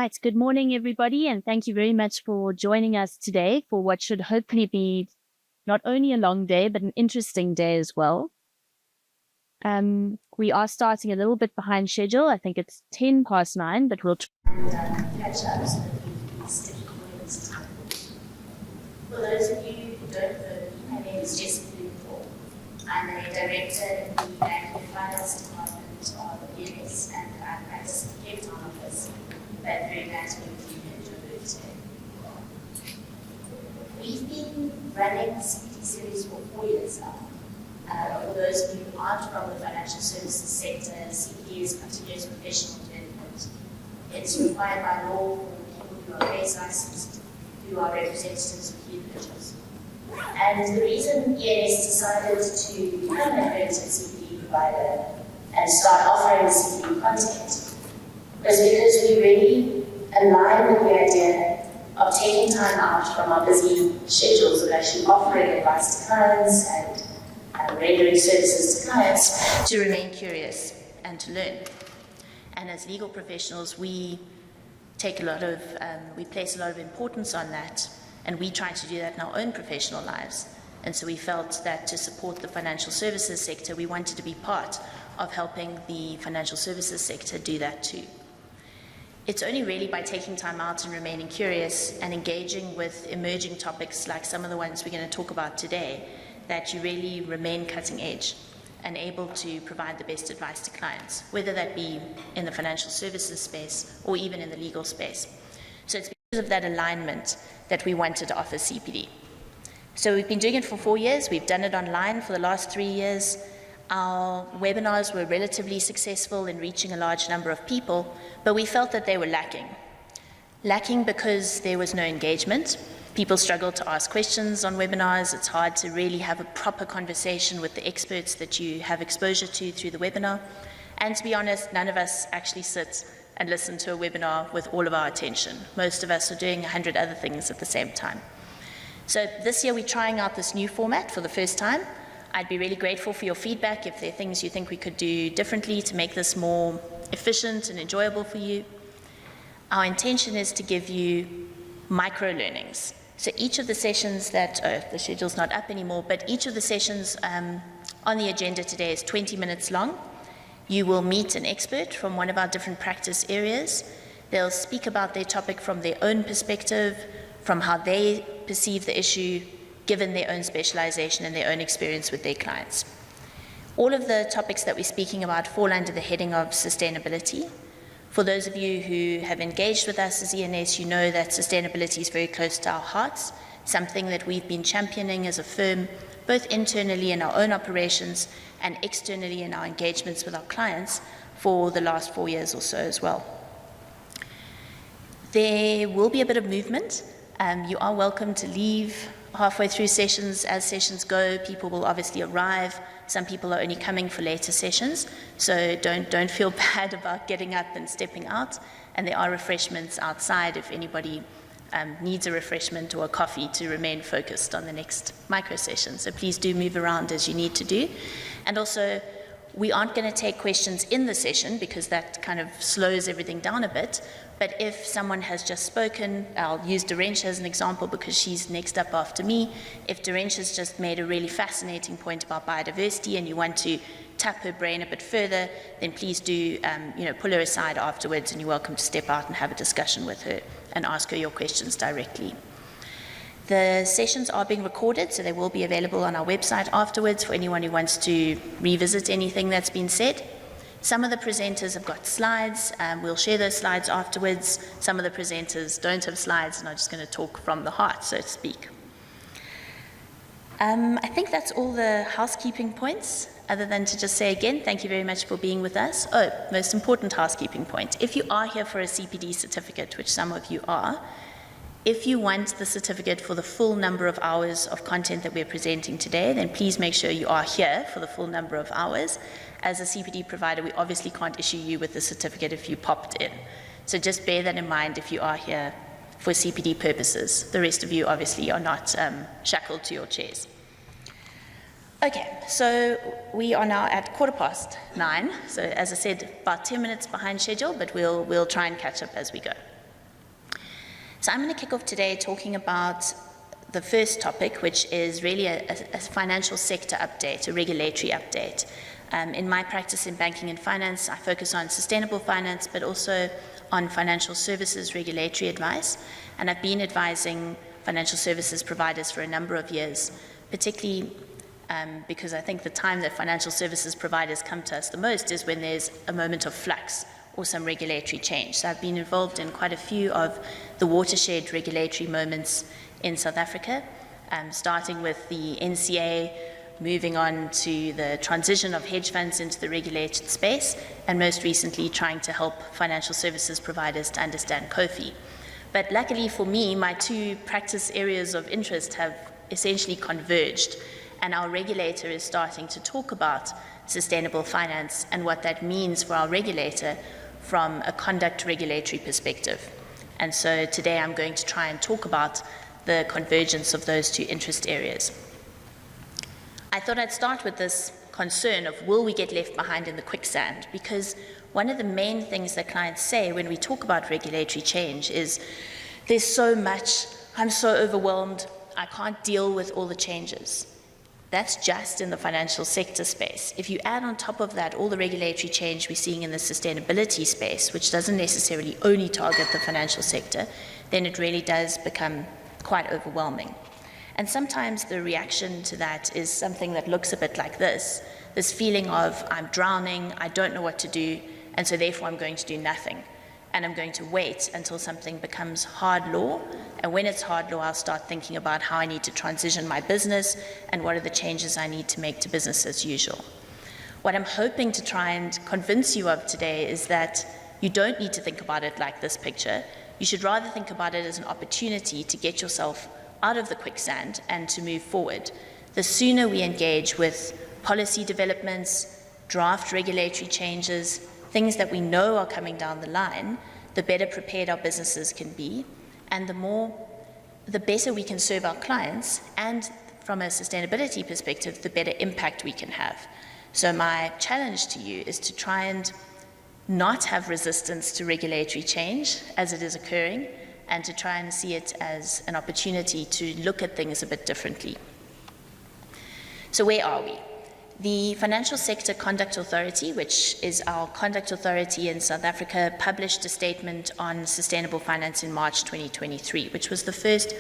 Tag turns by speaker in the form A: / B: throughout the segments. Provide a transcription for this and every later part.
A: right, good morning, everybody, and thank you very much for joining us today for what should hopefully be not only a long day, but an interesting day as well. We are starting a little bit behind schedule. I think it's 9:10, but we'll try and catch up so that we can stick to this time. For those of you who don't know me, my name is Jessica. I'm a director in the Bank and Finance Department of ES, and I practice in the Cape Town office. But very glad to be with you and enjoy it today. We've been running the CPD series for 4 years now. For those of you who aren't from the financial services sector, CPD is continuous professional development. It's required by law for people who are raised licensed, who are representatives of key individuals. And the reason ES decided to become an accredited CPD provider and start offering CPD content was because we really align with the idea of taking time out from our busy schedules of actually offering advice to clients and rendering services to clients to remain curious and to learn. And as legal professionals, we place a lot of importance on that, and we try to do that in our own professional lives. And so we felt that to support the financial services sector, we wanted to be part of helping the financial services sector do that too. It's only really by taking time out and remaining curious and engaging with emerging topics like some of the ones we're going to talk about today that you really remain cutting edge and able to provide the best advice to clients, whether that be in the financial services space or even in the legal space. So it's because of that alignment that we wanted to offer CPD. So we've been doing it for 4 years. We've done it online for the last 3 years. Our webinars were relatively successful in reaching a large number of people, but we felt that they were lacking. Lacking because there was no engagement. People struggle to ask questions on webinars. It's hard to really have a proper conversation with the experts that you have exposure to through the webinar. And to be honest, none of us actually sit and listen to a webinar with all of our attention. Most of us are doing 100 other things at the same time. So this year we're trying out this new format for the first time. I'd be really grateful for your feedback if there are things you think we could do differently to make this more efficient and enjoyable for you. Our intention is to give you micro learnings. So each of the sessions the schedule's not up anymore, but each of the sessions on the agenda today is 20 minutes long. You will meet an expert from one of our different practice areas. They'll speak about their topic from their own perspective, from how they perceive the issue, given their own specialization and their own experience with their clients. All of the topics that we're speaking about fall under the heading of sustainability. For those of you who have engaged with us as ENS, you know that sustainability is very close to our hearts, something that we've been championing as a firm, both internally in our own operations and externally in our engagements with our clients for the last 4 years or so as well. There will be a bit of movement. You are welcome to leave halfway through sessions. As sessions go, people will obviously arrive. Some people are only coming for later sessions, so don't feel bad about getting up and stepping out. And there are refreshments outside if anybody needs a refreshment or a coffee to remain focused on the next micro session. So please do move around as you need to do. And also, we aren't going to take questions in the session because that kind of slows everything down a bit. But if someone has just spoken, I'll use Dorentia as an example because she's next up after me. If Dorentia's just made a really fascinating point about biodiversity and you want to tap her brain a bit further, then please do pull her aside afterwards, and you're welcome to step out and have a discussion with her and ask her your questions directly. The sessions are being recorded, so they will be available on our website afterwards for anyone who wants to revisit anything that's been said. Some of the presenters have got slides. We'll share those slides afterwards. Some of the presenters don't have slides and are just going to talk from the heart, so to speak. I think that's all the housekeeping points, other than to just say again, thank you very much for being with us. Oh, most important housekeeping point. If you are here for a CPD certificate, which some of you are, if you want the certificate for the full number of hours of content that we're presenting today, then please make sure you are here for the full number of hours. As a CPD provider, we obviously can't issue you with the certificate if you popped in. So just bear that in mind if you are here for CPD purposes. The rest of you obviously are not shackled to your chairs. Okay, so we are now at 9:15. So as I said, about 10 minutes behind schedule, but we'll try and catch up as we go.
B: So I'm going to kick off today talking about the first topic, which is really a financial sector update, a regulatory update. In my practice in banking and finance, I focus on sustainable finance, but also on financial services regulatory advice. And I've been advising financial services providers for a number of years, particularly because I think the time that financial services providers come to us the most is when there's a moment of flux or some regulatory change. So I've been involved in quite a few of the watershed regulatory moments in South Africa, starting with the NCA, moving on to the transition of hedge funds into the regulated space, and most recently trying to help financial services providers to understand COFI. But luckily for me, my two practice areas of interest have essentially converged, and our regulator is starting to talk about sustainable finance and what that means for our regulator from a conduct regulatory perspective. And so today I'm going to try and talk about the convergence of those two interest areas. I thought I'd start with this concern of will we get left behind in the quicksand? Because one of the main things that clients say when we talk about regulatory change is, there's so much, I'm so overwhelmed, I can't deal with all the changes. That's just in the financial sector space. If you add on top of that all the regulatory change we're seeing in the sustainability space, which doesn't necessarily only target the financial sector, then it really does become quite overwhelming. And sometimes the reaction to that is something that looks a bit like this feeling of I'm drowning, I don't know what to do, and so therefore I'm going to do nothing. And I'm going to wait until something becomes hard law, and when it's hard law, I'll start thinking about how I need to transition my business and what are the changes I need to make to business as usual. What I'm hoping to try and convince you of today is that you don't need to think about it like this picture. You should rather think about it as an opportunity to get yourself out of the quicksand and to move forward. The sooner we engage with policy developments, draft regulatory changes, things that we know are coming down the line, the better prepared our businesses can be, and the better we can serve our clients, and from a sustainability perspective, the better impact we can have. So my challenge to you is to try and not have resistance to regulatory change as it is occurring, and to try and see it as an opportunity to look at things a bit differently. So where are we? The Financial Sector Conduct Authority, which is our conduct authority in South Africa, published a statement on sustainable finance in March 2023, which was the first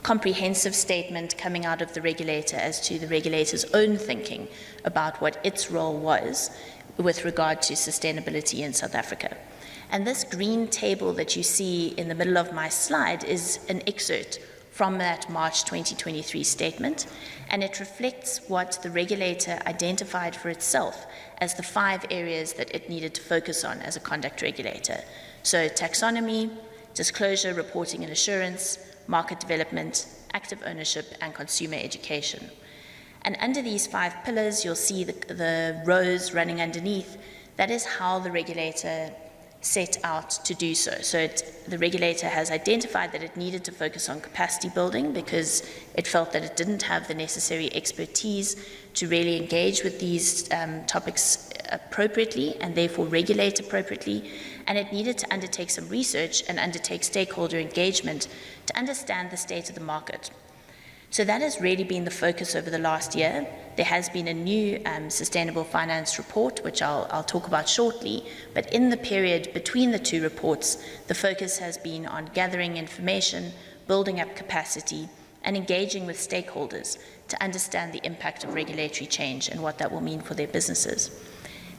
B: comprehensive statement coming out of the regulator as to the regulator's own thinking about what its role was with regard to sustainability in South Africa. And this green table that you see in the middle of my slide is an excerpt from that March 2023 statement, and it reflects what the regulator identified for itself as the 5 areas that it needed to focus on as a conduct regulator. So taxonomy, disclosure, reporting and assurance, market development, active ownership, and consumer education. And under these 5 pillars, you'll see the rows running underneath. That is how the regulator set out to do so. So the regulator has identified that it needed to focus on capacity building because it felt that it didn't have the necessary expertise to really engage with these topics appropriately and therefore regulate appropriately. And it needed to undertake some research and undertake stakeholder engagement to understand the state of the market. So that has really been the focus over the last year. There has been a new sustainable finance report, which I'll talk about shortly, but in the period between the two reports, the focus has been on gathering information, building up capacity, and engaging with stakeholders to understand the impact of regulatory change and what that will mean for their businesses.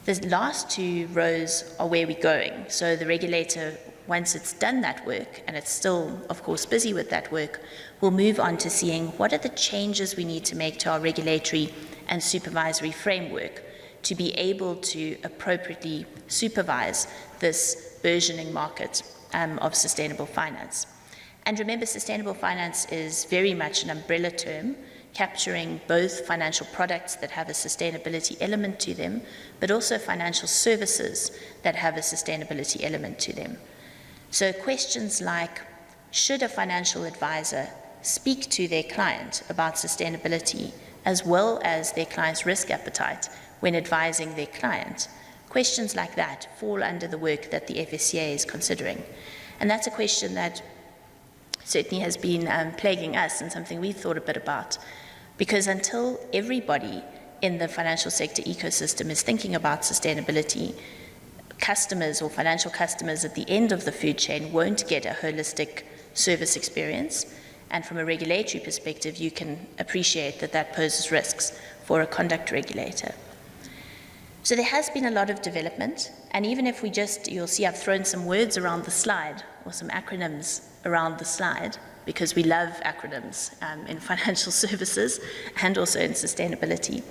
B: The last 2 rows are where we're going. So the regulator, once it's done that work, and it's still, of course, busy with that work, we'll move on to seeing what are the changes we need to make to our regulatory and supervisory framework to be able to appropriately supervise this burgeoning market of sustainable finance. And remember, sustainable finance is very much an umbrella term, capturing both financial products that have a sustainability element to them, but also financial services that have a sustainability element to them. So questions like, should a financial advisor speak to their client about sustainability as well as their client's risk appetite when advising their client? Questions like that fall under the work that the FSCA is considering. And that's a question that certainly has been plaguing us and something we've thought a bit about. Because until everybody in the financial sector ecosystem is thinking about sustainability, customers or financial customers at the end of the food chain won't get a holistic service experience. And from a regulatory perspective, you can appreciate that that poses risks for a conduct regulator. So there has been a lot of development, and even if you'll see I've thrown some words around the slide, or some acronyms around the slide, because we love acronyms in financial services and also in sustainability.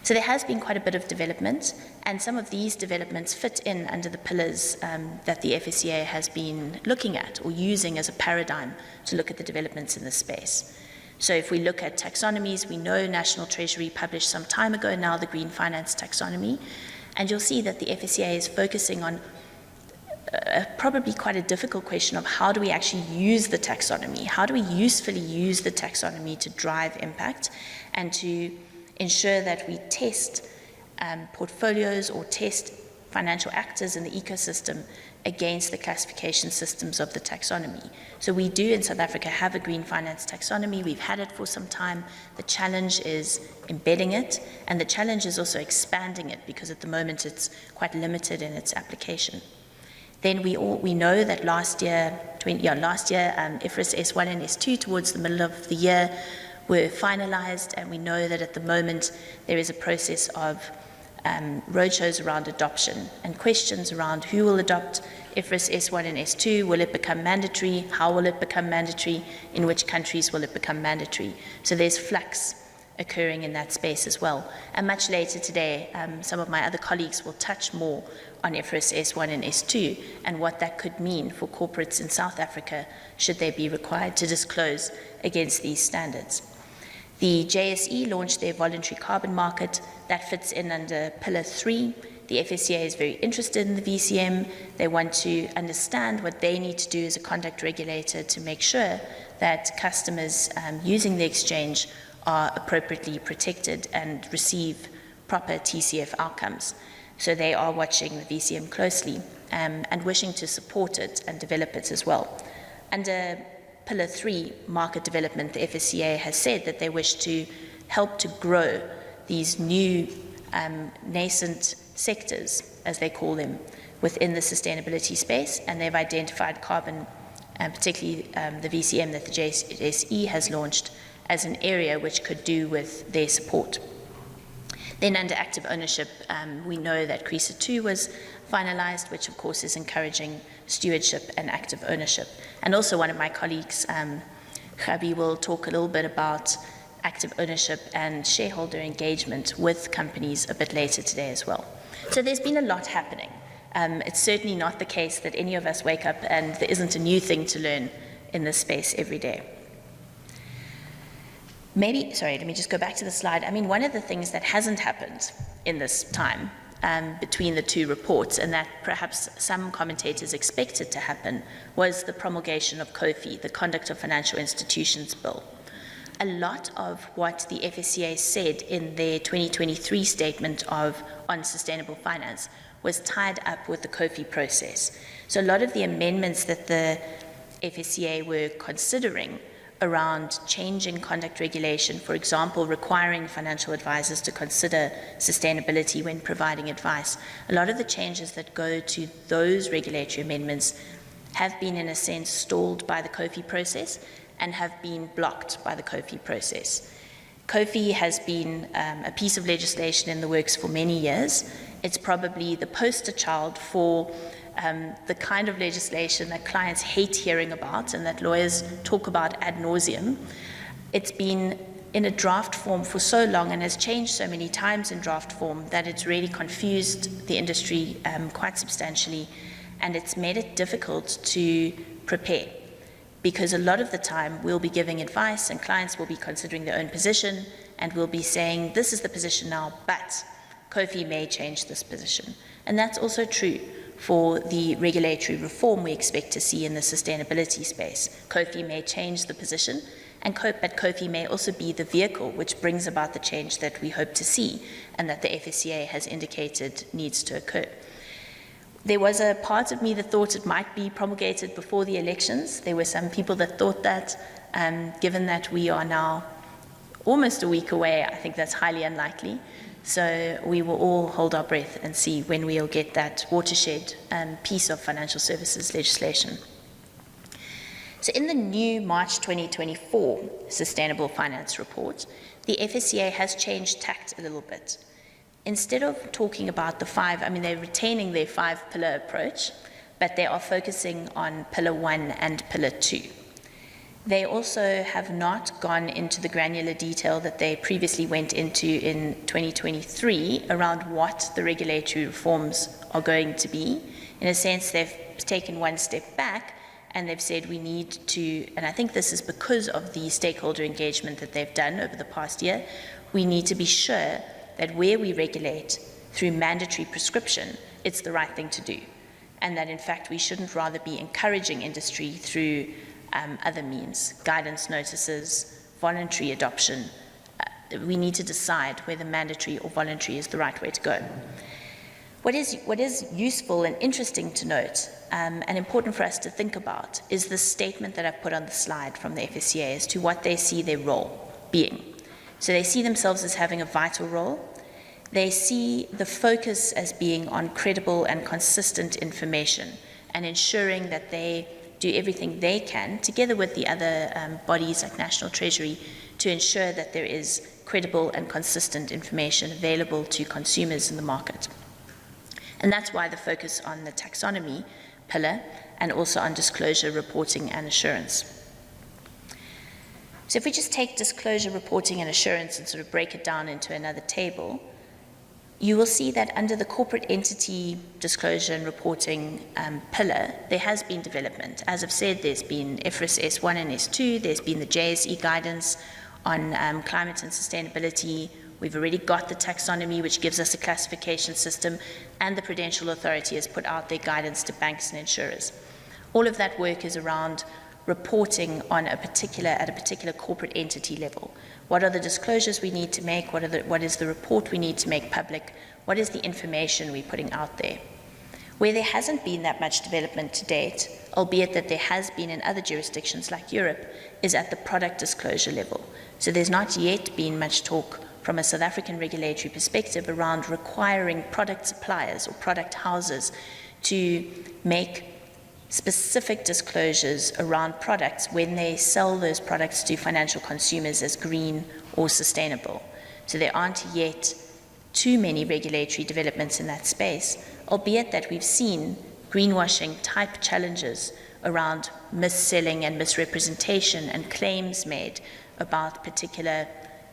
B: So there has been quite a bit of development, and some of these developments fit in under the pillars that the FSCA has been looking at or using as a paradigm to look at the developments in this space. So if we look at taxonomies, we know National Treasury published some time ago now the Green Finance Taxonomy, and you'll see that the FSCA is focusing on probably quite a difficult question of how do we actually use the taxonomy? How do we usefully use the taxonomy to drive impact and to ensure that we test portfolios or test financial actors in the ecosystem against the classification systems of the taxonomy. So we do in South Africa have a green finance taxonomy. We've had it for some time. The challenge is embedding it, and the challenge is also expanding it, because at the moment it's quite limited in its application. Then we know that last year, IFRS S1 and S2 towards the middle of the year were finalized, and we know that at the moment there is a process of roadshows around adoption and questions around who will adopt IFRS S1 and S2, will it become mandatory, how will it become mandatory, in which countries will it become mandatory. So there's flux occurring in that space as well. And much later today, some of my other colleagues will touch more on IFRS S1 and S2 and what that could mean for corporates in South Africa should they be required to disclose against these standards. The JSE launched their voluntary carbon market. That fits in under Pillar 3. The FSCA is very interested in the VCM. They want to understand what they need to do as a conduct regulator to make sure that customers using the exchange are appropriately protected and receive proper TCF outcomes. So they are watching the VCM closely and wishing to support it and develop it as well. Under Pillar 3, market development, the FSCA has said that they wish to help to grow these new nascent sectors, as they call them, within the sustainability space, and they've identified carbon, and particularly the VCM that the JSE has launched, as an area which could do with their support. Then under active ownership, we know that CRESA 2 was finalized, which of course is encouraging stewardship and active ownership. And also one of my colleagues, Khabi, will talk a little bit about active ownership and shareholder engagement with companies a bit later today as well. So there's been a lot happening. It's certainly not the case that any of us wake up and there isn't a new thing to learn in this space every day. Let me just go back to the slide. I mean, one of the things that hasn't happened in this time between the two reports, and that perhaps some commentators expected to happen, was the promulgation of COFI, the Conduct of Financial Institutions Bill. A lot of what the FSCA said in their 2023 statement on sustainable finance was tied up with the COFI process. So a lot of the amendments that the FSCA were considering around changing conduct regulation, for example, requiring financial advisors to consider sustainability when providing advice. A lot of the changes that go to those regulatory amendments have been, in a sense, stalled by the COFI process and have been blocked by the COFI process. COFI has been a piece of legislation in the works for many years. It's probably the poster child for the kind of legislation that clients hate hearing about and that lawyers talk about ad nauseum. It's been in a draft form for so long and has changed so many times in draft form that it's really confused the industry quite substantially, and it's made it difficult to prepare, because a lot of the time we'll be giving advice and clients will be considering their own position and we'll be saying, this is the position now, but COFI may change this position. And that's also true for the regulatory reform we expect to see in the sustainability space. COFI may change the position, but COFI may also be the vehicle which brings about the change that we hope to see and that the FSCA has indicated needs to occur. There was a part of me that thought it might be promulgated before the elections. There were some people that thought that, given that we are now almost a week away, I think that's highly unlikely. So we will all hold our breath and see when we'll get that watershed piece of financial services legislation. So in the new March 2024 Sustainable Finance Report, the FSCA has changed tact a little bit. Instead of talking about the five, they're retaining their 5-pillar approach, but they are focusing on pillar 1 and pillar 2. They also have not gone into the granular detail that they previously went into in 2023 around what the regulatory reforms are going to be. In a sense, they've taken one step back and they've said we need to, and I think this is because of the stakeholder engagement that they've done over the past year, we need to be sure that where we regulate through mandatory prescription, it's the right thing to do. And that in fact, we shouldn't rather be encouraging industry through other means, guidance notices, voluntary adoption. We need to decide whether mandatory or voluntary is the right way to go. What is useful and interesting to note, and important for us to think about, is the statement that I've put on the slide from the FSCA as to what they see their role being. So they see themselves as having a vital role. They see the focus as being on credible and consistent information and ensuring that they do everything they can, together with the other bodies like National Treasury, to ensure that there is credible and consistent information available to consumers in the market. And that's why the focus on the taxonomy pillar and also on disclosure, reporting and assurance. So if we just take disclosure, reporting and assurance and sort of break it down into another table, you will see that under the corporate entity disclosure and reporting pillar, there has been development. As I've said, there's been IFRS S1 and S2, there's been the JSE guidance on climate and sustainability. We've already got the taxonomy, which gives us a classification system, and the Prudential Authority has put out their guidance to banks and insurers. All of that work is around reporting on at a particular corporate entity level. What are the disclosures we need to make? What is the report we need to make public? What is the information we're putting out there? Where there hasn't been that much development to date, albeit that there has been in other jurisdictions like Europe, is at the product disclosure level. So there's not yet been much talk from a South African regulatory perspective around requiring product suppliers or product houses to make specific disclosures around products when they sell those products to financial consumers as green or sustainable. So there aren't yet too many regulatory developments in that space, albeit that we've seen greenwashing type challenges around mis-selling and misrepresentation and claims made about particular,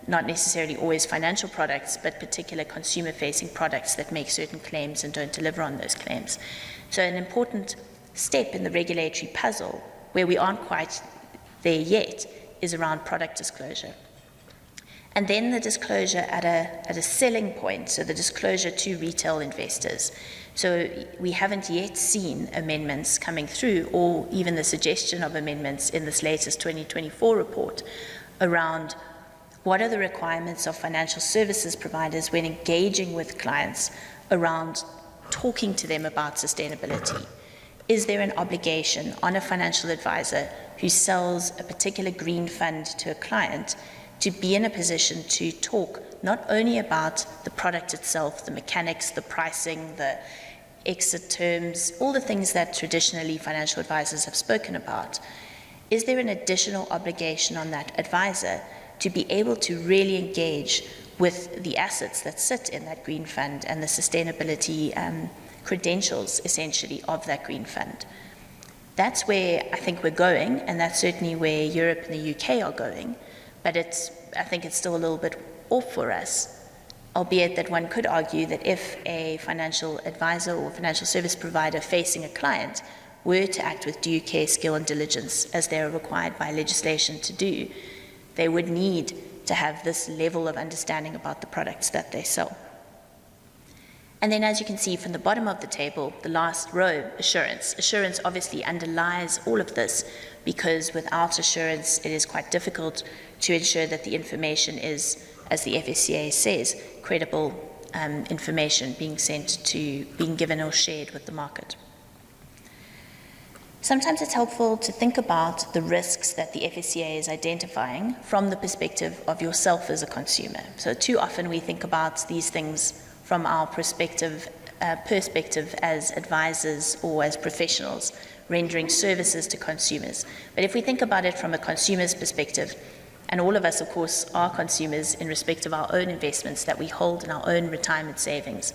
B: not necessarily always financial products, but particular consumer-facing products that make certain claims and don't deliver on those claims. So an important step in the regulatory puzzle, where we aren't quite there yet, is around product disclosure. And then the disclosure at a selling point, so the disclosure to retail investors. So we haven't yet seen amendments coming through, or even the suggestion of amendments in this latest 2024 report around what are the requirements of financial services providers when engaging with clients around talking to them about sustainability. Is there an obligation on a financial advisor who sells a particular green fund to a client to be in a position to talk not only about the product itself, the mechanics, the pricing, the exit terms, all the things that traditionally financial advisors have spoken about? Is there an additional obligation on that advisor to be able to really engage with the assets that sit in that green fund and the sustainability credentials, essentially, of that green fund? That's where I think we're going, and that's certainly where Europe and the UK are going, but I think it's still a little bit off for us, albeit that one could argue that if a financial advisor or financial service provider facing a client were to act with due care, skill and diligence, as they are required by legislation to do, they would need to have this level of understanding about the products that they sell. And then, as you can see from the bottom of the table, the last row, assurance. Assurance obviously underlies all of this, because without assurance, it is quite difficult to ensure that the information is, as the FSCA says, credible, information being given or shared with the market. Sometimes it's helpful to think about the risks that the FSCA is identifying from the perspective of yourself as a consumer. So too often we think about these things from our perspective as advisors or as professionals rendering services to consumers. But if we think about it from a consumer's perspective, and all of us, of course, are consumers in respect of our own investments that we hold in our own retirement savings.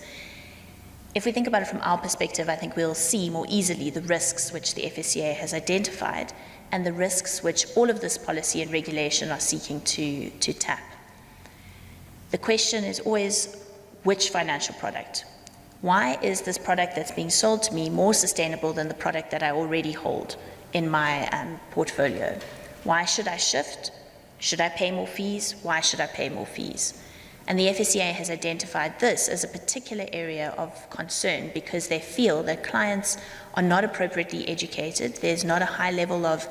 B: If we think about it from our perspective, I think we'll see more easily the risks which the FSCA has identified and the risks which all of this policy and regulation are seeking to tap. The question is always, which financial product? Why is this product that's being sold to me more sustainable than the product that I already hold in my portfolio? Why should I shift? Should I pay more fees? Why should I pay more fees? And the FSCA has identified this as a particular area of concern because they feel that clients are not appropriately educated. There's not a high level of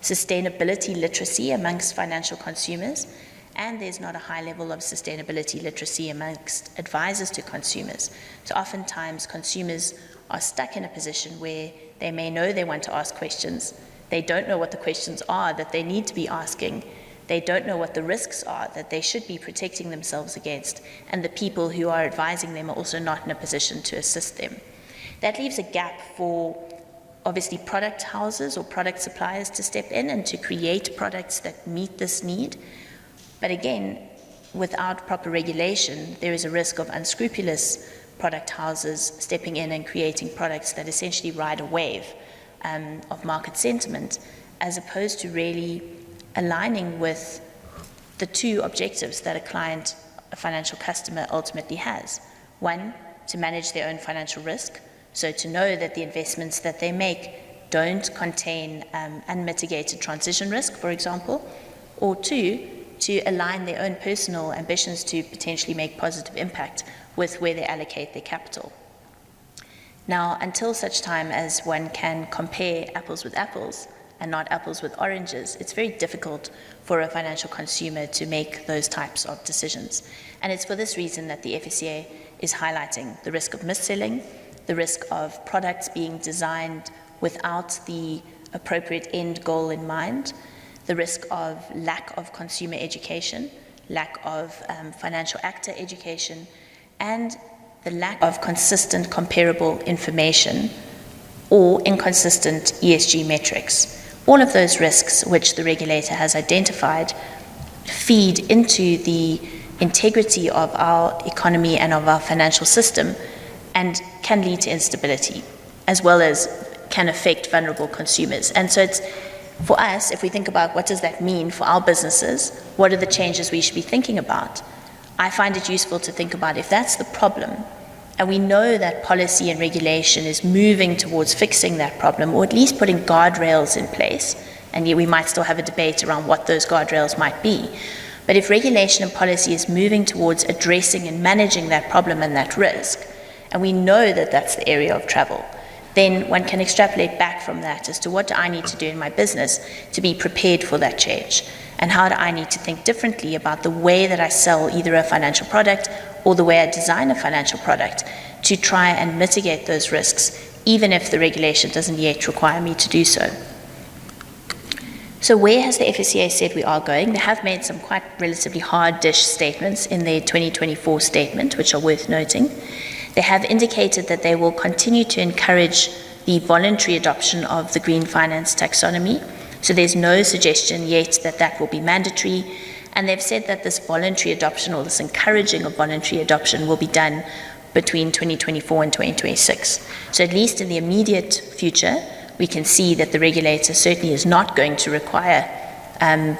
B: sustainability literacy amongst financial consumers, and there's not a high level of sustainability literacy amongst advisors to consumers. So oftentimes consumers are stuck in a position where they may know they want to ask questions. They don't know what the questions are that they need to be asking. They don't know what the risks are that they should be protecting themselves against, and the people who are advising them are also not in a position to assist them. That leaves a gap for obviously product houses or product suppliers to step in and to create products that meet this need. But again, without proper regulation, there is a risk of unscrupulous product houses stepping in and creating products that essentially ride a wave of market sentiment, as opposed to really aligning with the two objectives that a client, a financial customer, ultimately has. One, to manage their own financial risk, so to know that the investments that they make don't contain unmitigated transition risk, for example, or two, to align their own personal ambitions to potentially make positive impact with where they allocate their capital. Now, until such time as one can compare apples with apples and not apples with oranges, it's very difficult for a financial consumer to make those types of decisions. And it's for this reason that the FSCA is highlighting the risk of mis-selling, the risk of products being designed without the appropriate end goal in mind, the risk of lack of consumer education, lack of financial actor education, and the lack of consistent comparable information or inconsistent ESG metrics. All of those risks which the regulator has identified feed into the integrity of our economy and of our financial system and can lead to instability, as well as can affect vulnerable consumers. And so it's, for us, if we think about what does that mean for our businesses, what are the changes we should be thinking about? I find it useful to think about if that's the problem, and we know that policy and regulation is moving towards fixing that problem, or at least putting guardrails in place, and yet we might still have a debate around what those guardrails might be. But if regulation and policy is moving towards addressing and managing that problem and that risk, and we know that that's the area of travel, then one can extrapolate back from that as to what do I need to do in my business to be prepared for that change, and how do I need to think differently about the way that I sell either a financial product or the way I design a financial product to try and mitigate those risks, even if the regulation doesn't yet require me to do so. So where has the FSCA said we are going? They have made some quite relatively hard-dish statements in their 2024 statement, which are worth noting. They have indicated that they will continue to encourage the voluntary adoption of the green finance taxonomy. So there's no suggestion yet that that will be mandatory. And they've said that this voluntary adoption, or this encouraging of voluntary adoption, will be done between 2024 and 2026. So at least in the immediate future, we can see that the regulator certainly is not going to require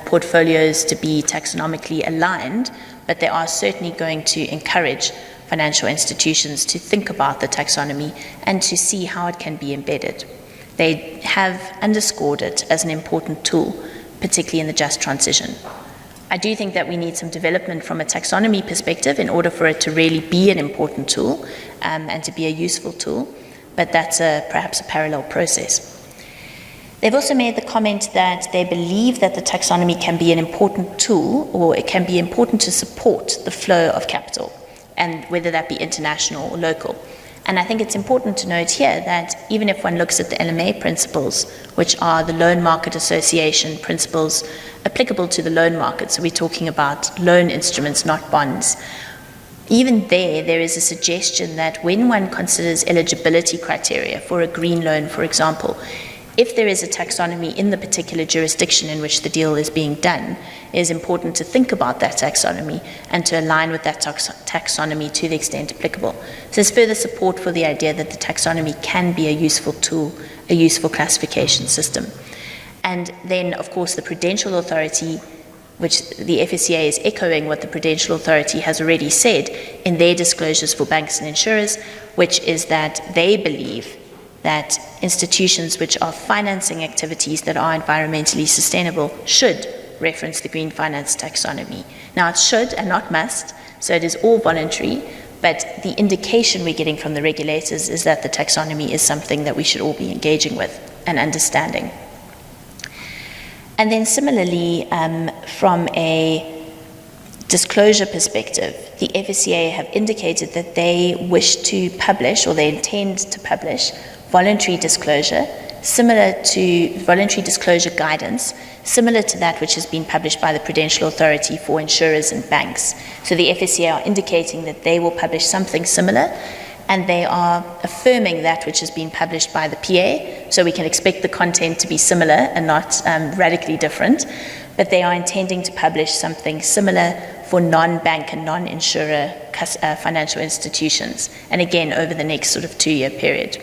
B: portfolios to be taxonomically aligned, but they are certainly going to encourage financial institutions to think about the taxonomy and to see how it can be embedded. They have underscored it as an important tool, particularly in the just transition. I do think that we need some development from a taxonomy perspective in order for it to really be an important tool and to be a useful tool, but that's perhaps a parallel process. They've also made the comment that they believe that the taxonomy can be an important tool, or it can be important to support the flow of capital. and whether that be international or local. And I think it's important to note here that even if one looks at the LMA principles, which are the Loan Market Association principles applicable to the loan market, so we're talking about loan instruments, not bonds, even there is a suggestion that when one considers eligibility criteria for a green loan, for example, if there is a taxonomy in the particular jurisdiction in which the deal is being done, it is important to think about that taxonomy and to align with that taxonomy to the extent applicable. So there's further support for the idea that the taxonomy can be a useful tool, a useful classification system. And then, of course, the Prudential Authority, which the FSCA is echoing what the Prudential Authority has already said in their disclosures for banks and insurers, which is that they believe that institutions which are financing activities that are environmentally sustainable should reference the green finance taxonomy. Now, it should and not must, so it is all voluntary, but the indication we're getting from the regulators is that the taxonomy is something that we should all be engaging with and understanding. And then similarly, from a disclosure perspective, the FSCA have indicated that they wish to publish, or they intend to publish, voluntary disclosure, similar to voluntary disclosure guidance, similar to that which has been published by the Prudential Authority for insurers and banks. So the FSCA are indicating that they will publish something similar, and they are affirming that which has been published by the PA, so we can expect the content to be similar and not radically different, but they are intending to publish something similar for non-bank and non-insurer financial institutions, and again over the next sort of 2-year period.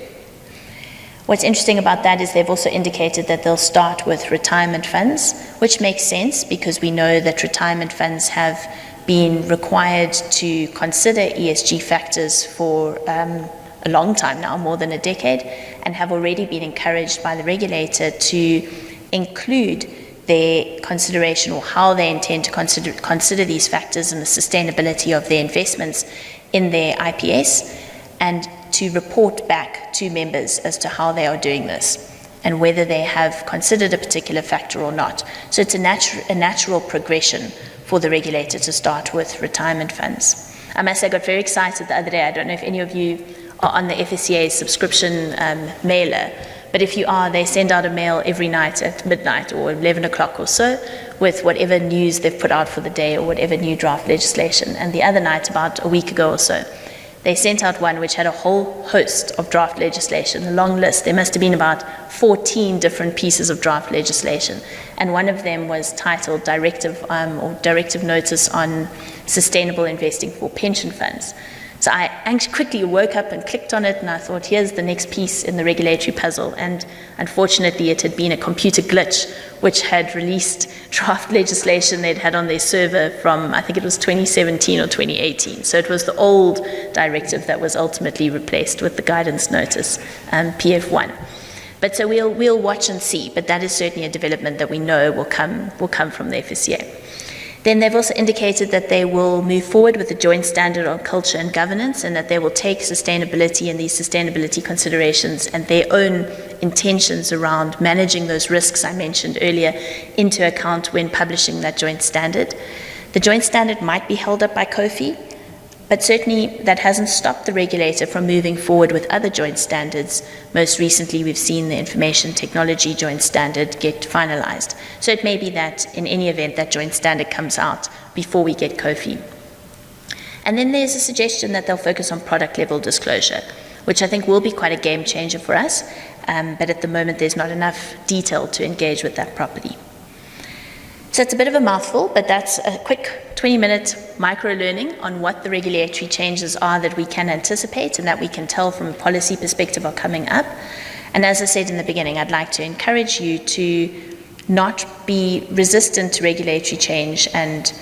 B: What's interesting about that is they've also indicated that they'll start with retirement funds, which makes sense because we know that retirement funds have been required to consider ESG factors for a long time now, more than a decade, and have already been encouraged by the regulator to include their consideration or how they intend to consider these factors and the sustainability of their investments in their IPS, and to report back to members as to how they are doing this and whether they have considered a particular factor or not. So it's a natural progression for the regulator to start with retirement funds. I must say I got very excited the other day. I don't know if any of you are on the FSCA's subscription mailer, but if you are, they send out a mail every night at midnight or 11 o'clock or so with whatever news they've put out for the day or whatever new draft legislation. And the other night, about a week ago or so, they sent out one which had a whole host of draft legislation, a long list. There must have been about 14 different pieces of draft legislation. And one of them was titled Directive Notice on Sustainable Investing for Pension Funds. So I quickly woke up and clicked on it, and I thought, here's the next piece in the regulatory puzzle. And unfortunately, it had been a computer glitch which had released draft legislation they'd had on their server from, I think it was 2017 or 2018. So it was the old directive that was ultimately replaced with the guidance notice, PF1. But so we'll watch and see, but that is certainly a development that we know will come from the FSCA. Then they've also indicated that they will move forward with a joint standard on culture and governance, and that they will take sustainability and these sustainability considerations and their own intentions around managing those risks I mentioned earlier into account when publishing that joint standard. The joint standard might be held up by COFI, but certainly that hasn't stopped the regulator from moving forward with other joint standards. Most recently, we've seen the information technology joint standard get finalized. So it may be that in any event, that joint standard comes out before we get COFI. And then there's a suggestion that they'll focus on product level disclosure, which I think will be quite a game changer for us. But at the moment, there's not enough detail to engage with that properly. So it's a bit of a mouthful, but that's a quick 20-minute micro-learning on what the regulatory changes are that we can anticipate and that we can tell from a policy perspective are coming up. And as I said in the beginning, I'd like to encourage you to not be resistant to regulatory change and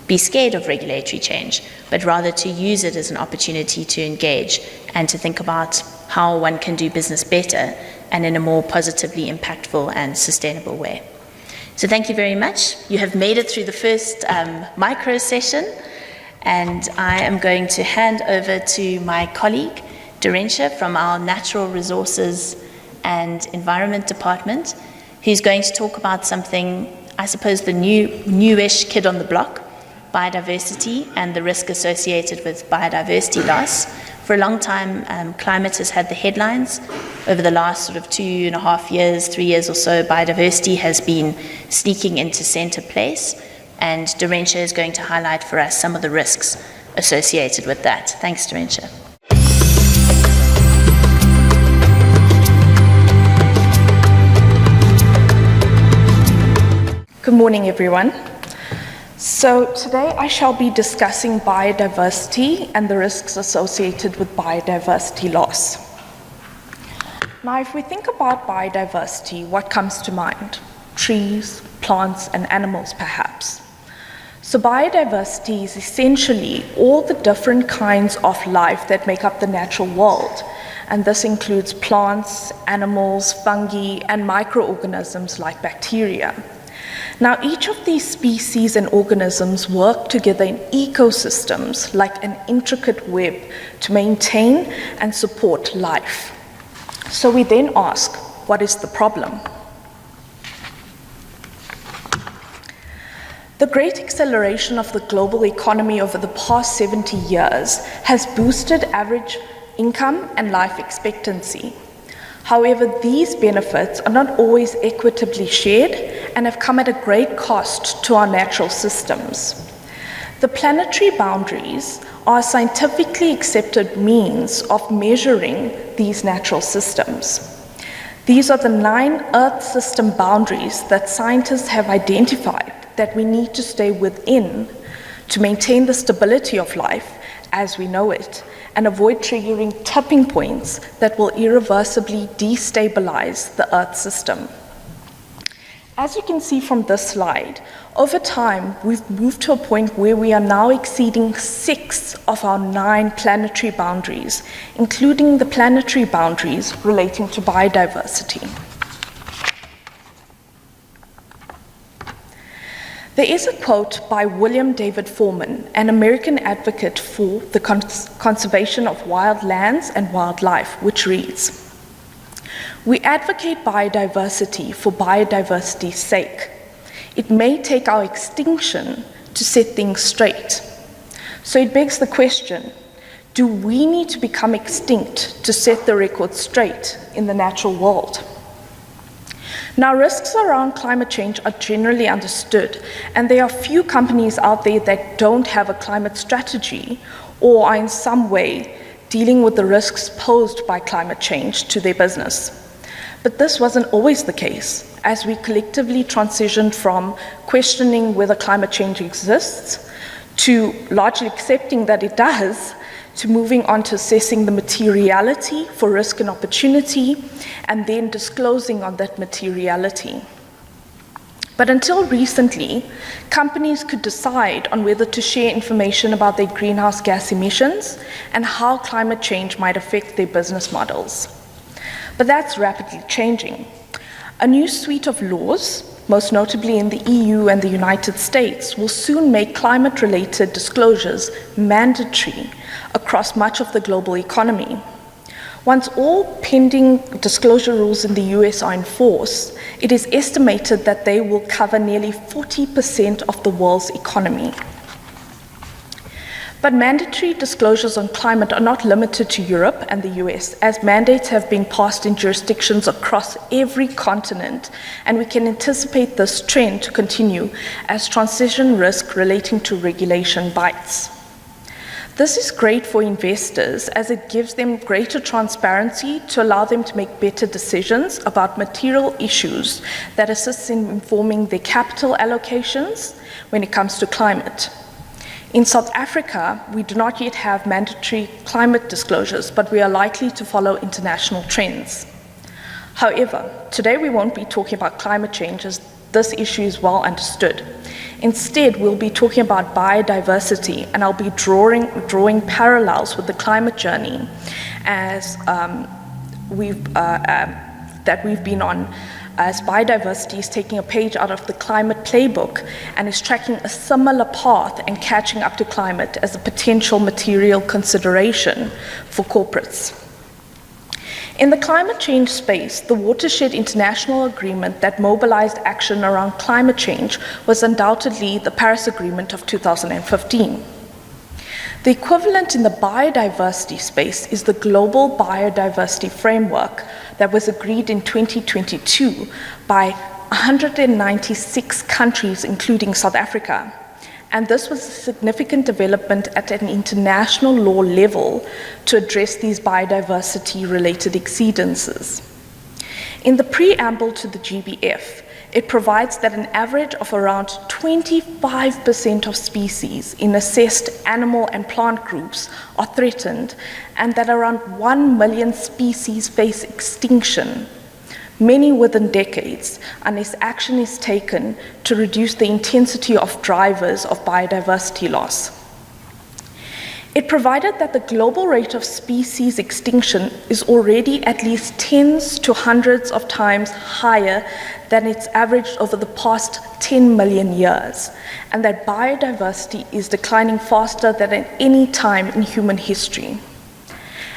B: be scared of regulatory change, but rather to use it as an opportunity to engage and to think about how one can do business better and in a more positively impactful and sustainable way. So thank you very much. You have made it through the first micro session, and I am going to hand over to my colleague, Dorentia, from our Natural Resources and Environment Department, who's going to talk about something, I suppose, the newish kid on the block, biodiversity and the risk associated with biodiversity loss. For a long time, climate has had the headlines. Over the last sort of 2.5 years, 3 years or so, biodiversity has been sneaking into center place, and Dorentia is going to highlight for us some of the risks associated with that. Thanks, Dorentia.
C: Good morning, everyone. So today I shall be discussing biodiversity and the risks associated with biodiversity loss. Now, if we think about biodiversity, what comes to mind? Trees, plants, and animals, perhaps. So biodiversity is essentially all the different kinds of life that make up the natural world. And this includes plants, animals, fungi, and microorganisms like bacteria. Now, each of these species and organisms work together in ecosystems like an intricate web to maintain and support life. So we then ask, what is the problem? The great acceleration of the global economy over the past 70 years has boosted average income and life expectancy. However, these benefits are not always equitably shared and have come at a great cost to our natural systems. The planetary boundaries are a scientifically accepted means of measuring these natural systems. These are the 9 Earth system boundaries that scientists have identified that we need to stay within to maintain the stability of life as we know it, and avoid triggering tipping points that will irreversibly destabilize the Earth system. As you can see from this slide, over time, we've moved to a point where we are now exceeding 6 of our 9 planetary boundaries, including the planetary boundaries relating to biodiversity. There is a quote by William David Forman, an American advocate for the conservation of wild lands and wildlife, which reads, "We advocate biodiversity for biodiversity's sake. It may take our extinction to set things straight." So it begs the question, do we need to become extinct to set the record straight in the natural world? Now, risks around climate change are generally understood, and there are few companies out there that don't have a climate strategy or are in some way dealing with the risks posed by climate change to their business. But this wasn't always the case, as we collectively transitioned from questioning whether climate change exists to largely accepting that it does, to moving on to assessing the materiality for risk and opportunity, and then disclosing on that materiality. But until recently, companies could decide on whether to share information about their greenhouse gas emissions and how climate change might affect their business models. But that's rapidly changing. A new suite of laws, most notably in the EU and the United States, will soon make climate-related disclosures mandatory across much of the global economy. Once all pending disclosure rules in the US are in force, it is estimated that they will cover nearly 40% of the world's economy. But mandatory disclosures on climate are not limited to Europe and the US, as mandates have been passed in jurisdictions across every continent, and we can anticipate this trend to continue as transition risk relating to regulation bites. This is great for investors as it gives them greater transparency to allow them to make better decisions about material issues that assist in informing their capital allocations when it comes to climate. In South Africa, we do not yet have mandatory climate disclosures, but we are likely to follow international trends. However, today we won't be talking about climate change as this issue is well understood. Instead, we'll be talking about biodiversity, and I'll be drawing parallels with the climate journey as we've been on, as biodiversity is taking a page out of the climate playbook and is tracking a similar path and catching up to climate as a potential material consideration for corporates. In the climate change space, the Watershed International Agreement that mobilized action around climate change was undoubtedly the Paris Agreement of 2015. The equivalent in the biodiversity space is the Global Biodiversity Framework that was agreed in 2022 by 196 countries, including South Africa. And this was a significant development at an international law level to address these biodiversity-related exceedances. In the preamble to the GBF, it provides that an average of around 25% of species in assessed animal and plant groups are threatened, and that around 1 million species face extinction, many within decades, unless action is taken to reduce the intensity of drivers of biodiversity loss. It provided that the global rate of species extinction is already at least tens to hundreds of times higher than its average over the past 10 million years, and that biodiversity is declining faster than at any time in human history.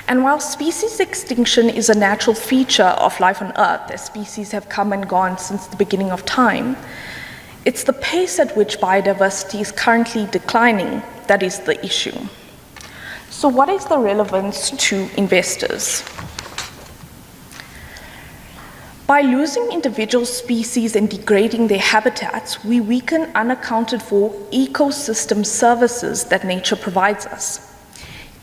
C: And while species extinction is a natural feature of life on Earth, as species have come and gone since the beginning of time, it's the pace at which biodiversity is currently declining that is the issue. So what is the relevance to investors? By losing individual species and degrading their habitats, we weaken unaccounted for ecosystem services that nature provides us.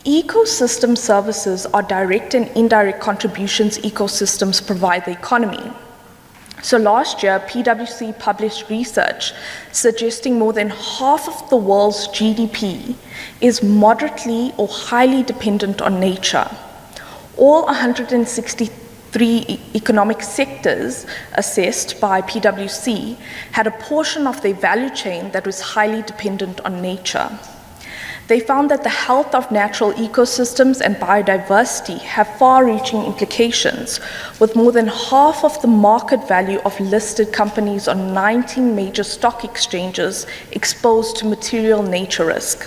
C: Ecosystem services are direct and indirect contributions ecosystems provide the economy. So last year, PwC published research suggesting more than half of the world's GDP is moderately or highly dependent on nature. All 163 economic sectors assessed by PwC had a portion of their value chain that was highly dependent on nature. They found that the health of natural ecosystems and biodiversity have far-reaching implications, with more than half of the market value of listed companies on 19 major stock exchanges exposed to material nature risk.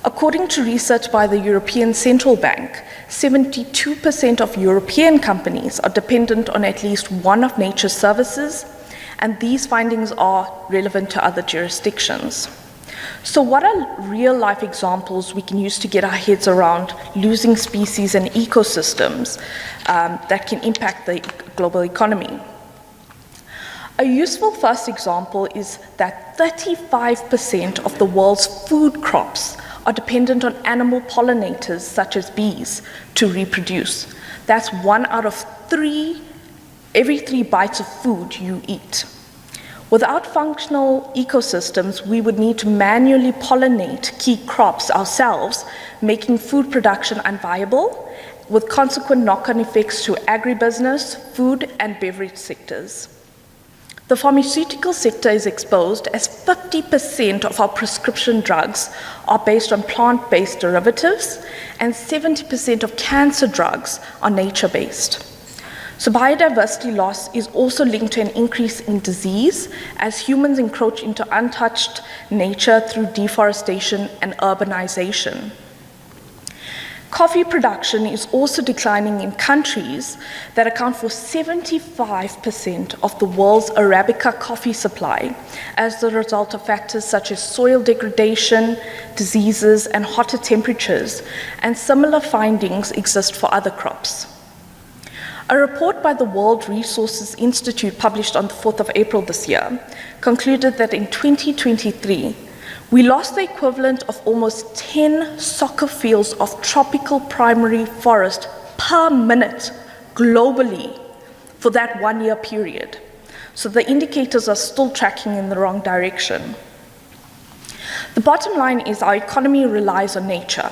C: According to research by the European Central Bank, 72% of European companies are dependent on at least one of nature's services, and these findings are relevant to other jurisdictions. So what are real-life examples we can use to get our heads around losing species and ecosystems that can impact the global economy? A useful first example is that 35% of the world's food crops are dependent on animal pollinators such as bees to reproduce. That's 1 out of 3, every 3 bites of food you eat. Without functional ecosystems, we would need to manually pollinate key crops ourselves, making food production unviable, with consequent knock-on effects to agribusiness, food, and beverage sectors. The pharmaceutical sector is exposed as 50% of our prescription drugs are based on plant-based derivatives, and 70% of cancer drugs are nature-based. So biodiversity loss is also linked to an increase in disease as humans encroach into untouched nature through deforestation and urbanization. Coffee production is also declining in countries that account for 75% of the world's Arabica coffee supply as the result of factors such as soil degradation, diseases, and hotter temperatures, and similar findings exist for other crops. A report by the World Resources Institute published on the 4th of April this year concluded that in 2023, we lost the equivalent of almost 10 soccer fields of tropical primary forest per minute globally for that 1-year period. So the indicators are still tracking in the wrong direction. The bottom line is our economy relies on nature.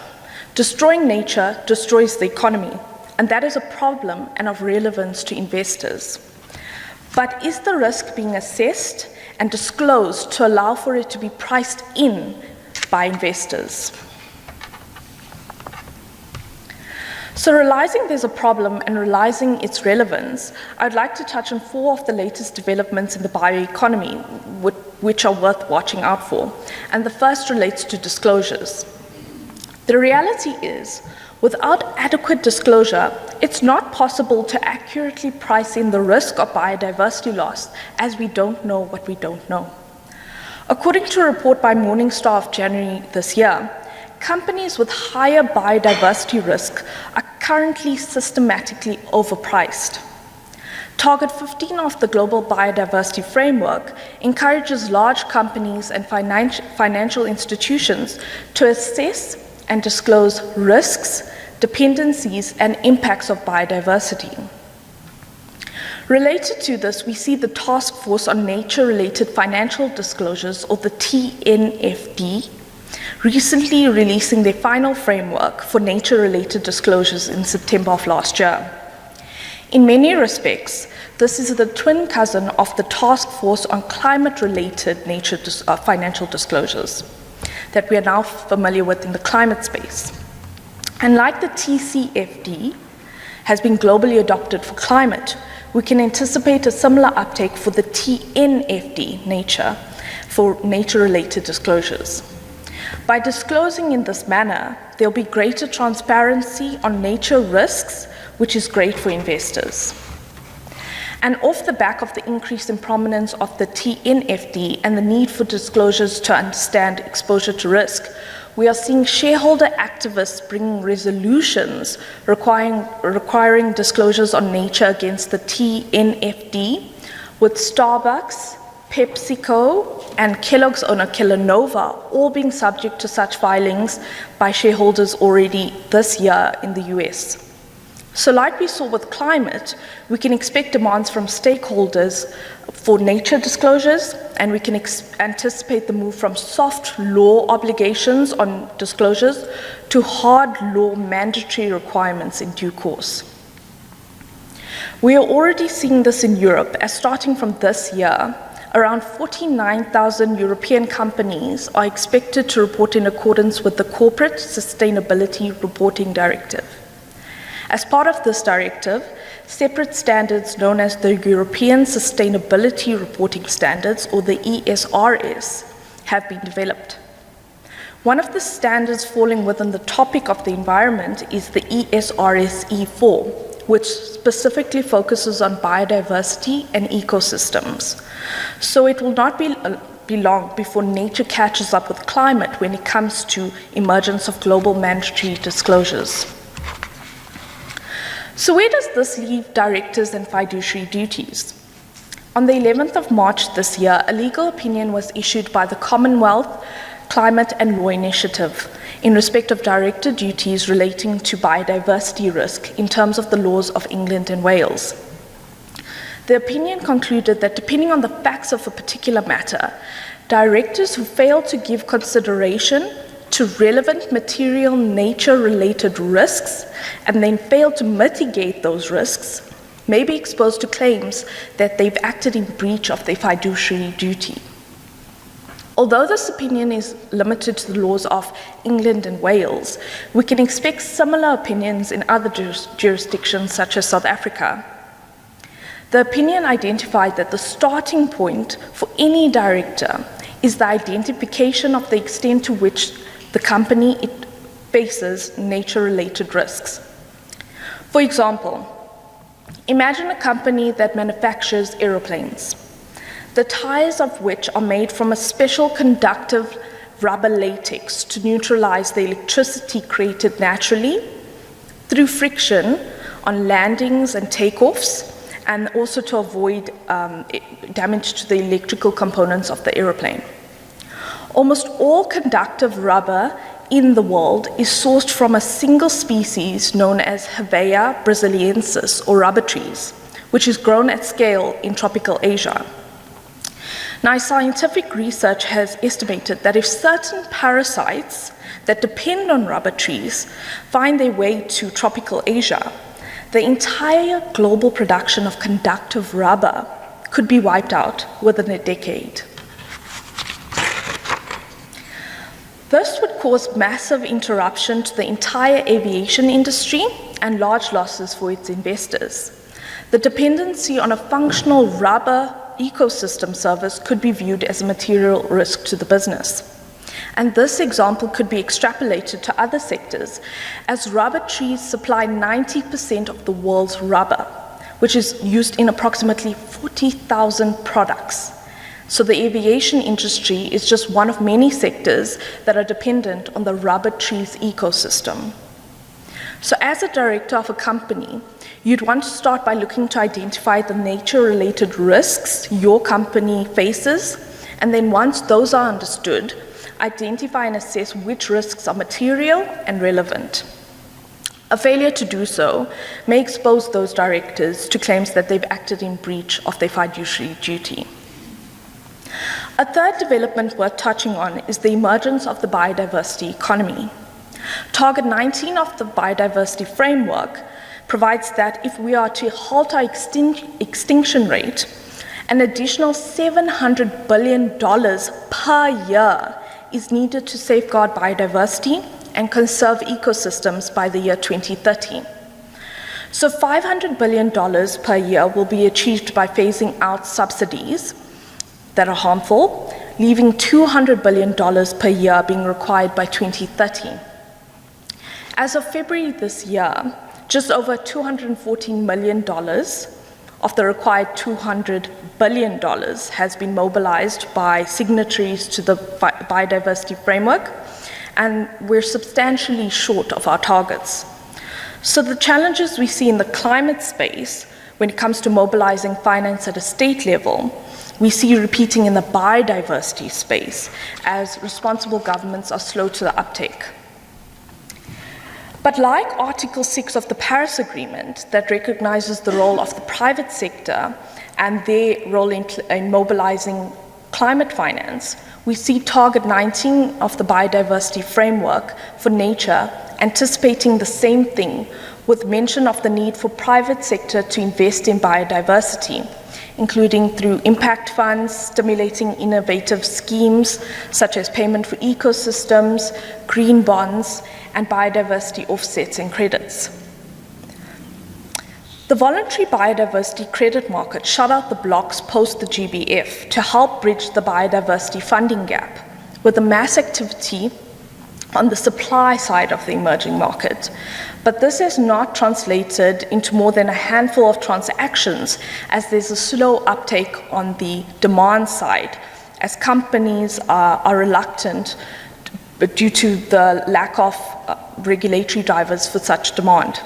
C: Destroying nature destroys the economy. And that is a problem and of relevance to investors. But is the risk being assessed and disclosed to allow for it to be priced in by investors? So realizing there's a problem and realizing its relevance, I'd like to touch on 4 of the latest developments in the bioeconomy, which are worth watching out for. And the first relates to disclosures. The reality is, without adequate disclosure, it's not possible to accurately price in the risk of biodiversity loss, as we don't know what we don't know. According to a report by Morningstar of January this year, companies with higher biodiversity risk are currently systematically overpriced. Target 15 of the Global Biodiversity Framework encourages large companies and financial institutions to assess and disclose risks, dependencies, and impacts of biodiversity. Related to this, we see the Task Force on Nature-Related Financial Disclosures, or the TNFD, recently releasing their final framework for nature-related disclosures in September of last year. In many respects, this is the twin cousin of the Task Force on Climate-Related Financial Disclosures that we are now familiar with in the climate space. And like the TCFD has been globally adopted for climate, we can anticipate a similar uptake for the TNFD for nature-related disclosures. By disclosing in this manner, there will be greater transparency on nature risks, which is great for investors. And off the back of the increase in prominence of the TNFD and the need for disclosures to understand exposure to risk, we are seeing shareholder activists bringing resolutions requiring disclosures on nature against the TNFD, with Starbucks, PepsiCo, and Kellogg's owner Kellanova all being subject to such filings by shareholders already this year in the US. So like we saw with climate, we can expect demands from stakeholders for nature disclosures, and we can anticipate the move from soft law obligations on disclosures to hard law mandatory requirements in due course. We are already seeing this in Europe, as starting from this year, around 49,000 European companies are expected to report in accordance with the Corporate Sustainability Reporting Directive. As part of this directive, separate standards known as the European Sustainability Reporting Standards, or the ESRS, have been developed. One of the standards falling within the topic of the environment is the ESRS E4, which specifically focuses on biodiversity and ecosystems. So it will not be long before nature catches up with climate when it comes to emergence of global mandatory disclosures. So where does this leave directors and fiduciary duties? On the 11th of March this year, a legal opinion was issued by the Commonwealth Climate and Law Initiative in respect of director duties relating to biodiversity risk in terms of the laws of England and Wales. The opinion concluded that depending on the facts of a particular matter, directors who fail to give consideration to relevant material nature-related risks and then fail to mitigate those risks may be exposed to claims that they've acted in breach of their fiduciary duty. Although this opinion is limited to the laws of England and Wales, we can expect similar opinions in other jurisdictions such as South Africa. The opinion identified that the starting point for any director is the identification of the extent to which the company faces nature-related risks. For example, imagine a company that manufactures aeroplanes, the tires of which are made from a special conductive rubber latex to neutralize the electricity created naturally through friction on landings and takeoffs, and also to avoid damage to the electrical components of the aeroplane. Almost all conductive rubber in the world is sourced from a single species known as Hevea brasiliensis, or rubber trees, which is grown at scale in tropical Asia. Now, scientific research has estimated that if certain parasites that depend on rubber trees find their way to tropical Asia, the entire global production of conductive rubber could be wiped out within a decade. This would cause massive interruption to the entire aviation industry and large losses for its investors. The dependency on a functional rubber ecosystem service could be viewed as a material risk to the business. And this example could be extrapolated to other sectors, as rubber trees supply 90% of the world's rubber, which is used in approximately 40,000 products. So the aviation industry is just one of many sectors that are dependent on the rubber trees ecosystem. So as a director of a company, you'd want to start by looking to identify the nature-related risks your company faces, and then once those are understood, identify and assess which risks are material and relevant. A failure to do so may expose those directors to claims that they've acted in breach of their fiduciary duty. A third development worth touching on is the emergence of the biodiversity economy. Target 19 of the biodiversity framework provides that if we are to halt our extinction rate, an additional $700 billion per year is needed to safeguard biodiversity and conserve ecosystems by the year 2030. So $500 billion per year will be achieved by phasing out subsidies that are harmful, leaving $200 billion per year being required by 2030. As of February this year, just over $214 million of the required $200 billion has been mobilized by signatories to the biodiversity framework, and we're substantially short of our targets. So the challenges we see in the climate space when it comes to mobilizing finance at a state level, we see repeating in the biodiversity space as responsible governments are slow to the uptake. But like Article 6 of the Paris Agreement that recognizes the role of the private sector and their role in mobilizing climate finance, we see Target 19 of the biodiversity framework for nature anticipating the same thing, with mention of the need for private sector to invest in biodiversity, including through impact funds, stimulating innovative schemes such as payment for ecosystems, green bonds, and biodiversity offsets and credits. The voluntary biodiversity credit market shut out the blocks post the GBF to help bridge the biodiversity funding gap, with a mass activity on the supply side of the emerging market. But this has not translated into more than a handful of transactions, as there's a slow uptake on the demand side, as companies are reluctant due to the lack of regulatory drivers for such demand.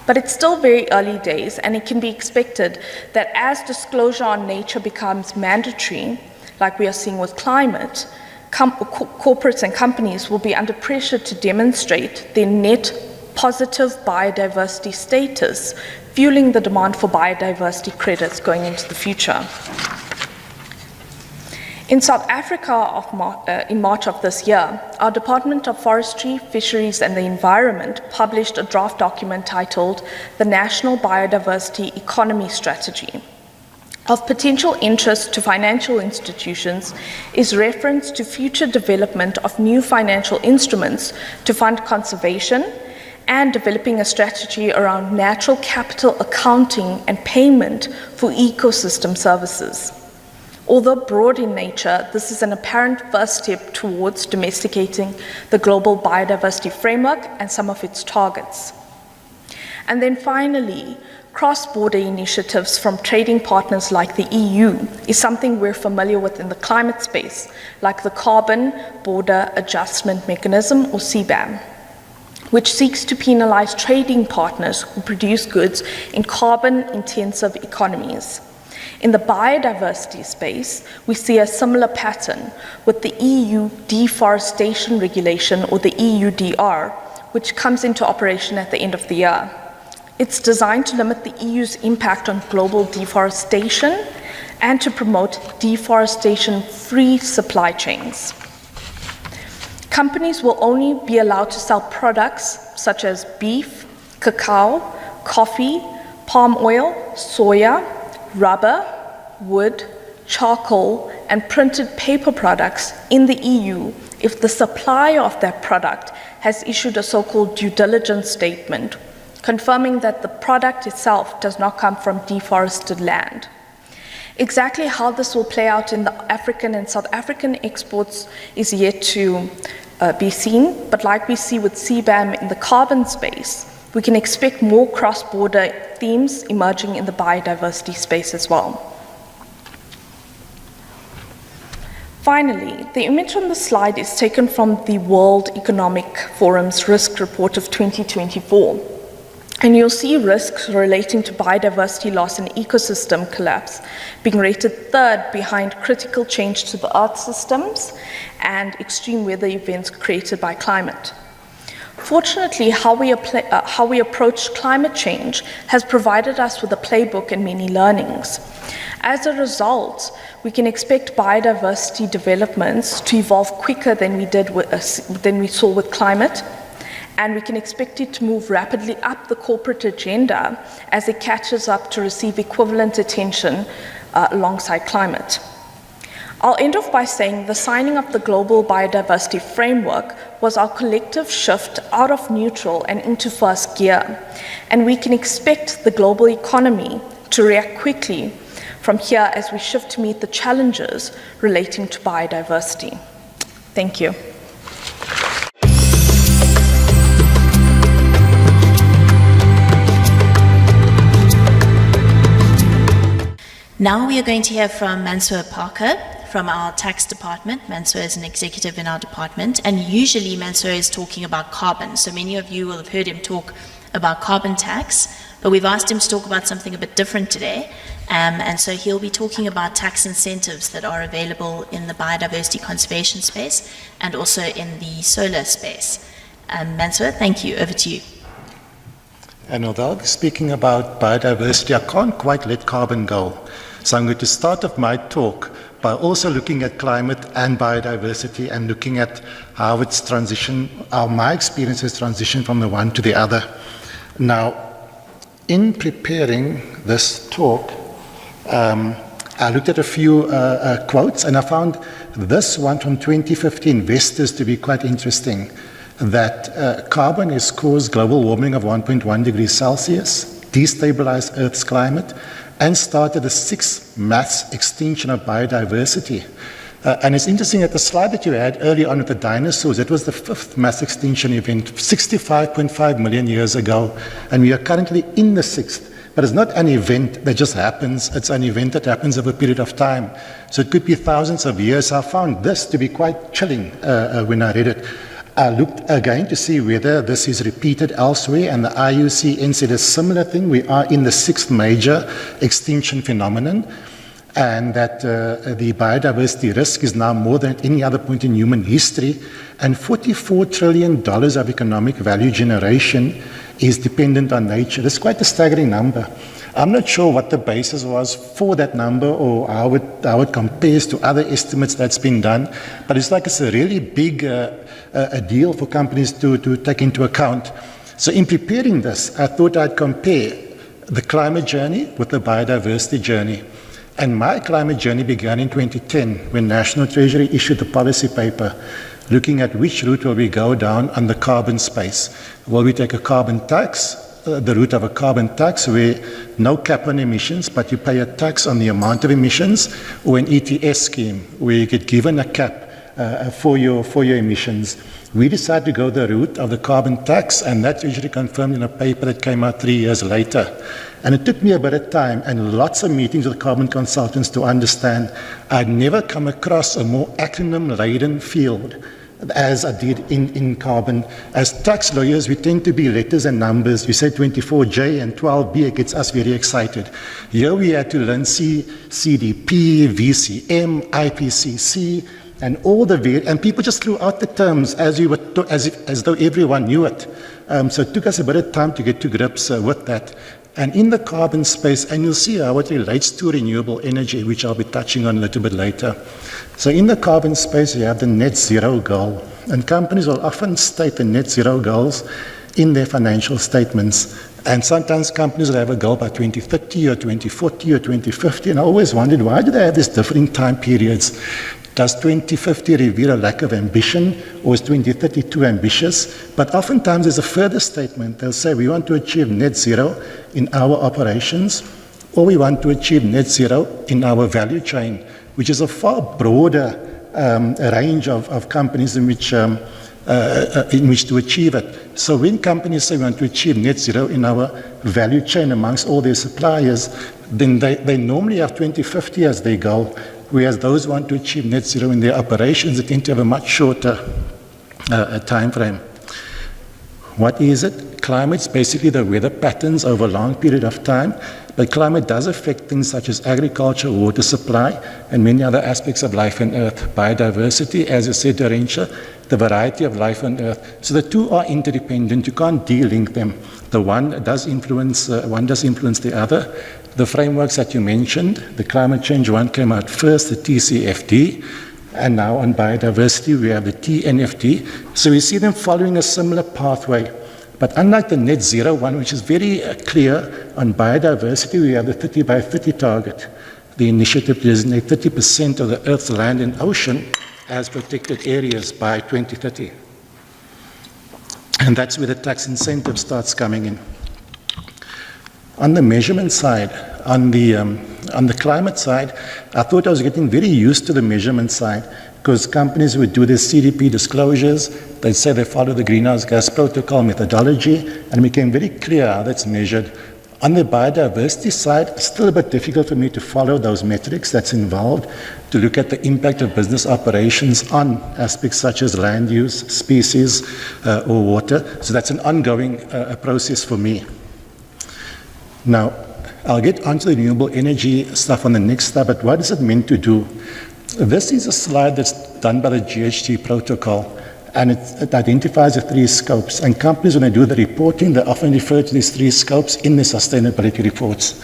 C: But it's still very early days, and it can be expected that as disclosure on nature becomes mandatory, like we are seeing with climate, corporates and companies will be under pressure to demonstrate their net positive biodiversity status, fueling the demand for biodiversity credits going into the future. In South Africa, in March of this year, our Department of Forestry, Fisheries and the Environment published a draft document titled the National Biodiversity Economy Strategy. Of potential interest to financial institutions is reference to future development of new financial instruments to fund conservation and developing a strategy around natural capital accounting and payment for ecosystem services. Although broad in nature, this is an apparent first step towards domesticating the global biodiversity framework and some of its targets. And then finally, cross-border initiatives from trading partners like the EU is something we're familiar with in the climate space, like the Carbon Border Adjustment Mechanism, or CBAM, which seeks to penalize trading partners who produce goods in carbon-intensive economies. In the biodiversity space, we see a similar pattern with the EU Deforestation Regulation, or the EUDR, which comes into operation at the end of the year. It's designed to limit the EU's impact on global deforestation and to promote deforestation-free supply chains. Companies will only be allowed to sell products such as beef, cacao, coffee, palm oil, soya, rubber, wood, charcoal, and printed paper products in the EU if the supplier of that product has issued a so-called due diligence statement, confirming that the product itself does not come from deforested land. Exactly how this will play out in the African and South African exports is yet to be seen, but like we see with CBAM in the carbon space, we can expect more cross-border themes emerging in the biodiversity space as well. Finally, the image on the slide is taken from the World Economic Forum's Risk Report of 2024. And you'll see risks relating to biodiversity loss and ecosystem collapse being rated third behind critical change to the Earth systems and extreme weather events created by climate. Fortunately, how we approach climate change has provided us with a playbook and many learnings. As a result, we can expect biodiversity developments to evolve quicker than we saw with climate, and we can expect it to move rapidly up the corporate agenda as it catches up to receive equivalent attention alongside climate. I'll end off by saying the signing of the Global Biodiversity Framework was our collective shift out of neutral and into first gear, and we can expect the global economy to react quickly from here as we shift to meet the challenges relating to biodiversity. Thank you.
B: Now we are going to hear from Mansoor Parker from our tax department. Mansoor is an executive in our department, and usually Mansoor is talking about carbon. So many of you will have heard him talk about carbon tax, but we've asked him to talk about something a bit different today. And so he'll be talking about tax incentives that are available in the biodiversity conservation space and also in the solar space. Mansoor, thank you. Over to you.
D: And although speaking about biodiversity, I can't quite let carbon go. So I'm going to start off my talk by also looking at climate and biodiversity and looking at how it's transitioned, how my experience has transitioned from the one to the other. Now, in preparing this talk, I looked at a few quotes, and I found this one from 2015 Investors to be quite interesting, that carbon has caused global warming of 1.1 degrees Celsius, destabilized Earth's climate, and started a sixth mass extinction of biodiversity. And it's interesting that the slide that you had early on with the dinosaurs, it was the fifth mass extinction event 65.5 million years ago, and we are currently in the sixth. But it's not an event that just happens, it's an event that happens over a period of time. So it could be thousands of years. I found this to be quite chilling when I read it. I looked again to see whether this is repeated elsewhere, and the IUCN said a similar thing. We are in the sixth major extinction phenomenon, and that the biodiversity risk is now more than at any other point in human history, and $44 trillion of economic value generation is dependent on nature. That's quite a staggering number. I'm not sure what the basis was for that number or how it compares to other estimates that's been done, but it's like it's a really big a deal for companies to take into account. So in preparing this, I thought I'd compare the climate journey with the biodiversity journey. And my climate journey began in 2010 when National Treasury issued the policy paper looking at which route will we go down on the carbon space. Will we take a carbon tax, the route of a carbon tax where no cap on emissions, but you pay a tax on the amount of emissions, or an ETS scheme where you get given a cap for your emissions. We decided to go the route of the carbon tax, and that's usually confirmed in a paper that came out 3 years later. And it took me a bit of time and lots of meetings with carbon consultants to understand I'd never come across a more acronym-laden field as I did in carbon. As tax lawyers, we tend to be letters and numbers. You say 24J and 12B, it gets us very excited. Here we had to learn CDP, VCM, IPCC, and all the and people just threw out the terms as though everyone knew it. So it took us a bit of time to get to grips with that. And in the carbon space, and you'll see how it relates to renewable energy, which I'll be touching on a little bit later. So in the carbon space, you have the net zero goal. And companies will often state the net zero goals in their financial statements. And sometimes companies will have a goal by 2030 or 2040 or 2050. And I always wondered, why do they have these different time periods? Does 2050 reveal a lack of ambition, or is 2030 too ambitious? But oftentimes there's a further statement. They'll say we want to achieve net zero in our operations or we want to achieve net zero in our value chain, which is a far broader range of companies in which to achieve it. So when companies say we want to achieve net zero in our value chain amongst all their suppliers, then they normally have 2050 as their goal, whereas those who want to achieve net zero in their operations, they tend to have a much shorter time frame. What is it? Climate's basically the weather patterns over a long period of time, but climate does affect things such as agriculture, water supply, and many other aspects of life on Earth. Biodiversity, as you said, Dorentia, the variety of life on Earth. So the two are interdependent. You can't de-link them. The one does influence the other. The frameworks that you mentioned, the climate change one came out first, the TCFD, and now on biodiversity we have the TNFD. So we see them following a similar pathway. But unlike the net zero one, which is very clear, on biodiversity we have the 30 by 30 target. The initiative to designate 30% of the Earth's land and ocean as protected areas by 2030. And that's where the tax incentive starts coming in. On the measurement side, on the climate side, I thought I was getting very used to the measurement side, because companies would do their CDP disclosures, they'd say they follow the greenhouse gas protocol methodology, and it became very clear how that's measured. On the biodiversity side, it's still a bit difficult for me to follow those metrics that's involved, to look at the impact of business operations on aspects such as land use, species, or water. So that's an ongoing process for me. Now, I'll get onto the renewable energy stuff on the next slide, but what is it meant to do? This is a slide that's done by the GHG protocol, and it identifies the three scopes. And companies, when they do the reporting, they often refer to these three scopes in their sustainability reports.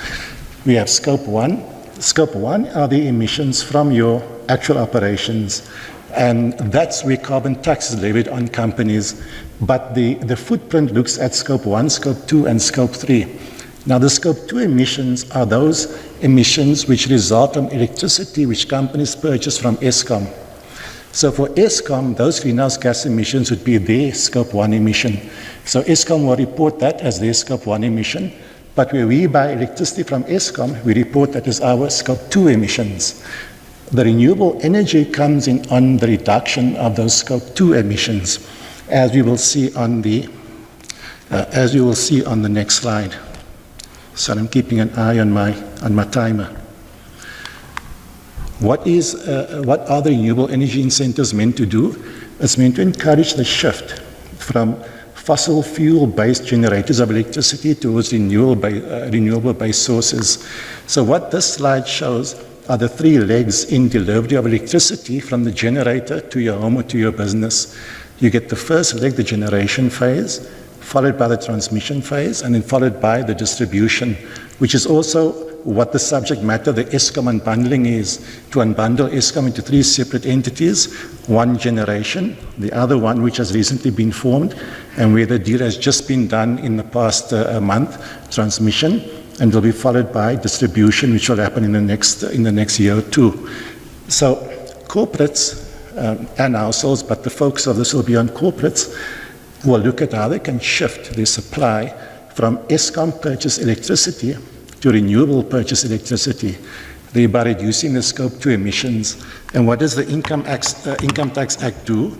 D: We have scope one. Scope one are the emissions from your actual operations, and that's where carbon tax is levied on companies. But the footprint looks at scope one, scope two, and scope three. Now, the scope 2 emissions are those emissions which result from electricity which companies purchase from Exxon. So for Exxon, those greenhouse gas emissions would be their scope 1 emission. So Exxon will report that as their scope 1 emission, but where we buy electricity from Exxon, we report that as our scope 2 emissions. The renewable energy comes in on the reduction of those scope 2 emissions, as we will see on the next slide. So I'm keeping an eye on my timer. What are the renewable energy incentives meant to do? It's meant to encourage the shift from fossil fuel-based generators of electricity towards renewable-based sources. So what this slide shows are the three legs in delivery of electricity from the generator to your home or to your business. You get the first leg, the generation phase, followed by the transmission phase, and then followed by the distribution, which is also what the subject matter, the Eskom unbundling is, to unbundle Eskom into three separate entities, one generation, the other one which has recently been formed, and where the deal has just been done in the past month, transmission, and will be followed by distribution, which will happen in the next year or two. So corporates and households, but the focus of this will be on corporates, will look at how they can shift their supply from Eskom purchased electricity to renewable purchased electricity, thereby reducing the scope 2 emissions. And what does the Income Tax Act do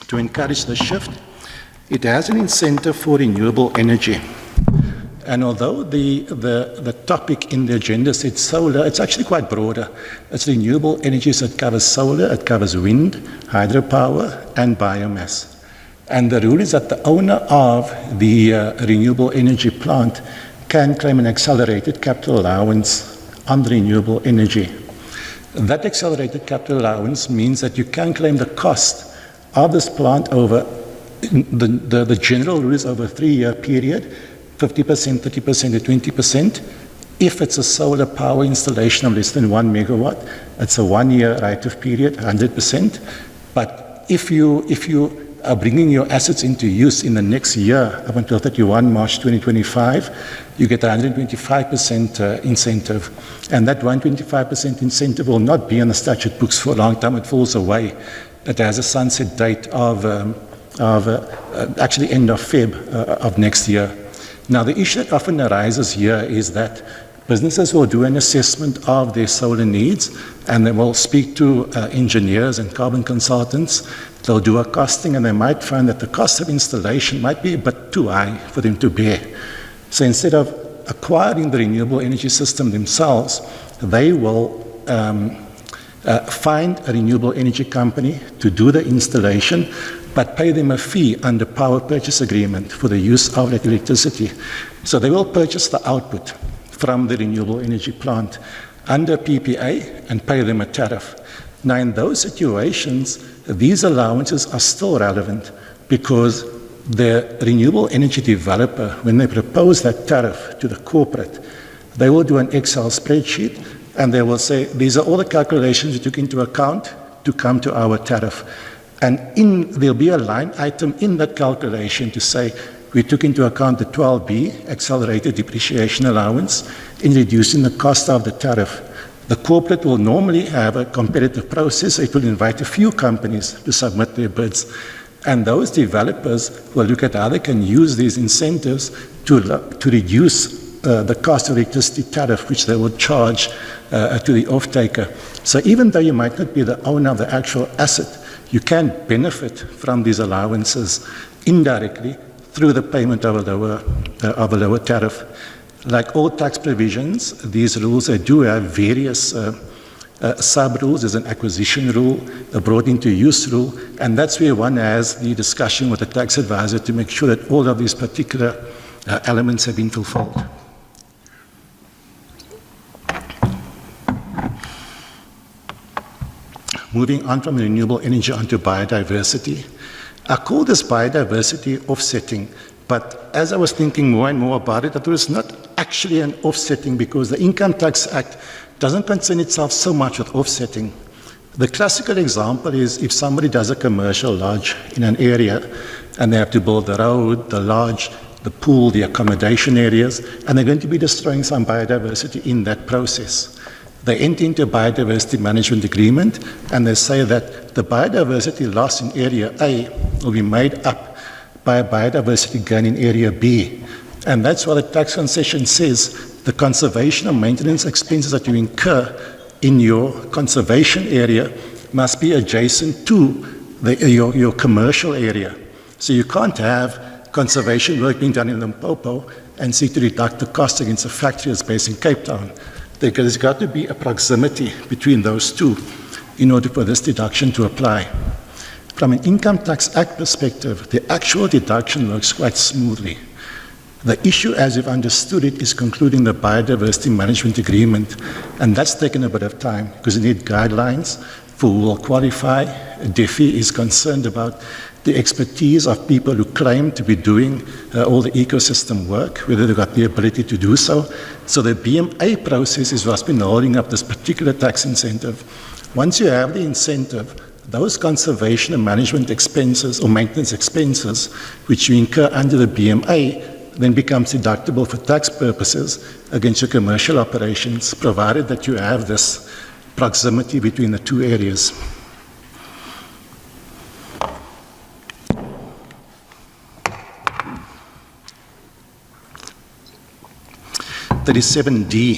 D: to encourage the shift? It has an incentive for renewable energy. And although the topic in the agenda said solar, it's actually quite broader. It's renewable energy, so it covers solar, it covers wind, hydropower, and biomass. And the rule is that the owner of the renewable energy plant can claim an accelerated capital allowance on the renewable energy. That accelerated capital allowance means that you can claim the cost of this plant over the general rule is over a 3-year period, 50%, 30%, or 20%. If it's a solar power installation of less than 1 megawatt, it's a 1-year right of period, 100%. But if you are bringing your assets into use in the next year, up until 31 March 2025, you get 125% incentive. And that 125% incentive will not be on the statute books for a long time. It falls away. It has a sunset date of actually end of Feb of next year. Now, the issue that often arises here is that businesses will do an assessment of their solar needs, and they will speak to engineers and carbon consultants. They'll do a costing, and they might find that the cost of installation might be a bit too high for them to bear. So instead of acquiring the renewable energy system themselves, they will find a renewable energy company to do the installation, but pay them a fee under power purchase agreement for the use of that electricity. So they will purchase the output from the renewable energy plant under PPA and pay them a tariff. Now, in those situations, these allowances are still relevant because the renewable energy developer, when they propose that tariff to the corporate, they will do an Excel spreadsheet and they will say, these are all the calculations we took into account to come to our tariff. And there'll be a line item in that calculation to say, we took into account the 12B, accelerated depreciation allowance, in reducing the cost of the tariff. The corporate will normally have a competitive process. It will invite a few companies to submit their bids. And those developers will look at how they can use these incentives to reduce the cost of electricity tariff, which they will charge to the off-taker. So even though you might not be the owner of the actual asset, you can benefit from these allowances indirectly through the payment of a lower tariff. Like all tax provisions, these rules do have various sub-rules. There's an acquisition rule, a brought into use rule, and that's where one has the discussion with the tax advisor to make sure that all of these particular elements have been fulfilled. Moving on from renewable energy onto biodiversity. I call this biodiversity offsetting, but as I was thinking more and more about it, that there is not actually an offsetting because the Income Tax Act doesn't concern itself so much with offsetting. The classical example is if somebody does a commercial lodge in an area and they have to build the road, the lodge, the pool, the accommodation areas, and they're going to be destroying some biodiversity in that process. They enter into a biodiversity management agreement and they say that the biodiversity loss in area A will be made up by a biodiversity gain in area B. And that's why the tax concession says the conservation and maintenance expenses that you incur in your conservation area must be adjacent to your commercial area. So you can't have conservation work being done in Limpopo and seek to deduct the cost against a factory that's based in Cape Town. There's got to be a proximity between those two in order for this deduction to apply. From an Income Tax Act perspective, the actual deduction works quite smoothly. The issue, as you've understood it, is concluding the biodiversity management agreement, and that's taken a bit of time because you need guidelines for who will qualify. DEFI is concerned about the expertise of people who claim to be doing all the ecosystem work, whether they've got the ability to do so. So the BMA process is what's been holding up this particular tax incentive. Once you have the incentive, those conservation and management expenses or maintenance expenses, which you incur under the BMA, then becomes deductible for tax purposes against your commercial operations, provided that you have this proximity between the two areas. (37D).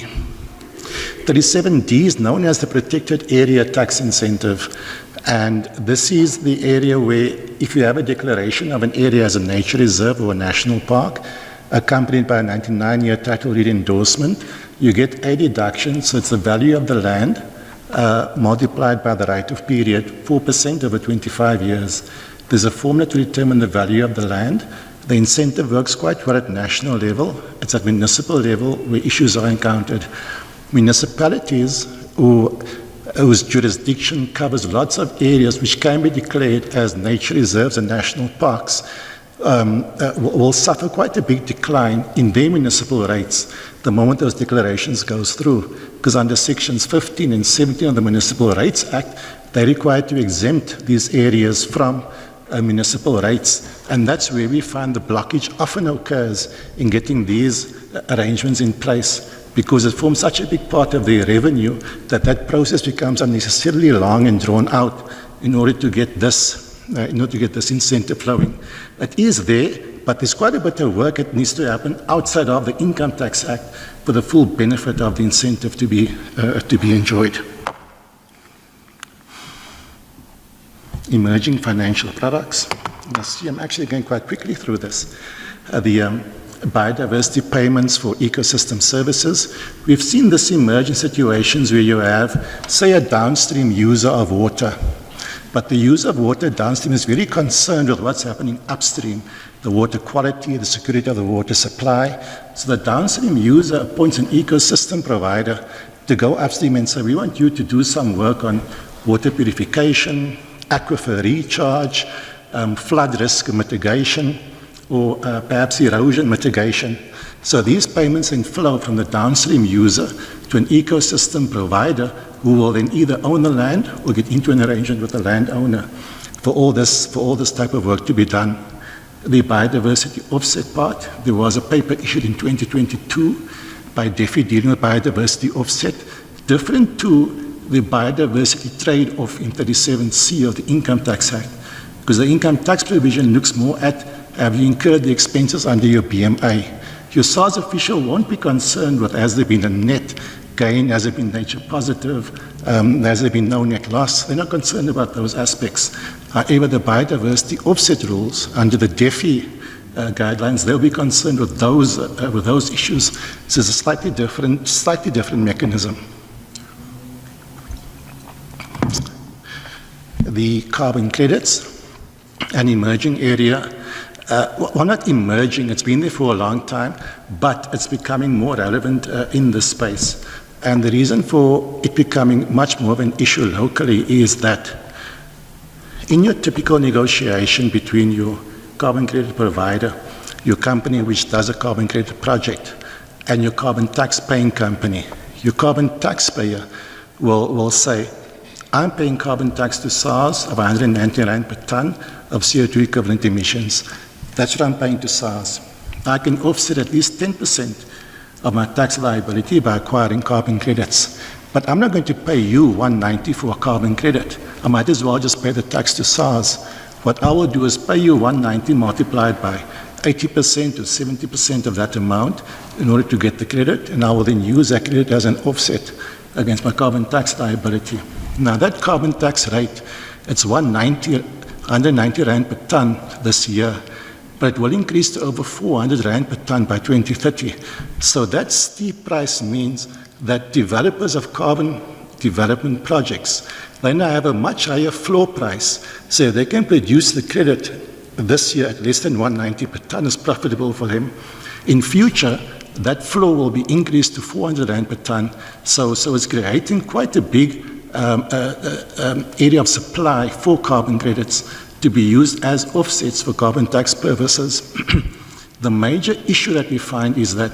D: 37D is known as the Protected Area Tax Incentive, and this is the area where if you have a declaration of an area as a nature reserve or a national park, accompanied by a 99-year title deed endorsement, you get a deduction, so it's the value of the land multiplied by the right of period, 4% over 25 years. There's a formula to determine the value of the land. The incentive works quite well at national level. It's at municipal level where issues are encountered. Municipalities whose jurisdiction covers lots of areas which can be declared as nature reserves and national parks will suffer quite a big decline in their municipal rates the moment those declarations goes through, because under sections 15 and 17 of the Municipal Rates Act, they're required to exempt these areas from municipal rates, and that's where we find the blockage often occurs in getting these arrangements in place, because it forms such a big part of their revenue that process becomes unnecessarily long and drawn out in order to get this incentive flowing. It is there, but there's quite a bit of work that needs to happen outside of the Income Tax Act for the full benefit of the incentive to be enjoyed. Emerging financial products. You'll see I'm actually going quite quickly through this. The biodiversity payments for ecosystem services. We've seen this emerge in situations where you have, say, a downstream user of water. But the user of water downstream is very concerned with what's happening upstream, the water quality, the security of the water supply. So the downstream user appoints an ecosystem provider to go upstream and say, we want you to do some work on water purification, aquifer recharge, flood risk mitigation, or perhaps erosion mitigation. So these payments then flow from the downstream user to an ecosystem provider who will then either own the land or get into an arrangement with the landowner for all this type of work to be done. The biodiversity offset part, there was a paper issued in 2022 by DEFI dealing with biodiversity offset, different to the biodiversity trade-off in 37C of the Income Tax Act, because the income tax provision looks more at have you incurred the expenses under your BMA. Your SARS official won't be concerned with has there been a net gain, has there been nature positive, has there been no net loss. They're not concerned about those aspects. However, the biodiversity offset rules under the DEFI guidelines, they'll be concerned with those issues. So it's a slightly different mechanism. The carbon credits, an emerging area. Well, not emerging, it's been there for a long time, but it's becoming more relevant in this space. And the reason for it becoming much more of an issue locally is that in your typical negotiation between your carbon credit provider, your company which does a carbon credit project, and your carbon tax paying company, your carbon taxpayer will say, I'm paying carbon tax to SARS of 190 Rand per ton of CO2 equivalent emissions. That's what I'm paying to SARS. I can offset at least 10% of my tax liability by acquiring carbon credits. But I'm not going to pay you 190 for a carbon credit. I might as well just pay the tax to SARS. What I will do is pay you 190 multiplied by 80% or 70% of that amount in order to get the credit, and I will then use that credit as an offset against my carbon tax liability. Now that carbon tax rate, it's 190 Rand per ton this year, but it will increase to over 400 Rand per ton by 2030. So that steep price means that developers of carbon development projects, they now have a much higher floor price, so they can produce the credit this year at less than 190 per ton is profitable for them. In future, that floor will be increased to 400 Rand per ton, so it's creating quite a big area of supply for carbon credits to be used as offsets for carbon tax purposes. The major issue that we find is that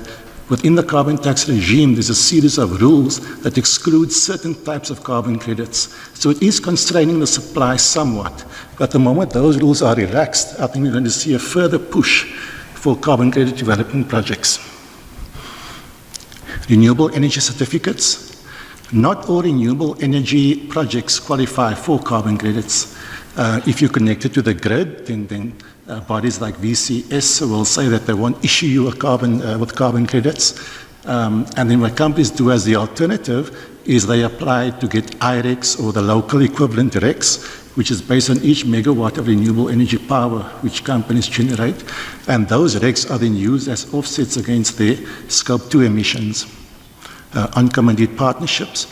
D: within the carbon tax regime, there's a series of rules that exclude certain types of carbon credits. So it is constraining the supply somewhat. But the moment those rules are relaxed, I think we're going to see a further push for carbon credit development projects. Renewable energy certificates. Not all renewable energy projects qualify for carbon credits. If you're connected to the grid, then bodies like VCS will say that they won't issue you with carbon credits. And then what companies do as the alternative is they apply to get IREX or the local equivalent REX, which is based on each megawatt of renewable energy power which companies generate. And those REX are then used as offsets against their Scope 2 emissions. Uncommitted partnerships.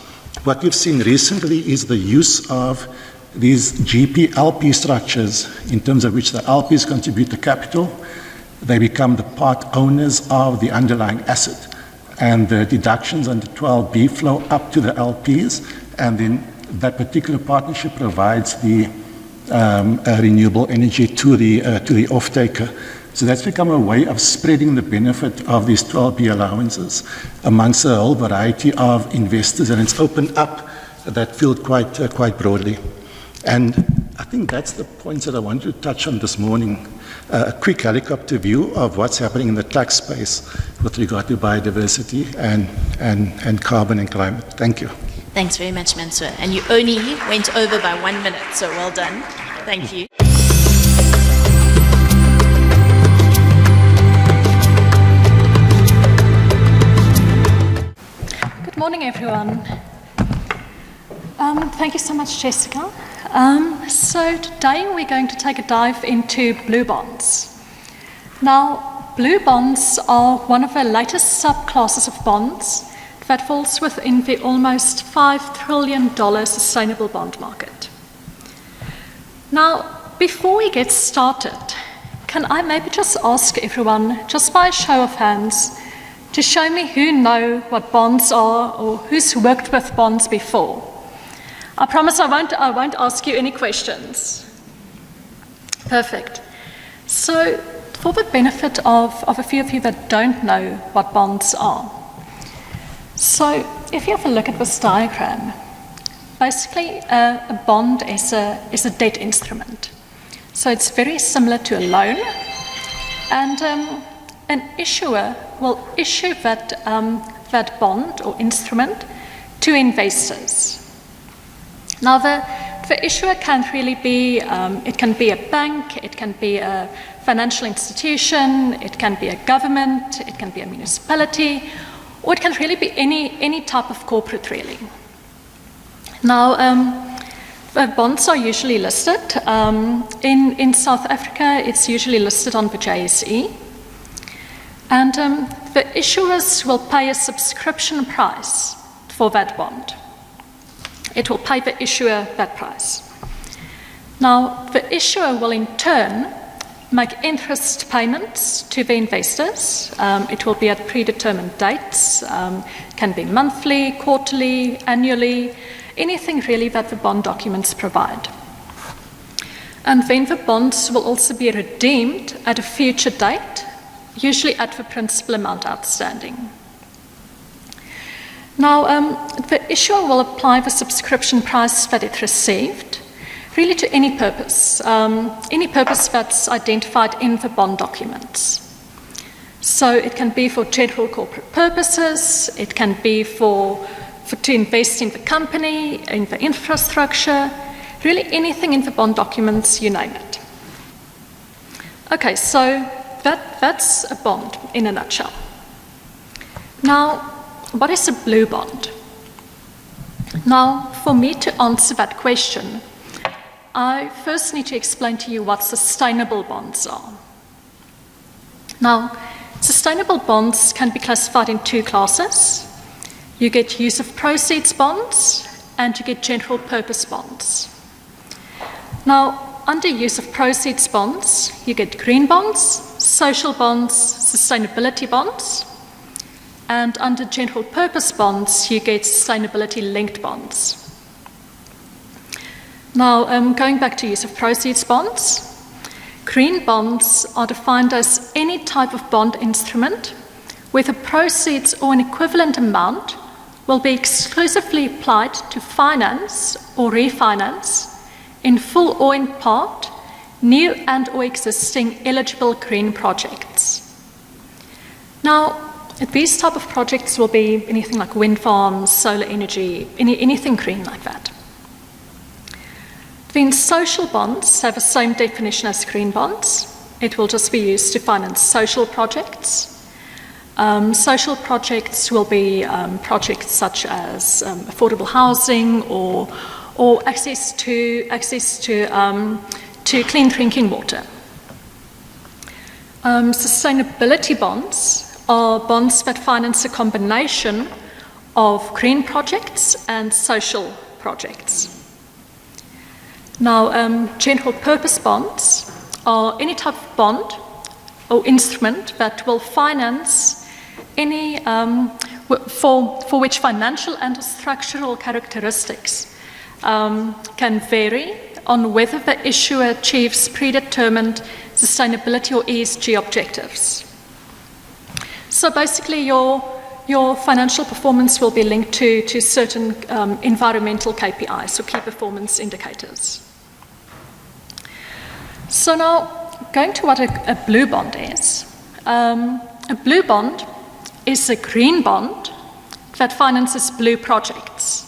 D: What we've seen recently is the use of these GP-LP structures in terms of which the LPs contribute the capital. They become the part owners of the underlying asset, and the deductions under 12B flow up to the LPs, and then that particular partnership provides the renewable energy to the off-taker. So that's become a way of spreading the benefit of these 12B allowances amongst a whole variety of investors, and it's opened up that field quite broadly. And I think that's the points that I wanted to touch on this morning. A quick helicopter view of what's happening in the tax space with regard to biodiversity and carbon and climate. Thank you.
B: Thanks very much, Mansour. And you only went over by 1 minute, so well done. Thank you.
E: everyone. Thank you so much, Jessica. So today we're going to take a dive into blue bonds. Now, blue bonds are one of the latest subclasses of bonds that falls within the almost $5 trillion sustainable bond market. Now, before we get started, can I maybe just ask everyone, just by a show of hands, to show me who know what bonds are or who's worked with bonds before? I promise I won't ask you any questions. Perfect. So, for the benefit of a few of you that don't know what bonds are. So, if you have a look at this diagram, basically a bond is a debt instrument. So it's very similar to a loan, and an issuer will issue that bond or instrument to investors. Now, the issuer can really be, it can be a bank, it can be a financial institution, it can be a government, it can be a municipality, or it can really be any type of corporate, really. Now, the bonds are usually listed. In South Africa, it's usually listed on the JSE. And the issuers will pay a subscription price for that bond. It will pay the issuer that price. Now, the issuer will in turn make interest payments to the investors. It will be at predetermined dates, can be monthly, quarterly, annually, anything really that the bond documents provide. And then the bonds will also be redeemed at a future date, usually at the principal amount outstanding. Now, the issuer will apply the subscription price that it received really to any purpose that's identified in the bond documents. So it can be for general corporate purposes, it can be to invest in the company, in the infrastructure, really anything in the bond documents, you name it. Okay, so that's a bond in a nutshell. Now, what is a blue bond? Now, for me to answer that question, I first need to explain to you what sustainable bonds are. Now, sustainable bonds can be classified in two classes. You get use of proceeds bonds and you get general purpose bonds. Now, under use of proceeds bonds, you get green bonds, social bonds, sustainability bonds, and under general purpose bonds, you get sustainability linked bonds. Now, going back to use of proceeds bonds, green bonds are defined as any type of bond instrument where the proceeds or an equivalent amount will be exclusively applied to finance or refinance, in full or in part, new and or existing eligible green projects. Now, these type of projects will be anything like wind farms, solar energy, anything green like that. Then social bonds have the same definition as green bonds. It will just be used to finance social projects. Social projects will be projects such as affordable housing or access to clean drinking water. Sustainability bonds are bonds that finance a combination of green projects and social projects. Now, general purpose bonds are any type of bond or instrument that will finance any, for which financial and structural characteristics can vary on whether the issuer achieves predetermined sustainability or ESG objectives. So basically, your financial performance will be linked to certain environmental KPIs, or key performance indicators. So now, going to what a blue bond is. A blue bond is a green bond that finances blue projects.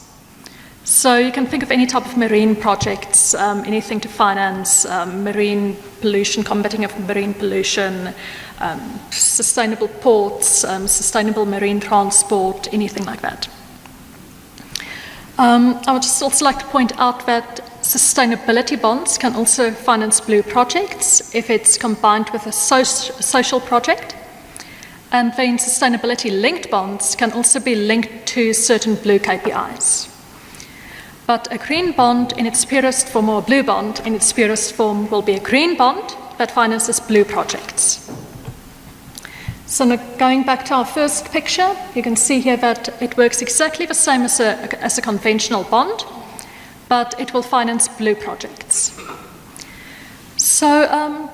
E: So you can think of any type of marine projects, anything to finance marine pollution, combating of marine pollution, sustainable ports, sustainable marine transport, anything like that. I would just also like to point out that sustainability bonds can also finance blue projects if it's combined with a social project. And then sustainability-linked bonds can also be linked to certain blue KPIs. But a green bond in its purest form, or a blue bond in its purest form, will be a green bond that finances blue projects. So now going back to our first picture, you can see here that it works exactly the same as a conventional bond, but it will finance blue projects. So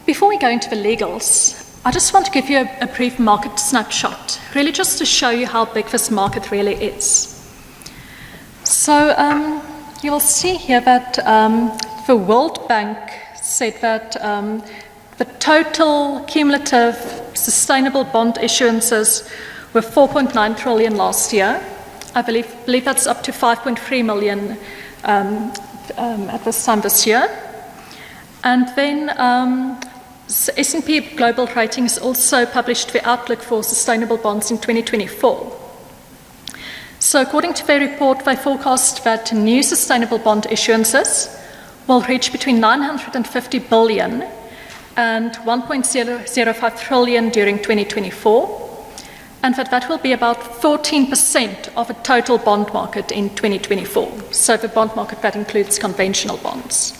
E: before we go into the legals, I just want to give you a brief market snapshot, really just to show you how big this market really is. So you will see here that the World Bank said that the total cumulative sustainable bond issuances were 4.9 trillion last year. I believe that's up to 5.3 million at this time this year. And then S&P Global Ratings also published the outlook for sustainable bonds in 2024. So according to their report, they forecast that new sustainable bond issuances will reach between 950 billion and 1.005 trillion during 2024, and that will be about 14% of the total bond market in 2024. So the bond market that includes conventional bonds.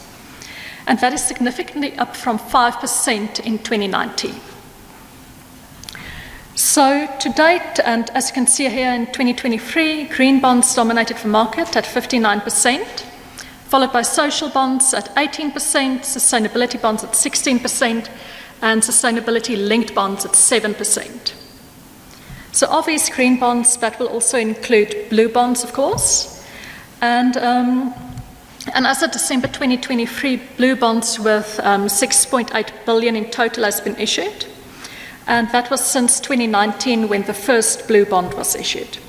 E: And that is significantly up from 5% in 2019. So to date, and as you can see here in 2023, green bonds dominated the market at 59%, followed by social bonds at 18%, sustainability bonds at 16%, and sustainability-linked bonds at 7%. So of these green bonds, that will also include blue bonds, of course. And as of December 2023, blue bonds worth 6.8 billion in total has been issued. And that was since 2019 when the first blue bond was issued.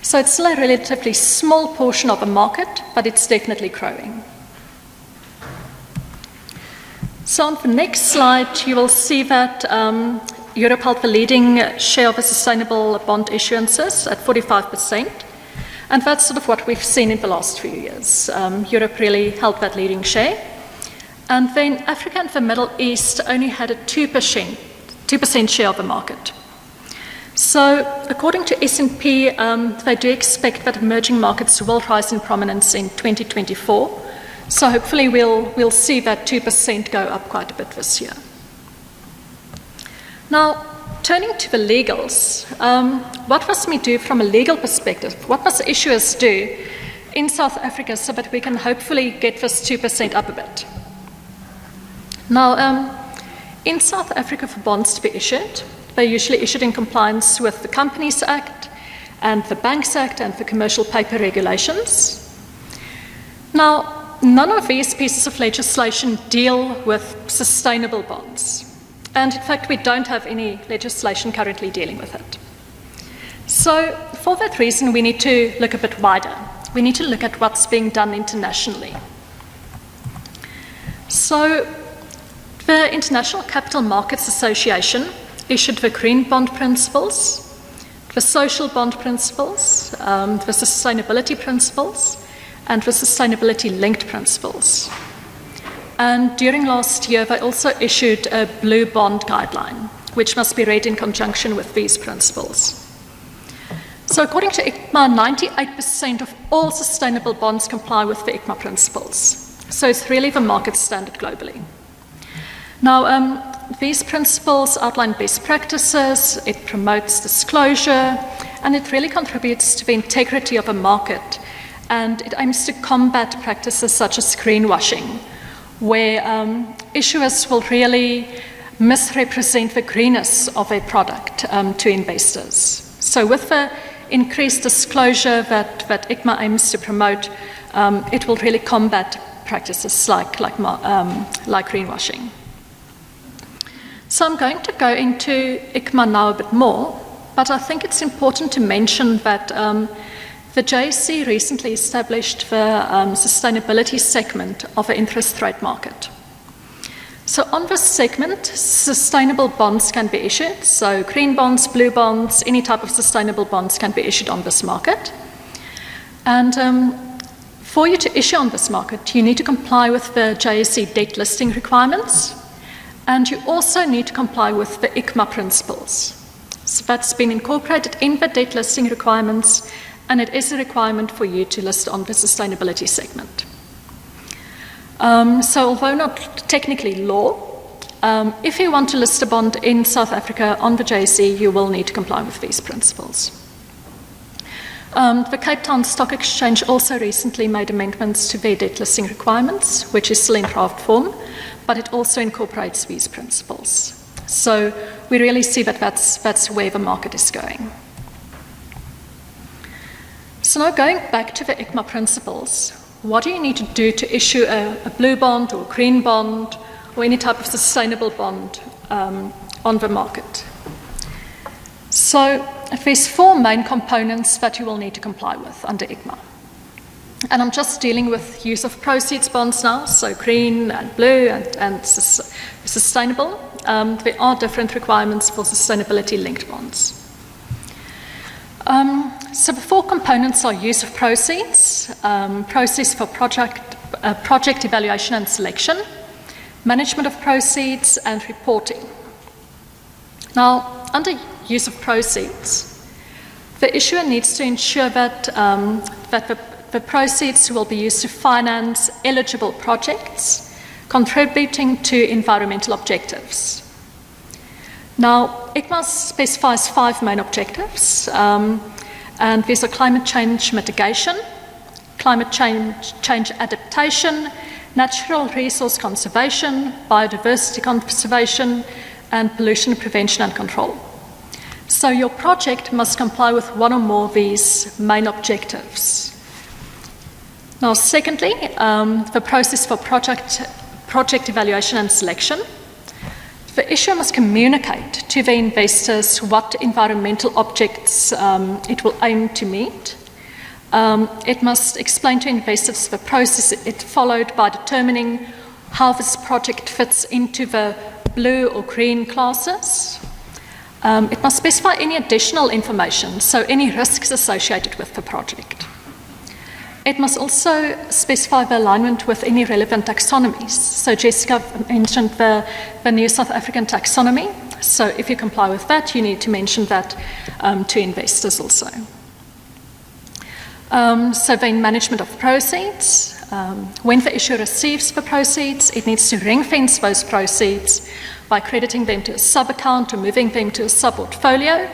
E: So it's still a relatively small portion of the market, but it's definitely growing. So on the next slide, you will see that Europe held the leading share of the sustainable bond issuances at 45%. And that's sort of what we've seen in the last few years. Europe really held that leading share. And then Africa and the Middle East only had a 2% share of the market. So according to S&P, they do expect that emerging markets will rise in prominence in 2024. So hopefully we'll see that 2% go up quite a bit this year. Now, turning to the legals, what must we do from a legal perspective? What must issuers do in South Africa so that we can hopefully get this 2% up a bit? Now, in South Africa, for bonds to be issued, they're usually issued in compliance with the Companies Act and the Banks Act and the Commercial Paper Regulations. Now, none of these pieces of legislation deal with sustainable bonds. And in fact, we don't have any legislation currently dealing with it. So for that reason, we need to look a bit wider. We need to look at what's being done internationally. So the International Capital Markets Association issued the Green Bond Principles, the Social Bond Principles, the Sustainability Principles, and the Sustainability-Linked Principles. And during last year, they also issued a Blue Bond Guideline, which must be read in conjunction with these principles. So according to ICMA, 98% of all sustainable bonds comply with the ICMA principles. So it's really the market standard globally. Now, these principles outline best practices, it promotes disclosure, and it really contributes to the integrity of a market. And it aims to combat practices such as greenwashing, where issuers will really misrepresent the greenness of a product to investors. So with the increased disclosure that ICMA aims to promote, it will really combat practices like greenwashing. So I'm going to go into ICMA now a bit more, but I think it's important to mention that the JSE recently established the sustainability segment of the interest rate market. So on this segment, sustainable bonds can be issued. So green bonds, blue bonds, any type of sustainable bonds can be issued on this market. And for you to issue on this market, you need to comply with the JSE debt listing requirements, and you also need to comply with the ICMA principles. So that's been incorporated in the debt listing requirements, and it is a requirement for you to list on the sustainability segment. So although not technically law, if you want to list a bond in South Africa on the JSE, you will need to comply with these principles. The Cape Town Stock Exchange also recently made amendments to their debt listing requirements, which is still in draft form, but it also incorporates these principles. So we really see that that's where the market is going. So now going back to the ICMA principles, what do you need to do to issue a blue bond or green bond or any type of sustainable bond on the market? So there's 4 main components that you will need to comply with under ICMA. And I'm just dealing with use of proceeds bonds now, so green and blue and sustainable. There are different requirements for sustainability-linked bonds. So the 4 components are use of proceeds, process for project evaluation and selection, management of proceeds, and reporting. Now, under use of proceeds, the issuer needs to ensure that, the proceeds will be used to finance eligible projects contributing to environmental objectives. Now, ICMA specifies 5 main objectives, and these are climate change mitigation, climate change adaptation, natural resource conservation, biodiversity conservation, and pollution prevention and control. So your project must comply with one or more of these main objectives. Now, secondly, the process for project evaluation and selection. The issuer must communicate to the investors what environmental objects it will aim to meet. It must explain to investors the process it followed by determining how this project fits into the blue or green classes. It must specify any additional information, so any risks associated with the project. It must also specify the alignment with any relevant taxonomies. So Jessica mentioned the new South African taxonomy. So if you comply with that, you need to mention that to investors also. So then management of proceeds. When the issuer receives the proceeds, it needs to ring-fence those proceeds by crediting them to a sub-account or moving them to a sub-portfolio.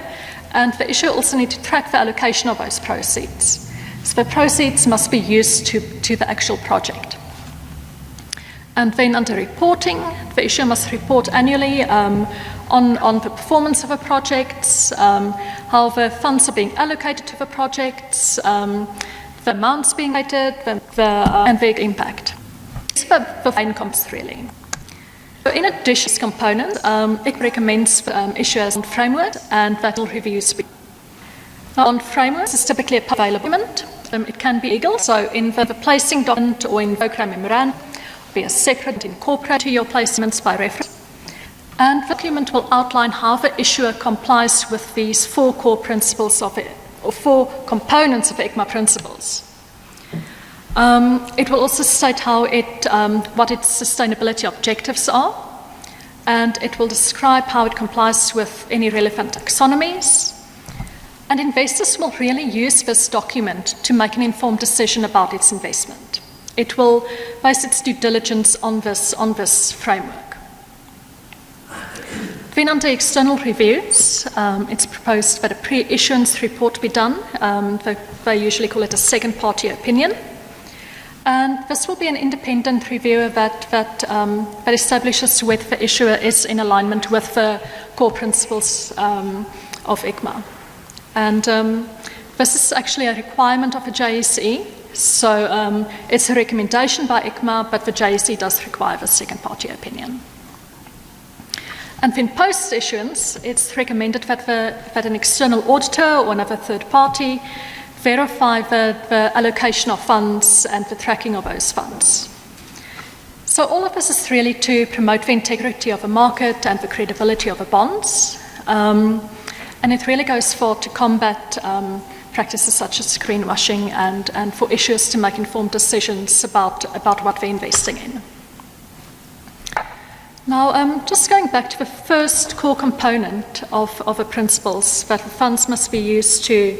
E: And the issuer also needs to track the allocation of those proceeds. So the proceeds must be used to the actual project. And then under reporting, the issuer must report annually on the performance of the projects, how the funds are being allocated to the projects, the amounts being allocated, and their impact. These are the main components, really. So in addition to this component, it recommends issuers a framework, and that will review speed. On frameworks is typically a available document. It can be legal, so in the placing document or in program memorandum, be a separate incorporate to your placements by reference. And the document will outline how the issuer complies with these 4 core principles of it, or 4 components of the ICMA principles. It will also state how what its sustainability objectives are, and it will describe how it complies with any relevant taxonomies. And investors will really use this document to make an informed decision about its investment. It will base its due diligence on this framework. Then under external reviews, it's proposed that a pre-issuance report be done. They usually call it a second-party opinion. And this will be an independent reviewer that establishes whether the issuer is in alignment with the core principles of ICMA. And this is actually a requirement of the JSE. So it's a recommendation by ICMA, but the JSE does require a second-party opinion. And then post-issuance, it's recommended that an external auditor or another third party verify the allocation of funds and the tracking of those funds. So all of this is really to promote the integrity of the market and the credibility of the bonds. And it really goes for to combat practices such as greenwashing and for issuers to make informed decisions about what they're investing in. Now, just going back to the first core component of the principles, that the funds must be used to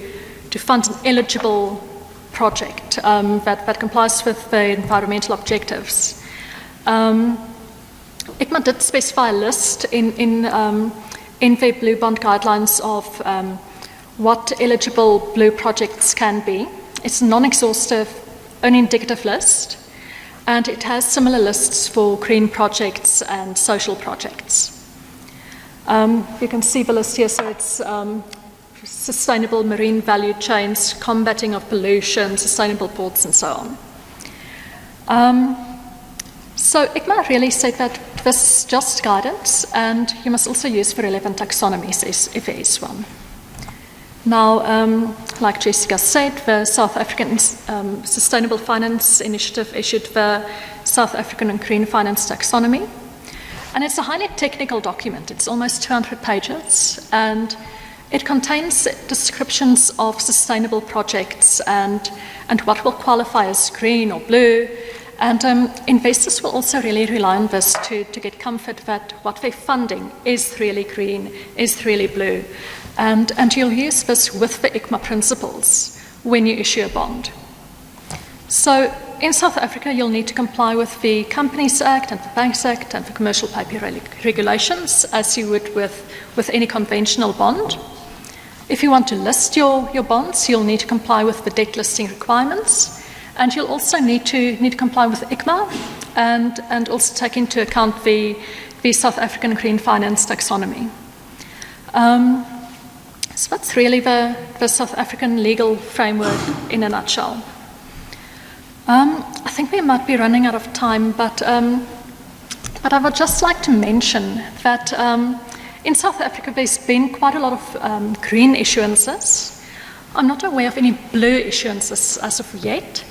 E: fund an eligible project that complies with the environmental objectives. ICMA did specify a list in their Blue Bond guidelines of what eligible blue projects can be. It's a non-exhaustive, only indicative list, and it has similar lists for green projects and social projects. You can see the list here, so it's sustainable marine value chains, combating of pollution, sustainable ports, and so on. So ICMA really said that this is just guidance, and you must also use the relevant taxonomies if there is one. Now, like Jessica said, the South African Sustainable Finance Initiative issued the South African Green Finance Taxonomy, and it's a highly technical document. It's almost 200 pages, and it contains descriptions of sustainable projects and what will qualify as green or blue. And investors will also really rely on this to get comfort that what they're funding is really green, is really blue. And you'll use this with the ICMA principles when you issue a bond. So in South Africa, you'll need to comply with the Companies Act and the Banks Act and the Commercial Paper regulations as you would with any conventional bond. If you want to list your bonds, you'll need to comply with the debt listing requirements. And you'll also need to comply with ICMA and also take into account the South African Green Finance Taxonomy. So that's really the South African legal framework in a nutshell. I think we might be running out of time, but I would just like to mention that in South Africa there's been quite a lot of green issuances. I'm not aware of any blue issuances as of yet.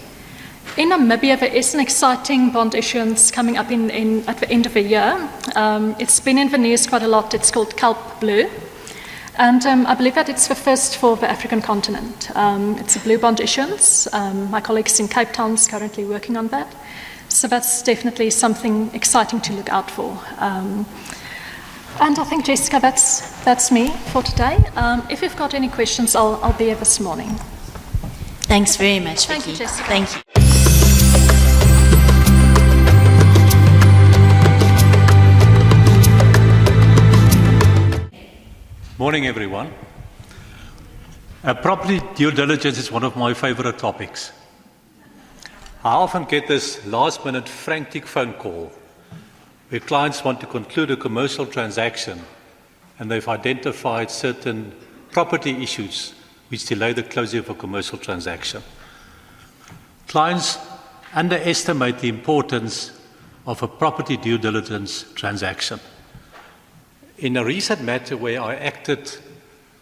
E: In Namibia, there is an exciting bond issuance coming up at the end of the year. It's been in the news quite a lot. It's called Kelp Blue. And I believe that it's the first for the African continent. It's a blue bond issuance. My colleagues in Cape Town is currently working on that. So that's definitely something exciting to look out for. And I think, Jessica, that's me for today. If you've got any questions, I'll be here this morning.
B: Thanks very much, Vicky.
E: Thank you, Jessica.
B: Thank you.
F: Morning, everyone. Property due diligence is one of my favorite topics. I often get this last-minute frantic phone call where clients want to conclude a commercial transaction and they've identified certain property issues which delay the closing of a commercial transaction. Clients underestimate the importance of a property due diligence transaction. In a recent matter where I acted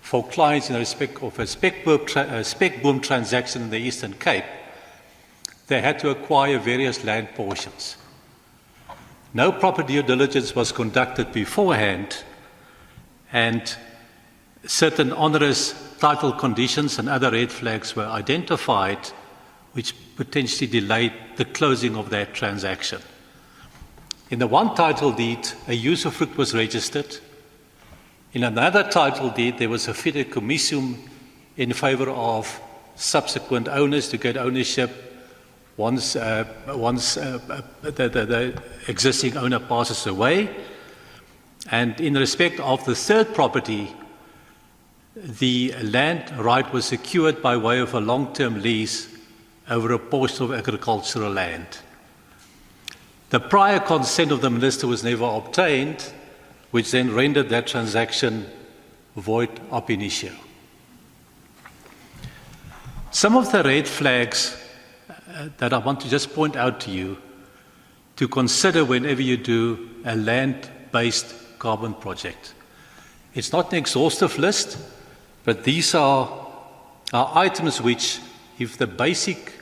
F: for clients in respect of a spec boom transaction in the Eastern Cape, they had to acquire various land portions. No proper due diligence was conducted beforehand, and certain onerous title conditions and other red flags were identified which potentially delayed the closing of that transaction. In the one title deed, a usufruct was registered. In another title deed, there was a fideicommissium in favor of subsequent owners to get ownership once the existing owner passes away. And in respect of the third property, the land right was secured by way of a long-term lease over a portion of agricultural land. The prior consent of the minister was never obtained, which then rendered that transaction void ab initio. Some of the red flags that I want to just point out to you to consider whenever you do a land-based carbon project. It's not an exhaustive list, but these are items which, if the basic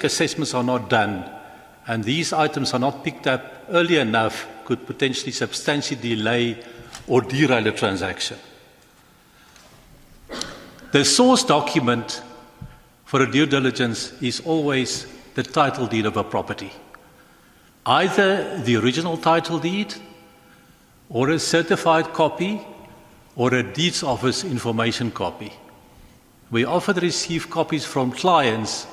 F: assessments are not done, and these items are not picked up early enough, could potentially substantially delay or derail a transaction. The source document for a due diligence is always the title deed of a property. Either the original title deed, or a certified copy, or a deeds office information copy. We often receive copies from clients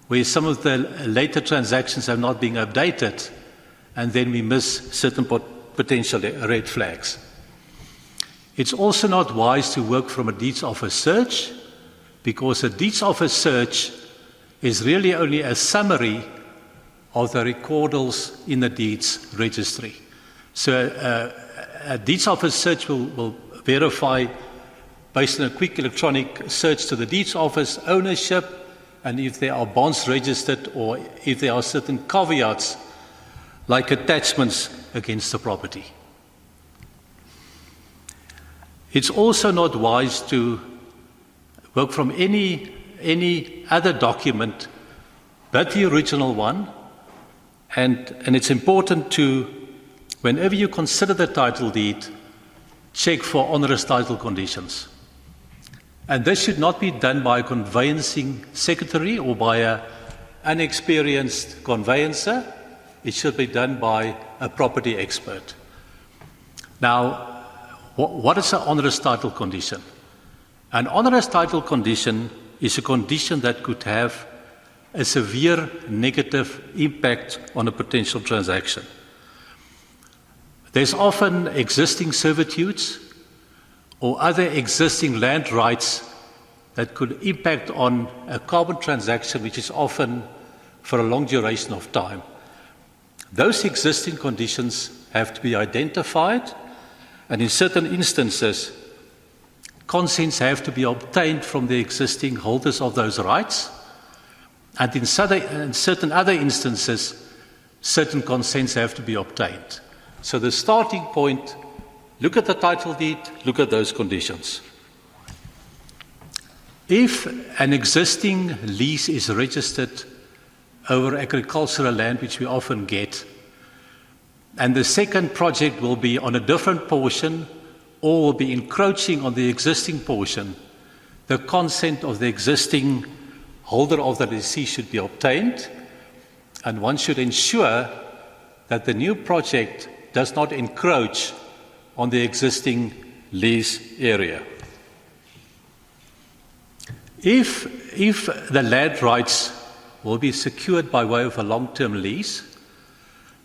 F: where some of the later transactions have not been updated, and then we miss certain potential red flags. It's also not wise to work from a deeds office search, because a deeds office search is really only a summary of the recordals in the deeds registry. So a deeds office search will verify, based on a quick electronic search to the deeds office, ownership, and if there are bonds registered, or if there are certain caveats like attachments against the property. It's also not wise to work from any other document but the original one, and it's important to, whenever you consider the title deed, check for onerous title conditions. And this should not be done by a conveyancing secretary or by an unexperienced conveyancer. It should be done by a property expert. Now, what is an onerous title condition? An onerous title condition is a condition that could have a severe negative impact on a potential transaction. There's often existing servitudes or other existing land rights that could impact on a carbon transaction, which is often for a long duration of time. Those existing conditions have to be identified, and in certain instances, consents have to be obtained from the existing holders of those rights, and in certain other instances, certain consents have to be obtained. So the starting point, look at the title deed, look at those conditions. If an existing lease is registered over agricultural land, which we often get, and the second project will be on a different portion or will be encroaching on the existing portion, the consent of the existing holder of the lease should be obtained, and one should ensure that the new project does not encroach on the existing lease area. If the land rights will be secured by way of a long-term lease,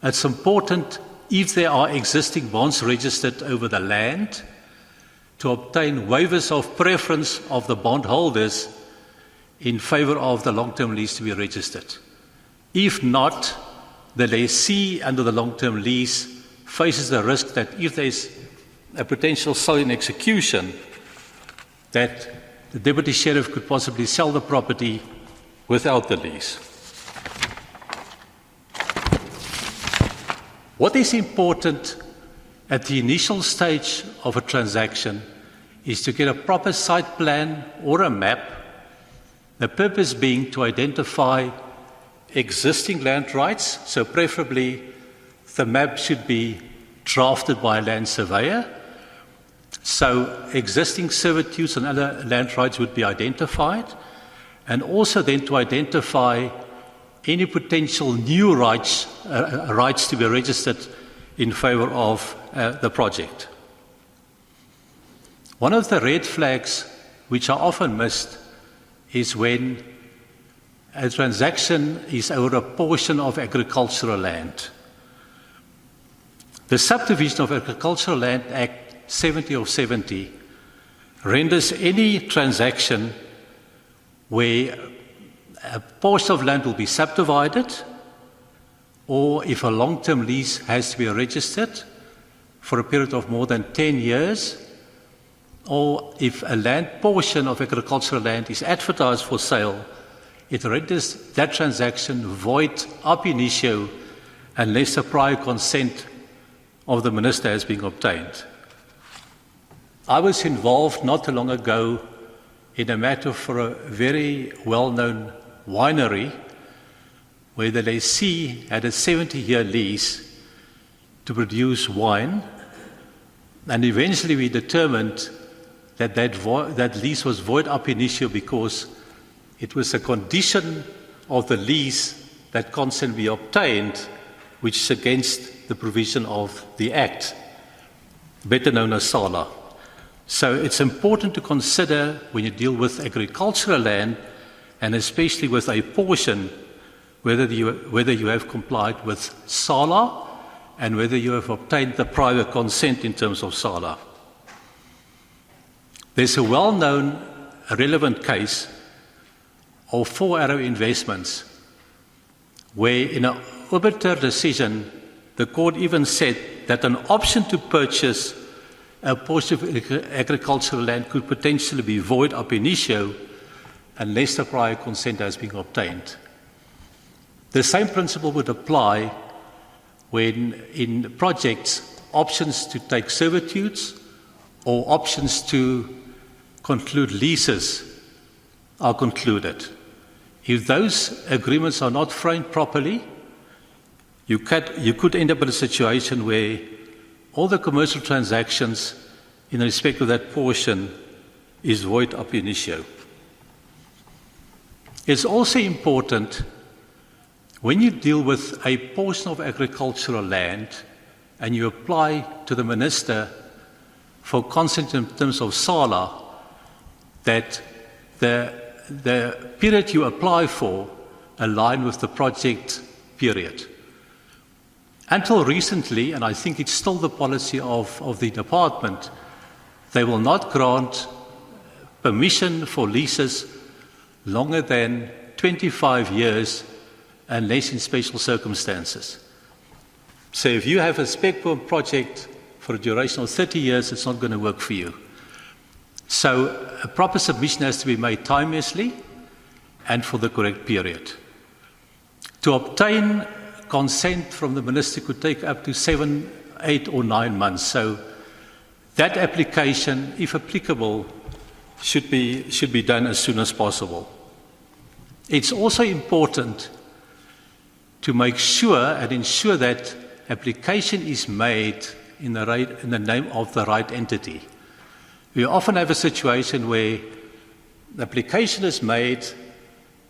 F: it's important, if there are existing bonds registered over the land, to obtain waivers of preference of the bondholders in favor of the long-term lease to be registered. If not, the lessee under the long-term lease faces the risk that if there is a potential sale in execution, that the deputy sheriff could possibly sell the property without the lease. What is important at the initial stage of a transaction is to get a proper site plan or a map, the purpose being to identify existing land rights, so preferably the map should be drafted by a land surveyor, so existing servitudes and other land rights would be identified, and also then to identify any potential new rights to be registered in favor of the project. One of the red flags which are often missed is when a transaction is over a portion of agricultural land. The Subdivision of Agricultural Land Act 70 of 70 renders any transaction where a portion of land will be subdivided, or if a long-term lease has to be registered for a period of more than 10 years, or if a land portion of agricultural land is advertised for sale, it renders that transaction void ab initio unless a prior consent of the minister has been obtained. I was involved not too long ago in a matter for a very well-known winery where the lessee had a 70-year lease to produce wine, and eventually we determined that lease was void ab initio because it was a condition of the lease that consent be obtained, which is against the provision of the Act, better known as SALA. So it's important to consider when you deal with agricultural land, and especially with a portion, whether you have complied with SALA and whether you have obtained the prior consent in terms of SALA. There's a well-known relevant case of 4 Arrow Investments, where in an obiter decision, the court even said that an option to purchase a portion of agricultural land could potentially be void ab initio unless the prior consent has been obtained. The same principle would apply when in projects options to take servitudes or options to conclude leases are concluded. If those agreements are not framed properly, you could end up in a situation where all the commercial transactions in respect of that portion is void ab initio. It's also important when you deal with a portion of agricultural land and you apply to the minister for consent in terms of SALA, that the period you apply for align with the project period. Until recently, and I think it's still the policy of the department, they will not grant permission for leases longer than 25 years unless in special circumstances. So if you have a spectrum project for a duration of 30 years, it's not going to work for you. So a proper submission has to be made timelessly and for the correct period. To obtain consent from the minister could take up to 7, 8 or 9 months. So that application, if applicable, should be done as soon as possible. It's also important to make sure and ensure that application is made in the name of the right entity. We often have a situation where the application is made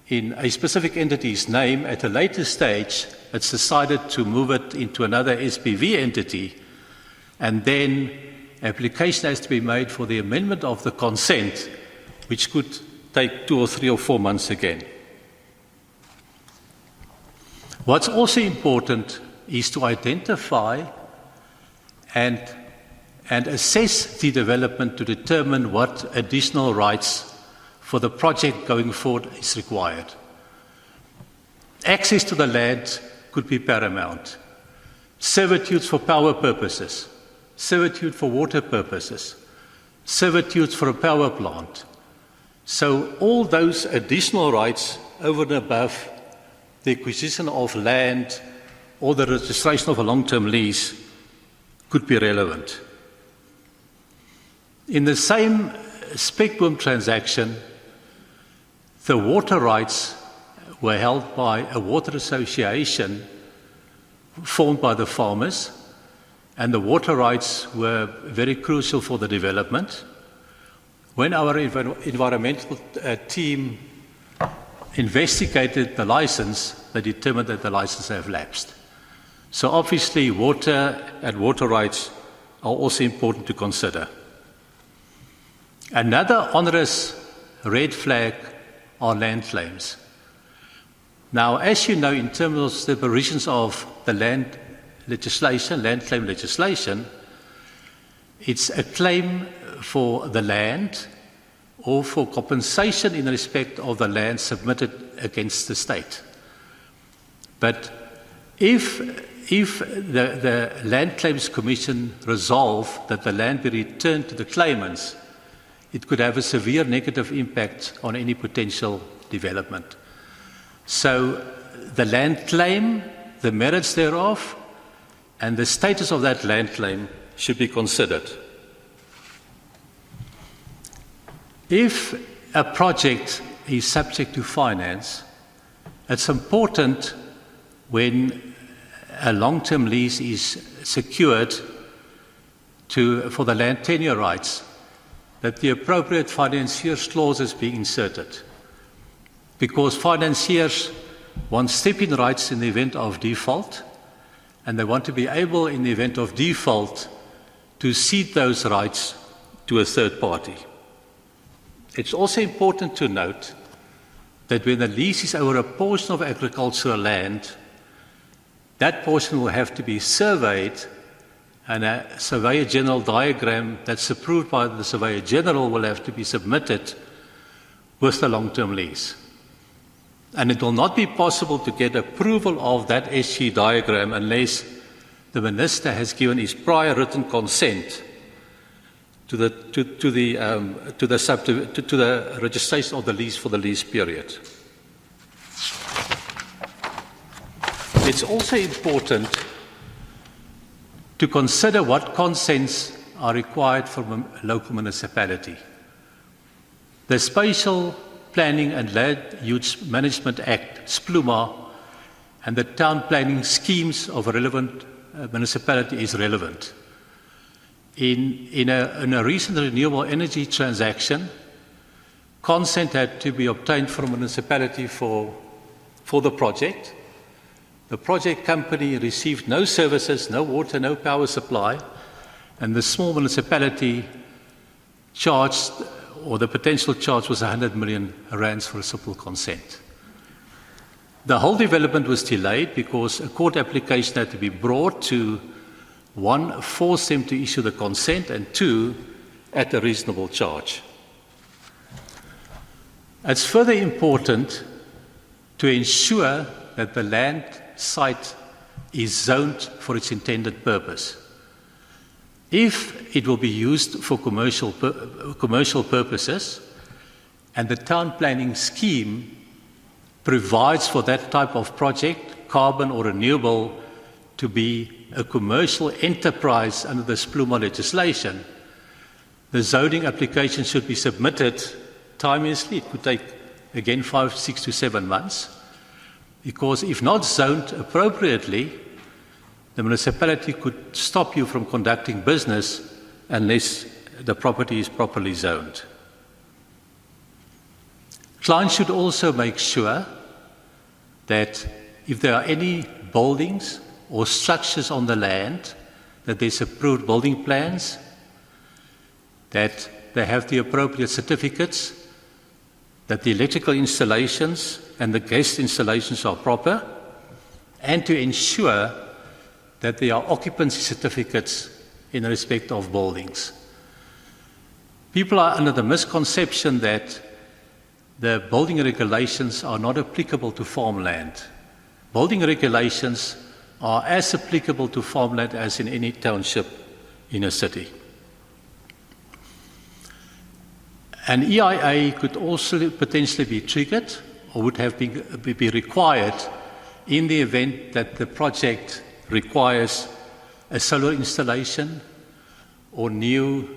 F: in a specific entity's name. At a later stage, it's decided to move it into another SPV entity, and then application has to be made for the amendment of the consent, which could take 2 or 3 or 4 months again. What's also important is to identify and assess the development to determine what additional rights for the project going forward is required. Access to the land could be paramount. Servitudes for power purposes, servitude for water purposes, servitudes for a power plant. So all those additional rights over and above the acquisition of land or the registration of a long-term lease could be relevant. In the same spec-boom transaction, the water rights were held by a water association formed by the farmers, and the water rights were very crucial for the development. When our environmental team investigated the license, they determined that the license had lapsed. So obviously water and water rights are also important to consider. Another onerous red flag are land claims. Now, as you know, in terms of the provisions of the land claim legislation, it's a claim for the land or for compensation in respect of the land submitted against the state. But if the Land Claims Commission resolve that the land be returned to the claimants, it could have a severe negative impact on any potential development. So the land claim, the merits thereof, and the status of that land claim should be considered. If a project is subject to finance, it's important when a long-term lease is secured for the land tenure rights that the appropriate financiers clauses be inserted, because financiers want step-in rights in the event of default, and they want to be able, in the event of default, to cede those rights to a third party. It's also important to note that when the lease is over a portion of agricultural land, that portion will have to be surveyed, and a Surveyor General diagram that's approved by the Surveyor General will have to be submitted with the long-term lease. And it will not be possible to get approval of that SG diagram unless the Minister has given his prior written consent to the registration of the lease for the lease period. It's also important to consider what consents are required from a local municipality. The Spatial Planning and Land Use Management Act, SPLUMA, and the town planning schemes of a relevant municipality is relevant. In a recent renewable energy transaction, consent had to be obtained from a municipality for the project. The project company received no services, no water, no power supply, and the small municipality charged, or the potential charge was 100 million rands for a simple consent. The whole development was delayed because a court application had to be brought to, one, force them to issue the consent, and two, at a reasonable charge. It's further important to ensure that the land site is zoned for its intended purpose. If it will be used for commercial purposes, and the town planning scheme provides for that type of project, carbon or renewable, to be a commercial enterprise under the SPLUMA legislation, the zoning application should be submitted timeously. It could take, again, 5, 6 to 7 months. Because if not zoned appropriately, the municipality could stop you from conducting business unless the property is properly zoned. Clients should also make sure that if there are any buildings or structures on the land, that there's approved building plans, that they have the appropriate certificates, that the electrical installations and the gas installations are proper, and to ensure that there are occupancy certificates in respect of buildings. People are under the misconception that the building regulations are not applicable to farmland. Building regulations are as applicable to farmland as in any township in a city. An EIA could also potentially be triggered or would have be required in the event that the project requires a solar installation or new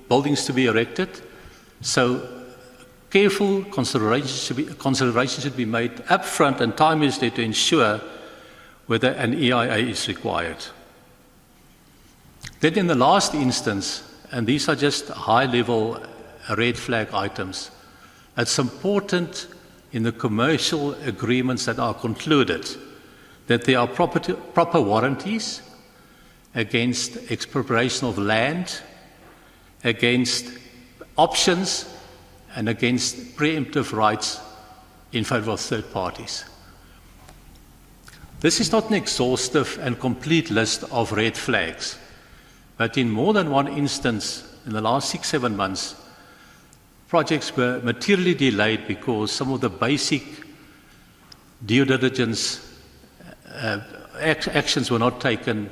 F: buildings to be erected. So careful consideration should be made upfront and timelessly to ensure whether an EIA is required. Then in the last instance, and these are just high-level red flag items, it's important in the commercial agreements that are concluded that there are proper warranties against expropriation of land, against options, and against preemptive rights in favor of third parties. This is not an exhaustive and complete list of red flags, but in more than one instance in the last 6-7 months, projects were materially delayed because some of the basic due diligence actions were not taken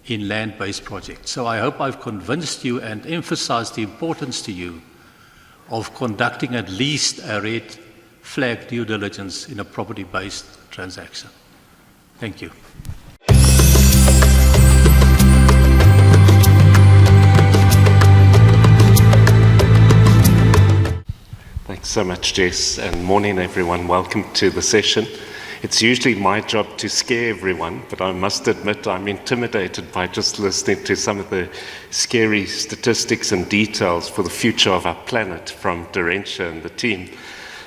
F: in land-based projects. So I hope I've convinced you and emphasized the importance to you of conducting at least a red flag due diligence in a property-based transaction. Thank you.
G: Thanks so much, Jess, and morning everyone. Welcome to the session. It's usually my job to scare everyone, but I must admit I'm intimidated by just listening to some of the scary statistics and details for the future of our planet from Dorentia and the team.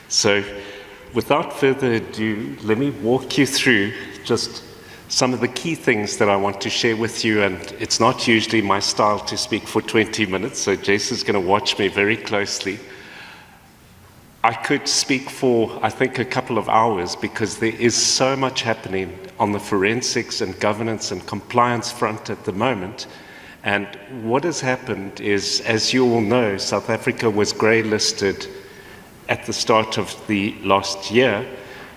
G: So without further ado, let me walk you through just some of the key things that I want to share with you, and it's not usually my style to speak for 20 minutes, so Jess is going to watch me very closely. I could speak for, I think, a couple of hours because there is so much happening on the forensics and governance and compliance front at the moment. And what has happened is, as you all know, South Africa was grey listed at the start of the last year,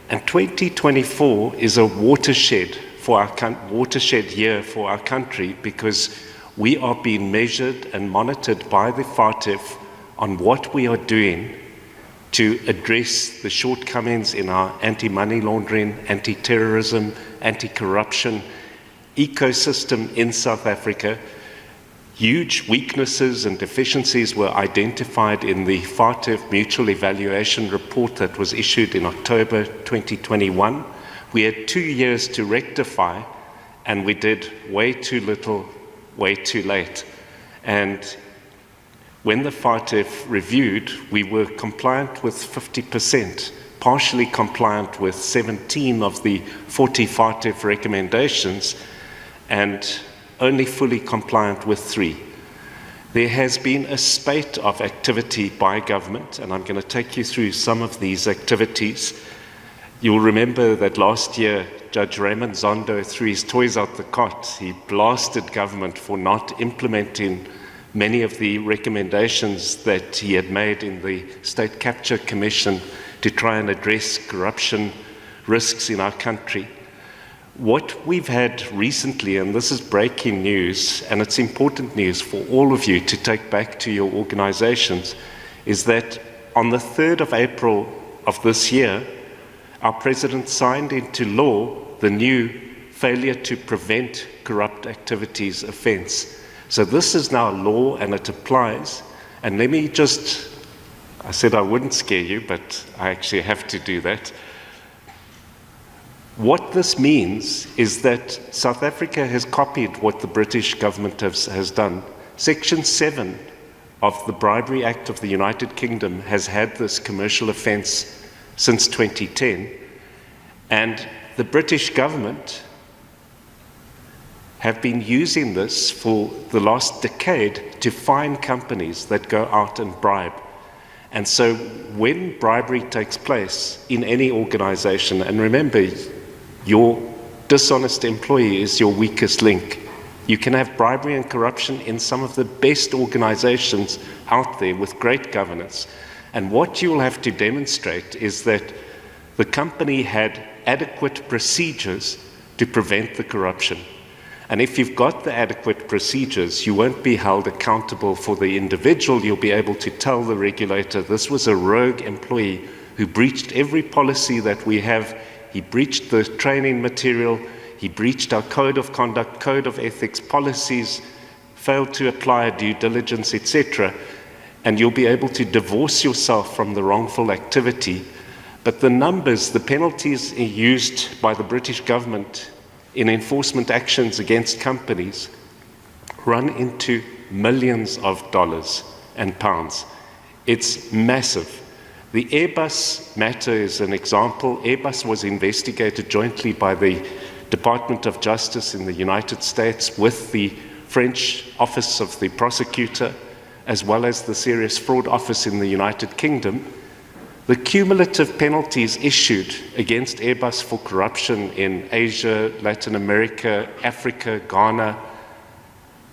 G: and 2024 is a watershed year for our country because we are being measured and monitored by the FATF on what we are doing to address the shortcomings in our anti-money laundering, anti-terrorism, anti-corruption ecosystem in South Africa. Huge weaknesses and deficiencies were identified in the FATF Mutual Evaluation Report that was issued in October 2021. We had 2 years to rectify, and we did way too little, way too late. And when the FATF reviewed, we were compliant with 50%, partially compliant with 17 of the 40 FATF recommendations, and only fully compliant with 3. There has been a spate of activity by government, and I'm going to take you through some of these activities. You'll remember that last year, Judge Raymond Zondo threw his toys out the cot. He blasted government for not implementing many of the recommendations that he had made in the State Capture Commission to try and address corruption risks in our country. What we've had recently, and this is breaking news, and it's important news for all of you to take back to your organizations, is that on the 3rd of April of this year, our President signed into law the new Failure to Prevent Corrupt Activities offense. So this is now law and it applies. And let me just, I said I wouldn't scare you, but I actually have to do that. What this means is that South Africa has copied what the British government has done. Section 7 of the Bribery Act of the United Kingdom has had this commercial offence since 2010, and the British government have been using this for the last decade to fine companies that go out and bribe. And so when bribery takes place in any organization, and remember, your dishonest employee is your weakest link. You can have bribery and corruption in some of the best organizations out there with great governance. And what you'll have to demonstrate is that the company had adequate procedures to prevent the corruption. And if you've got the adequate procedures, you won't be held accountable for the individual. You'll be able to tell the regulator, this was a rogue employee who breached every policy that we have. He breached the training material. He breached our code of conduct, code of ethics, policies, failed to apply due diligence, etc. And you'll be able to divorce yourself from the wrongful activity. But the numbers, the penalties used by the British government in enforcement actions against companies run into millions of dollars and pounds. It's massive. The Airbus matter is an example. Airbus was investigated jointly by the Department of Justice in the United States with the French Office of the Prosecutor, as well as the Serious Fraud Office in the United Kingdom. The cumulative penalties issued against Airbus for corruption in Asia, Latin America, Africa, Ghana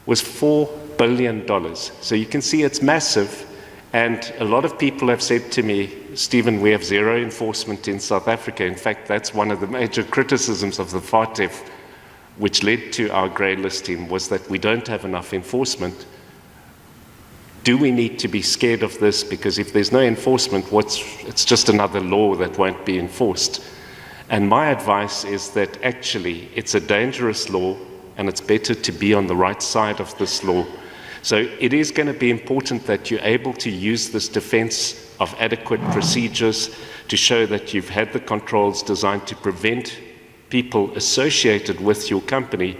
G: was $4 billion. So you can see it's massive. And a lot of people have said to me, Stephen, we have zero enforcement in South Africa. In fact, that's one of the major criticisms of the FATF, which led to our grey listing, was that we don't have enough enforcement. Do we need to be scared of this? Because if there's no enforcement, it's just another law that won't be enforced. And my advice is that actually it's a dangerous law and it's better to be on the right side of this law. So it is going to be important that you're able to use this defense of adequate procedures to show that you've had the controls designed to prevent people associated with your company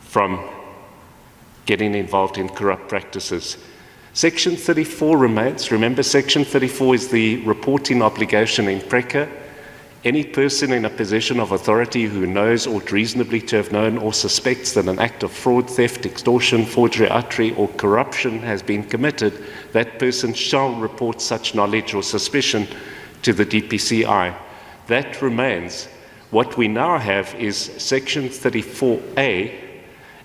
G: from getting involved in corrupt practices. Section 34 remains. Remember, Section 34 is the reporting obligation in PRECA. Any person in a position of authority who knows or reasonably to have known or suspects that an act of fraud, theft, extortion, forgery, uttery, or corruption has been committed, that person shall report such knowledge or suspicion to the DPCI. That remains. What we now have is Section 34A,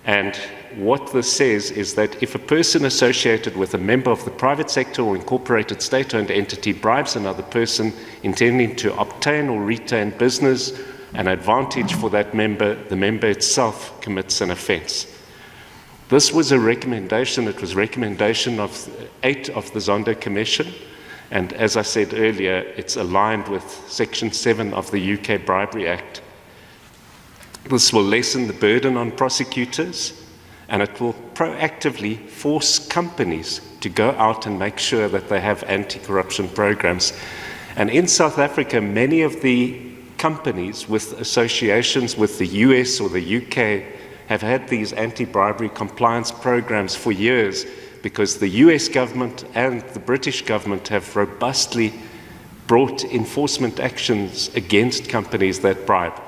G: and what this says is that if a person associated with a member of the private sector or incorporated state-owned entity bribes another person intending to obtain or retain business and advantage for that member, the member itself commits an offence. This was a recommendation. It was recommendation of 8 of the Zondo Commission, and as I said earlier, it's aligned with Section 7 of the UK Bribery Act. This will lessen the burden on prosecutors, and it will proactively force companies to go out and make sure that they have anti-corruption programs. And in South Africa, many of the companies with associations with the US or the UK have had these anti-bribery compliance programs for years, because the US government and the British government have robustly brought enforcement actions against companies that bribe.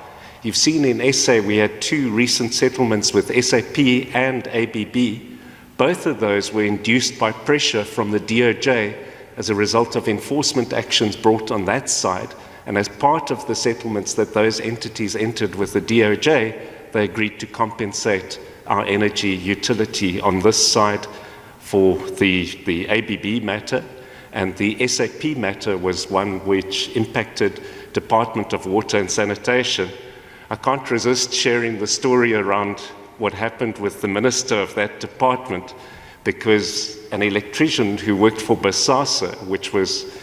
G: You've seen in SA we had 2 recent settlements with SAP and ABB. Both of those were induced by pressure from the DOJ as a result of enforcement actions brought on that side. And as part of the settlements that those entities entered with the DOJ, they agreed to compensate our energy utility on this side for the ABB matter. And the SAP matter was one which impacted Department of Water and Sanitation. I can't resist sharing the story around what happened with the minister of that department, because an electrician who worked for Basasa, which was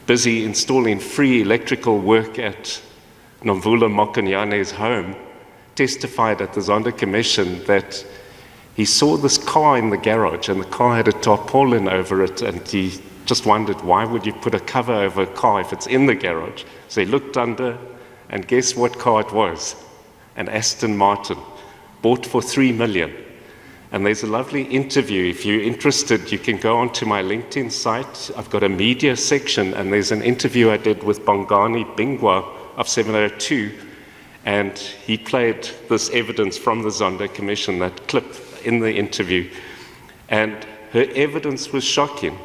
G: busy installing free electrical work at Nomvula Mokonyane's home, testified at the Zondo Commission that he saw this car in the garage and the car had a tarpaulin over it, and he just wondered, why would you put a cover over a car if it's in the garage? So he looked under, and guess what car it was? An Aston Martin, bought for 3 million. And there's a lovely interview. If you're interested, you can go onto my LinkedIn site. I've got a media section, and there's an interview I did with Bongani Bingwa of 702, and he played this evidence from the Zondo Commission, that clip in the interview, and her evidence was shocking.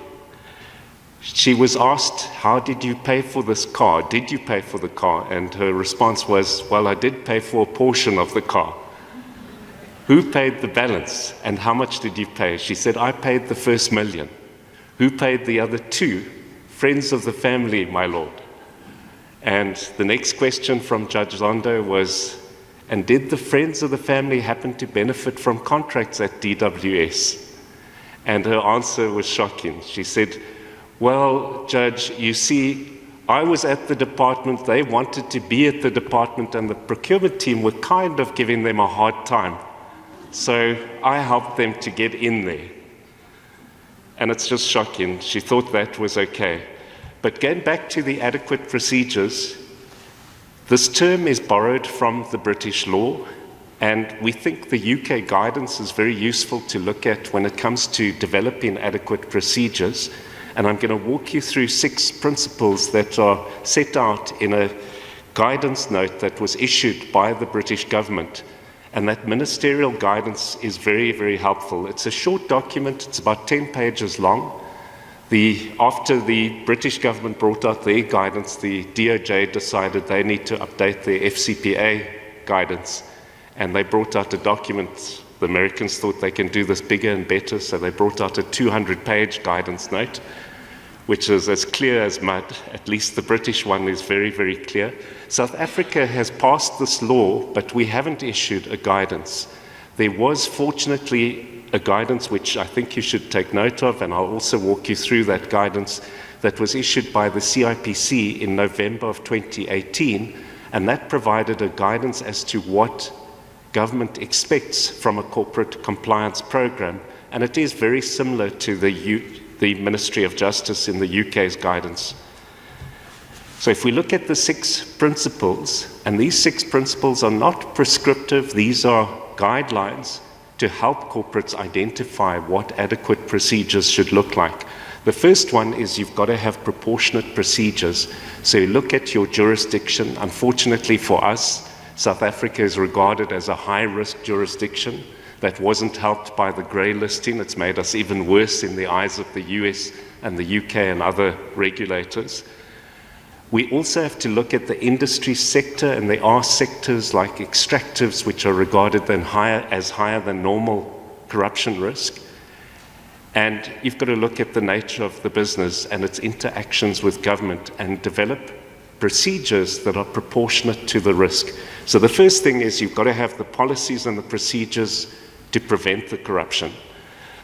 G: She was asked, how did you pay for this car? Did you pay for the car? And her response was, well, I did pay for a portion of the car. Who paid the balance? And how much did you pay? She said, I paid the first million. Who paid the other 2? Friends of the family, my lord. And the next question from Judge Zondo was, and did the friends of the family happen to benefit from contracts at DWS? And her answer was shocking. She said, well, Judge, you see, I was at the department, they wanted to be at the department, and the procurement team were kind of giving them a hard time. So I helped them to get in there. And it's just shocking. She thought that was okay. But going back to the adequate procedures, this term is borrowed from the British law, and we think the UK guidance is very useful to look at when it comes to developing adequate procedures. And I'm going to walk you through 6 principles that are set out in a guidance note that was issued by the British government. And that ministerial guidance is very, very helpful. It's a short document. It's about 10 pages long. After the British government brought out their guidance, the DOJ decided they need to update their FCPA guidance. And they brought out a document. The Americans thought they can do this bigger and better, so they brought out a 200-page guidance note, which is as clear as mud. At least the British one is very, very clear. South Africa has passed this law, but we haven't issued a guidance. There was, fortunately, a guidance which I think you should take note of, and I'll also walk you through that guidance, that was issued by the CIPC in November of 2018, and that provided a guidance as to what government expects from a corporate compliance program, and it is very similar to the Ministry of Justice in the UK's guidance. So if we look at the 6 principles, and these 6 principles are not prescriptive, these are guidelines to help corporates identify what adequate procedures should look like. The first one is you've got to have proportionate procedures. So you look at your jurisdiction. Unfortunately for us, South Africa is regarded as a high-risk jurisdiction. That wasn't helped by the grey listing. It's made us even worse in the eyes of the US and the UK and other regulators. We also have to look at the industry sector, and there are sectors like extractives which are regarded as higher than normal corruption risk. And you've got to look at the nature of the business and its interactions with government and develop procedures that are proportionate to the risk. So the first thing is you've got to have the policies and the procedures to prevent the corruption.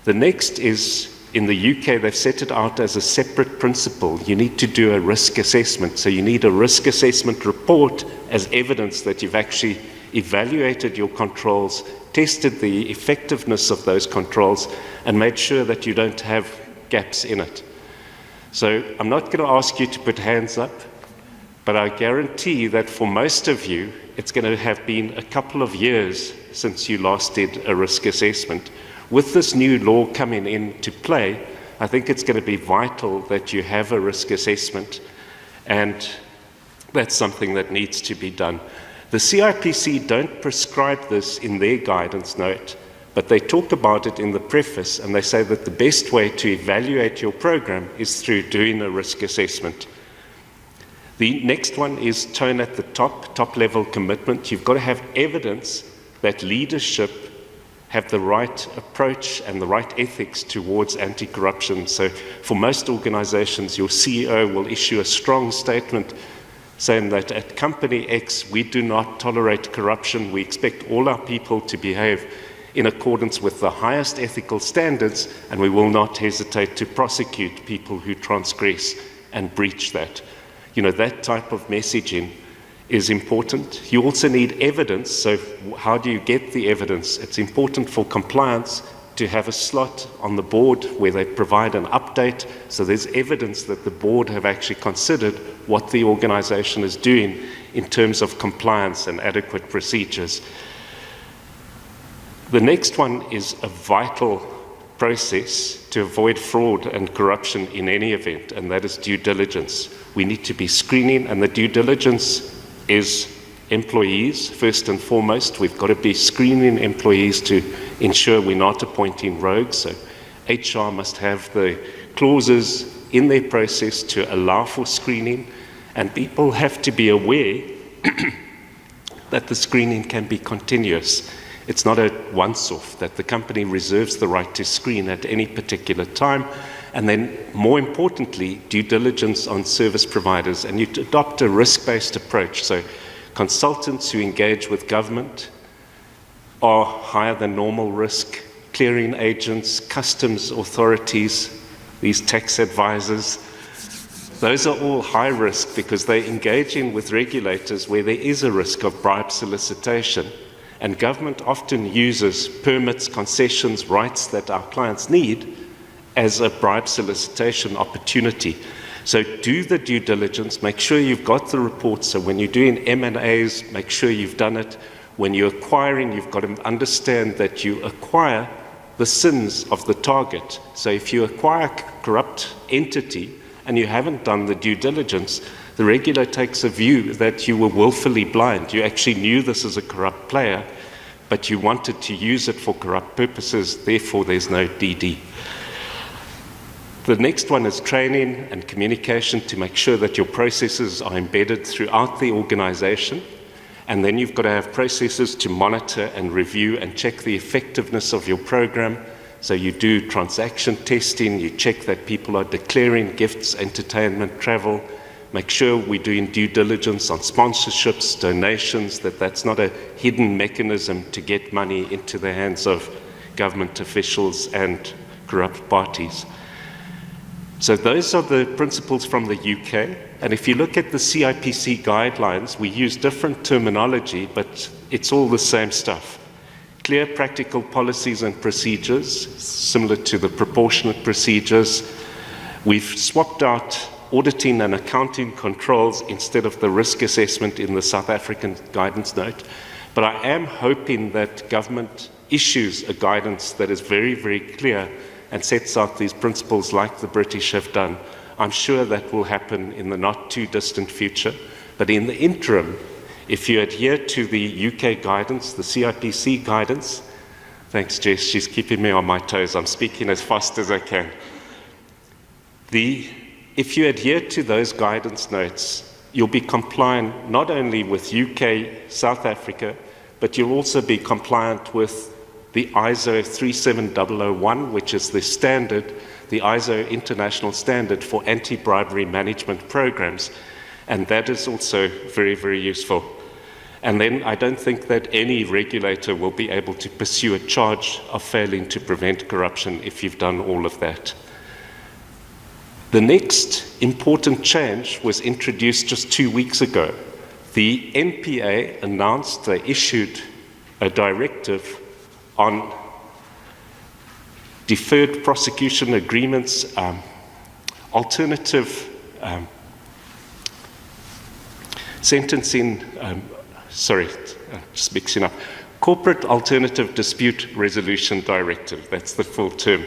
G: The next is, in the UK, they've set it out as a separate principle. You need to do a risk assessment. So you need a risk assessment report as evidence that you've actually evaluated your controls, tested the effectiveness of those controls, and made sure that you don't have gaps in it. So I'm not going to ask you to put hands up, but I guarantee that for most of you, it's going to have been a couple of years since you last did a risk assessment. With this new law coming into play, I think it's going to be vital that you have a risk assessment, and that's something that needs to be done. The CIPC don't prescribe this in their guidance note, but they talk about it in the preface, and they say that the best way to evaluate your program is through doing a risk assessment. The next one is tone at the top level commitment. You've got to have evidence that leadership have the right approach and the right ethics towards anti-corruption. So for most organizations, your CEO will issue a strong statement saying that at company X, we do not tolerate corruption. We expect all our people to behave in accordance with the highest ethical standards, and we will not hesitate to prosecute people who transgress and breach that. You know, that type of messaging is important. You also need evidence. So how do you get the evidence? It's important for compliance to have a slot on the board where they provide an update, so there's evidence that the board have actually considered what the organization is doing in terms of compliance and adequate procedures. The next one is a vital process to avoid fraud and corruption in any event, and that is due diligence. We need to be screening, and the due diligence is employees, first and foremost. We've got to be screening employees to ensure we're not appointing rogues. So HR must have the clauses in their process to allow for screening, and people have to be aware that the screening can be continuous. It's not a once-off, that the company reserves the right to screen at any particular time. And then, more importantly, due diligence on service providers. And you adopt a risk-based approach. So consultants who engage with government are higher than normal risk. Clearing agents, customs authorities, these tax advisors, those are all high risk because they're engaging with regulators where there is a risk of bribe solicitation. And government often uses permits, concessions, rights that our clients need as a bribe solicitation opportunity. So do the due diligence, make sure you've got the reports. So when you're doing M&As, make sure you've done it. When you're acquiring, you've got to understand that you acquire the sins of the target. So if you acquire a corrupt entity and you haven't done the due diligence, the regulator takes a view that you were willfully blind. You actually knew this is a corrupt player, but you wanted to use it for corrupt purposes, therefore there's no DD. The next one is training and communication to make sure that your processes are embedded throughout the organization. And then you've got to have processes to monitor and review and check the effectiveness of your program. So you do transaction testing, you check that people are declaring gifts, entertainment, travel. Make sure we're doing due diligence on sponsorships, donations, that's not a hidden mechanism to get money into the hands of government officials and corrupt parties. So those are the principles from the UK. And if you look at the CIPC guidelines, we use different terminology, but it's all the same stuff. clear practical policies and procedures, similar to the proportionate procedures. We've swapped out auditing and accounting controls instead of the risk assessment in the South African guidance note. But I am hoping that government issues a guidance that is very, very clear and sets out these principles like the British have done. I'm sure that will happen in the not too distant future. But in the interim, if you adhere to the UK guidance, the CIPC guidance, thanks Jess, she's keeping me on my toes, I'm speaking as fast as I can. If you adhere to those guidance notes, you'll be compliant not only with UK, South Africa, but you'll also be compliant with the ISO 37001, which is the standard, the ISO international standard for anti-bribery management programs. And that is also very, very useful. And then I don't think that any regulator will be able to pursue a charge of failing to prevent corruption if you've done all of that. The next important change was introduced just 2 weeks ago. The NPA announced they issued a directive on deferred prosecution agreements, alternative sentencing, just mixing up, Corporate Alternative Dispute Resolution Directive, that's the full term.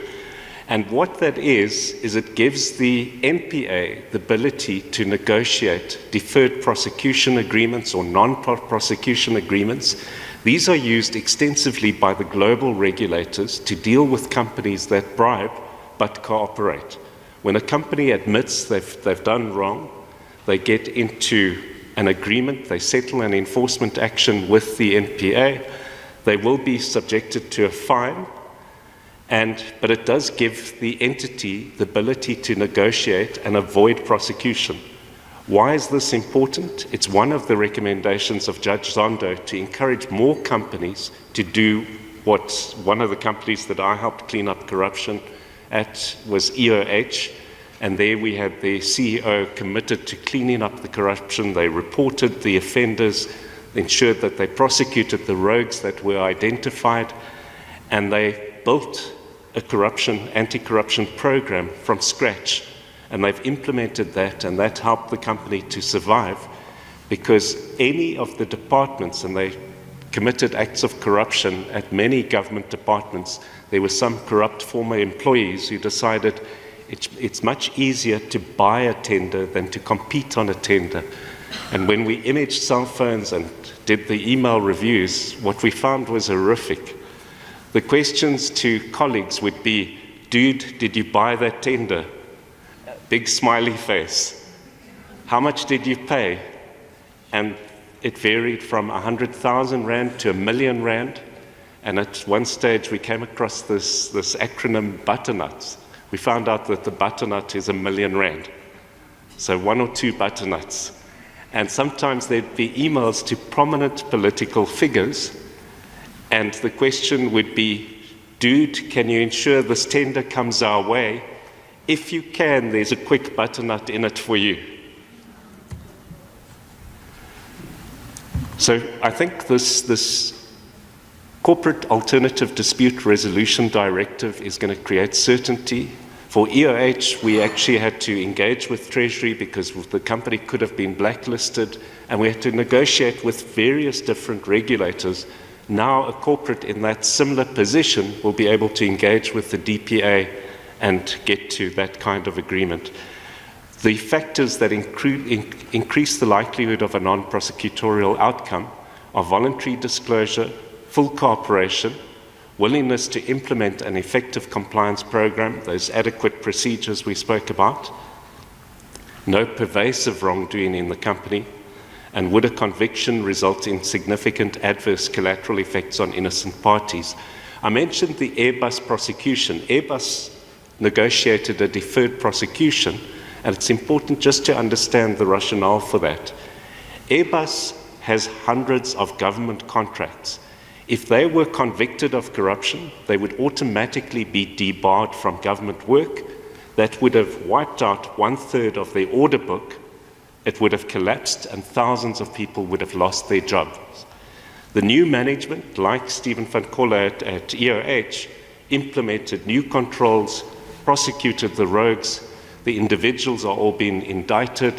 G: And what that is it gives the NPA the ability to negotiate deferred prosecution agreements or non-prosecution agreements. These are used extensively by the global regulators to deal with companies that bribe but cooperate. When a company admits they've done wrong, they get into an agreement, they settle an enforcement action with the NPA, they will be subjected to a fine, but it does give the entity the ability to negotiate and avoid prosecution. Why is this important? It's one of the recommendations of Judge Zondo to encourage more companies to do what one of the companies that I helped clean up corruption at was EOH. And there we had the CEO committed to cleaning up the corruption. They reported the offenders, ensured that they prosecuted the rogues that were identified, and they built a anti-corruption program from scratch. And they've implemented that, and that helped the company to survive, because any of the departments, and they committed acts of corruption at many government departments, there were some corrupt former employees who decided it's much easier to buy a tender than to compete on a tender. And when we imaged cell phones and did the email reviews, what we found was horrific. The questions to colleagues would be, dude, did you buy that tender? Big smiley face. How much did you pay? And it varied from 100,000 Rand to 1 million Rand. And at one stage we came across this acronym butternuts. We found out that the butternut is 1 million Rand. So 1 or 2 butternuts. And sometimes there'd be emails to prominent political figures, and the question would be, dude, can you ensure this tender comes our way? If you can, there's a quick butternut in it for you. So I think this Corporate Alternative Dispute Resolution Directive is going to create certainty. For EOH, we actually had to engage with Treasury because the company could have been blacklisted, and we had to negotiate with various different regulators. Now a corporate in that similar position will be able to engage with the DPA and get to that kind of agreement. The factors that increase the likelihood of a non-prosecutorial outcome are voluntary disclosure, full cooperation, willingness to implement an effective compliance program, those adequate procedures we spoke about, no pervasive wrongdoing in the company, and would a conviction result in significant adverse collateral effects on innocent parties. I mentioned the Airbus prosecution. Airbus negotiated a deferred prosecution, and it's important just to understand the rationale for that. Airbus has hundreds of government contracts. If they were convicted of corruption, they would automatically be debarred from government work. That would have wiped out 1/3 of their order book. It would have collapsed, and thousands of people would have lost their jobs. The new management, like Stephen van Coller at EOH, implemented new controls, prosecuted the rogues, the individuals are all being indicted,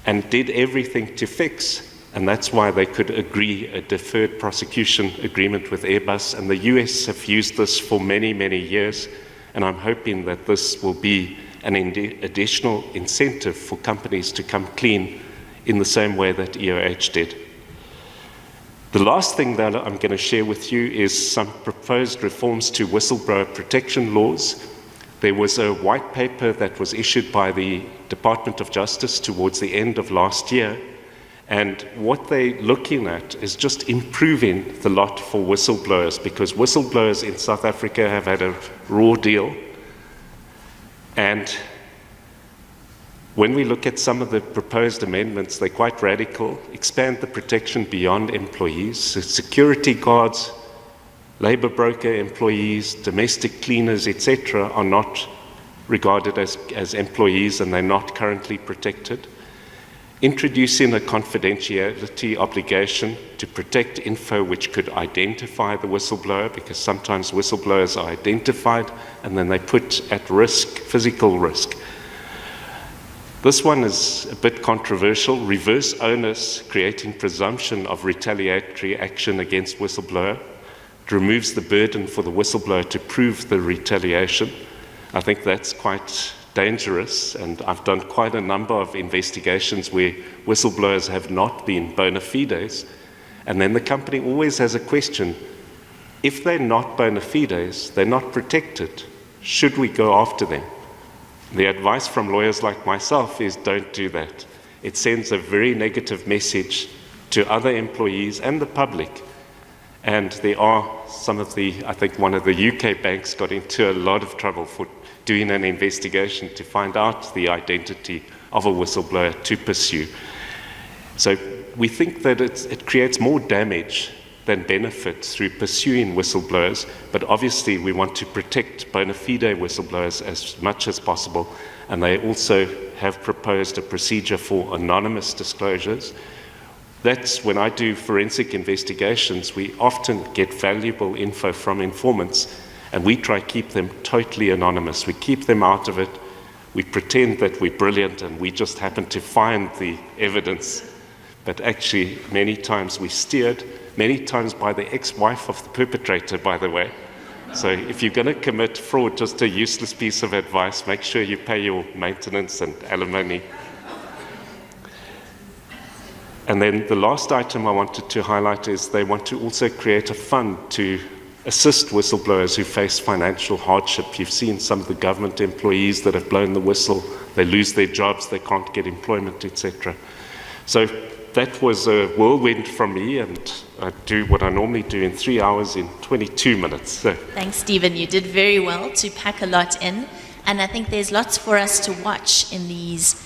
G: and did everything to fix. And that's why they could agree a deferred prosecution agreement with Airbus. And the US have used this for many, many years. And I'm hoping that this will be an additional incentive for companies to come clean in the same way that EOH did. The last thing that I'm going to share with you is some proposed reforms to whistleblower protection laws. There was a white paper that was issued by the Department of Justice towards the end of last year. And what they're looking at is just improving the lot for whistleblowers, because whistleblowers in South Africa have had a raw deal. And when we look at some of the proposed amendments, they're quite radical. Expand the protection beyond employees. So security guards, labor broker employees, domestic cleaners, etc., are not regarded as employees, and they're not currently protected. Introducing a confidentiality obligation to protect info which could identify the whistleblower, because sometimes whistleblowers are identified and then they put at risk, physical risk. This one is a bit controversial. Reverse onus, creating presumption of retaliatory action against whistleblower. It removes the burden for the whistleblower to prove the retaliation. I think that's quite dangerous, and I've done quite a number of investigations where whistleblowers have not been bona fides, and then the company always has a question: if they're not bona fides, they're not protected, should we go after them? The advice from lawyers like myself is don't do that. It sends a very negative message to other employees and the public. And there are some of the, I think one of the UK banks got into a lot of trouble for doing an investigation to find out the identity of a whistleblower to pursue. So we think that it creates more damage than benefit through pursuing whistleblowers, but obviously we want to protect bona fide whistleblowers as much as possible, and they also have proposed a procedure for anonymous disclosures. That's when I do forensic investigations, we often get valuable info from informants, and we try to keep them totally anonymous. We keep them out of it. We pretend that we're brilliant and we just happen to find the evidence. But actually, many times we steered, many times by the ex-wife of the perpetrator, by the way. So if you're going to commit fraud, just a useless piece of advice, make sure you pay your maintenance and alimony. And then the last item I wanted to highlight is they want to also create a fund to assist whistleblowers who face financial hardship. You've seen some of the government employees that have blown the whistle, they lose their jobs, they can't get employment, etc. So that was a whirlwind from me, and I do what I normally do in 3 hours in 22 minutes. So.
B: Thanks, Stephen. You did very well to pack a lot in, and I think there's lots for us to watch in these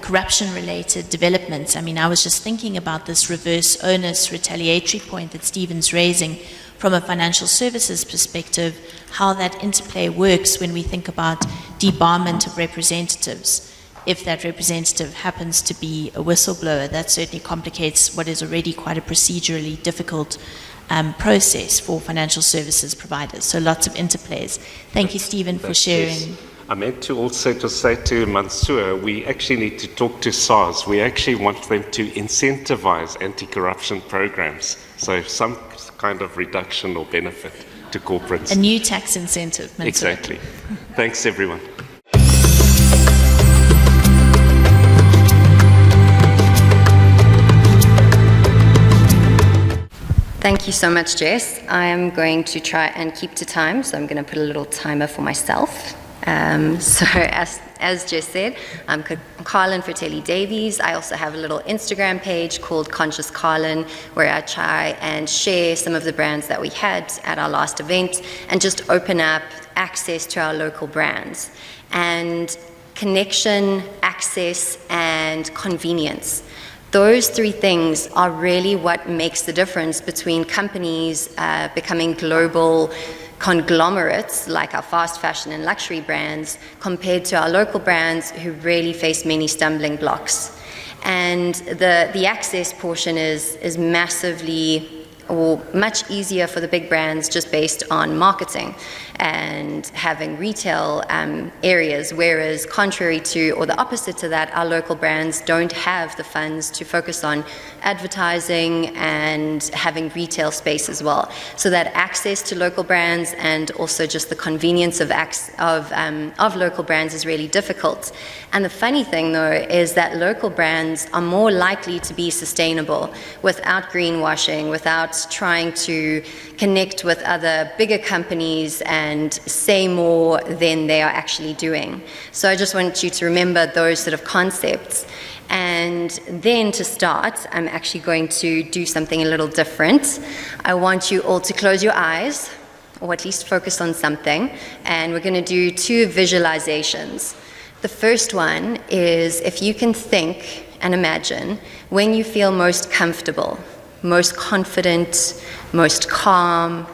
B: corruption-related developments. I mean, I was just thinking about this reverse onus retaliatory point that Stephen's raising from a financial services perspective, how that interplay works when we think about debarment of representatives. If that representative happens to be a whistleblower, that certainly complicates what is already quite a procedurally difficult process for financial services providers. So lots of interplays. Thank you, Stephen, for sharing.
G: I meant to also just say to Mansour, we actually need to talk to SARS. We actually want them to incentivize anti-corruption programs. So some kind of reduction or benefit to corporates.
B: A new tax incentive, Mansour.
G: Exactly. Thanks, everyone.
H: Thank you so much, Jess. I am going to try and keep to time, so I'm going to put a little timer for myself. So as Jess said, I'm Carlin Fratelli-Davies. I also have a little Instagram page called Conscious Carlin, where I try and share some of the brands that we had at our last event and just open up access to our local brands. And connection, access, and convenience. Those three things are really what makes the difference between companies becoming global conglomerates like our fast fashion and luxury brands compared to our local brands who really face many stumbling blocks. And the access portion is massively or much easier for the big brands just based on marketing and having retail areas, whereas contrary to, or the opposite to that, our local brands don't have the funds to focus on advertising and having retail space as well. So that access to local brands and also just the convenience of local brands is really difficult. And the funny thing though is that local brands are more likely to be sustainable without greenwashing, without trying to connect with other bigger companies and say more than they are actually doing. So I just want you to remember those sort of concepts. And then to start, I'm actually going to do something a little different. I want you all to close your eyes, or at least focus on something, and we're going to do 2 visualizations. The first one is if you can think and imagine when you feel most comfortable, most confident, most calm.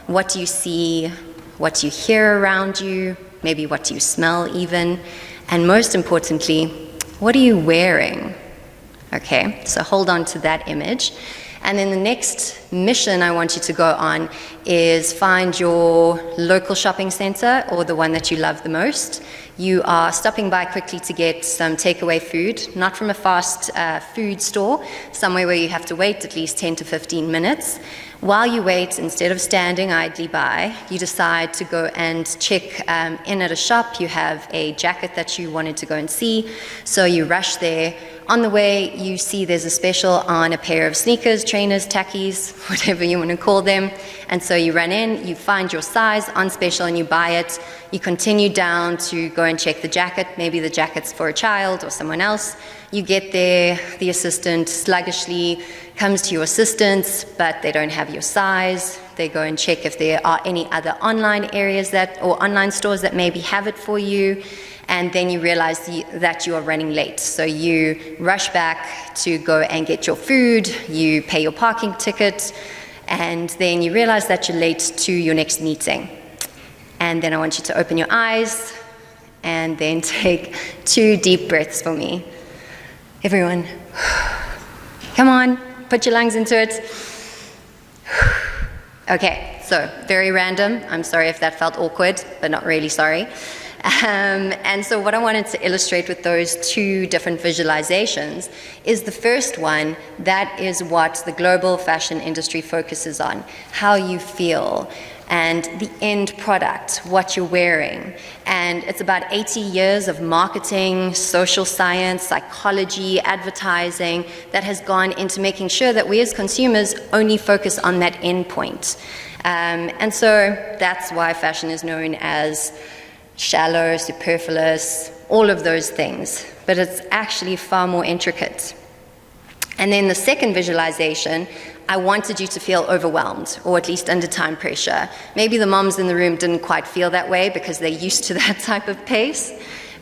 H: What do you see? What do you hear around you? Maybe what do you smell even? And most importantly, what are you wearing? Okay, so hold on to that image. And then the next mission I want you to go on is find your local shopping center or the one that you love the most. You are stopping by quickly to get some takeaway food, not from a fast food store, somewhere where you have to wait at least 10 to 15 minutes. While you wait, instead of standing idly by, you decide to go and check in at a shop. You have a jacket that you wanted to go and see, so you rush there. On the way, you see there's a special on a pair of sneakers, trainers, tackies, whatever you want to call them. And so you run in, you find your size on special and you buy it. You continue down to go and check the jacket. Maybe the jacket's for a child or someone else. You get there, the assistant sluggishly comes to your assistance, but they don't have your size. They go and check if there are any other online areas or online stores that maybe have it for you. And then you realize that you are running late. So you rush back to go and get your food, you pay your parking ticket, and then you realize that you're late to your next meeting. And then I want you to open your eyes and then take 2 deep breaths for me. Everyone, come on, put your lungs into it. Okay, so very random. I'm sorry if that felt awkward, but not really sorry. And so what I wanted to illustrate with those 2 different visualizations is the first one, that is what the global fashion industry focuses on, how you feel, and the end product, what you're wearing. And it's about 80 years of marketing, social science, psychology, advertising that has gone into making sure that we as consumers only focus on that end point. And so that's why fashion is known as shallow, superfluous, all of those things. But it's actually far more intricate. And then the second visualization, I wanted you to feel overwhelmed, or at least under time pressure. Maybe the moms in the room didn't quite feel that way because they're used to that type of pace.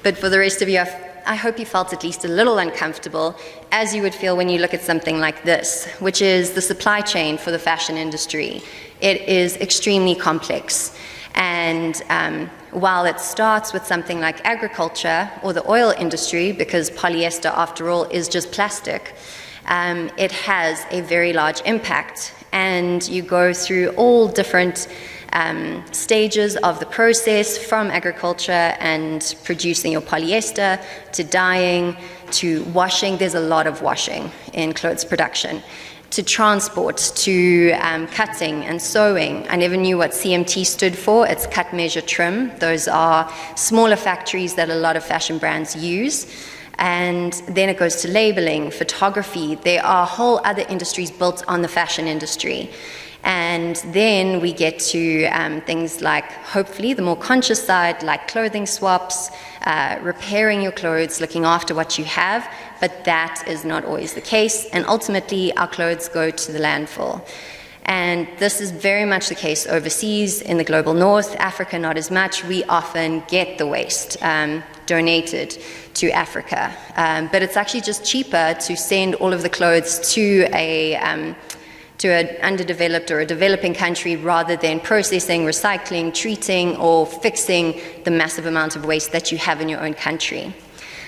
H: But for the rest of you, I hope you felt at least a little uncomfortable, as you would feel when you look at something like this, which is the supply chain for the fashion industry. It is extremely complex. And while it starts with something like agriculture or the oil industry, because polyester, after all, is just plastic, it has a very large impact. And you go through all different stages of the process, from agriculture and producing your polyester to dyeing to washing. There's a lot of washing in clothes production. To transport, to cutting and sewing. I never knew what CMT stood for. It's cut, measure, trim. Those are smaller factories that a lot of fashion brands use. And then it goes to labeling, photography. There are whole other industries built on the fashion industry. And then we get to things like, hopefully, the more conscious side, like clothing swaps, repairing your clothes, looking after what you have, but that is not always the case. And ultimately, our clothes go to the landfill. And this is very much the case overseas, in the global north. Africa, not as much. We often get the waste donated to Africa. But it's actually just cheaper to send all of the clothes to an underdeveloped or a developing country rather than processing, recycling, treating, or fixing the massive amount of waste that you have in your own country.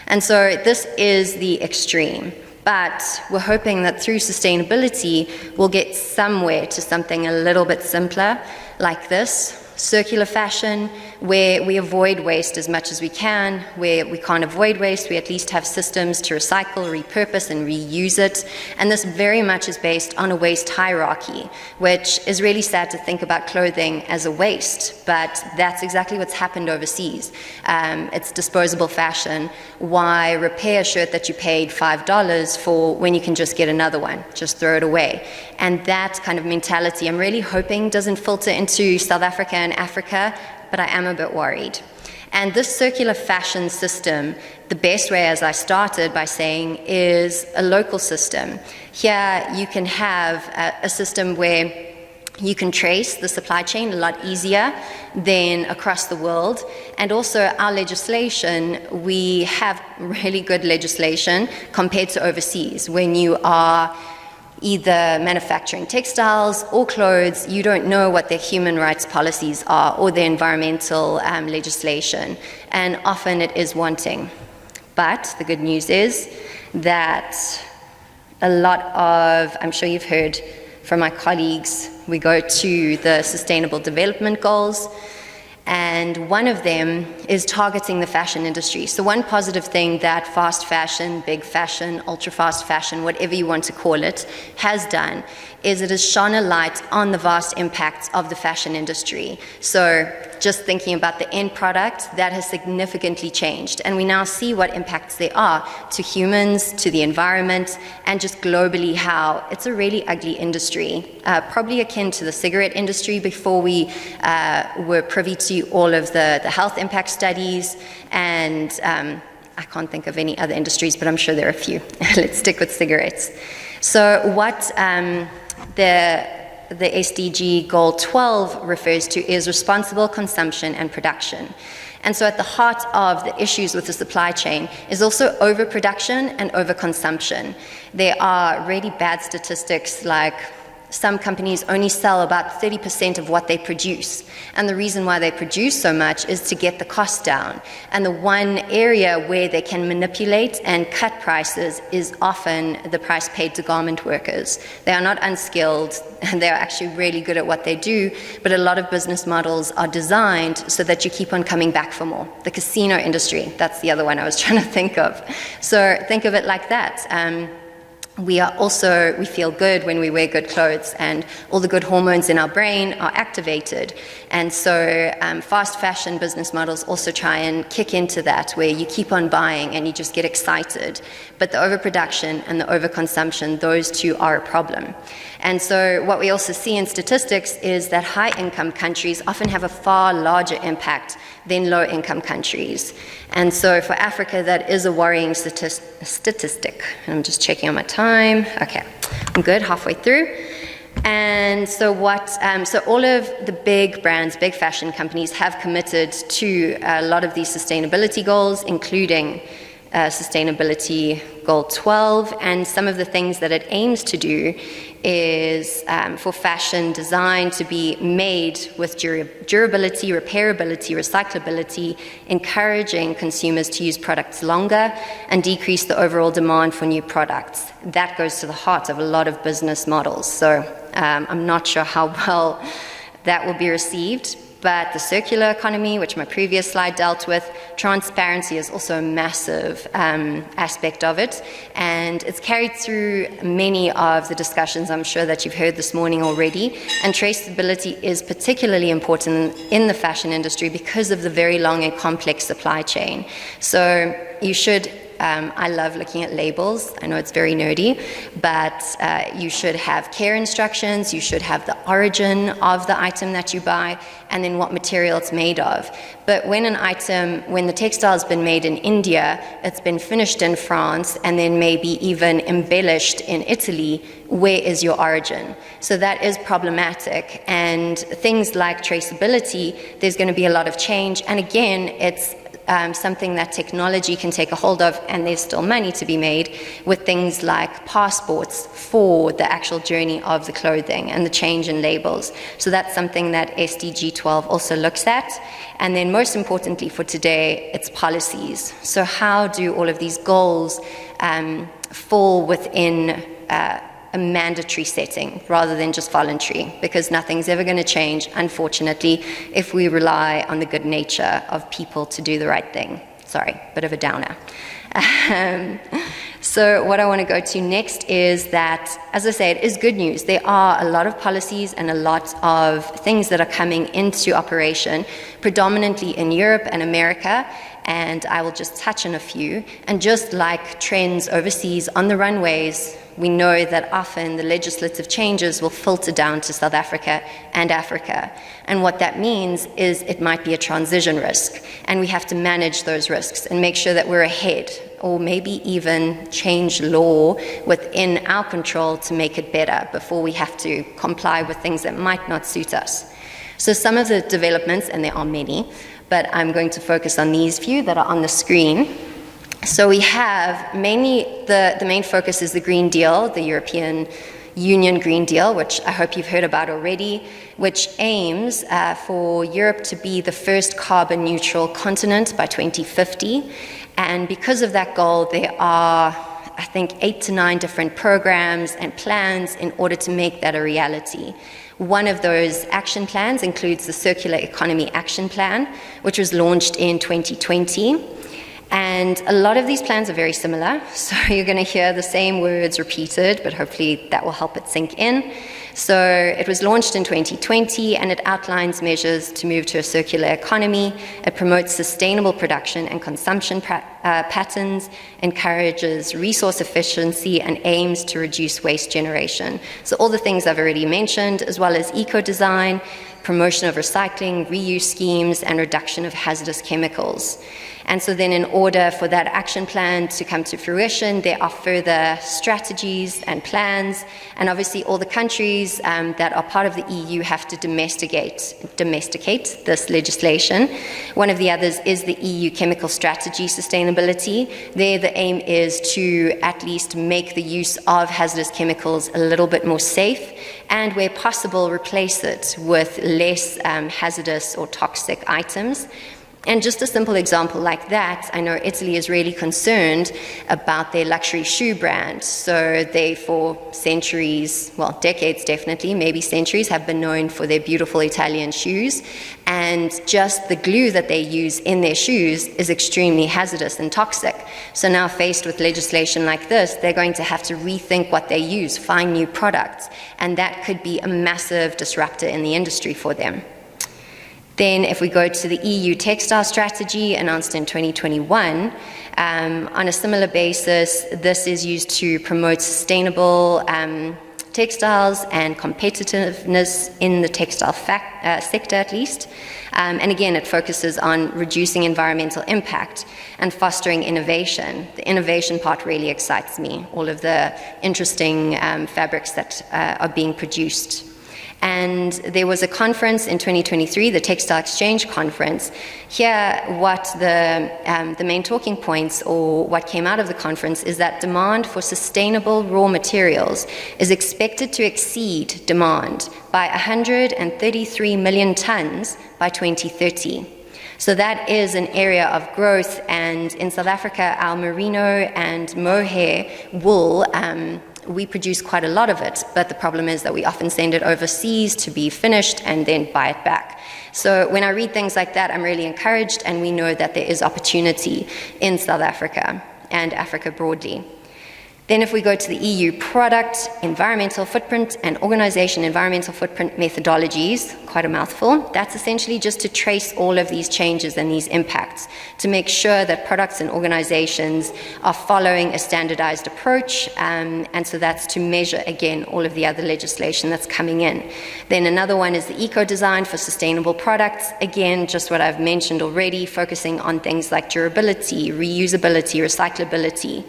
H: And so this is the extreme. But we're hoping that through sustainability, we'll get somewhere to something a little bit simpler, like this. Circular fashion, where we avoid waste as much as we can. Where we can't avoid waste, we at least have systems to recycle, repurpose, and reuse it. And this very much is based on a waste hierarchy, which is really sad to think about clothing as a waste, but that's exactly what's happened overseas. It's disposable fashion. Why repair a shirt that you paid $5 for when you can just get another one? Just throw it away. And that kind of mentality, I'm really hoping doesn't filter into South Africa and Africa, but I am a bit worried. And this circular fashion system, the best way, as I started by saying, is a local system. Here you can have a system where you can trace the supply chain a lot easier than across the world. And also our legislation, we have really good legislation compared to overseas. When you are either manufacturing textiles or clothes, you don't know what their human rights policies are or their environmental legislation, and often it is wanting. But the good news is that a lot of, I'm sure you've heard from my colleagues, we go to the Sustainable Development Goals, and one of them is targeting the fashion industry. So one positive thing that fast fashion, big fashion, ultra fast fashion, whatever you want to call it, has done is it has shone a light on the vast impacts of the fashion industry. So just thinking about the end product, that has significantly changed. And we now see what impacts there are to humans, to the environment, and just globally how it's a really ugly industry, probably akin to the cigarette industry before we were privy to all of the health impact studies. And I can't think of any other industries, but I'm sure there are a few. Let's stick with cigarettes. So what the SDG Goal 12 refers to is responsible consumption and production. And so at the heart of the issues with the supply chain is also overproduction and overconsumption. There are really bad statistics, like some companies only sell about 30% of what they produce. And the reason why they produce so much is to get the cost down. And the one area where they can manipulate and cut prices is often the price paid to garment workers. They are not unskilled, and they are actually really good at what they do, but a lot of business models are designed so that you keep on coming back for more. The casino industry, that's the other one I was trying to think of. So think of it like that. We feel good when we wear good clothes, and all the good hormones in our brain are activated. And so fast fashion business models also try and kick into that, where you keep on buying and you just get excited. But the overproduction and the overconsumption, those two are a problem. And so what we also see in statistics is that high-income countries often have a far larger impact than low-income countries. And so for Africa, that is a worrying statistic. I'm just checking on my time. Okay, I'm good, halfway through. And so so all of the big brands, big fashion companies have committed to a lot of these sustainability goals, including Sustainability Goal 12, and some of the things that it aims to do is for fashion design to be made with durability, repairability, recyclability, encouraging consumers to use products longer and decrease the overall demand for new products. That goes to the heart of a lot of business models. So I'm not sure how well that will be received. But the circular economy, which my previous slide dealt with, transparency is also a massive aspect of it. And it's carried through many of the discussions I'm sure that you've heard this morning already. And traceability is particularly important in the fashion industry because of the very long and complex supply chain. So you should I love looking at labels. I know it's very nerdy, but you should have care instructions, you should have the origin of the item that you buy, and then what material it's made of. But when the textile's been made in India, it's been finished in France, and then maybe even embellished in Italy, where is your origin? So that is problematic. And things like traceability, there's going to be a lot of change. And again, it's something that technology can take a hold of, and there's still money to be made with things like passports for the actual journey of the clothing and the change in labels. So that's something that SDG 12 also looks at. And then most importantly for today, it's policies. So how do all of these goals fall within a mandatory setting rather than just voluntary, because nothing's ever going to change, unfortunately, if we rely on the good nature of people to do the right thing. Sorry, bit of a downer. So what I want to go to next is that, as I say, it is good news. There are a lot of policies and a lot of things that are coming into operation, predominantly in Europe and America, and I will just touch on a few. And just like trends overseas on the runways, we know that often the legislative changes will filter down to South Africa and Africa. And what that means is it might be a transition risk, and we have to manage those risks and make sure that we're ahead, or maybe even change law within our control to make it better before we have to comply with things that might not suit us. So some of the developments, and there are many, but I'm going to focus on these few that are on the screen. So we have mainly, the main focus is the Green Deal, the European Union Green Deal, which I hope you've heard about already, which aims for Europe to be the first carbon neutral continent by 2050. And because of that goal, there are, I think, 8 to 9 different programs and plans in order to make that a reality. One of those action plans includes the Circular Economy Action Plan, which was launched in 2020. And a lot of these plans are very similar, so you're going to hear the same words repeated, but hopefully that will help it sink in. So it was launched in 2020, and it outlines measures to move to a circular economy. It promotes sustainable production and consumption patterns, encourages resource efficiency, and aims to reduce waste generation. So all the things I've already mentioned, as well as eco-design, promotion of recycling, reuse schemes, and reduction of hazardous chemicals. And so then in order for that action plan to come to fruition, there are further strategies and plans, and obviously all the countries that are part of the EU have to domesticate this legislation. One of the others is the EU Chemical Strategy Sustainability. There the aim is to at least make the use of hazardous chemicals a little bit more safe, and where possible replace it with less hazardous or toxic items. And just a simple example like that, I know Italy is really concerned about their luxury shoe brand. So they, for centuries, well, decades definitely, maybe centuries, have been known for their beautiful Italian shoes. And just the glue that they use in their shoes is extremely hazardous and toxic. So now faced with legislation like this, they're going to have to rethink what they use, find new products. And that could be a massive disruptor in the industry for them. Then if we go to the EU textile strategy announced in 2021, on a similar basis, this is used to promote sustainable textiles and competitiveness in the textile sector at least. And again, it focuses on reducing environmental impact and fostering innovation. The innovation part really excites me, all of the interesting fabrics that are being produced. And there was a conference in 2023, the Textile Exchange Conference. Here, what the main talking points or what came out of the conference is that demand for sustainable raw materials is expected to exceed demand by 133 million tons by 2030. So that is an area of growth, and in South Africa, our merino and mohair wool, we produce quite a lot of it, but the problem is that we often send it overseas to be finished and then buy it back. So when I read things like that, I'm really encouraged, and we know that there is opportunity in South Africa and Africa broadly. Then if we go to the EU product, environmental footprint, and organization environmental footprint methodologies, quite a mouthful, that's essentially just to trace all of these changes and these impacts to make sure that products and organizations are following a standardized approach, and so that's to measure, again, all of the other legislation that's coming in. Then another one is the eco-design for sustainable products. Again, just what I've mentioned already, focusing on things like durability, reusability, recyclability.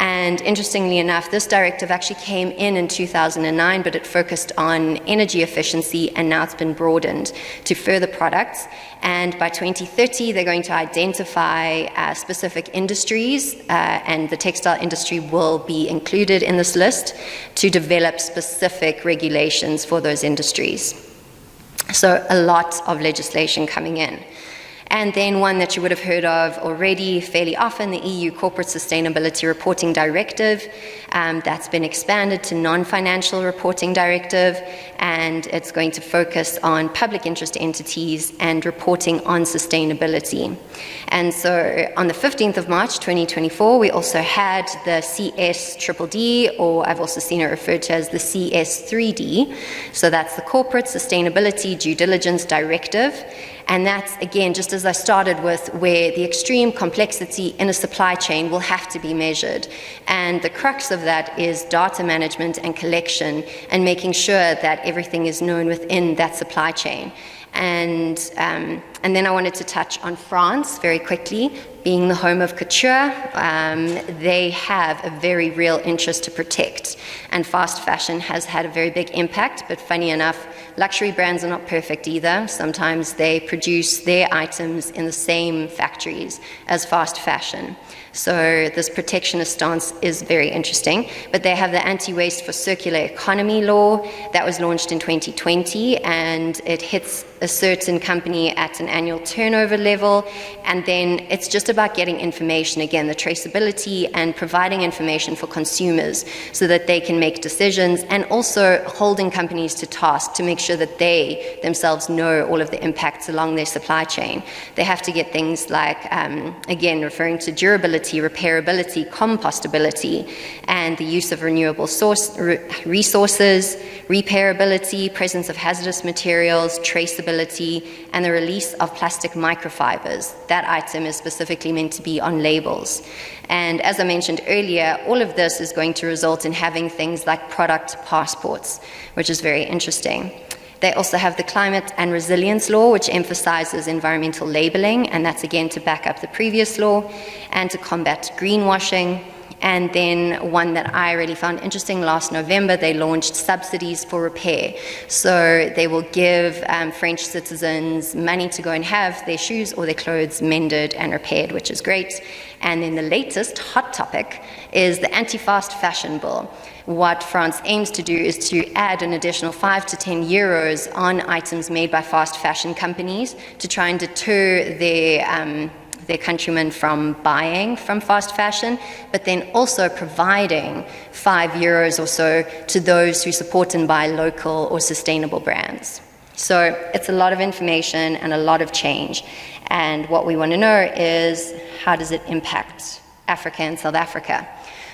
H: And interestingly enough, this directive actually came in 2009, but it focused on energy efficiency, and now it's been broadened to further products. And by 2030, they're going to identify specific industries, and the textile industry will be included in this list to develop specific regulations for those industries. So a lot of legislation coming in. And then one that you would have heard of already fairly often, the EU Corporate Sustainability Reporting Directive. That's been expanded to non-financial reporting directive, and it's going to focus on public interest entities and reporting on sustainability. And so on the 15th of March 2024, we also had the CSDD, or I've also seen it referred to as the CS3D. So that's the Corporate Sustainability Due Diligence Directive. And that's, again, just as I started with, where the extreme complexity in a supply chain will have to be measured. And the crux of that is data management and collection, and making sure that everything is known within that supply chain. And then I wanted to touch on France very quickly. Being the home of couture, they have a very real interest to protect. And fast fashion has had a very big impact, but funny enough, luxury brands are not perfect either. Sometimes they produce their items in the same factories as fast fashion. So this protectionist stance is very interesting. But they have the Anti-Waste for Circular Economy law that was launched in 2020, and it hits a certain company at an annual turnover level. And then it's just about getting information, again, the traceability and providing information for consumers so that they can make decisions, and also holding companies to task to make sure that they themselves know all of the impacts along their supply chain. They have to get things like, again, referring to durability, repairability, compostability, and the use of renewable resources, repairability, presence of hazardous materials, traceability, and the release of plastic microfibers. That item is specifically meant to be on labels. And as I mentioned earlier, all of this is going to result in having things like product passports, which is very interesting. They also have the Climate and Resilience Law, which emphasizes environmental labeling, and that's again to back up the previous law, and to combat greenwashing. And then one that I really found interesting, last November, they launched subsidies for repair. So they will give French citizens money to go and have their shoes or their clothes mended and repaired, which is great. And then the latest hot topic is the anti-fast fashion bill. What France aims to do is to add an additional 5 to 10 euros on items made by fast fashion companies to try and deter their countrymen from buying from fast fashion, but then also providing 5 euros or so to those who support and buy local or sustainable brands. So it's a lot of information and a lot of change. And what we want to know is, how does it impact Africa and South Africa?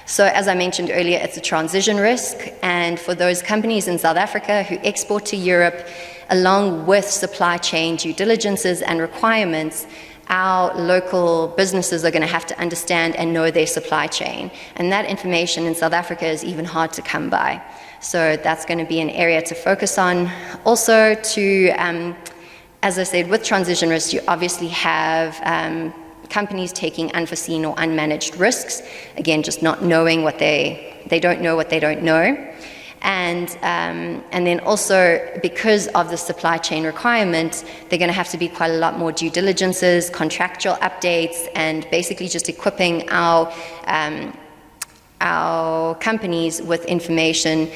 H: So as I mentioned earlier, it's a transition risk, and for those companies in South Africa who export to Europe, along with supply chain due diligences and requirements, our local businesses are going to have to understand and know their supply chain. And that information in South Africa is even hard to come by. So that's going to be an area to focus on. Also to, as I said, with transition risk, you obviously have companies taking unforeseen or unmanaged risks. Again, just not knowing what they don't know what they don't know. And then also, because of the supply chain requirement, they're going to have to be quite a lot more due diligences, contractual updates, and basically just equipping our companies with information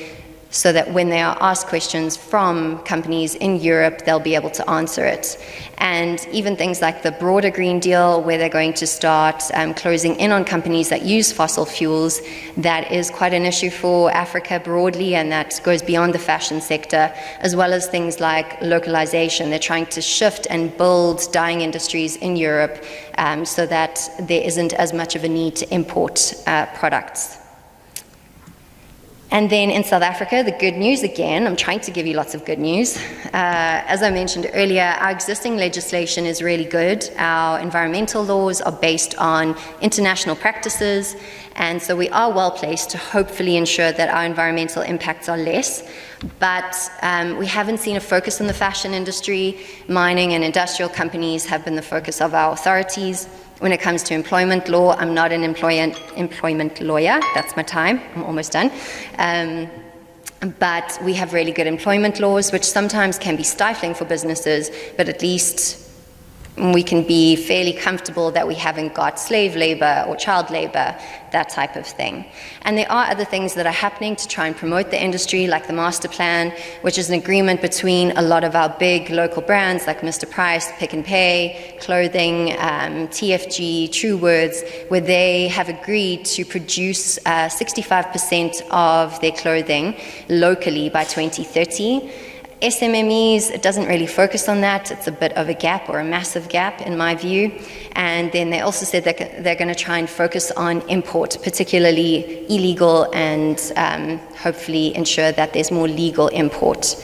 H: so that when they are asked questions from companies in Europe, they'll be able to answer it. And even things like the broader Green Deal, where they're going to start closing in on companies that use fossil fuels, that is quite an issue for Africa broadly, and that goes beyond the fashion sector, as well as things like localization. They're trying to shift and build dyeing industries in Europe so that there isn't as much of a need to import products. And then in South Africa, the good news again, I'm trying to give you lots of good news. As I mentioned earlier, our existing legislation is really good. Our environmental laws are based on international practices, and so we are well placed to hopefully ensure that our environmental impacts are less. But we haven't seen a focus on the fashion industry. Mining and industrial companies have been the focus of our authorities. When it comes to employment law, I'm not an employment lawyer. That's my time. I'm almost done. But we have really good employment laws, which sometimes can be stifling for businesses, but at least we can be fairly comfortable that we haven't got slave labor or child labor, that type of thing. And there are other things that are happening to try and promote the industry, like the master plan, which is an agreement between a lot of our big local brands like Mr. Price, Pick and Pay, Clothing, TFG, True Words, where they have agreed to produce 65% of their clothing locally by 2030. SMMEs, it doesn't really focus on that. It's a bit of a gap, or a massive gap in my view. And then they also said that they're going to try and focus on import, particularly illegal, and hopefully ensure that there's more legal import.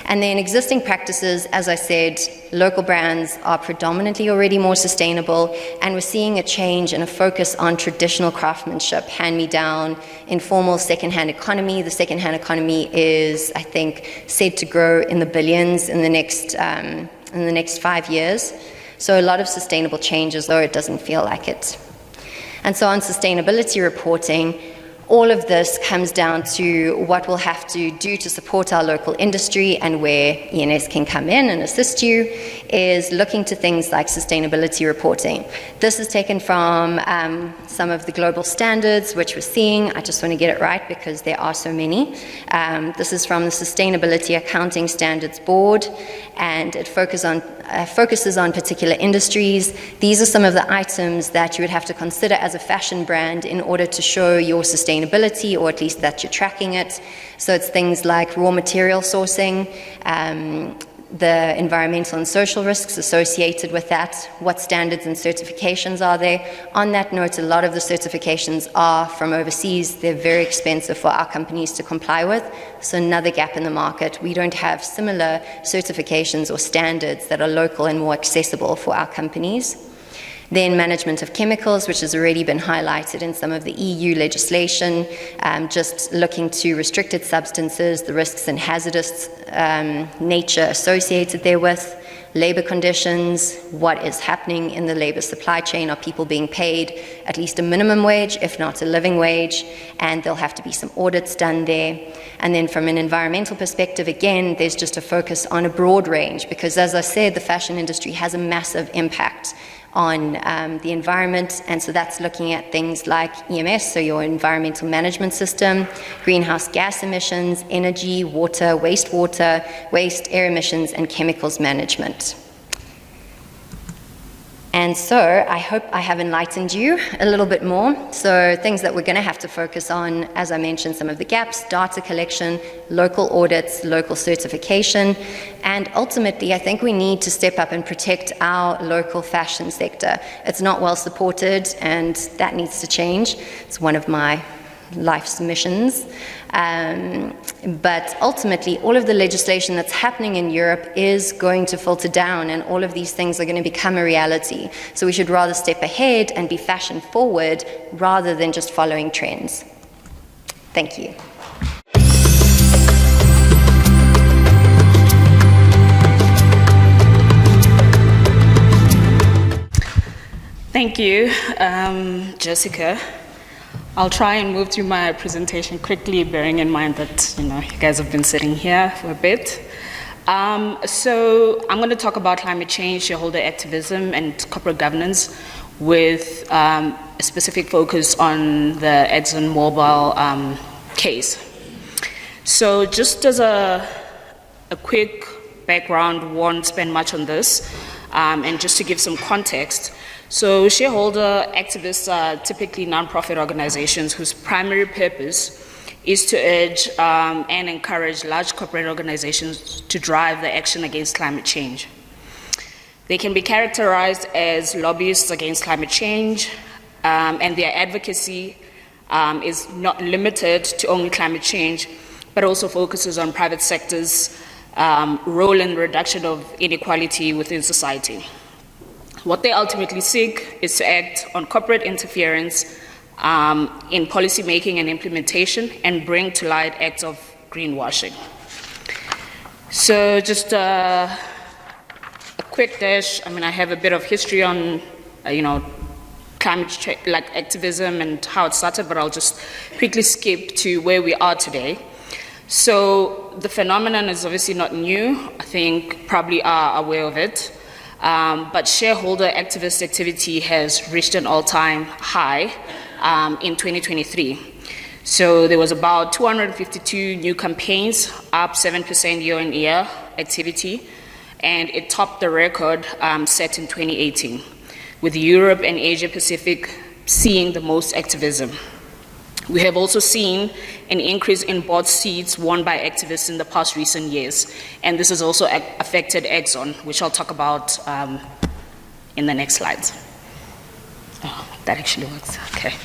H: And then existing practices, as I said, local brands are predominantly already more sustainable, and we're seeing a change and a focus on traditional craftsmanship, hand-me-down, informal second-hand economy. The second-hand economy is, I think, said to grow in the billions in the next 5 years. So a lot of sustainable changes, though it doesn't feel like it. And so on sustainability reporting, all of this comes down to what we'll have to do to support our local industry, and where ENS can come in and assist you is looking to things like sustainability reporting. This is taken from some of the global standards which we're seeing. I just want to get it right because there are so many. This is from the Sustainability Accounting Standards Board, and it focuses on particular industries. These are some of the items that you would have to consider as a fashion brand in order to show your sustainability, or at least that you're tracking it. So it's things like raw material sourcing, the environmental and social risks associated with that, what standards and certifications are there. On that note, a lot of the certifications are from overseas. They're very expensive for our companies to comply with, so another gap in the market. We don't have similar certifications or standards that are local and more accessible for our companies. Then management of chemicals, which has already been highlighted in some of the EU legislation, just looking to restricted substances, the risks and hazardous nature associated therewith, labor conditions, what is happening in the labor supply chain, are people being paid at least a minimum wage, if not a living wage, and there'll have to be some audits done there. And then from an environmental perspective, again, there's just a focus on a broad range, because as I said, the fashion industry has a massive impact on the environment, and so that's looking at things like EMS, so your environmental management system, greenhouse gas emissions, energy, water, wastewater, waste, air emissions, and chemicals management. And so I hope I have enlightened you a little bit more. So things that we're going to have to focus on, as I mentioned, some of the gaps: data collection, local audits, local certification, and ultimately I think we need to step up and protect our local fashion sector. It's not well supported, and that needs to change. It's one of my life's missions. But ultimately, all of the legislation that's happening in Europe is going to filter down, and all of these things are going to become a reality. So we should rather step ahead and be fashion forward rather than just following trends. Thank you.
I: Thank you, Jessica. I'll try and move through my presentation quickly, bearing in mind that you guys have been sitting here for a bit. So I'm going to talk about climate change, shareholder activism, and corporate governance, with a specific focus on the Exxon Mobil case. So just as a quick background, won't spend much on this, and just to give some context. So shareholder activists are typically nonprofit organizations whose primary purpose is to urge and encourage large corporate organizations to drive the action against climate change. They can be characterized as lobbyists against climate change, and their advocacy is not limited to only climate change, but also focuses on private sector's role in the reduction of inequality within society. What they ultimately seek is to act on corporate interference in policy making and implementation, and bring to light acts of greenwashing. So just a quick dash. I mean, I have a bit of history on, activism and how it started, but I'll just quickly skip to where we are today. So the phenomenon is obviously not new. I think probably are aware of it. But shareholder activist activity has reached an all-time high in 2023. So there was about 252 new campaigns, up 7% year-on-year activity, and it topped the record set in 2018, with Europe and Asia Pacific seeing the most activism. We have also seen an increase in board seats won by activists in the past recent years, and this has also affected Exxon, which I'll talk about in the next slides. Oh, that actually works, okay.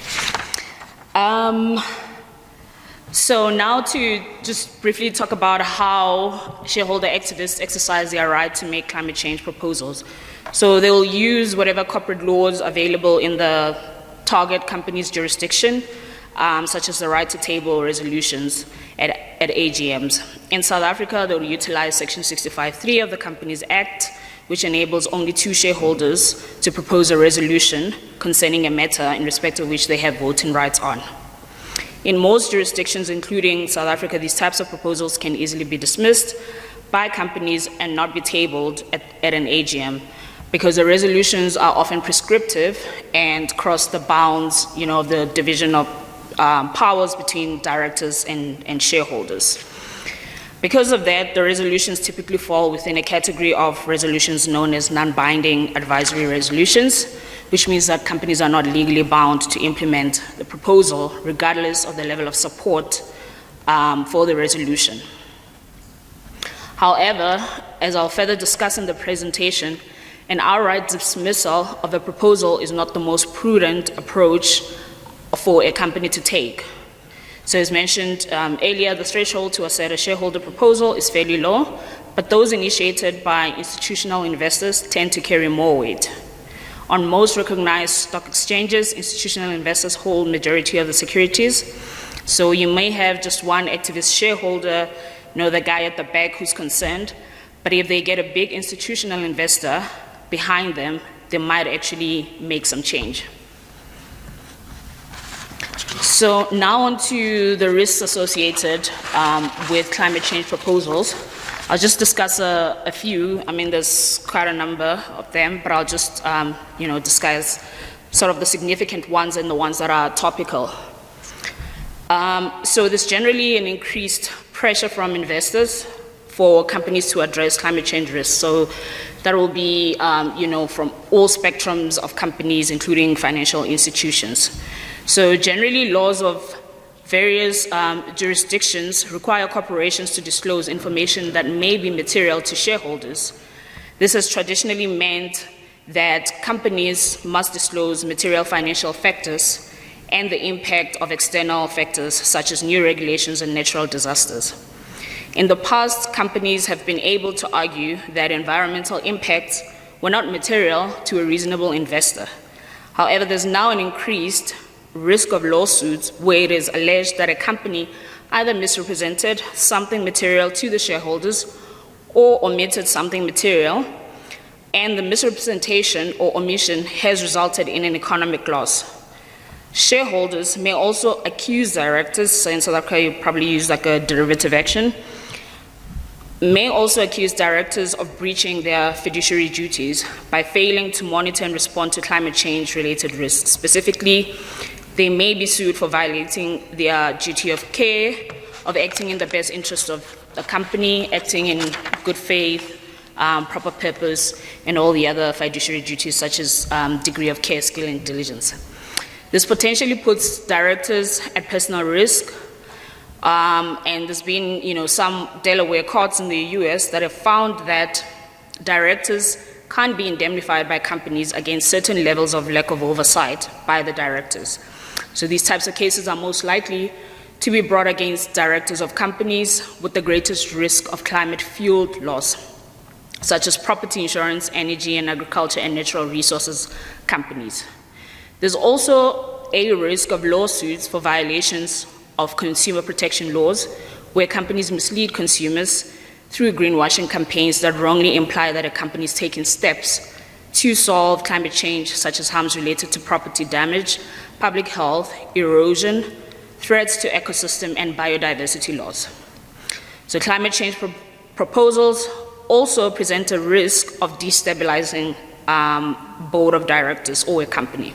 I: So now to just briefly talk about how shareholder activists exercise their right to make climate change proposals. So they'll use whatever corporate laws available in the target company's jurisdiction, such as the right to table resolutions at AGMs. In South Africa, they'll utilize Section 65(3) of the Companies Act, which enables only 2 shareholders to propose a resolution concerning a matter in respect of which they have voting rights on. In most jurisdictions, including South Africa, these types of proposals can easily be dismissed by companies and not be tabled at an AGM, because the resolutions are often prescriptive and cross the bounds, of the division of powers between directors and shareholders. Because of that, the resolutions typically fall within a category of resolutions known as non-binding advisory resolutions, which means that companies are not legally bound to implement the proposal, regardless of the level of support for the resolution. However, as I'll further discuss in the presentation, an outright dismissal of a proposal is not the most prudent approach for a company to take. So as mentioned earlier, the threshold to assert a shareholder proposal is fairly low, but those initiated by institutional investors tend to carry more weight. On most recognized stock exchanges, institutional investors hold majority of the securities. So you may have just one activist shareholder, the guy at the back who's concerned, but if they get a big institutional investor behind them, they might actually make some change. So now on to the risks associated with climate change proposals. I'll just discuss a few. There's quite a number of them, but I'll just, discuss sort of the significant ones and the ones that are topical. So there's generally an increased pressure from investors for companies to address climate change risks. So that will be, from all spectrums of companies, including financial institutions. So generally, laws of various jurisdictions require corporations to disclose information that may be material to shareholders. This has traditionally meant that companies must disclose material financial factors and the impact of external factors such as new regulations and natural disasters. In the past, companies have been able to argue that environmental impacts were not material to a reasonable investor. However, there's now an increased risk of lawsuits where it is alleged that a company either misrepresented something material to the shareholders or omitted something material, and the misrepresentation or omission has resulted in an economic loss. Shareholders may also accuse directors, so in South Africa you probably use like a derivative action, may also accuse directors of breaching their fiduciary duties by failing to monitor and respond to climate change related risks. Specifically, they may be sued for violating their duty of care, of acting in the best interest of the company, acting in good faith, proper purpose, and all the other fiduciary duties such as degree of care, skill, and diligence. This potentially puts directors at personal risk, and there's been, some Delaware courts in the US that have found that directors can't be indemnified by companies against certain levels of lack of oversight by the directors. So these types of cases are most likely to be brought against directors of companies with the greatest risk of climate-fueled loss, such as property insurance, energy and agriculture and natural resources companies. There's also a risk of lawsuits for violations of consumer protection laws, where companies mislead consumers through greenwashing campaigns that wrongly imply that a company is taking steps to solve climate change, such as harms related to property damage, public health, erosion, threats to ecosystem, and biodiversity laws. So climate change proposals also present a risk of destabilizing board of directors or a company.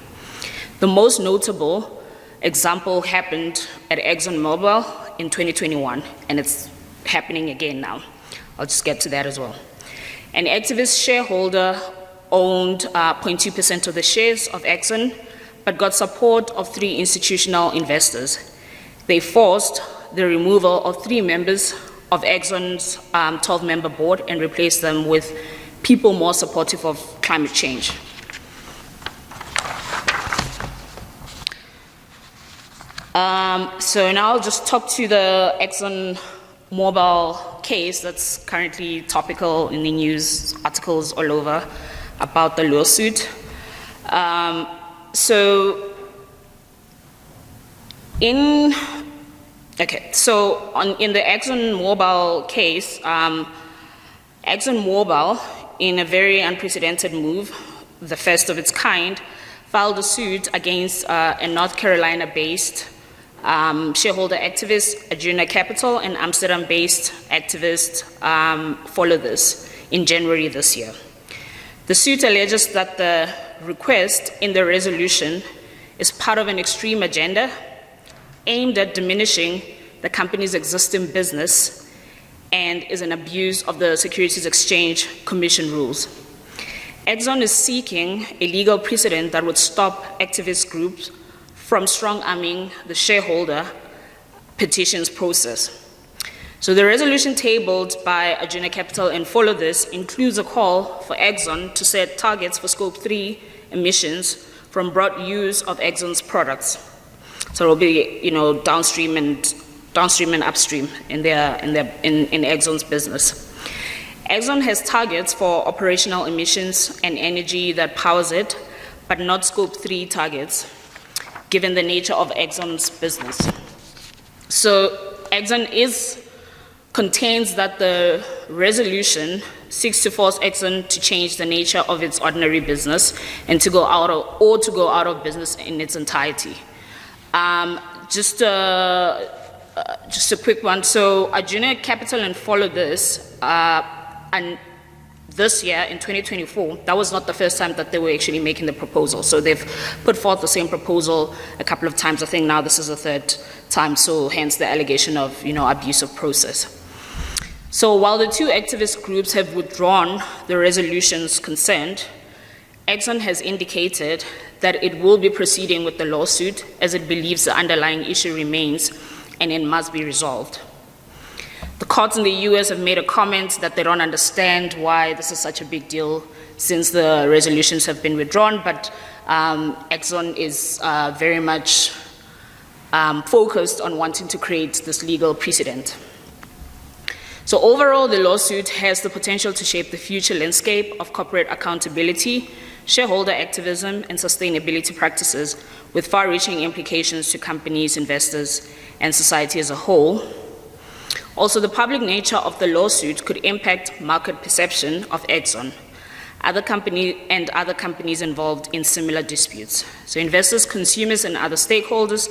I: The most notable example happened at ExxonMobil in 2021, and it's happening again now. I'll just get to that as well. An activist shareholder owned 0.2% of the shares of Exxon, but got support of 3 institutional investors. They forced the removal of 3 members of Exxon's 12-member board and replaced them with people more supportive of climate change. So now I'll just talk to the ExxonMobil case that's currently topical in the news articles all over about the lawsuit. In the ExxonMobil case, ExxonMobil, in a very unprecedented move, the first of its kind, filed a suit against a North Carolina-based shareholder activist, Arjuna Capital, and Amsterdam-based activist Follow This in January this year. The suit alleges that the request in the resolution is part of an extreme agenda aimed at diminishing the company's existing business and is an abuse of the Securities Exchange Commission rules. Exxon is seeking a legal precedent that would stop activist groups from strong-arming the shareholder petitions process. So the resolution tabled by Arjuna Capital and Follow This includes a call for Exxon to set targets for Scope 3 emissions from broad use of Exxon's products. So it will be, downstream and upstream in Exxon's business. Exxon has targets for operational emissions and energy that powers it, but not Scope 3 targets, given the nature of Exxon's business. So Exxon contains that the resolution seeks to force Exxon to change the nature of its ordinary business and to go out of business in its entirety. Just a quick one. So Arjuna Capital and Follow This, and this year in 2024, that was not the first time that they were actually making the proposal. So they've put forth the same proposal a couple of times. I think now this is the 3rd time. So hence the allegation of abuse of process. So while the 2 activist groups have withdrawn the resolutions concerned, Exxon has indicated that it will be proceeding with the lawsuit as it believes the underlying issue remains and it must be resolved. The courts in the US have made a comment that they don't understand why this is such a big deal since the resolutions have been withdrawn, but Exxon is very much focused on wanting to create this legal precedent. So overall, the lawsuit has the potential to shape the future landscape of corporate accountability, shareholder activism, and sustainability practices with far-reaching implications to companies, investors, and society as a whole. Also, the public nature of the lawsuit could impact market perception of Exxon, other companies involved in similar disputes. So investors, consumers, and other stakeholders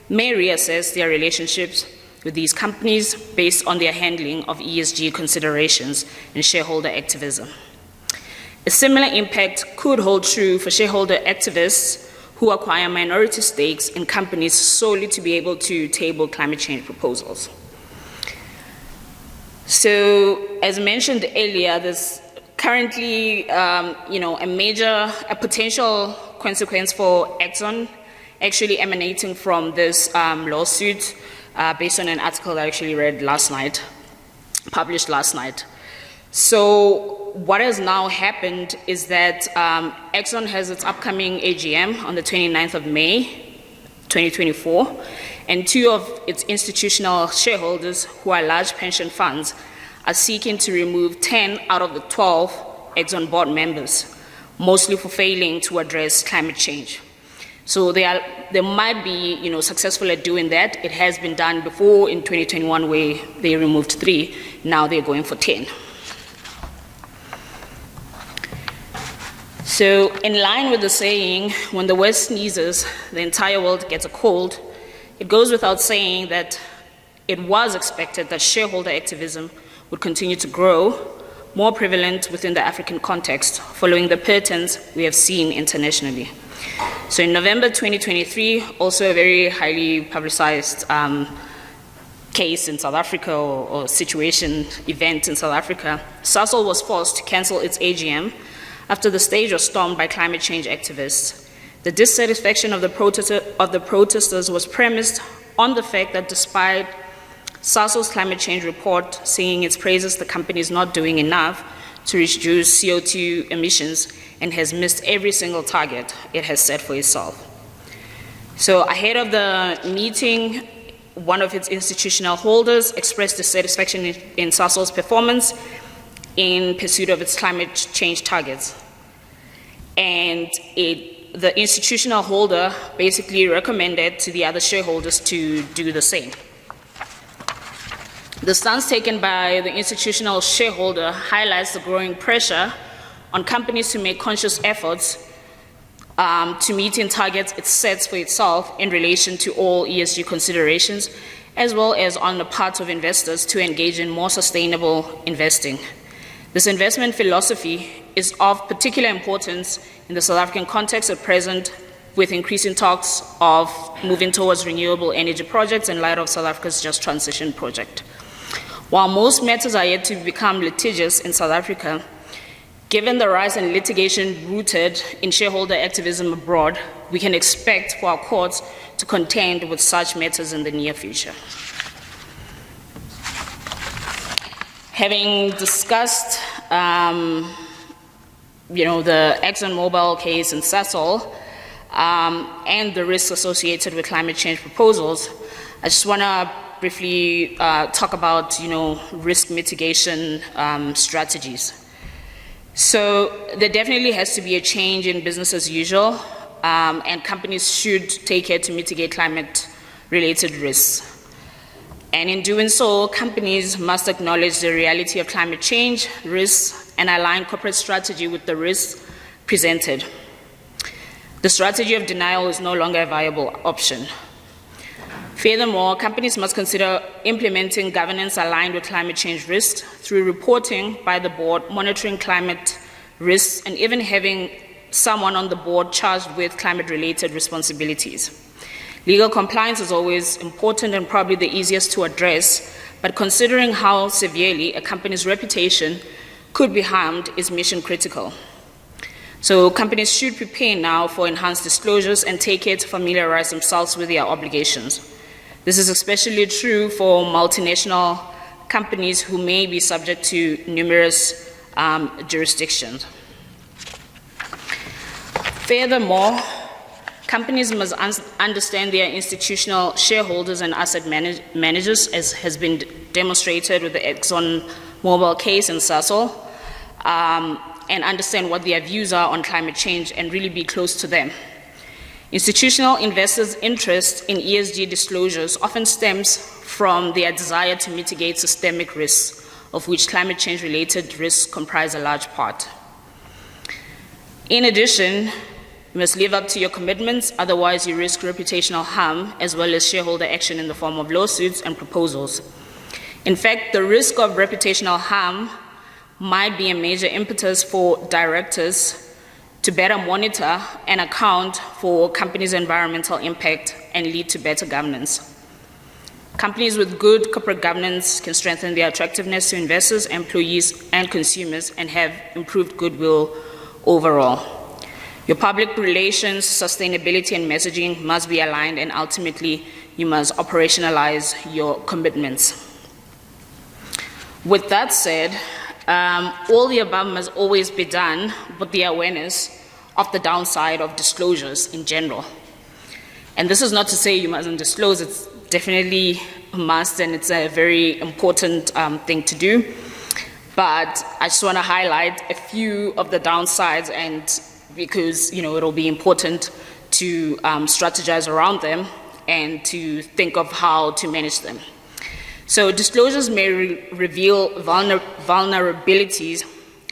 I: may reassess their relationships with these companies based on their handling of ESG considerations and shareholder activism. A similar impact could hold true for shareholder activists who acquire minority stakes in companies solely to be able to table climate change proposals. So, as mentioned earlier, there's currently, a potential consequence for Exxon actually emanating from this lawsuit based on an article that I actually read last night, published last night. So what has now happened is that Exxon has its upcoming AGM on the 29th of May, 2024, and 2 of its institutional shareholders, who are large pension funds, are seeking to remove 10 out of the 12 Exxon board members, mostly for failing to address climate change. So they might be, successful at doing that. It has been done before in 2021 where they removed 3. Now they're going for 10. So, in line with the saying, when the West sneezes, the entire world gets a cold, it goes without saying that it was expected that shareholder activism would continue to grow, more prevalent within the African context, following the patterns we have seen internationally. So in November 2023, also a very highly publicized case in South Africa or situation, event in South Africa, Sasol was forced to cancel its AGM after the stage was stormed by climate change activists. The dissatisfaction of the protesters was premised on the fact that despite Sasol's climate change report singing its praises, the company is not doing enough to reduce CO2 emissions and has missed every single target it has set for itself. So ahead of the meeting, one of its institutional holders expressed dissatisfaction in Sasol's performance in pursuit of its climate change targets. And the institutional holder basically recommended to the other shareholders to do the same. The stance taken by the institutional shareholder highlights the growing pressure on companies to make conscious efforts to meeting targets it sets for itself in relation to all ESG considerations, as well as on the part of investors to engage in more sustainable investing. This investment philosophy is of particular importance in the South African context at present, with increasing talks of moving towards renewable energy projects in light of South Africa's Just Transition project. While most matters are yet to become litigious in South Africa, given the rise in litigation rooted in shareholder activism abroad, we can expect for our courts to contend with such matters in the near future. Having discussed the Exxon Mobil case in Sasol and the risks associated with climate change proposals, I just want to briefly talk about risk mitigation strategies. So there definitely has to be a change in business as usual, and companies should take care to mitigate climate-related risks. And in doing so, companies must acknowledge the reality of climate change risks and align corporate strategy with the risks presented. The strategy of denial is no longer a viable option. Furthermore, companies must consider implementing governance aligned with climate change risks through reporting by the board, monitoring climate risks, and even having someone on the board charged with climate-related responsibilities. Legal compliance is always important and probably the easiest to address, but considering how severely a company's reputation could be harmed is mission critical. So companies should prepare now for enhanced disclosures and take care to familiarize themselves with their obligations. This is especially true for multinational companies who may be subject to numerous jurisdictions. Furthermore, companies must understand their institutional shareholders and asset managers, as has been demonstrated with the Exxon Mobil case in Sasol, and understand what their views are on climate change and really be close to them. Institutional investors' interest in ESG disclosures often stems from their desire to mitigate systemic risks, of which climate change-related risks comprise a large part. In addition, you must live up to your commitments, otherwise you risk reputational harm as well as shareholder action in the form of lawsuits and proposals. In fact, the risk of reputational harm might be a major impetus for directors to better monitor and account for companies' environmental impact and lead to better governance. Companies with good corporate governance can strengthen their attractiveness to investors, employees, and consumers and have improved goodwill overall. Your public relations, sustainability, and messaging must be aligned, and ultimately, you must operationalize your commitments. With that said, all the above must always be done with the awareness of the downside of disclosures in general. And this is not to say you mustn't disclose, it's definitely a must and it's a very important thing to do. But I just want to highlight a few of the downsides, and because it'll be important to strategize around them and to think of how to manage them. So disclosures may reveal vulnerabilities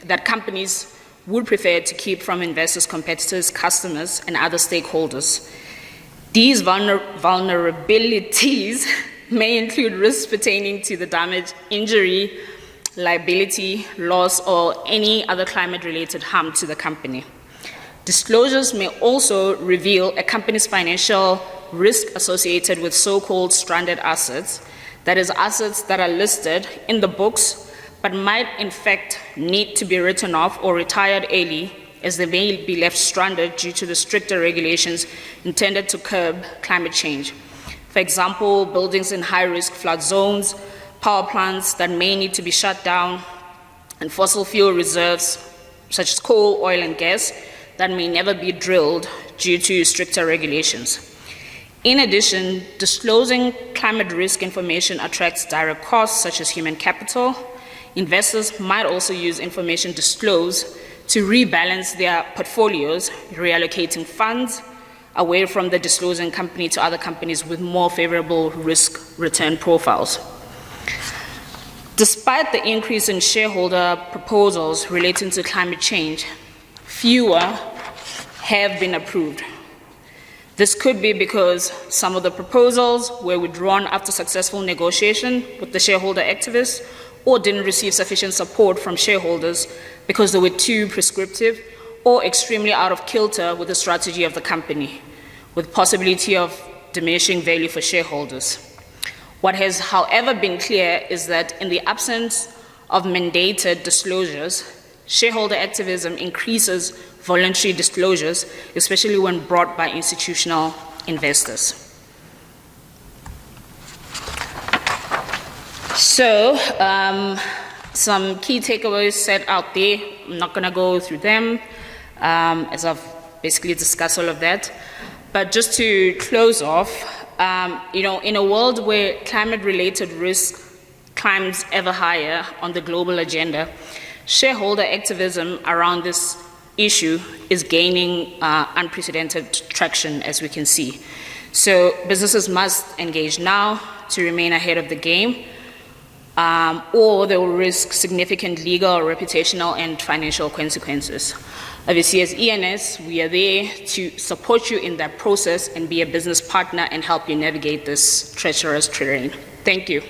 I: that companies would prefer to keep from investors, competitors, customers, and other stakeholders. These vulnerabilities may include risks pertaining to the damage, injury, liability, loss, or any other climate-related harm to the company. Disclosures may also reveal a company's financial risk associated with so-called stranded assets, that is, assets that are listed in the books but might in fact need to be written off or retired early, as they may be left stranded due to the stricter regulations intended to curb climate change. For example, buildings in high-risk flood zones, power plants that may need to be shut down, and fossil fuel reserves such as coal, oil, and gas that may never be drilled due to stricter regulations. In addition, disclosing climate risk information attracts direct costs such as human capital. Investors might also use information disclosed to rebalance their portfolios, reallocating funds away from the disclosing company to other companies with more favorable risk-return profiles. Despite the increase in shareholder proposals relating to climate change, fewer have been approved. This could be because some of the proposals were withdrawn after successful negotiation with the shareholder activists, or didn't receive sufficient support from shareholders because they were too prescriptive or extremely out of kilter with the strategy of the company, with possibility of diminishing value for shareholders. What has, however, been clear is that in the absence of mandated disclosures, shareholder activism increases voluntary disclosures, especially when brought by institutional investors. So, some key takeaways set out there. I'm not going to go through them, as I've basically discussed all of that. But just to close off, in a world where climate-related risk climbs ever higher on the global agenda, shareholder activism around this issue is gaining unprecedented traction, as we can see. So businesses must engage now to remain ahead of the game, or they will risk significant legal, reputational, and financial consequences. Obviously, as ENS, we are there to support you in that process and be a business partner and help you navigate this treacherous terrain. Thank you.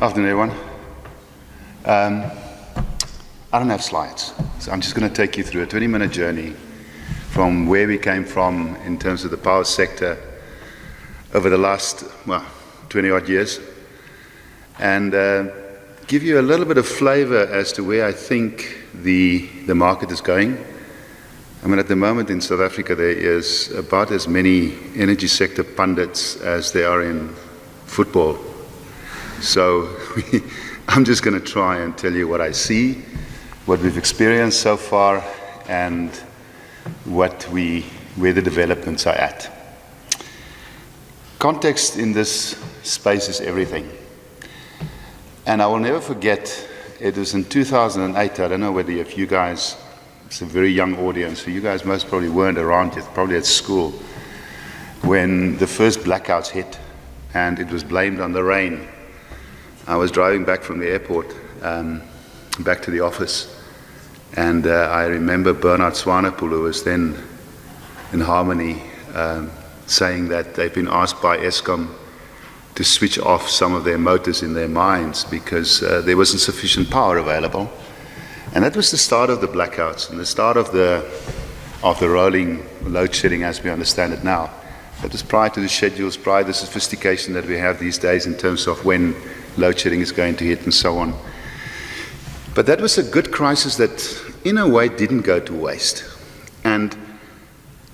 J: Afternoon, everyone. I don't have slides, so I'm just going to take you through a 20-minute journey from where we came from in terms of the power sector over the last, 20-odd years, and give you a little bit of flavor as to where I think the market is going. I mean, at the moment in South Africa, there is about as many energy sector pundits as there are in football. So I'm just going to try and tell you what I see, what we've experienced so far, and where the developments are at. Context in this space is everything. And I will never forget, it was in 2008, I don't know whether if you guys, it's a very young audience, so you guys most probably weren't around yet, probably at school, when the first blackouts hit, and it was blamed on the rain. I was driving back from the airport, back to the office, and I remember Bernard Swanepoel, who was then in Harmony, saying that they've been asked by Eskom to switch off some of their motors in their mines because there wasn't sufficient power available. And that was the start of the blackouts and the start of the rolling load shedding as we understand it now. That was prior to the schedules, prior to the sophistication that we have these days in terms of when load shedding is going to hit and so on. But that was a good crisis that, in a way, didn't go to waste. And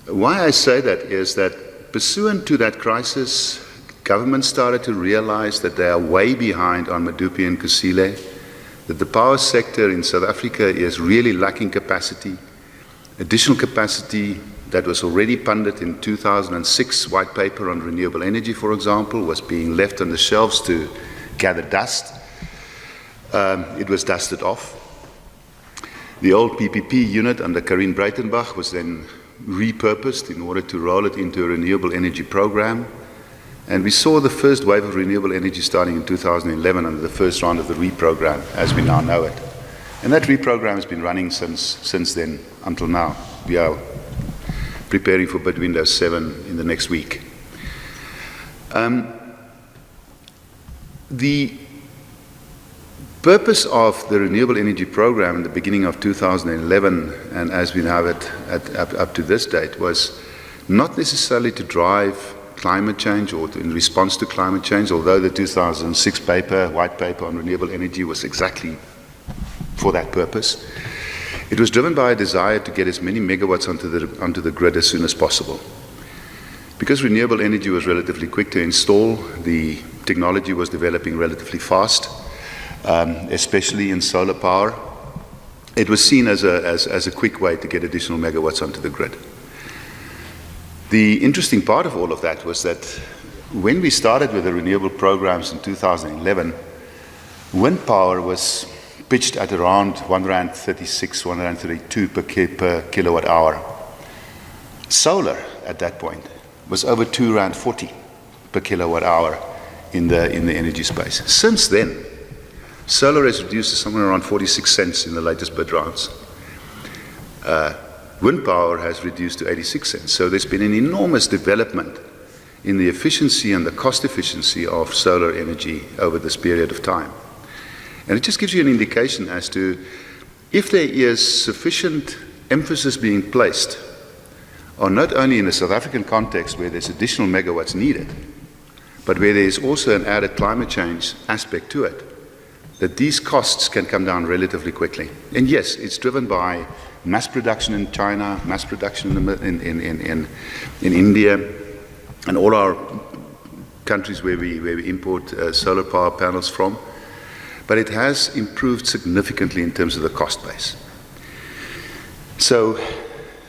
J: why I say that is that pursuant to that crisis, governments started to realize that they are way behind on Medupi and Kusile, that the power sector in South Africa is really lacking capacity, additional capacity that was already pundit in 2006 white paper on renewable energy, for example, was being left on the shelves to gather dust. It was dusted off. The old PPP unit under Karine Breitenbach was then repurposed in order to roll it into a renewable energy program. And we saw the first wave of renewable energy starting in 2011 under the first round of the reprogram, as we now know it. And that reprogram has been running since then until now. We are preparing for bid window 7 in the next week. The purpose of the renewable energy program in the beginning of 2011, and as we have it up to this date, was not necessarily to drive climate change or in response to climate change, although the 2006 white paper on renewable energy was exactly for that purpose. It was driven by a desire to get as many megawatts onto the grid as soon as possible. Because renewable energy was relatively quick to install, the technology was developing relatively fast, especially in solar power. It was seen as a quick way to get additional megawatts onto the grid. The interesting part of all of that was that when we started with the renewable programs in 2011, wind power was pitched at around R1.36, R1.32 per kilowatt hour. Solar at that point was over R2.40 per kilowatt hour in the energy space. Since then, solar has reduced to somewhere around 46 cents in the latest bid rounds. Wind power has reduced to 86 cents. So there's been an enormous development in the efficiency and the cost efficiency of solar energy over this period of time. And it just gives you an indication as to if there is sufficient emphasis being placed on not only in the South African context where there's additional megawatts needed, but where there is also an added climate change aspect to it, that these costs can come down relatively quickly. And yes, it's driven by mass production in China, mass production in India, and all our countries where we import solar power panels from. But it has improved significantly in terms of the cost base. So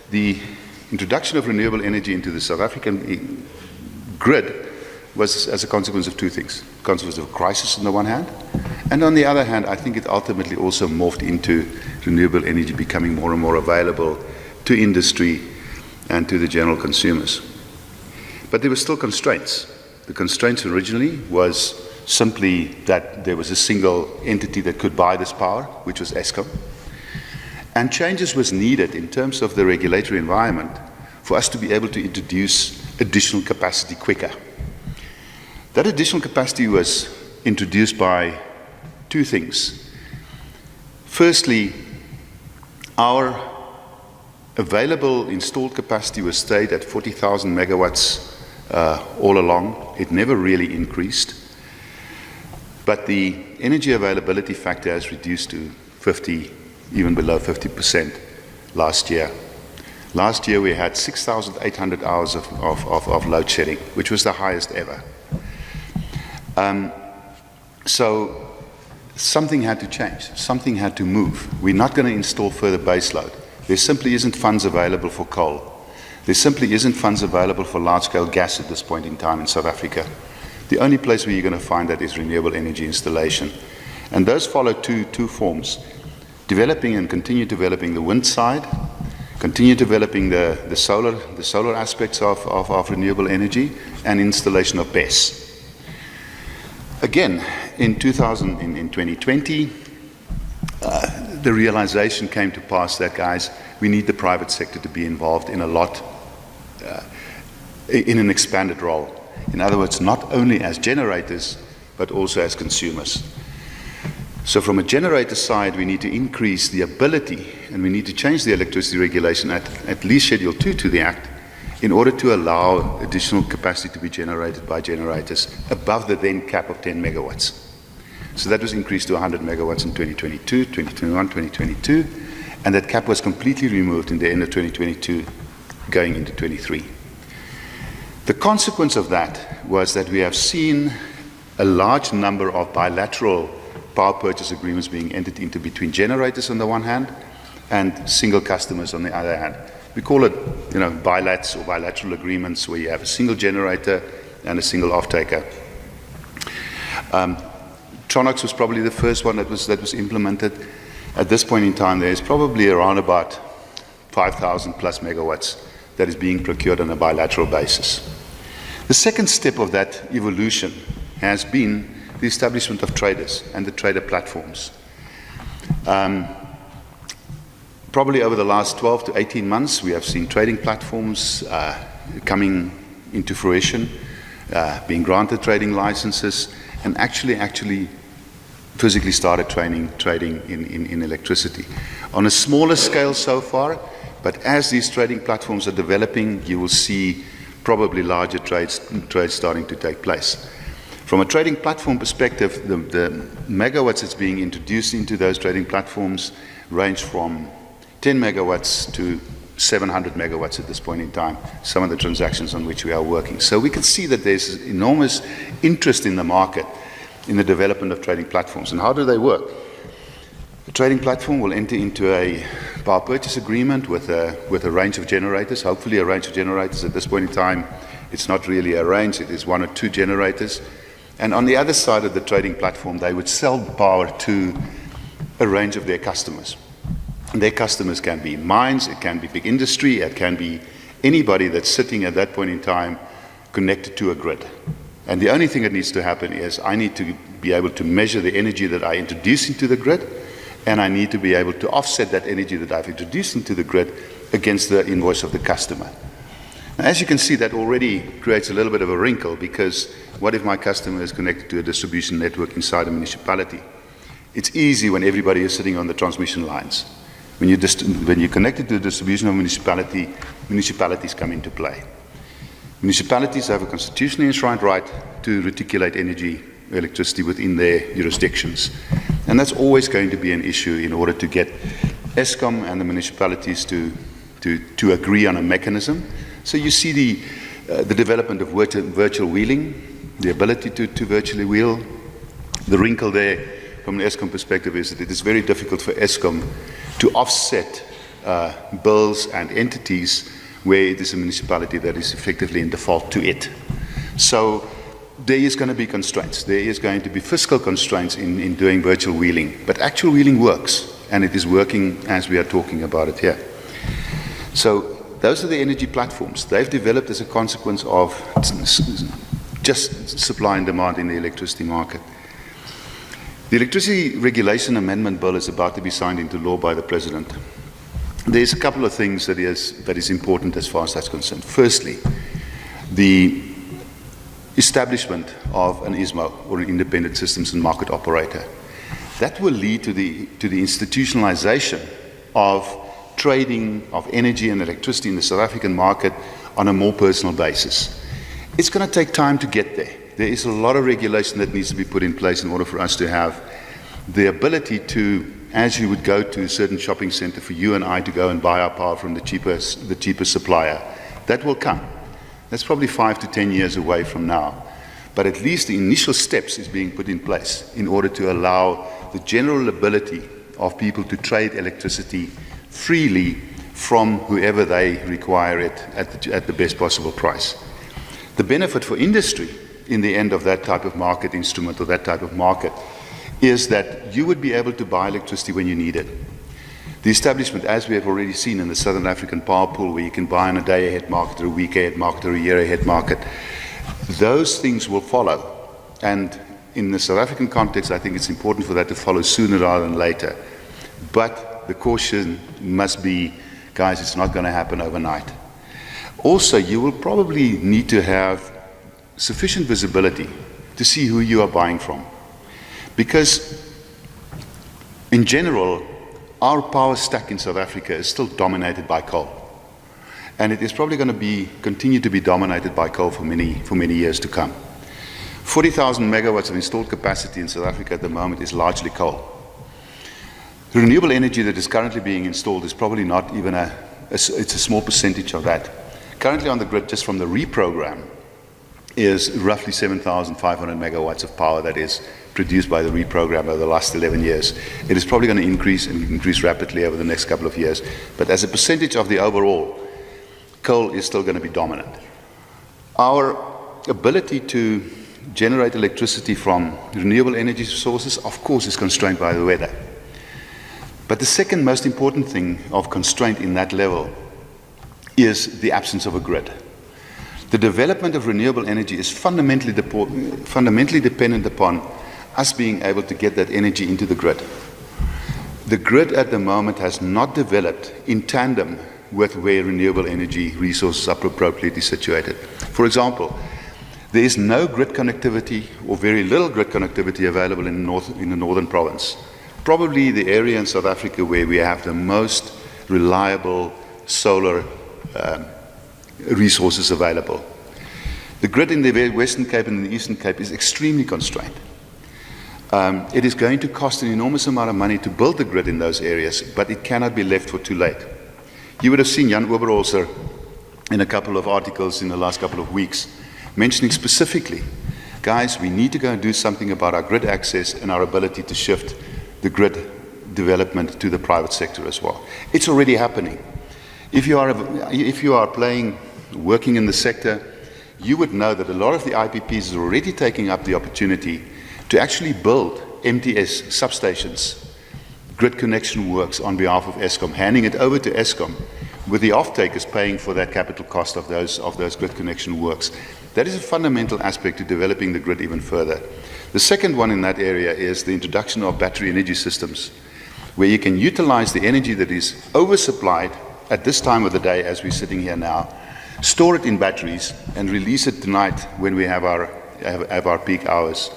J: the introduction of renewable energy into the South African grid was as a consequence of two things. A consequence of a crisis on the one hand, and on the other hand, I think it ultimately also morphed into renewable energy becoming more and more available to industry and to the general consumers. But there were still constraints. The constraints originally was simply that there was a single entity that could buy this power, which was Exxon. And changes was needed in terms of the regulatory environment for us to be able to introduce additional capacity quicker. That additional capacity was introduced by two things. Firstly, our available installed capacity was stayed at 40,000 megawatts all along. It never really increased. But the energy availability factor has reduced to 50, even below 50% last year. Last year we had 6,800 hours of load shedding, which was the highest ever. So something had to change, something had to move. We're not going to install further baseload. There simply isn't funds available for coal. There simply isn't funds available for large-scale gas at this point in time in South Africa. The only place where you're going to find that is renewable energy installation. And those follow two forms. Developing and continue developing the wind side, continue developing the solar aspects of renewable energy, and installation of BESS. Again, in 2020, the realization came to pass that, guys, we need the private sector to be involved in a lot, in an expanded role. In other words, not only as generators, but also as consumers. So from a generator side, we need to increase the ability, and we need to change the electricity regulation at least Schedule 2 to the Act, in order to allow additional capacity to be generated by generators above the then cap of 10 megawatts. So that was increased to 100 megawatts in 2022, 2021, 2022, and that cap was completely removed in the end of 2022, going into 23. The consequence of that was that we have seen a large number of bilateral power purchase agreements being entered into between generators on the one hand and single customers on the other hand. We call it, bilats or bilateral agreements where you have a single generator and a single off-taker. Tronox was probably the first one that was implemented. At this point in time, there is probably around about 5,000 plus megawatts that is being procured on a bilateral basis. The second step of that evolution has been the establishment of traders and the trader platforms. Probably over the last 12 to 18 months, we have seen trading platforms coming into fruition, being granted trading licenses, and actually physically started trading in electricity. On a smaller scale so far, but as these trading platforms are developing, you will see probably larger trades starting to take place. From a trading platform perspective, the megawatts that's being introduced into those trading platforms range from 10 megawatts to 700 megawatts at this point in time, some of the transactions on which we are working. So we can see that there's enormous interest in the market in the development of trading platforms. And how do they work? A trading platform will enter into a power purchase agreement with a range of generators, hopefully a range of generators. At this point in time, it's not really a range, it is one or two generators. And on the other side of the trading platform, they would sell power to a range of their customers. And their customers can be mines, it can be big industry, it can be anybody that's sitting at that point in time connected to a grid. And the only thing that needs to happen is I need to be able to measure the energy that I introduce into the grid, and I need to be able to offset that energy that I've introduced into the grid against the invoice of the customer. Now, as you can see, that already creates a little bit of a wrinkle, because what if my customer is connected to a distribution network inside a municipality? It's easy when everybody is sitting on the transmission lines. When you're connected to the distribution of municipality, municipalities come into play. Municipalities have a constitutionally enshrined right to reticulate electricity within their jurisdictions. And that's always going to be an issue in order to get Eskom and the municipalities to agree on a mechanism. So you see the development of virtual wheeling, the ability to virtually wheel. The wrinkle there from an Eskom perspective is that it is very difficult for Eskom to offset bills and entities where it is a municipality that is effectively in default to it. So there is going to be constraints. There is going to be fiscal constraints in doing virtual wheeling. But actual wheeling works, and it is working as we are talking about it here. So those are the energy platforms. They've developed as a consequence of just supply and demand in the electricity market. The Electricity Regulation Amendment Bill is about to be signed into law by the President. There's a couple of things that is important as far as that's concerned. Firstly, the establishment of an ISMO, or an Independent Systems and Market Operator. That will lead to the institutionalization of trading of energy and electricity in the South African market on a more personal basis. It's going to take time to get there. There is a lot of regulation that needs to be put in place in order for us to have the ability to, as you would go to a certain shopping center for you and I to go and buy our power from the cheapest supplier. That will come. That's probably 5 to 10 years away from now. But at least the initial steps is being put in place in order to allow the general ability of people to trade electricity freely from whoever they require it at the best possible price. The benefit for industry in the end of that type of market instrument or that type of market is that you would be able to buy electricity when you need it. The establishment, as we have already seen in the Southern African power pool, where you can buy on a day-ahead market or a week-ahead market or a year-ahead market, those things will follow. And in the South African context, I think it's important for that to follow sooner rather than later. But the caution must be, guys, it's not going to happen overnight. Also, you will probably need to have sufficient visibility to see who you are buying from. Because in general, our power stack in South Africa is still dominated by coal. And it is probably going to continue to be dominated by coal for many years to come. 40,000 megawatts of installed capacity in South Africa at the moment is largely coal. The renewable energy that is currently being installed is probably not even it's a small percentage of that. Currently on the grid, just from the reprogram, is roughly 7,500 megawatts of power that is produced by the reprogram over the last 11 years. It is probably going to increase rapidly over the next couple of years. But as a percentage of the overall, coal is still going to be dominant. Our ability to generate electricity from renewable energy sources, of course, is constrained by the weather. But the second most important thing of constraint in that level is the absence of a grid. The development of renewable energy is fundamentally dependent upon us being able to get that energy into the grid. The grid at the moment has not developed in tandem with where renewable energy resources are appropriately situated. For example, there is no grid connectivity or very little grid connectivity available in the northern province. Probably the area in South Africa where we have the most reliable solar resources available. The grid in the Western Cape and the Eastern Cape is extremely constrained. It is going to cost an enormous amount of money to build the grid in those areas, but it cannot be left for too late. You would have seen Jan Oberholzer in a couple of articles in the last couple of weeks mentioning specifically, guys, we need to go and do something about our grid access and our ability to shift the grid development to the private sector as well. It's already happening. If you are working in the sector, you would know that a lot of the IPPs are already taking up the opportunity to actually build MTS substations, grid connection works on behalf of Eskom, handing it over to Eskom, with the off-takers paying for that capital cost of those grid connection works. That is a fundamental aspect to developing the grid even further. The second one in that area is the introduction of battery energy systems, where you can utilize the energy that is oversupplied at this time of the day as we're sitting here now, store it in batteries, and release it tonight when we have our peak hours.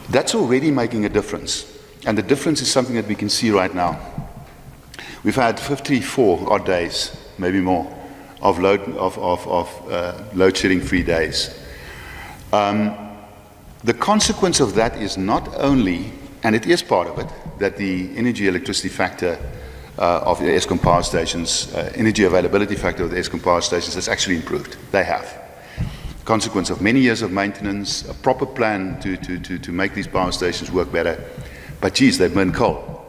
J: That's already making a difference. And the difference is something that we can see right now. We've had 54 odd days, maybe more, of load shedding free days. The consequence of that is not only, and it is part of it, that the energy electricity factor of the Eskom power stations, energy availability factor of the Eskom power stations has actually improved. They have. Consequence of many years of maintenance, a proper plan to make these power stations work better. But geez, they burn coal.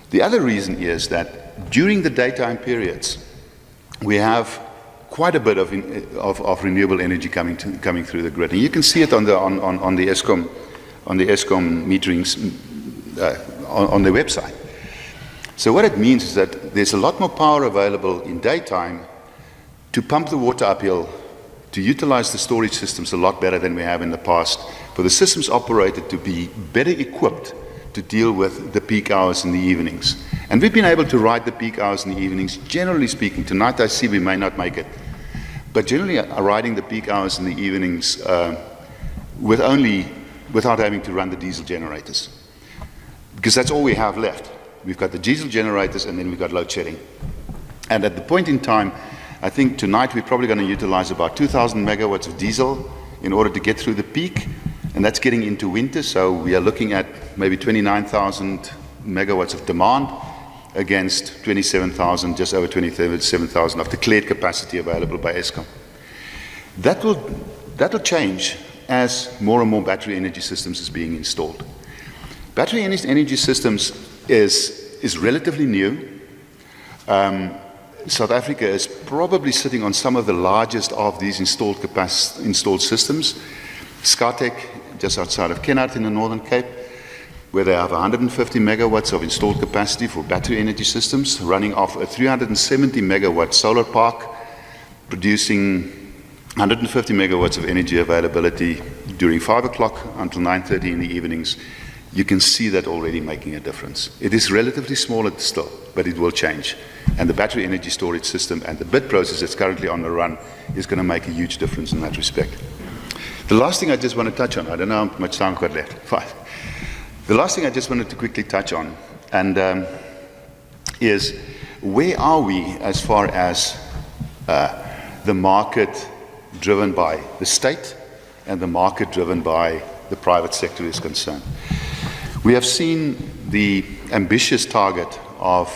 J: The other reason is that during the daytime periods, we have quite a bit of renewable energy coming through the grid, and you can see it on the Eskom meterings on their website. So what it means is that there's a lot more power available in daytime to pump the water uphill, to utilize the storage systems a lot better than we have in the past, for the systems operator to be better equipped to deal with the peak hours in the evenings. And we've been able to ride the peak hours in the evenings, generally speaking. Tonight I see we may not make it, but generally riding the peak hours in the evenings without having to run the diesel generators. Because that's all we have left. We've got the diesel generators and then we've got load shedding. And at the point in time, I think tonight we're probably going to utilize about 2,000 megawatts of diesel in order to get through the peak, and that's getting into winter, so we are looking at maybe 29,000 megawatts of demand against 27,000, just over 27,000 of declared capacity available by Eskom. That'll change as more and more battery energy systems is being installed. Battery energy systems is relatively new. South Africa is probably sitting on some of the largest of these installed systems. Scatec, just outside of Kennard in the Northern Cape, where they have 150 megawatts of installed capacity for battery energy systems, running off a 370 megawatt solar park, producing 150 megawatts of energy availability during 5 o'clock until 9:30 in the evenings. You can see that already making a difference. It is relatively small still, but it will change. And the battery energy storage system and the bid process that's currently on the run is going to make a huge difference in that respect. The last thing I just want to touch on, I don't know how much time I've got left. Fine. The last thing I just wanted to quickly touch on is where are we as far as the market driven by the state and the market driven by the private sector is concerned. We have seen the ambitious target of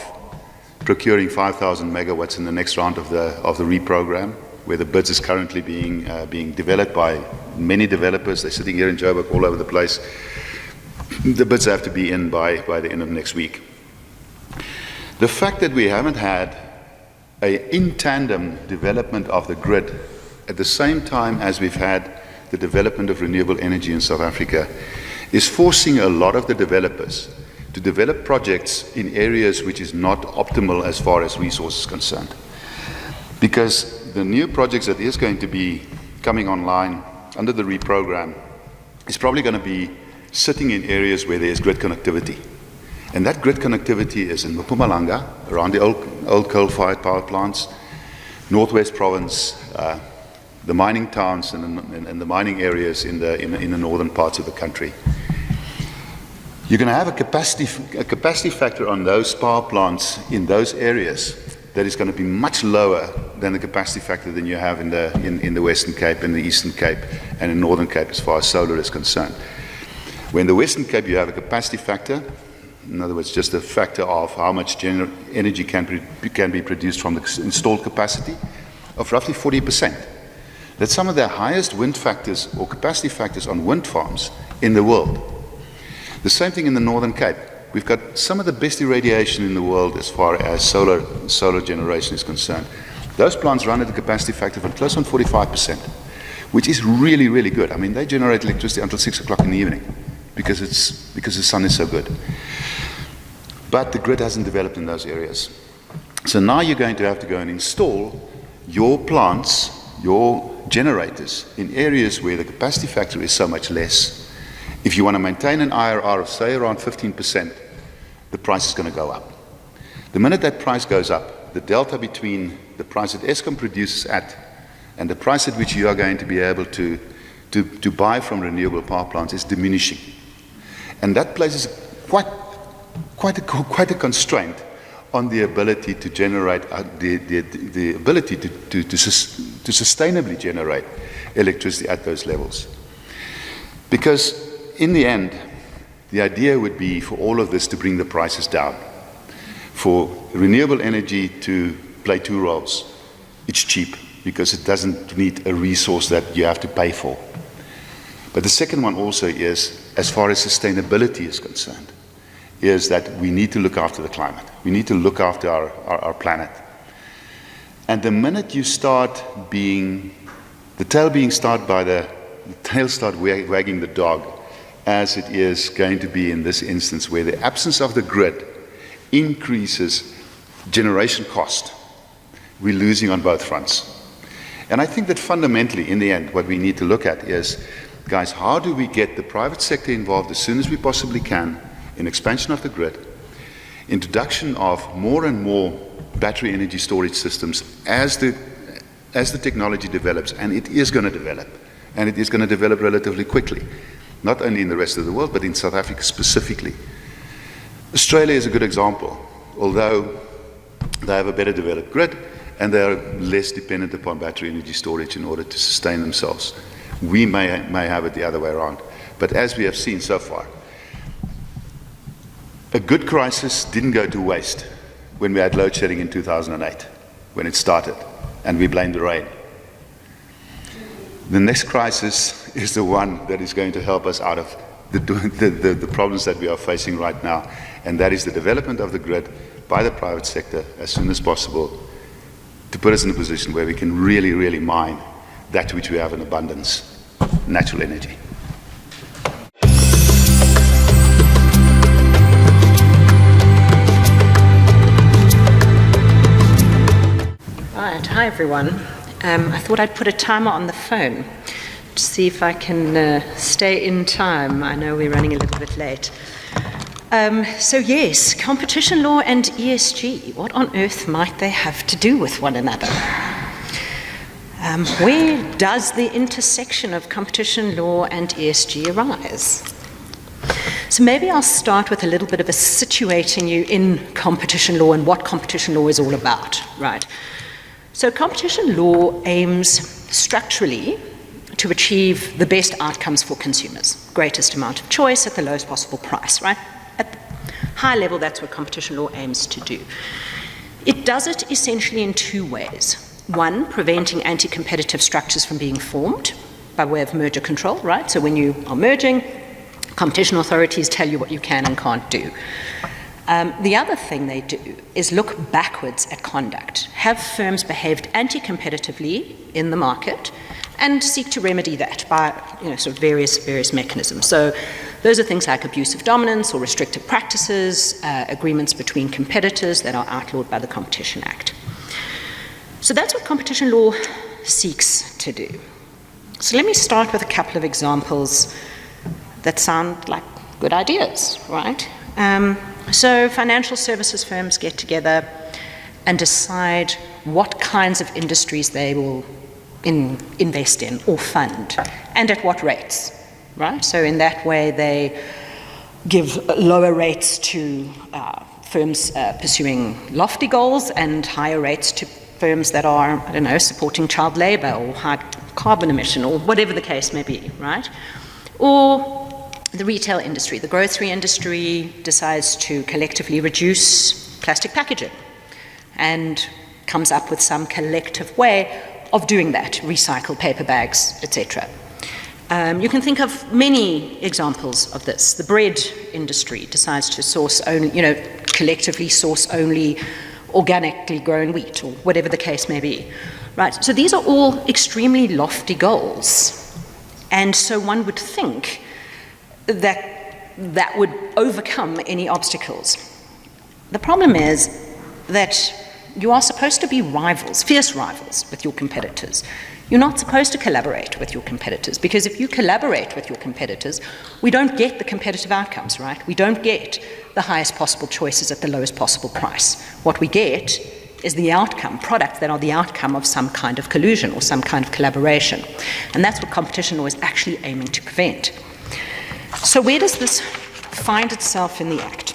J: procuring 5,000 megawatts in the next round of the reprogram, where the bids is currently being developed by many developers. They're sitting here in Joburg all over the place. The bids have to be in by the end of next week. The fact that we haven't had an in-tandem development of the grid at the same time as we've had the development of renewable energy in South Africa is forcing a lot of the developers to develop projects in areas which is not optimal as far as resources concerned. Because the new projects that is going to be coming online under the reprogram is probably going to be sitting in areas where there's grid connectivity. And that grid connectivity is in Mpumalanga, around the old coal-fired power plants, Northwest Province, the mining towns and the mining areas in the northern parts of the country. You're going to have a capacity factor on those power plants in those areas that is going to be much lower than the capacity factor than you have in the Western Cape, in the Eastern Cape, and in Northern Cape as far as solar is concerned. When in the Western Cape you have a capacity factor, in other words, just a factor of how much energy can be produced from the installed capacity, of roughly 40%. That's some of the highest wind factors or capacity factors on wind farms in the world. The same thing in the Northern Cape. We've got some of the best irradiation in the world as far as solar generation is concerned. Those plants run at a capacity factor of close on 45%, which is really, really good. I mean, they generate electricity until 6 o'clock in the evening because the sun is so good. But the grid hasn't developed in those areas. So now you're going to have to go and install your plants, your generators, in areas where the capacity factor is so much less. If you want to maintain an IRR of, say, around 15%, the price is going to go up. The minute that price goes up, the delta between the price that Eskom produces at and the price at which you are going to be able to buy from renewable power plants is diminishing. And that places quite a constraint on the ability to generate, the ability to sustainably generate electricity at those levels. Because in the end, the idea would be for all of this to bring the prices down. For renewable energy to play two roles. It's cheap because it doesn't need a resource that you have to pay for. But the second one also is, as far as sustainability is concerned, is that we need to look after the climate. We need to look after our planet. And the minute you start the tail start wagging the dog, as it is going to be in this instance, where the absence of the grid increases generation cost, we're losing on both fronts. And I think that fundamentally, in the end, what we need to look at is, guys, how do we get the private sector involved as soon as we possibly can in expansion of the grid, introduction of more and more battery energy storage systems as the technology develops, and it is going to develop, and it is going to develop relatively quickly, not only in the rest of the world, but in South Africa specifically. Australia is a good example, although they have a better developed grid and they are less dependent upon battery energy storage in order to sustain themselves. We may have it the other way around. But as we have seen so far, a good crisis didn't go to waste when we had load shedding in 2008, when it started, and we blamed the rain. The next crisis is the one that is going to help us out of the problems that we are facing right now, and that is the development of the grid by the private sector as soon as possible to put us in a position where we can really, really mine that which we have in abundance, natural energy.
K: Right, hi everyone. I thought I'd put a timer on the phone to see if I can stay in time. I know we're running a little bit late. So yes, competition law and ESG, what on earth might they have to do with one another? Where does the intersection of competition law and ESG arise? So maybe I'll start with a little bit of a situating you in competition law and what competition law is all about, right? So competition law aims structurally to achieve the best outcomes for consumers, greatest amount of choice at the lowest possible price, right? At the high level, that's what competition law aims to do. It does it essentially in two ways. One, preventing anti-competitive structures from being formed by way of merger control, right? So when you are merging, competition authorities tell you what you can and can't do. The other thing they do is look backwards at conduct. Have firms behaved anti-competitively in the market and seek to remedy that by sort of various mechanisms. So those are things like abusive dominance or restrictive practices, agreements between competitors that are outlawed by the Competition Act. So that's what competition law seeks to do. So let me start with a couple of examples that sound like good ideas, right? So financial services firms get together and decide what kinds of industries they will invest in or fund, and at what rates, right? So in that way, they give lower rates to firms pursuing lofty goals and higher rates to firms that are, I don't know, supporting child labor or high carbon emission or whatever the case may be, right? Or the retail industry, the grocery industry decides to collectively reduce plastic packaging and comes up with some collective way of doing that, recycle paper bags, etc. You can think of many examples of this. The bread industry decides to source only, collectively source only organically grown wheat, or whatever the case may be. Right? So these are all extremely lofty goals. And so one would think that would overcome any obstacles. The problem is that you are supposed to be rivals, fierce rivals with your competitors. You're not supposed to collaborate with your competitors, because if you collaborate with your competitors, we don't get the competitive outcomes, right? We don't get the highest possible choices at the lowest possible price. What we get is the outcome, products that are the outcome of some kind of collusion or some kind of collaboration. And that's what competition law is actually aiming to prevent. So where does this find itself in the Act?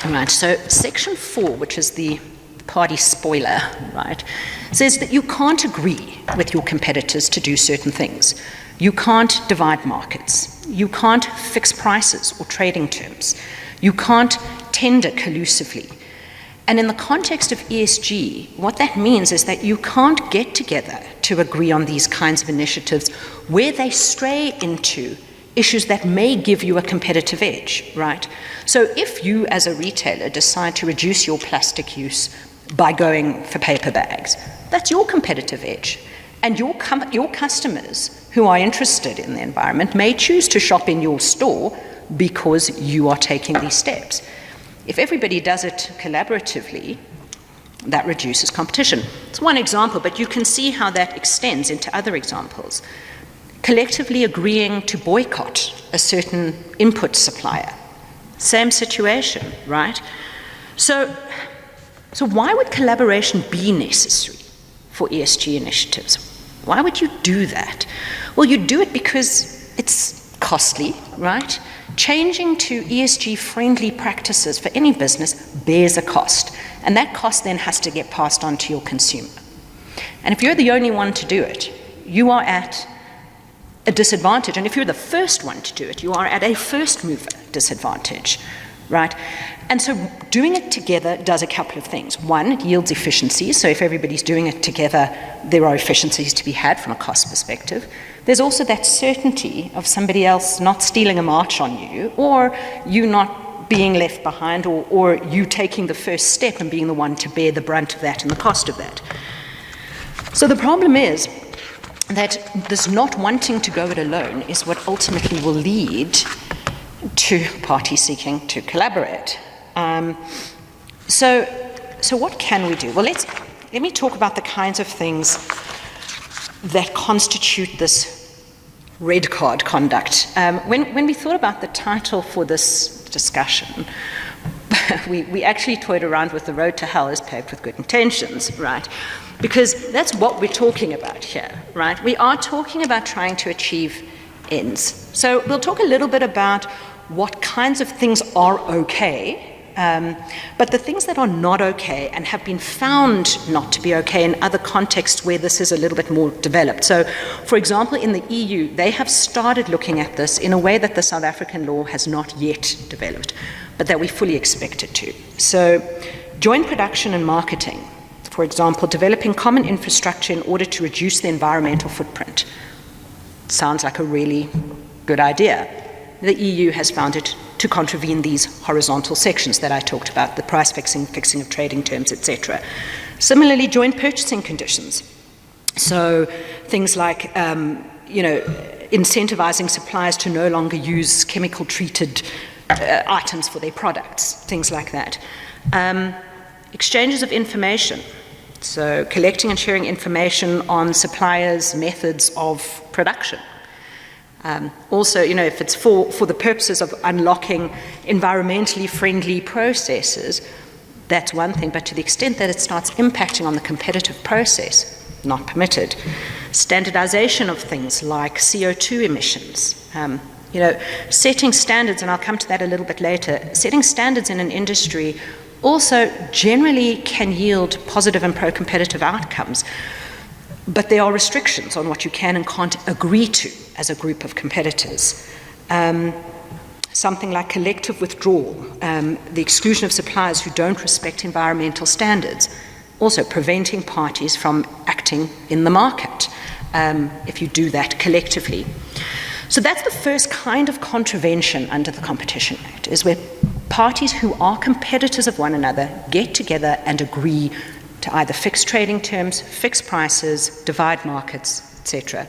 K: All right, so Section 4, which is the party spoiler, right, says that you can't agree with your competitors to do certain things. You can't divide markets. You can't fix prices or trading terms. You can't tender collusively. And in the context of ESG, what that means is that you can't get together to agree on these kinds of initiatives where they stray into issues that may give you a competitive edge, right? So if you as a retailer decide to reduce your plastic use by going for paper bags, that's your competitive edge. And your customers who are interested in the environment may choose to shop in your store because you are taking these steps. If everybody does it collaboratively, that reduces competition. It's one example, but you can see how that extends into other examples. Collectively agreeing to boycott a certain input supplier. Same situation, right? So why would collaboration be necessary for ESG initiatives? Why would you do that? Well, you do it because it's costly, right? Changing to ESG-friendly practices for any business bears a cost, and that cost then has to get passed on to your consumer. And if you're the only one to do it, you are at a disadvantage. And if you're the first one to do it, you are at a first mover disadvantage, right? And so doing it together does a couple of things. One, it yields efficiencies. So if everybody's doing it together, there are efficiencies to be had from a cost perspective. There's also that certainty of somebody else not stealing a march on you, or you not being left behind, or you taking the first step and being the one to bear the brunt of that and the cost of that. So the problem is that this not wanting to go it alone is what ultimately will lead to parties seeking to collaborate. So what can we do? Well, let me talk about the kinds of things that constitute this red card conduct. When we thought about the title for this discussion, we actually toyed around with the road to hell is paved with good intentions, right? Because that's what we're talking about here, right? We are talking about trying to achieve ends. So we'll talk a little bit about what kinds of things are okay, but the things that are not okay and have been found not to be okay in other contexts where this is a little bit more developed. So, for example, in the EU, they have started looking at this in a way that the South African law has not yet developed, but that we fully expect it to. So, joint production and marketing, for example, developing common infrastructure in order to reduce the environmental footprint. Sounds like a really good idea. The EU has found it to contravene these horizontal sections that I talked about, the price fixing of trading terms, etc. Similarly, joint purchasing conditions. So things like, incentivizing suppliers to no longer use chemical-treated items for their products, things like that. Exchanges of information. So collecting and sharing information on suppliers' methods of production. Also, if it's for the purposes of unlocking environmentally friendly processes, that's one thing, but to the extent that it starts impacting on the competitive process, not permitted. Standardization of things like CO2 emissions. Setting standards, and I'll come to that a little bit later, setting standards in an industry also generally can yield positive and pro-competitive outcomes, but there are restrictions on what you can and can't agree to as a group of competitors. Something like collective withdrawal, the exclusion of suppliers who don't respect environmental standards, also preventing parties from acting in the market if you do that collectively. So that's the first kind of contravention under the Competition Act, is where parties who are competitors of one another get together and agree to either fix trading terms, fix prices, divide markets, etc.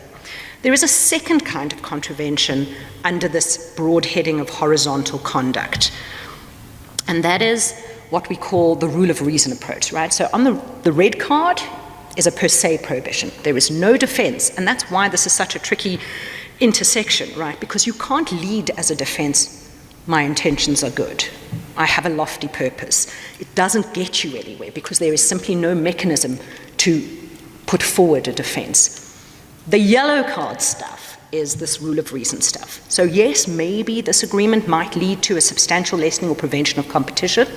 K: There is a second kind of contravention under this broad heading of horizontal conduct, and that is what we call the rule of reason approach, right? So on the red card is a per se prohibition. There is no defense, and that's why this is such a tricky intersection, right? Because you can't lead as a defense, my intentions are good, I have a lofty purpose. It doesn't get you anywhere because there is simply no mechanism to put forward a defense. The yellow card stuff is this rule of reason stuff. So yes, maybe this agreement might lead to a substantial lessening or prevention of competition,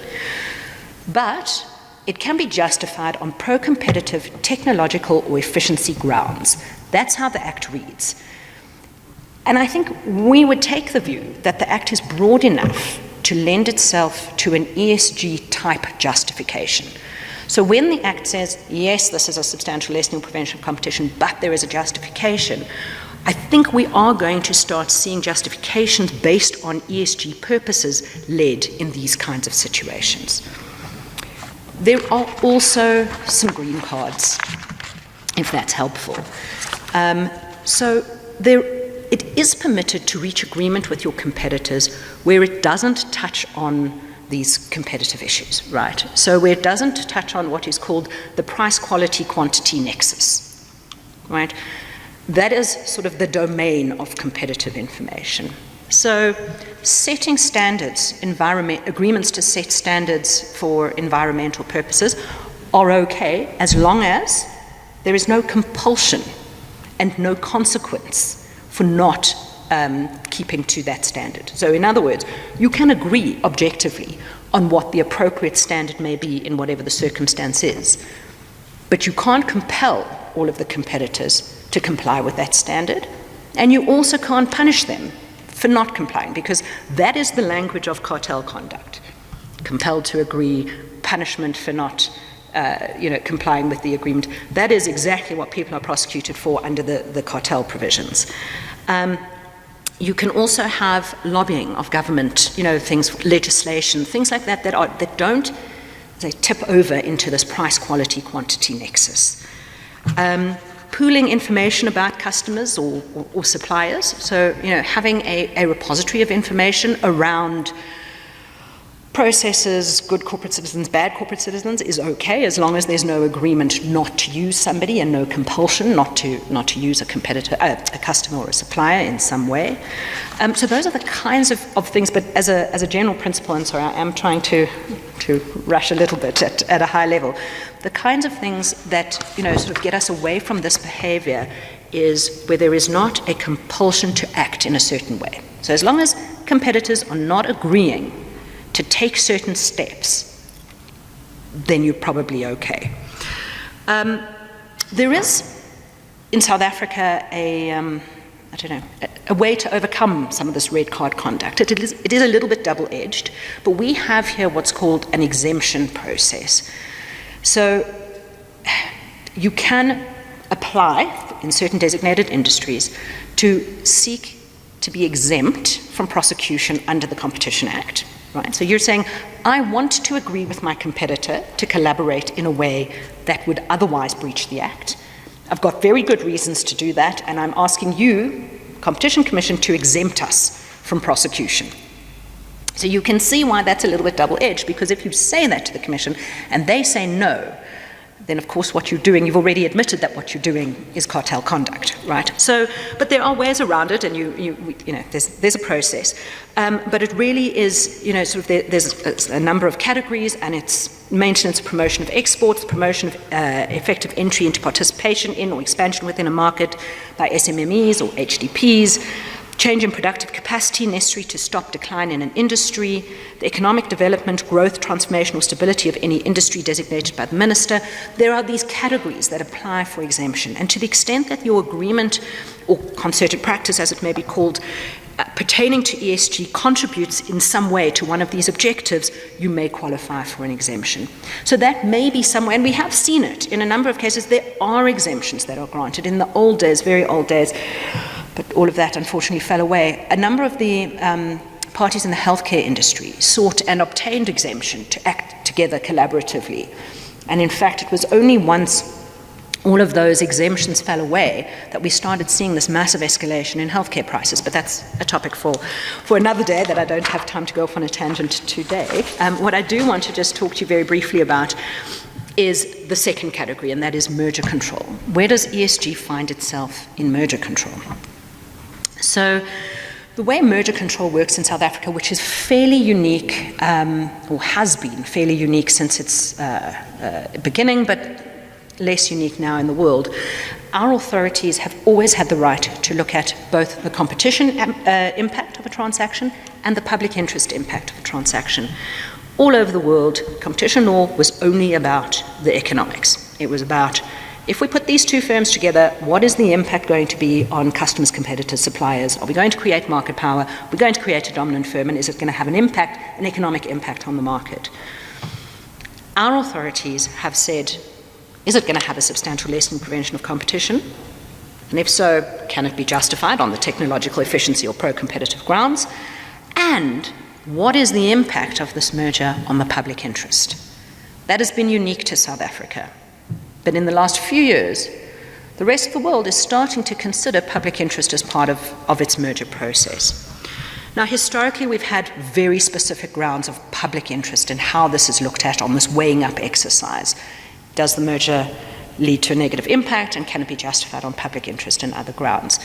K: but it can be justified on pro-competitive, technological, or efficiency grounds. That's how the Act reads. And I think we would take the view that the Act is broad enough to lend itself to an ESG-type justification. So when the Act says, yes, this is a substantial lessening or prevention of competition, but there is a justification, I think we are going to start seeing justifications based on ESG purposes led in these kinds of situations. There are also some green cards, if that's helpful. It is permitted to reach agreement with your competitors where it doesn't touch on these competitive issues, right? So where it doesn't touch on what is called the price quality quantity nexus, right? That is sort of the domain of competitive information. So setting standards, agreements to set standards for environmental purposes are okay as long as there is no compulsion and no consequence for not keeping to that standard. So in other words, you can agree objectively on what the appropriate standard may be in whatever the circumstance is, but you can't compel all of the competitors to comply with that standard, and you also can't punish them for not complying, because that is the language of cartel conduct. Compelled to agree, punishment for not complying with the agreement. That is exactly what people are prosecuted for under the cartel provisions. You can also have lobbying of government, things, legislation, things like that that don't tip over into this price quality quantity nexus. Pooling information about customers or suppliers. So, having a repository of information around processes, good corporate citizens, bad corporate citizens, is okay as long as there's no agreement not to use somebody and no compulsion not to use a competitor, a customer or a supplier in some way. So those are the kinds of things, but as a general principle, and sorry, I am trying to rush a little bit at a high level, the kinds of things that sort of get us away from this behavior is where there is not a compulsion to act in a certain way. So as long as competitors are not agreeing to take certain steps, then you're probably okay. There is, in South Africa, a way to overcome some of this red card conduct. It is a little bit double-edged, but we have here what's called an exemption process. So you can apply in certain designated industries to seek to be exempt from prosecution under the Competition Act. Right? So you're saying, I want to agree with my competitor to collaborate in a way that would otherwise breach the Act. I've got very good reasons to do that, and I'm asking you, Competition Commission, to exempt us from prosecution. So you can see why that's a little bit double-edged, because if you say that to the Commission and they say no, then of course what you're doing, you've already admitted that what you're doing is cartel conduct, right? So, but there are ways around it, and you know, there's a process. But it really is, you know, sort of there's a number of categories, and it's maintenance, promotion of exports, promotion of effective entry into participation in or expansion within a market by SMMEs or HDPs, change in productive capacity necessary to stop decline in an industry, the economic development, growth, transformation, or stability of any industry designated by the minister. There are these categories that apply for exemption, and to the extent that your agreement or concerted practice, as it may be called, pertaining to ESG contributes in some way to one of these objectives, you may qualify for an exemption. So that may be somewhere, and we have seen it in a number of cases. There are exemptions that are granted. In the old days, very old days, but all of that unfortunately fell away, a number of the parties in the healthcare industry sought and obtained exemption to act together collaboratively. And in fact, it was only once all of those exemptions fell away that we started seeing this massive escalation in healthcare prices. But that's a topic for another day that I don't have time to go off on a tangent today. What I do want to just talk to you very briefly about is the second category, and that is merger control. Where does ESG find itself in merger control? So the way merger control works in South Africa, which is fairly unique, or has been fairly unique since its beginning, but less unique now in the world, our authorities have always had the right to look at both the competition impact of a transaction and the public interest impact of a transaction. All over the world, competition law was only about the economics. It was about, if we put these two firms together, what is the impact going to be on customers, competitors, suppliers? Are we going to create market power? Are we going to create a dominant firm? And is it going to have an impact, an economic impact on the market? Our authorities have said, is it going to have a substantial lessening prevention of competition? And if so, can it be justified on the technological efficiency or pro-competitive grounds? And what is the impact of this merger on the public interest? That has been unique to South Africa. But in the last few years, the rest of the world is starting to consider public interest as part of its merger process. Now, historically, we've had very specific grounds of public interest in how this is looked at on this weighing up exercise. Does the merger lead to a negative impact, and can it be justified on public interest and other grounds?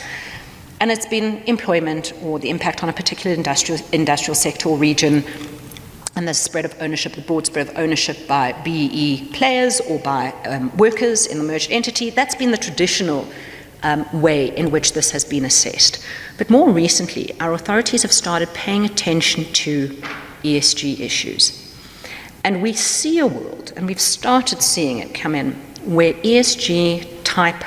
K: And it's been employment or the impact on a particular industrial sector or region, and the spread of ownership, the broad spread of ownership by BEE players or by workers in the merged entity. That's been the traditional way in which this has been assessed. But more recently, our authorities have started paying attention to ESG issues. And we see a world, and we've started seeing it come in, where ESG type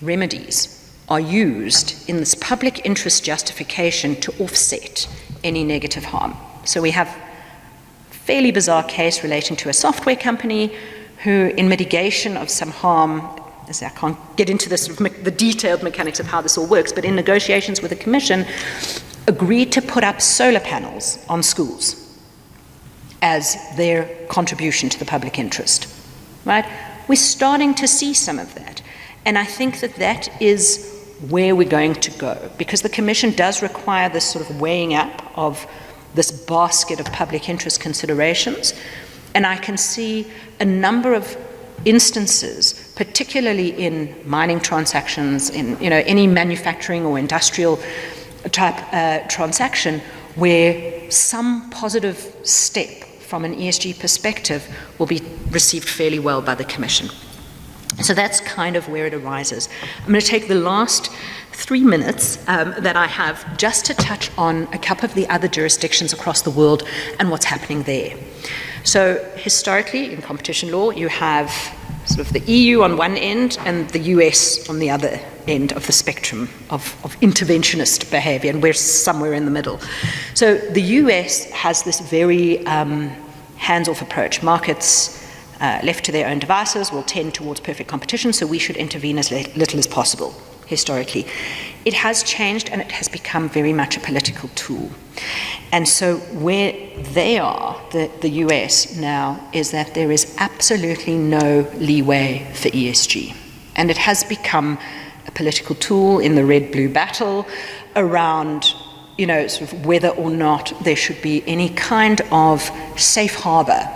K: remedies are used in this public interest justification to offset any negative harm. So we have a fairly bizarre case relating to a software company who, in mitigation of some harm, as I can't get into the detailed mechanics of how this all works, but in negotiations with the Commission, agreed to put up solar panels on schools as their contribution to the public interest, right? We're starting to see some of that. And I think that that is where we're going to go, because the Commission does require this sort of weighing up of this basket of public interest considerations. And I can see a number of instances, particularly in mining transactions, in any manufacturing or industrial type transaction, where some positive step from an ESG perspective will be received fairly well by the Commission. So that's kind of where it arises. I'm going to take the last 3 minutes that I have just to touch on a couple of the other jurisdictions across the world and what's happening there. So historically, in competition law, you have sort of the EU on one end and the US on the other end of the spectrum of interventionist behavior, and we're somewhere in the middle. So the US has this very hands-off approach. Markets left to their own devices will tend towards perfect competition, so we should intervene as little as possible, historically. It has changed, and it has become very much a political tool. And so where they are, the US now, is that there is absolutely no leeway for ESG. And it has become a political tool in the red-blue battle around, sort of whether or not there should be any kind of safe harbor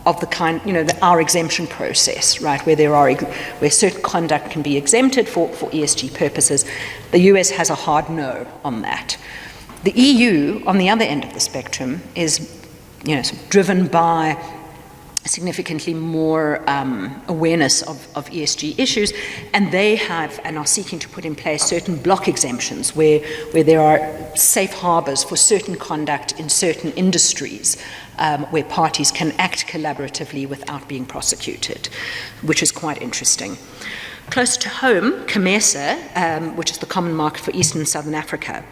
K: the kind, our exemption process, right, where certain conduct can be exempted for ESG purposes. The US has a hard no on that. The EU, on the other end of the spectrum, is, sort of driven by significantly more awareness of ESG issues, and they have and are seeking to put in place certain block exemptions where there are safe harbors for certain conduct in certain industries where parties can act collaboratively without being prosecuted, which is quite interesting. Close to home, COMESA, which is the Common Market for Eastern and Southern Africa,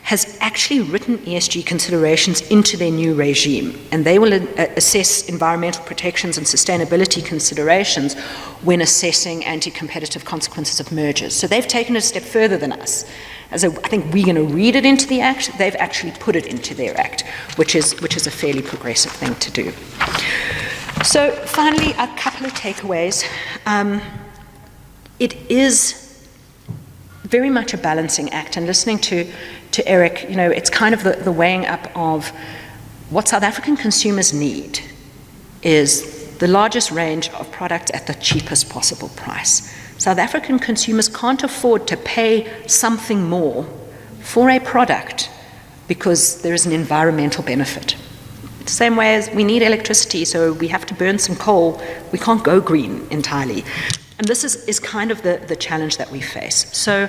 K: has actually written ESG considerations into their new regime, and they will assess environmental protections and sustainability considerations when assessing anti-competitive consequences of mergers. So they've taken it a step further than us. I think we're going to read it into the Act. They've actually put it into their Act, which is a fairly progressive thing to do. So finally, a couple of takeaways. It is very much a balancing act, and listening to Eric, it's kind of the weighing up of what South African consumers need is the largest range of product at the cheapest possible price. South African consumers can't afford to pay something more for a product because there is an environmental benefit. The same way as we need electricity, so we have to burn some coal, we can't go green entirely. And this is kind of the challenge that we face. So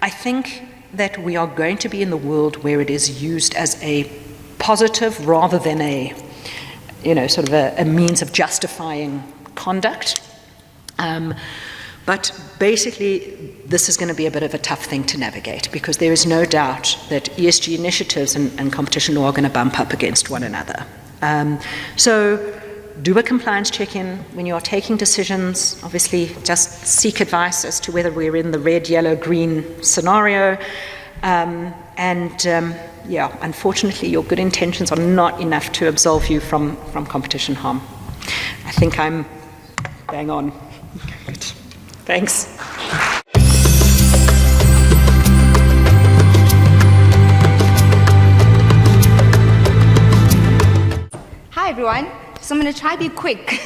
K: I think that we are going to be in the world where it is used as a positive rather than a means of justifying conduct. But basically, this is going to be a bit of a tough thing to navigate, because there is no doubt that ESG initiatives and competition law are going to bump up against one another. So do a compliance check-in when you are taking decisions. Obviously, just seek advice as to whether we're in the red, yellow, green scenario. Unfortunately, your good intentions are not enough to absolve you from competition harm. I think I'm bang on. Good. Thanks.
L: Hi, everyone. So I'm going to try to be quick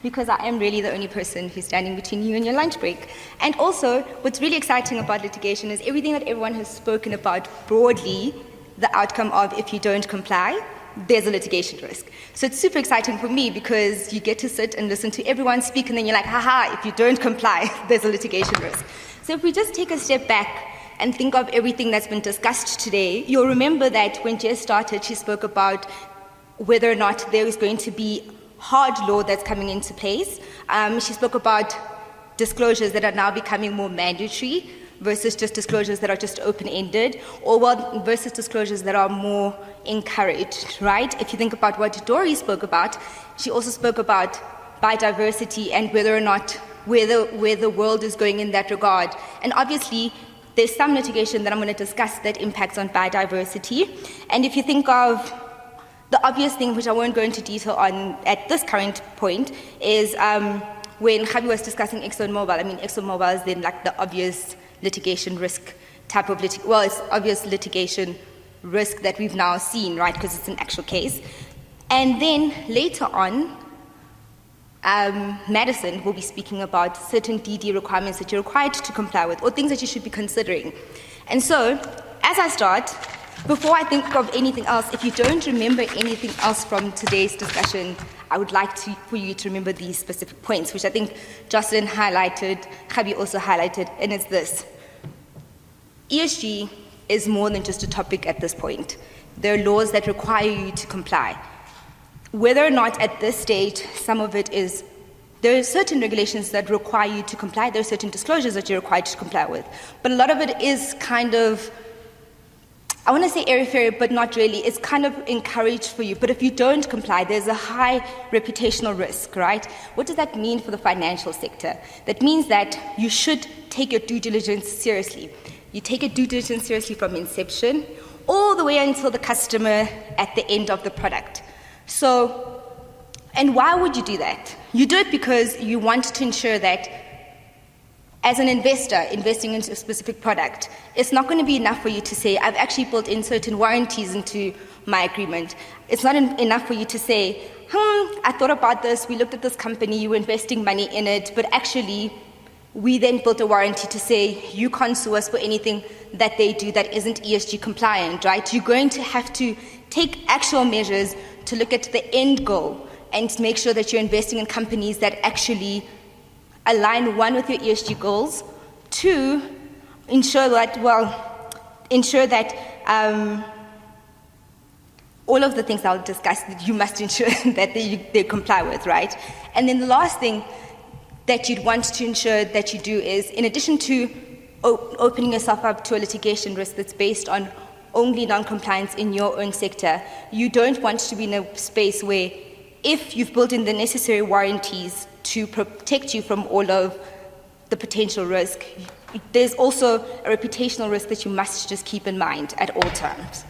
L: because I am really the only person who's standing between you and your lunch break. And also, what's really exciting about litigation is everything that everyone has spoken about broadly, the outcome of if you don't comply, there's a litigation risk. So it's super exciting for me because you get to sit and listen to everyone speak, and then you're like, haha, if you don't comply, there's a litigation risk. So if we just take a step back and think of everything that's been discussed today, you'll remember that when Jess started, she spoke about whether or not there is going to be hard law that's coming into place. She spoke about disclosures that are now becoming more mandatory versus just disclosures that are just open-ended, or versus disclosures that are more encouraged, right? If you think about what Dory spoke about, she also spoke about biodiversity and whether or not where the world is going in that regard. And obviously, there's some litigation that I'm going to discuss that impacts on biodiversity. And if you think of the obvious thing, which I won't go into detail on at this current point, is when Khabi was discussing ExxonMobil. I mean, ExxonMobil is then like the obvious litigation risk type of it's obvious litigation risk that we've now seen, right, because it's an actual case. And then later on, Madison will be speaking about certain DD requirements that you're required to comply with, or things that you should be considering. And so, as I start, before I think of anything else, if you don't remember anything else from today's discussion, I would like for you to remember these specific points, which I think Jocelyn highlighted, Khabi also highlighted, and it's this. ESG is more than just a topic at this point. There are laws that require you to comply. Whether or not at this stage, some of it is, there are certain regulations that require you to comply, there are certain disclosures that you're required to comply with, but a lot of it is kind of, I want to say airy-fairy, but not really. It's kind of encouraged for you. But if you don't comply, there's a high reputational risk, right? What does that mean for the financial sector? That means that you should take your due diligence seriously. You take your due diligence seriously from inception all the way until the customer at the end of the product. So, and why would you do that? You do it because you want to ensure that As an investor investing into a specific product, it's not going to be enough for you to say, I've actually built in certain warranties into my agreement. It's not enough for you to say, I thought about this, we looked at this company, you were investing money in it, but actually we then built a warranty to say, you can't sue us for anything that they do that isn't ESG compliant, right? You're going to have to take actual measures to look at the end goal and make sure that you're investing in companies that actually align, one, with your ESG goals, two, ensure that all of the things I'll discuss, that you must ensure that they comply with, right? And then the last thing that you'd want to ensure that you do is, in addition to opening yourself up to a litigation risk that's based on only non-compliance in your own sector, you don't want to be in a space where, if you've built in the necessary warranties to protect you from all of the potential risk, there's also a reputational risk that you must just keep in mind at all times.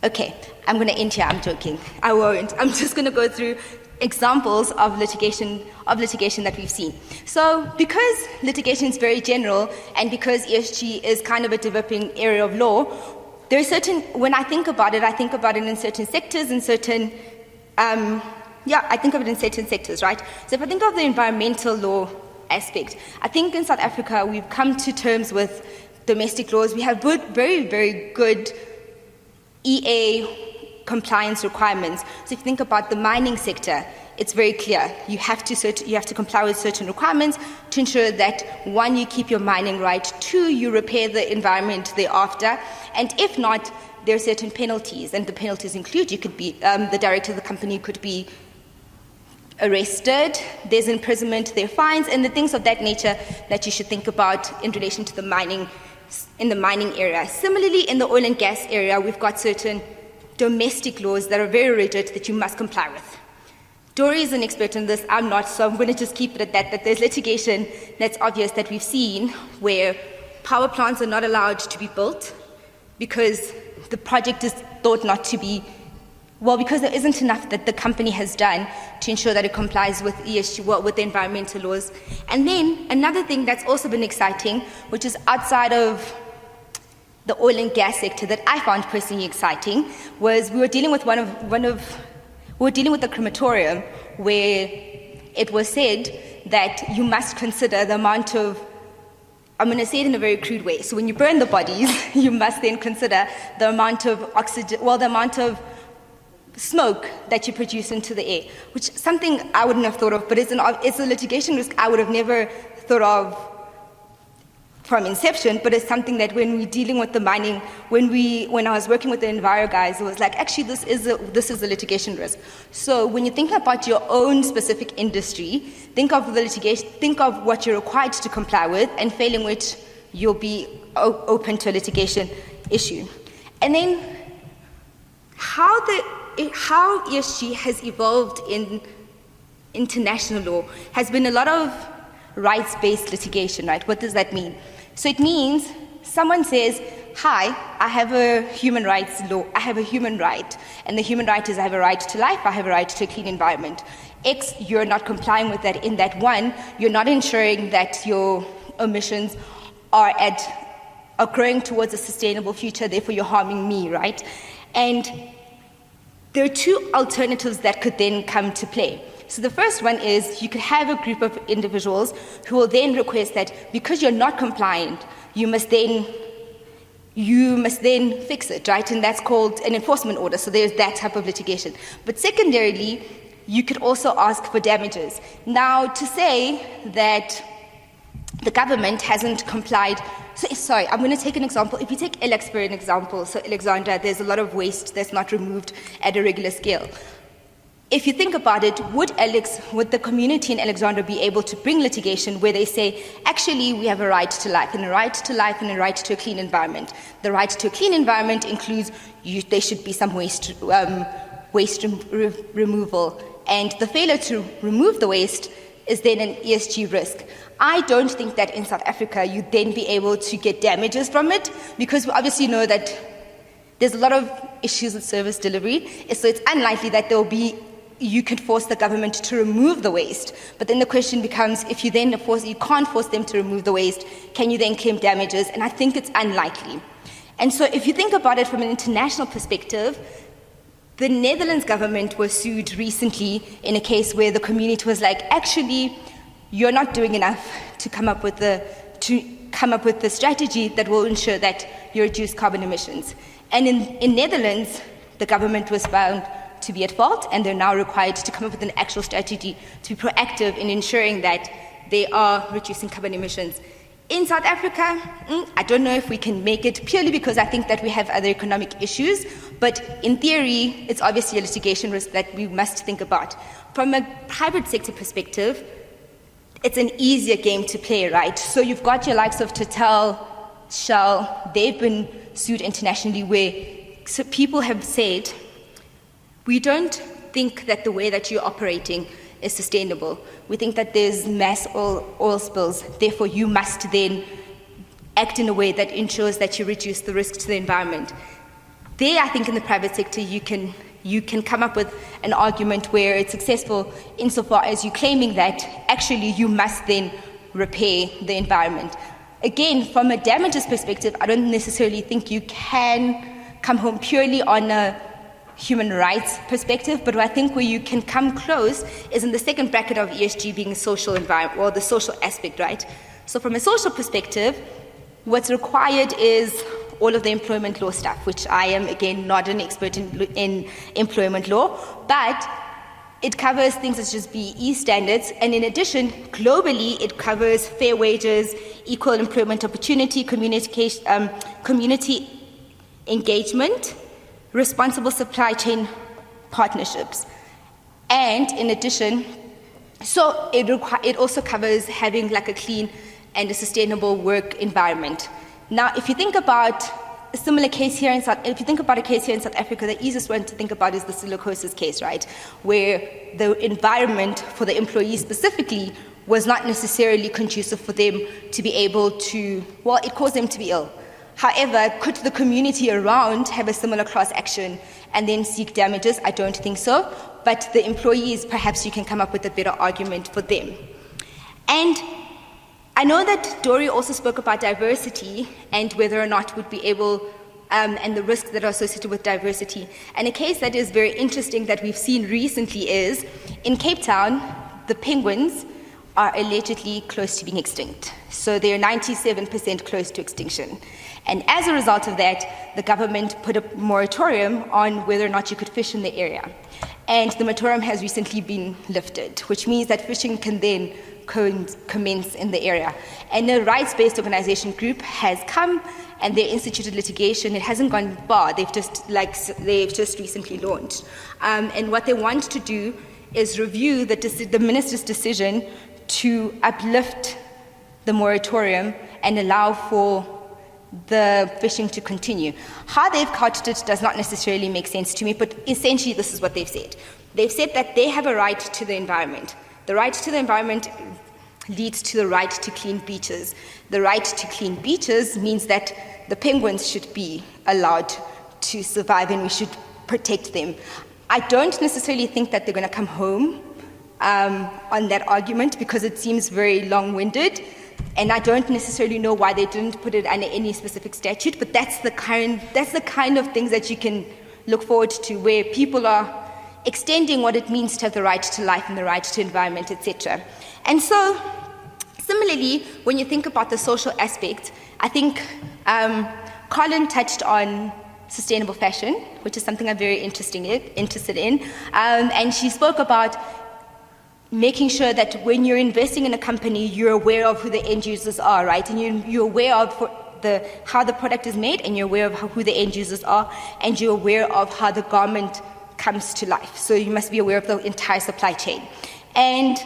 L: Okay, I'm going to end here. I'm joking. I won't. I'm just going to go through examples of litigation that we've seen. So, because litigation is very general, and because ESG is kind of a developing area of law, there are certain. When I think about it in certain sectors, in certain. I think of it in certain sectors, right? So if I think of the environmental law aspect, I think in South Africa we've come to terms with domestic laws. We have very, very good EA compliance requirements. So if you think about the mining sector, it's very clear. You have to comply with certain requirements to ensure that, one, you keep your mining right, two, you repair the environment thereafter, and if not, there are certain penalties, and the penalties include, you could be, the director of the company could be arrested, there's imprisonment, there are fines, and the things of that nature that you should think about in relation to the mining area. Similarly, in the oil and gas area, we've got certain domestic laws that are very rigid that you must comply with. Dory is an expert in this, I'm not, so I'm going to just keep it at that there's litigation that's obvious that we've seen where power plants are not allowed to be built because the project is thought not to be, because there isn't enough that the company has done to ensure that it complies with ESG, with the environmental laws. And then another thing that's also been exciting, which is outside of the oil and gas sector that I found personally exciting, was we were dealing with the crematorium where it was said that you must consider the amount of, I'm going to say it in a very crude way. So when you burn the bodies, you must then consider the amount of the amount of smoke that you produce into the air, which is something I wouldn't have thought of, but it's a litigation risk I would have never thought of from inception, but it's something that when we're dealing with the mining, when I was working with the Enviro guys, it was like, actually, this is a litigation risk. So when you think about your own specific industry, think of the litigation, think of what you're required to comply with, and failing which you'll be open to a litigation issue. And then how ESG has evolved in international law has been a lot of rights-based litigation, right? What does that mean? So it means someone says, hi, I have a human rights law, I have a human right, and the human right is I have a right to life, I have a right to a clean environment. X, you're not complying with that in that one, you're not ensuring that your emissions are growing towards a sustainable future, therefore you're harming me, right? And there are two alternatives that could then come to play. So the first one is you could have a group of individuals who will then request that because you're not compliant, you must then fix it, right? And that's called an enforcement order. So there's that type of litigation. But secondarily, you could also ask for damages. Now, to say that the government hasn't complied. Sorry, I'm going to take an example. If you take Alex for an example, so Alexandra, there's a lot of waste that's not removed at a regular scale. If you think about it, would the community in Alexandra be able to bring litigation where they say, actually, we have a right to life, and a right to life, and a right to a clean environment? The right to a clean environment includes there should be some waste removal, and the failure to remove the waste is then an ESG risk. I don't think that in South Africa you'd then be able to get damages from it, because we obviously know that there's a lot of issues with service delivery, so it's unlikely that there will be you can force the government to remove the waste. But then the question becomes, if you can't force them to remove the waste, can you then claim damages? And I think it's unlikely. And so if you think about it from an international perspective, the Netherlands government was sued recently in a case where the community was like, actually, you're not doing enough to come up with the strategy that will ensure that you reduce carbon emissions. And in Netherlands, the government was found to be at fault, and they're now required to come up with an actual strategy to be proactive in ensuring that they are reducing carbon emissions. In South Africa, I don't know if we can make it, purely because I think that we have other economic issues, but in theory, it's obviously a litigation risk that we must think about. From a private sector perspective, it's an easier game to play, right? So you've got your likes of Total, Shell, they've been sued internationally where people have said, we don't think that the way that you're operating is sustainable. We think that there's mass oil spills, therefore you must then act in a way that ensures that you reduce the risk to the environment. There, I think in the private sector, you can come up with an argument where it's successful insofar as you claiming that actually you must then repair the environment. Again, from a damages perspective, I don't necessarily think you can come home purely on a human rights perspective, but I think where you can come close is in the second bracket of ESG being social environment, or the social aspect, right? So from a social perspective, what's required is all of the employment law stuff, which I am, again, not an expert in employment law, but it covers things such as BEE standards, and in addition, globally, it covers fair wages, equal employment opportunity, community engagement, responsible supply chain partnerships. And in addition, so it also covers having like a clean and a sustainable work environment. Now, if you think about a similar case here in South Africa, the easiest one to think about is the silicosis case, right? Where the environment for the employees specifically was not necessarily conducive for them to be able to, well, it caused them to be ill. However, could the community around have a similar class action and then seek damages? I don't think so. But the employees, perhaps you can come up with a better argument for them. And I know that Dory also spoke about diversity and whether or not we'd be able, and the risks that are associated with diversity. And a case that is very interesting that we've seen recently is, in Cape Town, the penguins are allegedly close to being extinct. So they're 97% close to extinction. And as a result of that, the government put a moratorium on whether or not you could fish in the area. And the moratorium has recently been lifted, which means that fishing can then commence in the area. And a rights-based organization group has come and they instituted litigation. It hasn't gone far. They've just recently launched. And what they want to do is review the minister's decision to uplift the moratorium and allow for the fishing to continue. How they've couched it does not necessarily make sense to me, but essentially this is what they've said. They've said that they have a right to the environment. The right to the environment leads to the right to clean beaches. The right to clean beaches means that the penguins should be allowed to survive and we should protect them. I don't necessarily think that they're going to come home on that argument because it seems very long-winded. And I don't necessarily know why they didn't put it under any specific statute, but that's the kind of things that you can look forward to, where people are extending what it means to have the right to life and the right to environment, etc. And so, similarly, when you think about the social aspect, I think Colin touched on sustainable fashion, which is something I'm very interested in, and she spoke about making sure that when you're investing in a company, you're aware of who the end users are, right? And you're aware of how the product is made, and you're aware of who the end users are, and you're aware of how the garment comes to life. So you must be aware of the entire supply chain. And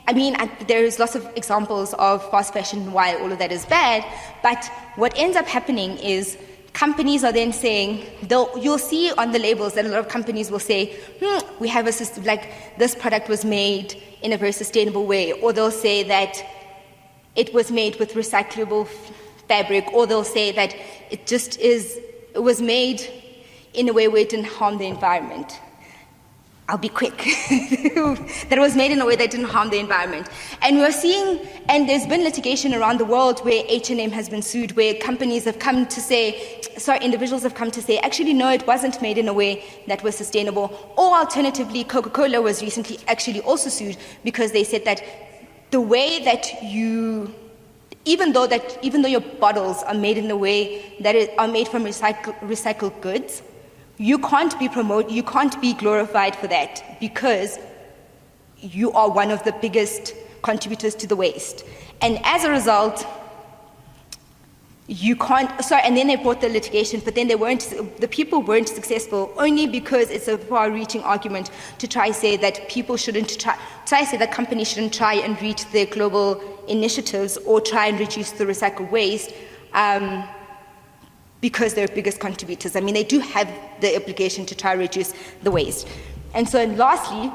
L: I mean, there's lots of examples of fast fashion, why all of that is bad, but what ends up happening is companies are then saying, you'll see on the labels that a lot of companies will say, we have a system, like this product was made in a very sustainable way, or they'll say that it was made with recyclable fabric, or they'll say that it was made in a way where it didn't harm the environment. I'll be quick, that was made in a way that didn't harm the environment. And we're seeing, and there's been litigation around the world where H&M has been sued, where companies have come to say, individuals have come to say, actually, no, it wasn't made in a way that was sustainable. Or alternatively, Coca-Cola was recently actually also sued because they said that the way that even though your bottles are made in a way that are made from recycled goods, you can't be glorified for that because you are one of the biggest contributors to the waste. And as a result, you can't, and then they brought the litigation, but then the people weren't successful only because it's a far-reaching argument to try say that people shouldn't try say that companies shouldn't try and reach their global initiatives or try and reduce the recycled waste, because they're biggest contributors. I mean, they do have the obligation to try to reduce the waste. And so, and lastly,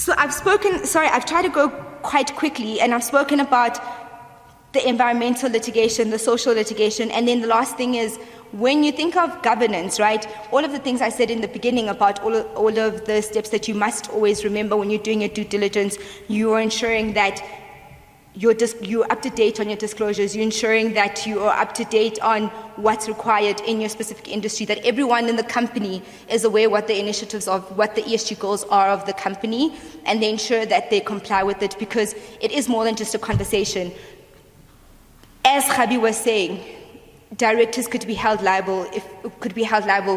L: I've tried to go quite quickly, and I've spoken about the environmental litigation, the social litigation, and then the last thing is, when you think of governance, right, all of the things I said in the beginning about all of the steps that you must always remember when you're doing your due diligence, you are ensuring that you're up to date on your disclosures, you're ensuring that you are up to date on what's required in your specific industry, that everyone in the company is aware what the initiatives of, what the ESG goals are of the company, and they ensure that they comply with it, because it is more than just a conversation. As Khabi was saying, directors could be held liable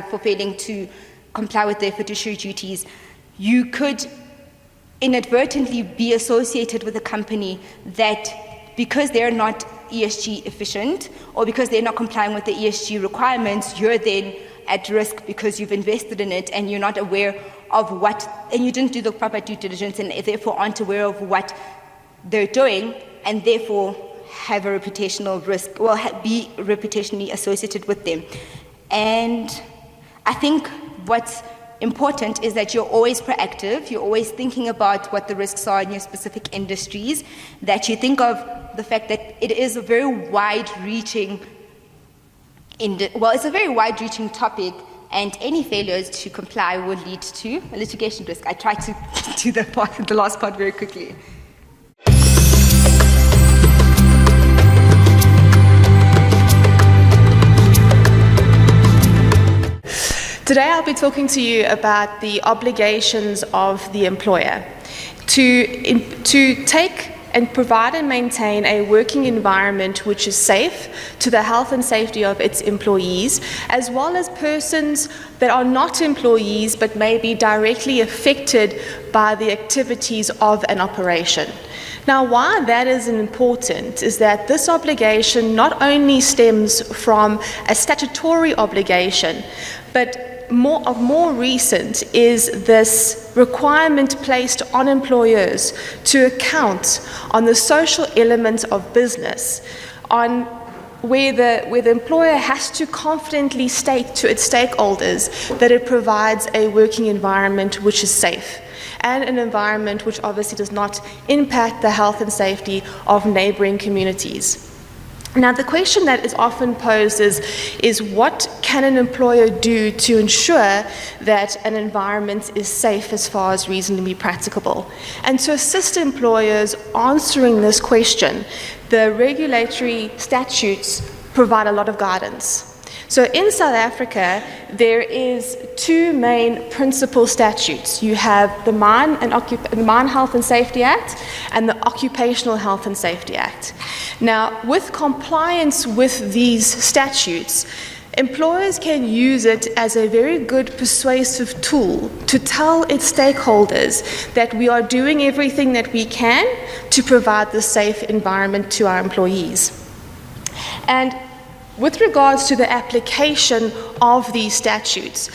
L: for failing to comply with their fiduciary duties. You could inadvertently be associated with a company that, because they're not ESG efficient or because they're not complying with the ESG requirements, you're then at risk because you've invested in it and you're not aware of and you didn't do the proper due diligence and therefore aren't aware of what they're doing, and therefore have a reputational risk, be reputationally associated with them. And I think what's important is that you're always proactive, you're always thinking about what the risks are in your specific industries, that you think of the fact that it is a very wide-reaching topic, and any failures to comply will lead to a litigation risk. I tried to do the last part very quickly.
C: Today I'll be talking to you about the obligations of the employer to take and provide and maintain a working environment which is safe to the health and safety of its employees, as well as persons that are not employees but may be directly affected by the activities of an operation. Now, why that is important is that this obligation not only stems from a statutory obligation, but more recent is this requirement placed on employers to account on the social element of business, on where the employer has to confidently state to its stakeholders that it provides a working environment which is safe, and an environment which obviously does not impact the health and safety of neighboring communities. Now, the question that is often posed is what can an employer do to ensure that an environment is safe as far as reasonably practicable? And to assist employers answering this question, the regulatory statutes provide a lot of guidance. So in South Africa, there is two main principal statutes. You have the Mine Health and Safety Act and the Occupational Health and Safety Act. Now, with compliance with these statutes, employers can use it as a very good persuasive tool to tell its stakeholders that we are doing everything that we can to provide the safe environment to our employees. And with regards to the application of these statutes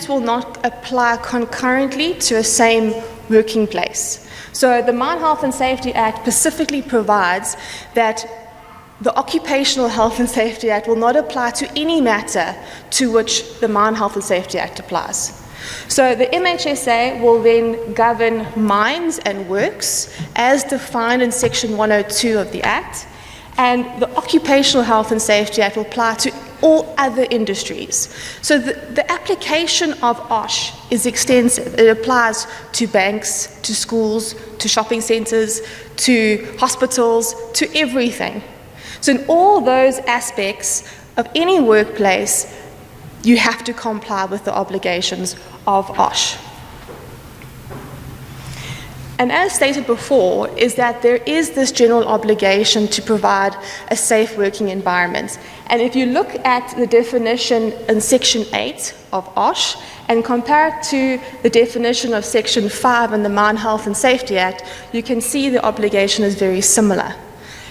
C: will not apply concurrently to a same working place. So the Mine Health and Safety Act specifically provides that the Occupational Health and Safety Act will not apply to any matter to which the Mine Health and Safety Act applies. So the MHSA will then govern mines and works as defined in Section 102 of the Act, and the Occupational Health and Safety Act will apply to all other industries. So the application of OSH is extensive. It applies to banks, to schools, to shopping centres, to hospitals, to everything. So in all those aspects of any workplace, you have to comply with the obligations of OSH. And as stated before, is that there is this general obligation to provide a safe working environment. And if you look at the definition in Section 8 of OSH and compare it to the definition of Section 5 in the Mine Health and Safety Act, you can see the obligation is very similar.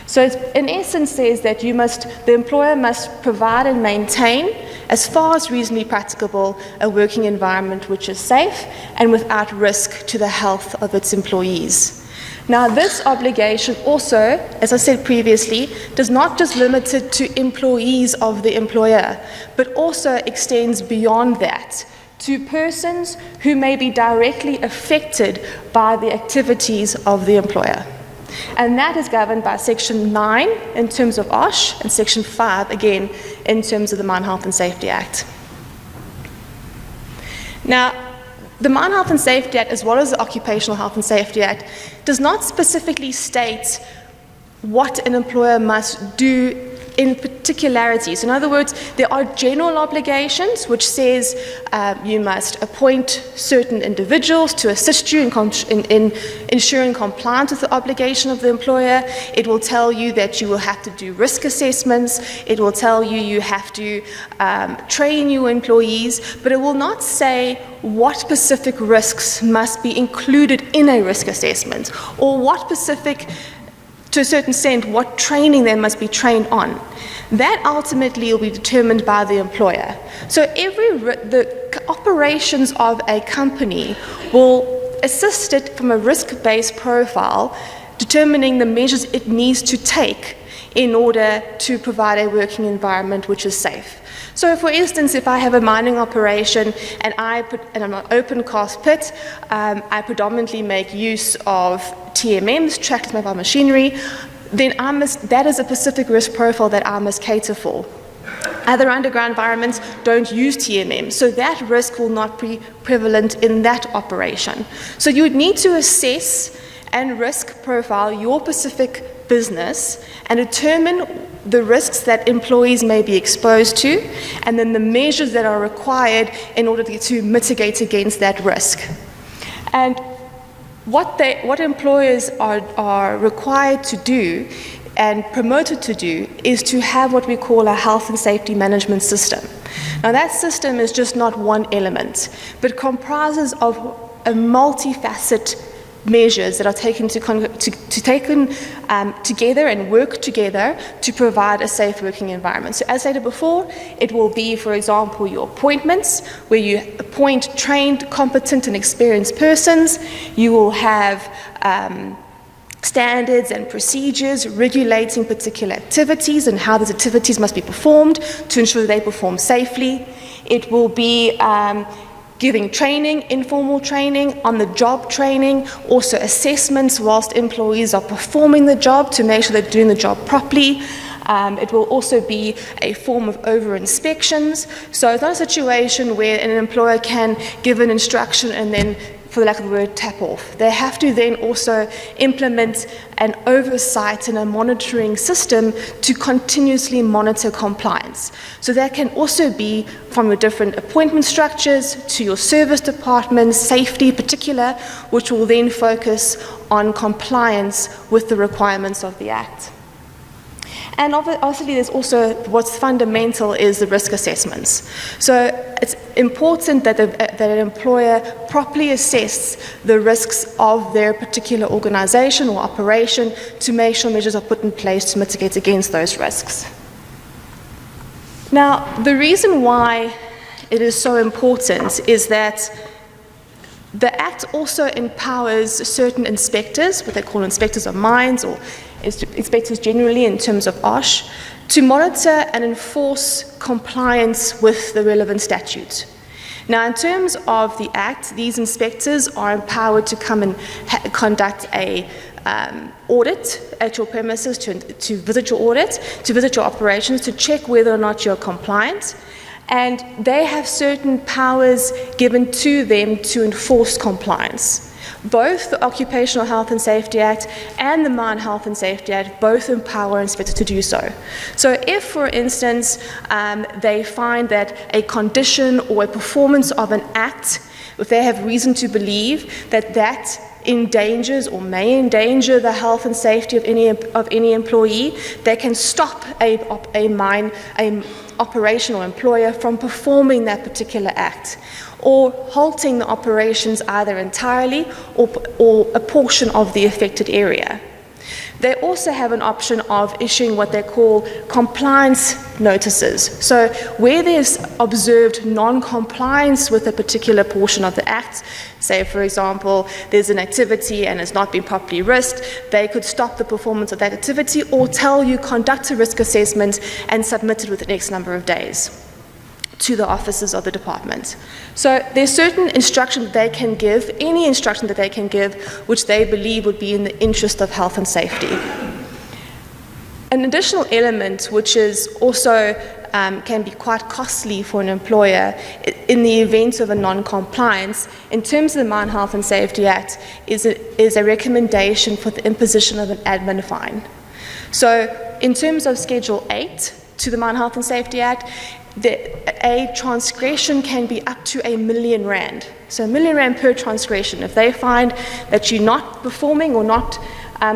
C: So it in essence says that the employer must provide and maintain, as far as reasonably practicable, a working environment which is safe and without risk to the health of its employees. Now, this obligation also, as I said previously, does not just limit it to employees of the employer, but also extends beyond that to persons who may be directly affected by the activities of the employer. And that is governed by Section 9 in terms of OSH and Section 5, again, in terms of the Mine Health and Safety Act. Now, the Mine Health and Safety Act, as well as the Occupational Health and Safety Act, does not specifically state what an employer must do in particularities. In other words, there are general obligations which says you must appoint certain individuals to assist you in ensuring compliance with the obligation of the employer. It will tell you that you will have to do risk assessments. It will tell you you have to train your employees, but it will not say what specific risks must be included in a risk assessment or what specific, to a certain extent, what training they must be trained on. That ultimately will be determined by the employer. So the operations of a company will assist it from a risk-based profile, determining the measures it needs to take in order to provide a working environment which is safe. So for instance, if I have a mining operation and I'm an open cast pit, I predominantly make use of TMMs, tractors, mobile machinery, then that is a specific risk profile that I must cater for. Other underground environments don't use TMM, so that risk will not be prevalent in that operation. So you would need to assess and risk profile your specific business and determine the risks that employees may be exposed to, and then the measures that are required in order to mitigate against that risk. And what employers are required to do and promoted to do is to have what we call a health and safety management system. Now that system is just not one element, but comprises of a multifaceted measures that are taken together and work together to provide a safe working environment. So as stated before, it will be, for example, your appointments, where you appoint trained, competent and experienced persons. You will have standards and procedures regulating particular activities and how those activities must be performed to ensure that they perform safely. It will be giving training, informal training, on-the-job training, also assessments whilst employees are performing the job to make sure they're doing the job properly. It will also be a form of over-inspections. So it's not a situation where an employer can give an instruction and then, for the lack of a word, tap off. They have to then also implement an oversight and a monitoring system to continuously monitor compliance. So that can also be from your different appointment structures to your service departments, safety in particular, which will then focus on compliance with the requirements of the Act. And obviously there's also what's fundamental is the risk assessments. So it's important that an employer properly assess the risks of their particular organization or operation to make sure measures are put in place to mitigate against those risks. Now, the reason why it is so important is that the Act also empowers certain inspectors, what they call inspectors of mines or inspectors generally in terms of OSH, to monitor and enforce compliance with the relevant statutes. Now, in terms of the Act, these inspectors are empowered to come and conduct a audit at your premises, to visit your audit, to visit your operations, to check whether or not you're compliant. And they have certain powers given to them to enforce compliance. Both the Occupational Health and Safety Act and the Mine Health and Safety Act both empower inspectors to do so. So if, for instance, they find that a condition or a performance of an act, if they have reason to believe that that endangers or may endanger the health and safety of any employee, they can stop a operational employer from performing that particular act, or halting the operations either entirely or a portion of the affected area. They also have an option of issuing what they call compliance notices. So where there's observed non-compliance with a particular portion of the Act, say for example, there's an activity and it's not been properly risked, they could stop the performance of that activity or tell you conduct a risk assessment and submit it within X number of days to the officers of the department. So there's certain instruction that they can give, any instruction that they can give, which they believe would be in the interest of health and safety. An additional element, which is also can be quite costly for an employer in the event of a non-compliance, in terms of the Mine Health and Safety Act, is a recommendation for the imposition of an admin fine. So in terms of Schedule 8 to the Mine Health and Safety Act, a transgression can be up to R1 million. So R1 million per transgression. If they find that you're not performing or not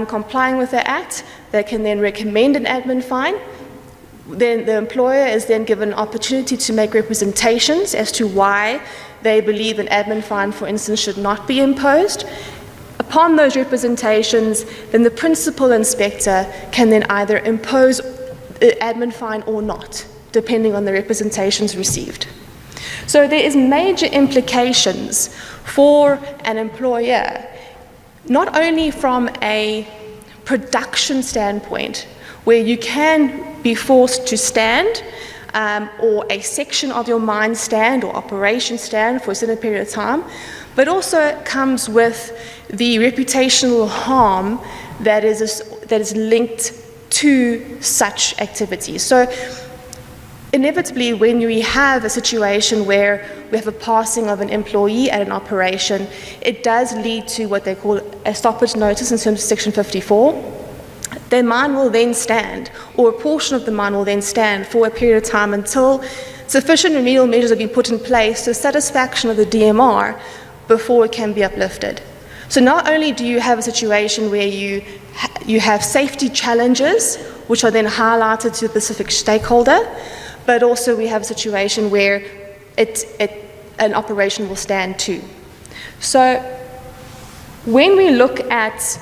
C: complying with the Act, they can then recommend an admin fine. Then the employer is then given an opportunity to make representations as to why they believe an admin fine, for instance, should not be imposed. Upon those representations, then the principal inspector can then either impose an admin fine or not, depending on the representations received. So there is major implications for an employer, not only from a production standpoint, where you can be forced to stand, or a section of your mine stand or operation stand for a certain period of time, but also comes with the reputational harm that is linked to such activities. So inevitably, when we have a situation where we have a passing of an employee at an operation, it does lead to what they call a stoppage notice in terms of Section 54. Their mine will then stand, or a portion of the mine will then stand for a period of time until sufficient remedial measures have been put in place to satisfaction of the DMR before it can be uplifted. So not only do you have a situation where you have safety challenges, which are then highlighted to a specific stakeholder, but also we have a situation where an operation will stand too. So when we look at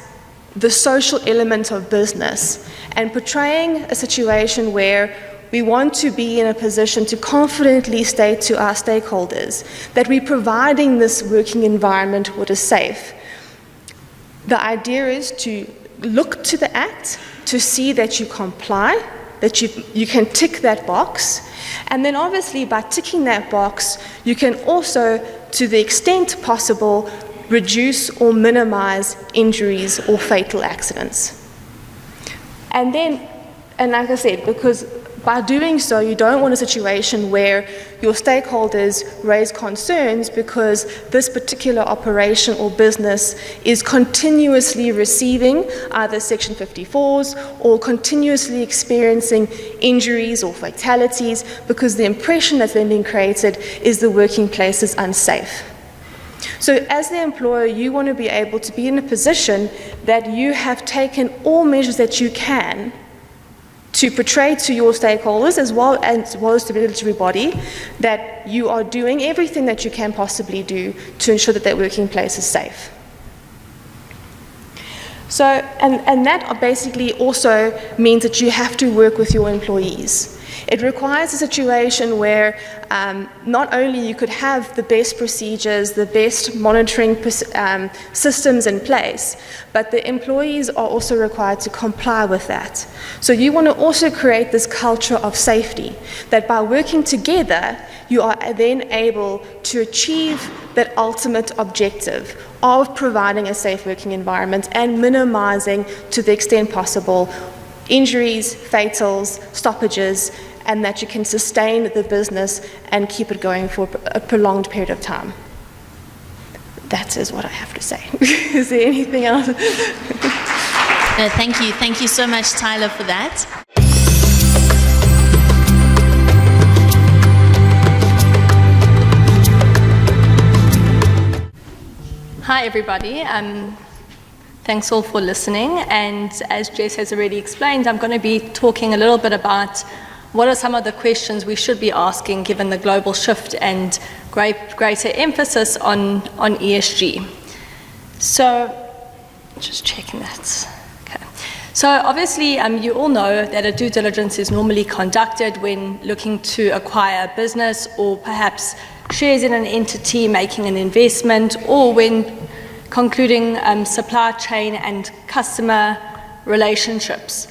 C: the social element of business and portraying a situation where we want to be in a position to confidently state to our stakeholders that we're providing this working environment which is safe, the idea is to look to the Act to see that you comply, that you can tick that box, and then obviously by ticking that box, you can also, to the extent possible, reduce or minimize injuries or fatal accidents. And like I said, because by doing so, you don't want a situation where your stakeholders raise concerns because this particular operation or business is continuously receiving either Section 54s or continuously experiencing injuries or fatalities because the impression that's then being created is the working place is unsafe. So as the employer, you want to be able to be in a position that you have taken all measures that you can to portray to your stakeholders as well as to the regulatory body that you are doing everything that you can possibly do to ensure that that working place is safe. So, and that basically also means that you have to work with your employees. It requires a situation where not only you could have the best procedures, the best monitoring systems in place, but the employees are also required to comply with that. So you want to also create this culture of safety, that by working together, you are then able to achieve that ultimate objective of providing a safe working environment and minimizing, to the extent possible, injuries, fatals, stoppages, and that you can sustain the business and keep it going for a prolonged period of time. That is what I have to say. Is there anything else?
B: No, thank you. Thank you so much, Tyler, for that.
E: Hi, everybody. Thanks all for listening. And as Jess has already explained, I'm going to be talking a little bit about what are some of the questions we should be asking given the global shift and greater emphasis on ESG. So, just checking that. Okay. So obviously, you all know that a due diligence is normally conducted when looking to acquire a business or perhaps shares in an entity, making an investment, or when concluding supply chain and customer relationships.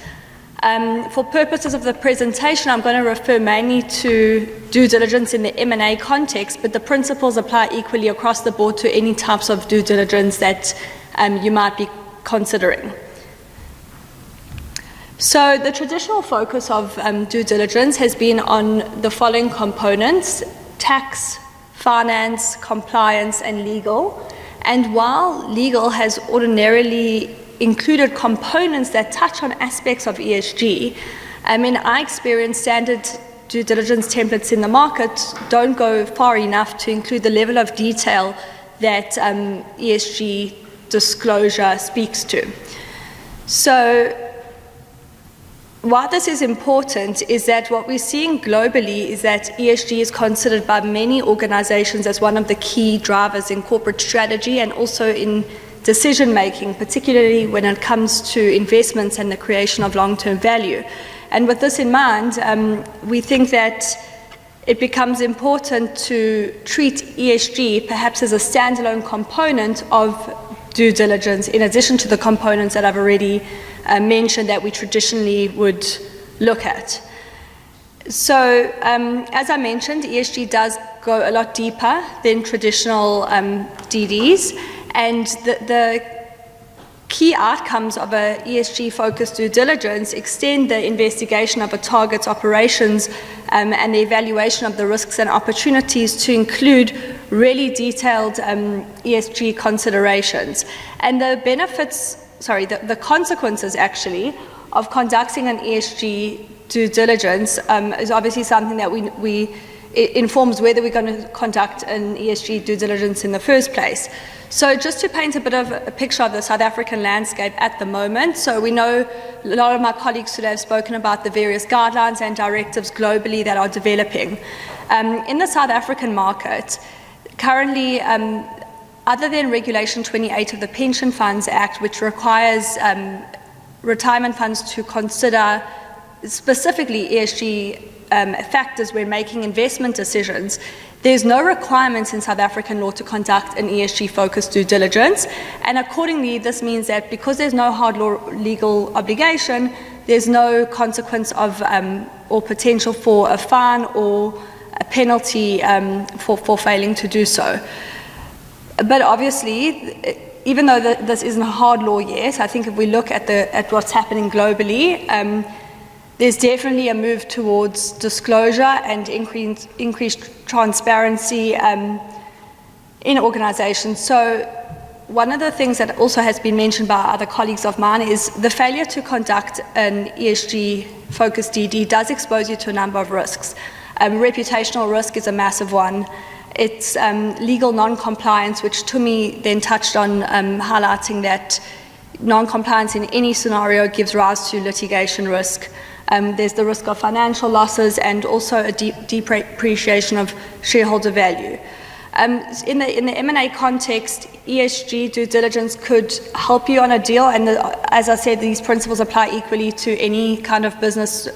E: For purposes of the presentation, I'm going to refer mainly to due diligence in the M&A context, but the principles apply equally across the board to any types of due diligence that you might be considering. So the traditional focus of due diligence has been on the following components: tax, finance, compliance, and legal. And while legal has ordinarily included components that touch on aspects of ESG, in our experience, standard due diligence templates in the market don't go far enough to include the level of detail that ESG disclosure speaks to. So why this is important is that what we're seeing globally is that ESG is considered by many organizations as one of the key drivers in corporate strategy and also in decision making, particularly when it comes to investments and the creation of long-term value. And with this in mind, we think that it becomes important to treat ESG perhaps as a standalone component of due diligence, in addition to the components that I've already mentioned that we traditionally would look at. So, as I mentioned, ESG does go a lot deeper than traditional DDs, and the key outcomes of a ESG-focused due diligence extend the investigation of a target's operations and the evaluation of the risks and opportunities to include really detailed ESG considerations. And the the consequences actually of conducting an ESG due diligence is obviously something that it informs whether we're going to conduct an ESG due diligence in the first place. So just to paint a bit of a picture of the South African landscape at the moment, so we know a lot of my colleagues today have spoken about the various guidelines and directives globally that are developing. In the South African market, currently, other than Regulation 28 of the Pension Funds Act, which requires retirement funds to consider specifically ESG factors when making investment decisions, there's no requirements in South African law to conduct an ESG-focused due diligence, and accordingly, this means that because there's no hard law legal obligation, there's no consequence of or potential for a fine or a penalty for failing to do so. But obviously, even though this isn't a hard law yet, I think if we look at what's happening globally, there's definitely a move towards disclosure and increased transparency in organizations. So one of the things that also has been mentioned by other colleagues of mine is the failure to conduct an ESG-focused DD does expose you to a number of risks. Reputational risk is a massive one. It's legal non-compliance, which Tumi then touched on, highlighting that non-compliance in any scenario gives rise to litigation risk. There's the risk of financial losses and also a depreciation of shareholder value. In the M&A context, ESG due diligence could help you on a deal, and as I said, these principles apply equally to any kind of business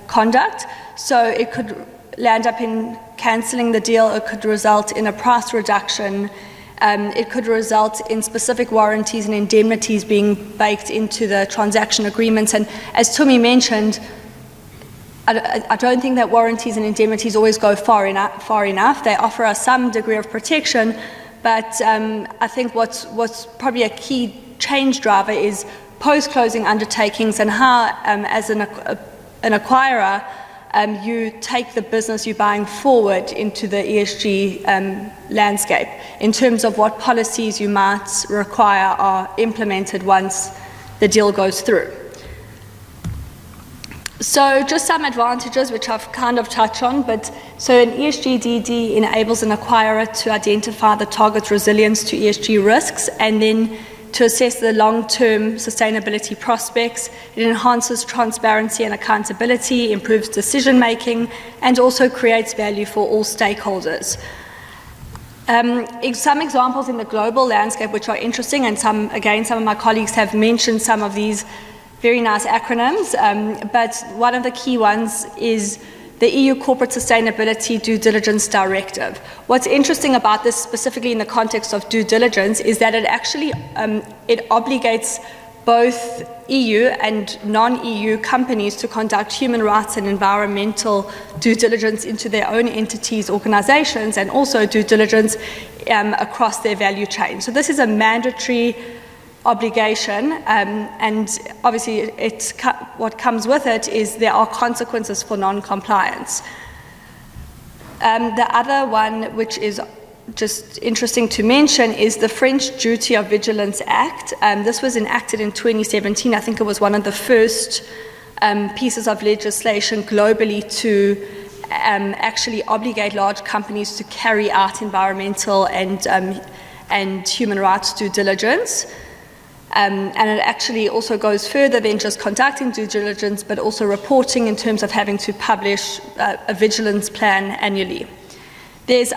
E: conduct.
M: So it could land up in cancelling the deal, it could result in a price reduction, it could result in specific warranties and indemnities being baked into the transaction agreements. And as Tumi mentioned, I don't think that warranties and indemnities always go far enough. They offer us some degree of protection, but I think what's probably a key change driver is post-closing undertakings and how, as an acquirer, you take the business you're buying forward into the ESG landscape in terms of what policies you might require are implemented once the deal goes through. So just some advantages which I've kind of touched on, but so an ESG DD enables an acquirer to identify the target's resilience to ESG risks and then to assess the long-term sustainability prospects. It enhances transparency and accountability, improves decision-making, and also creates value for all stakeholders. Some examples in the global landscape which are interesting, and some of my colleagues have mentioned some of these very nice acronyms, but one of the key ones is the EU Corporate Sustainability Due Diligence Directive. What's interesting about this, specifically in the context of due diligence, is that it actually it obligates both EU and non-EU companies to conduct human rights and environmental due diligence into their own entities, organizations, and also due diligence across their value chain. So this is a mandatory obligation, and obviously what comes with it is there are consequences for non-compliance. The other one, which is just interesting to mention, is the French Duty of Vigilance Act. This was enacted in 2017. I think it was one of the first pieces of legislation globally to actually obligate large companies to carry out environmental and human rights due diligence. And it actually also goes further than just conducting due diligence, but also reporting in terms of having to publish a vigilance plan annually. There's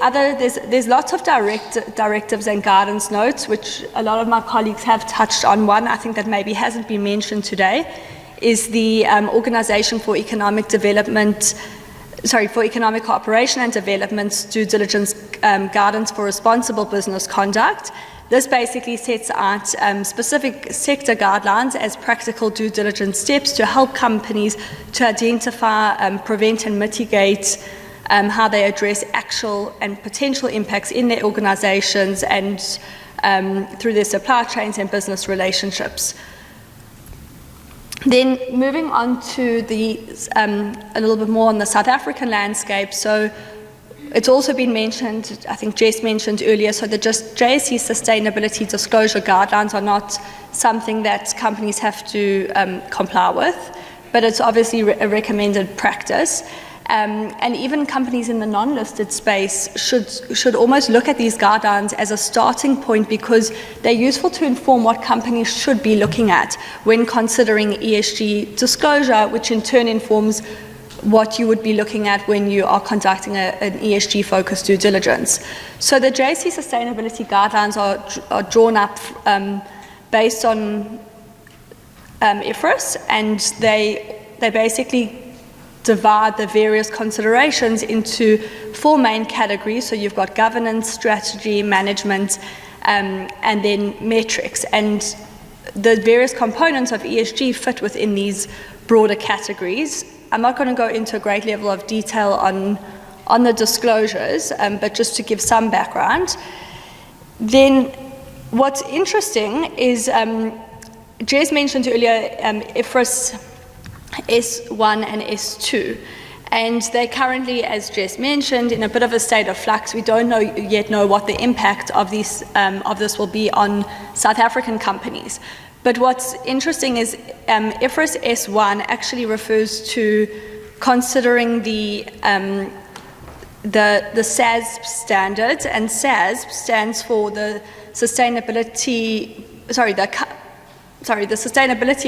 M: lots of directives and guidance notes, which a lot of my colleagues have touched on. One, I think that maybe hasn't been mentioned today, is the Organization for Economic Cooperation and Development's due diligence guidance for responsible business conduct. This basically sets out specific sector guidelines as practical due diligence steps to help companies to identify, prevent and mitigate how they address actual and potential impacts in their organizations and through their supply chains and business relationships. Then moving on to a little bit more on the South African landscape. So it's also been mentioned, I think Jess mentioned earlier, so the JSE sustainability disclosure guidelines are not something that companies have to comply with, but it's obviously a recommended practice. And even companies in the non-listed space should almost look at these guidelines as a starting point because they're useful to inform what companies should be looking at when considering ESG disclosure, which in turn informs what you would be looking at when you are conducting an ESG-focused due diligence. So the JSE sustainability guidelines are drawn up based on IFRS, and they basically divide the various considerations into 4 main categories. So you've got governance, strategy, management, and then metrics. And the various components of ESG fit within these broader categories. I'm not going to go into a great level of detail on the disclosures, but just to give some background. Then what's interesting is, Jess mentioned earlier IFRS S1 and S2, and they're currently, as Jess mentioned, in a bit of a state of flux. We don't yet know what the impact of this will be on South African companies. But what's interesting is IFRS S1 actually refers to considering the SASB standards, and SASB stands for the Sustainability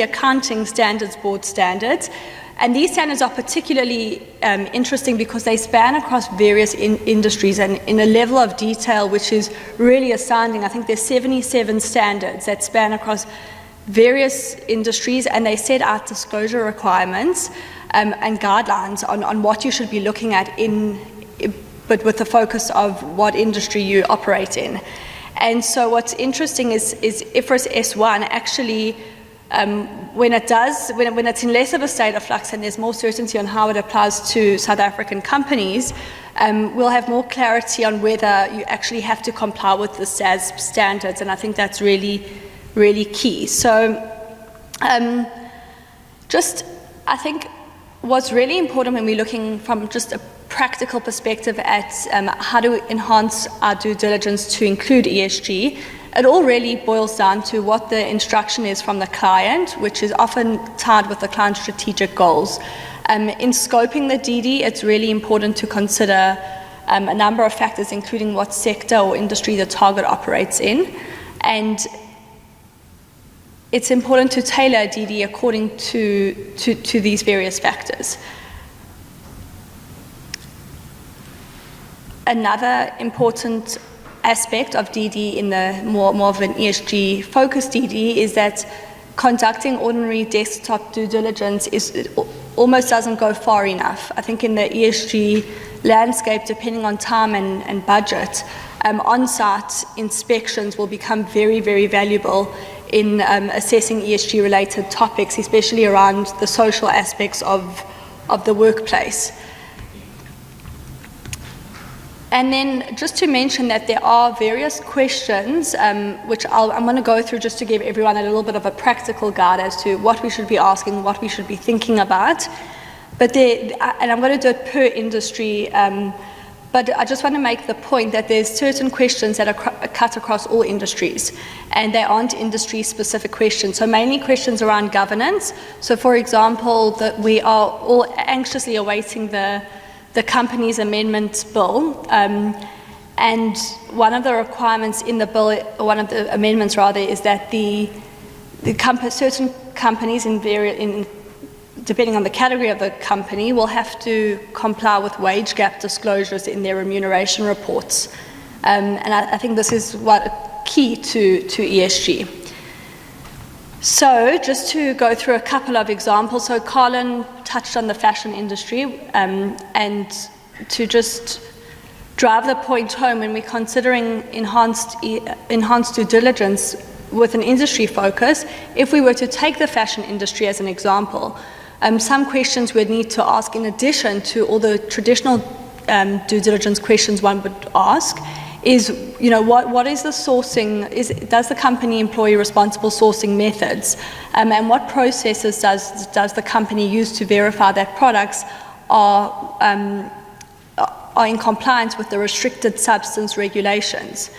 M: Accounting Standards Board standards. And these standards are particularly interesting because they span across various industries and in a level of detail which is really astounding. I think there's 77 standards that span across various industries, and they set out disclosure requirements and guidelines on what you should be looking at but with the focus of what industry you operate in. And so what's interesting is IFRS S1 actually, when it's in less of a state of flux and there's more certainty on how it applies to South African companies, we'll have more clarity on whether you actually have to comply with the SASB standards, and I think that's really, really key. So I think what's really important when we're looking from just a practical perspective at how to enhance our due diligence to include ESG, it all really boils down to what the instruction is from the client, which is often tied with the client's strategic goals. In scoping the DD, it's really important to consider a number of factors, including what sector or industry the target operates in. And it's important to tailor a DD according to these various factors. Another important aspect of DD in the more of an ESG focused DD is that conducting ordinary desktop due diligence almost doesn't go far enough. I think in the ESG landscape, depending on time and budget, on-site inspections will become very, very valuable in assessing ESG related topics, especially around the social aspects of the workplace. And then just to mention that there are various questions, which I'm going to go through just to give everyone a little bit of a practical guide as to what we should be asking, what we should be thinking about. And I'm going to do it per industry, but I just want to make the point that there's certain questions that are cut across all industries, and they aren't industry-specific questions. So mainly questions around governance. So for example, we are all anxiously awaiting the company's amendment bill, and one of the requirements in the bill, one of the amendments rather, is that certain companies depending on the category of the company will have to comply with wage gap disclosures in their remuneration reports, and I think this is key to ESG. So just to go through a couple of examples, so Colin touched on the fashion industry, and to just drive the point home, when we're considering enhanced due diligence with an industry focus, if we were to take the fashion industry as an example, some questions we'd need to ask in addition to all the traditional due diligence questions one would ask is, what is the sourcing? Does the company employ responsible sourcing methods? And what processes does the company use to verify that products are in compliance with the restricted substance regulations?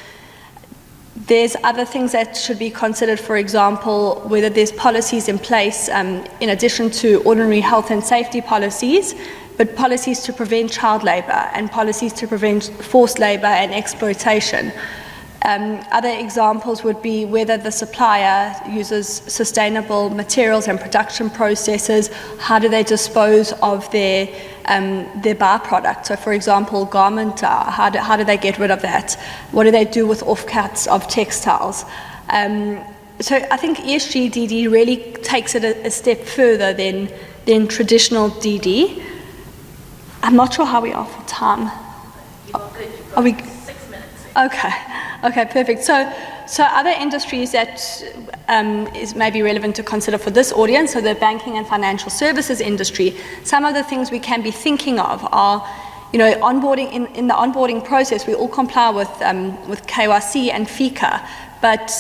M: There's other things that should be considered, for example, whether there's policies in place in addition to ordinary health and safety policies, but policies to prevent child labour and policies to prevent forced labour and exploitation. Other examples would be whether the supplier uses sustainable materials and production processes. How do they dispose of their byproduct? So, for example, garment, how do they get rid of that? What do they do with offcuts of textiles? So I think ESG DD really takes it a step further than traditional DD. I'm not sure how we are for time. Are we 6 minutes? Okay, perfect. So other industries that is maybe relevant to consider for this audience, so the banking and financial services industry, some of the things we can be thinking of are, onboarding. In the onboarding process, we all comply with KYC and FICA, but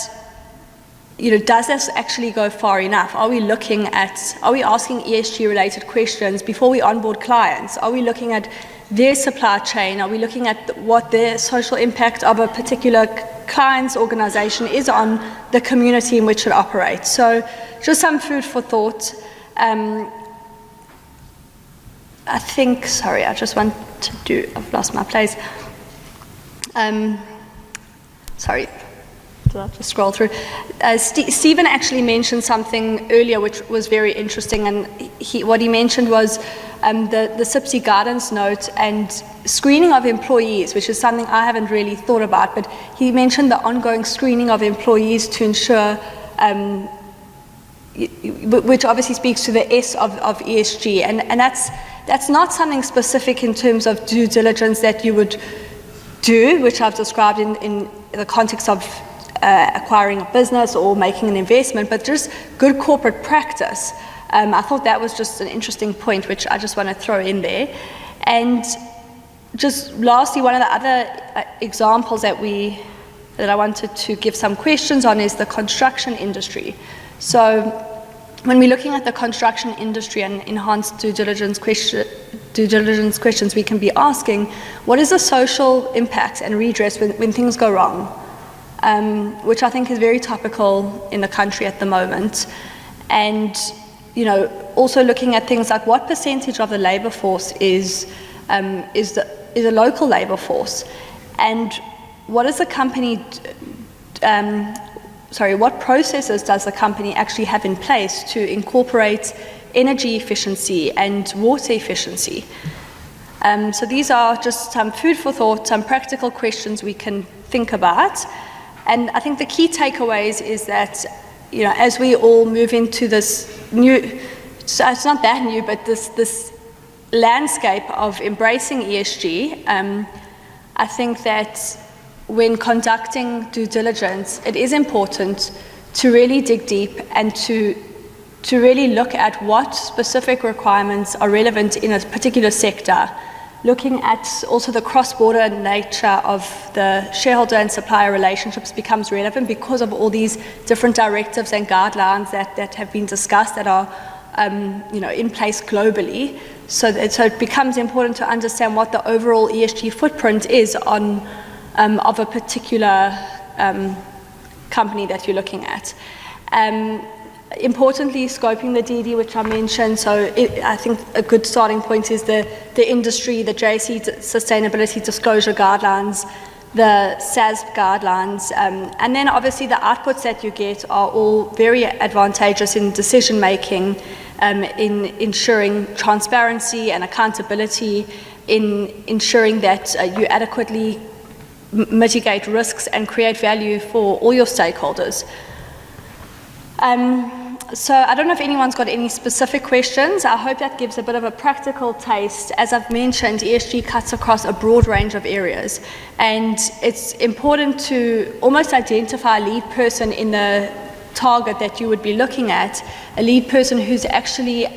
M: does this actually go far enough? Are we asking ESG related questions before we onboard clients? Are we looking at their supply chain? Are we looking at what the social impact of a particular client's organization is on the community in which it operates? So just some food for thought. I've lost my place. Sorry. I'll just scroll through. Stephen actually mentioned something earlier which was very interesting, and what he mentioned was the SIPSI guidance note and screening of employees, which is something I haven't really thought about, but he mentioned the ongoing screening of employees to ensure which obviously speaks to the S of ESG, and that's not something specific in terms of due diligence that you would do, which I've described in the context of acquiring a business or making an investment, but just good corporate practice. I thought that was just an interesting point, which I just want to throw in there. And just lastly, one of the other examples that I wanted to give some questions on is the construction industry. So when we're looking at the construction industry and enhanced due diligence questions, we can be asking, what is the social impact and redress when things go wrong? Which I think is very topical in the country at the moment. And, also looking at things like what percentage of the labor force is a local labor force, and what is the company, what processes does the company actually have in place to incorporate energy efficiency and water efficiency? So these are just some food for thought, some practical questions we can think about. And I think the key takeaways is that, as we all move into this new, so it's not that new, but this landscape of embracing ESG, I think that when conducting due diligence, it is important to really dig deep and to really look at what specific requirements are relevant in a particular sector, looking at also the cross-border nature of the shareholder and supplier relationships becomes relevant because of all these different directives and guidelines that have been discussed that are in place globally. So it becomes important to understand what the overall ESG footprint is of a particular company that you're looking at. Importantly, scoping the DD, which I mentioned, so I think a good starting point is the industry, the JSE Sustainability Disclosure Guidelines, the SASB guidelines, and then obviously the outputs that you get are all very advantageous in decision making, in ensuring transparency and accountability, in ensuring that you adequately mitigate risks and create value for all your stakeholders. So I don't know if anyone's got any specific questions. I hope that gives a bit of a practical taste. As I've mentioned, ESG cuts across a broad range of areas, and it's important to almost identify a lead person in the target that you would be looking at, a lead person who's actually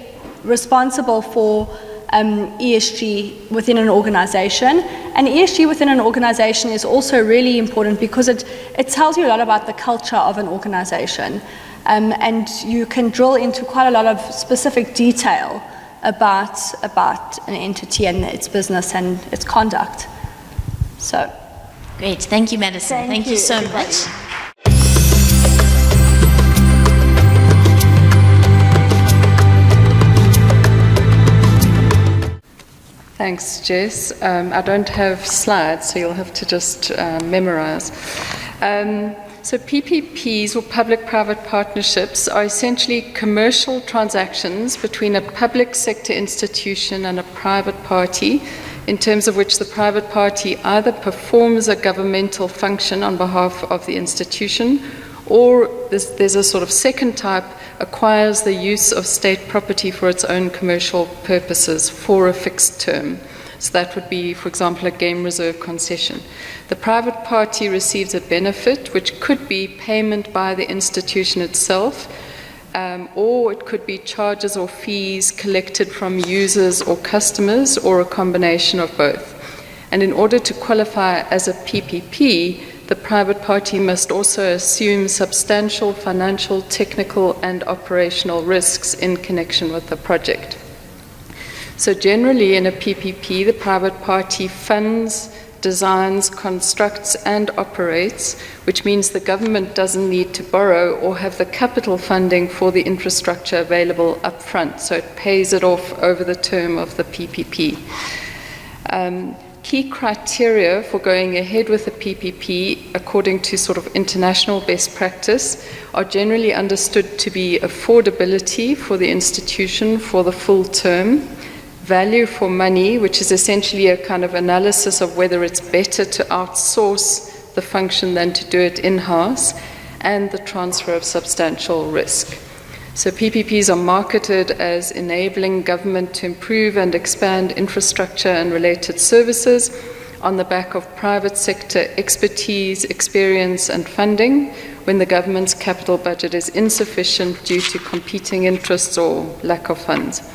M: responsible for ESG within an organization. And ESG within an organization is also really important because it tells you a lot about the culture of an organization. And you can drill into quite a lot of specific detail about an entity and its business and its conduct. So,
B: great. Thank you, Madison. Thank you so
M: everybody.
B: much.
N: Thanks, Jess. I don't have slides, so you'll have to just memorize. So PPPs, or public-private partnerships, are essentially commercial transactions between a public sector institution and a private party, in terms of which the private party either performs a governmental function on behalf of the institution, or there's a sort of second type, acquires the use of state property for its own commercial purposes for a fixed term. So that would be, for example, a game reserve concession. The private party receives a benefit, which could be payment by the institution itself, or it could be charges or fees collected from users or customers, or a combination of both. And in order to qualify as a PPP, the private party must also assume substantial financial, technical, and operational risks in connection with the project. So generally in a PPP, the private party funds, designs, constructs, and operates, which means the government doesn't need to borrow or have the capital funding for the infrastructure available upfront, so it pays it off over the term of the PPP. Key criteria for going ahead with a PPP, according to sort of international best practice, are generally understood to be affordability for the institution for the full term, value for money, which is essentially a kind of analysis of whether it's better to outsource the function than to do it in-house, and the transfer of substantial risk. So PPPs are marketed as enabling government to improve and expand infrastructure and related services on the back of private sector expertise, experience and funding when the government's capital budget is insufficient due to competing interests or lack of funds.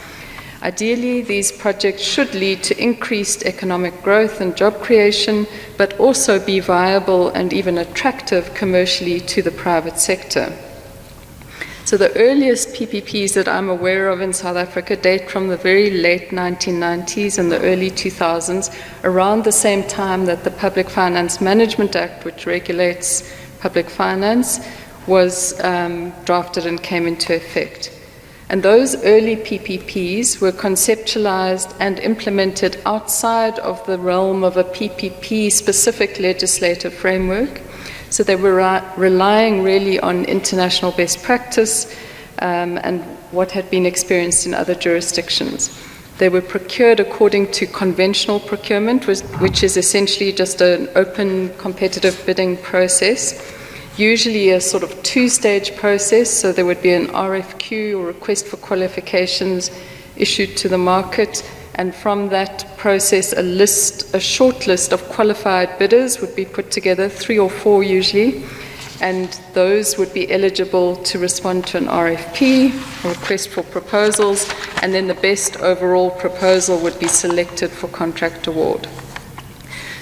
N: Ideally, these projects should lead to increased economic growth and job creation, but also be viable and even attractive commercially to the private sector. So the earliest PPPs that I'm aware of in South Africa date from the very late 1990s and the early 2000s, around the same time that the Public Finance Management Act, which regulates public finance, was drafted and came into effect. And those early PPPs were conceptualized and implemented outside of the realm of a PPP-specific legislative framework. So they were relying really on international best practice and what had been experienced in other jurisdictions. They were procured according to conventional procurement, which is essentially just an open competitive bidding process, usually a sort of two-stage process. So there would be an RFQ, or request for qualifications, issued to the market, and from that process a short list of qualified bidders would be put together, 3 or 4 usually, and those would be eligible to respond to an RFP, a request for proposals, and then the best overall proposal would be selected for contract award.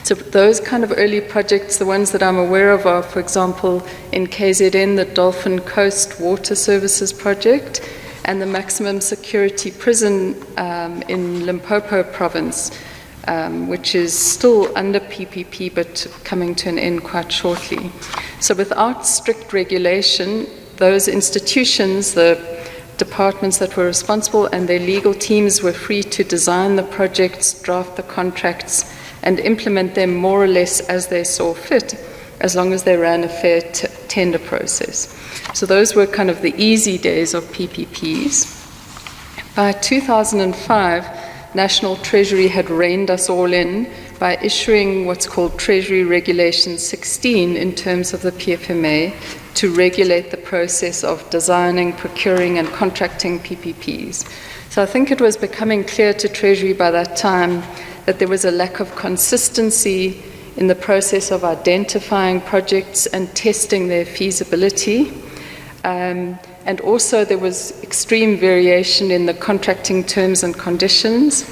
N: So those kind of early projects, the ones that I'm aware of are, for example, in KZN, the Dolphin Coast Water Services Project, and the maximum security prison in Limpopo province, which is still under PPP but coming to an end quite shortly. So without strict regulation, those institutions, the departments that were responsible and their legal teams were free to design the projects, draft the contracts, and implement them more or less as they saw fit, as long as they ran a fair tender process. So those were kind of the easy days of PPPs. By 2005, National Treasury had reined us all in by issuing what's called Treasury Regulation 16 in terms of the PFMA to regulate the process of designing, procuring and contracting PPPs. So I think it was becoming clear to Treasury by that time that there was a lack of consistency in the process of identifying projects and testing their feasibility. And also there was extreme variation in the contracting terms and conditions.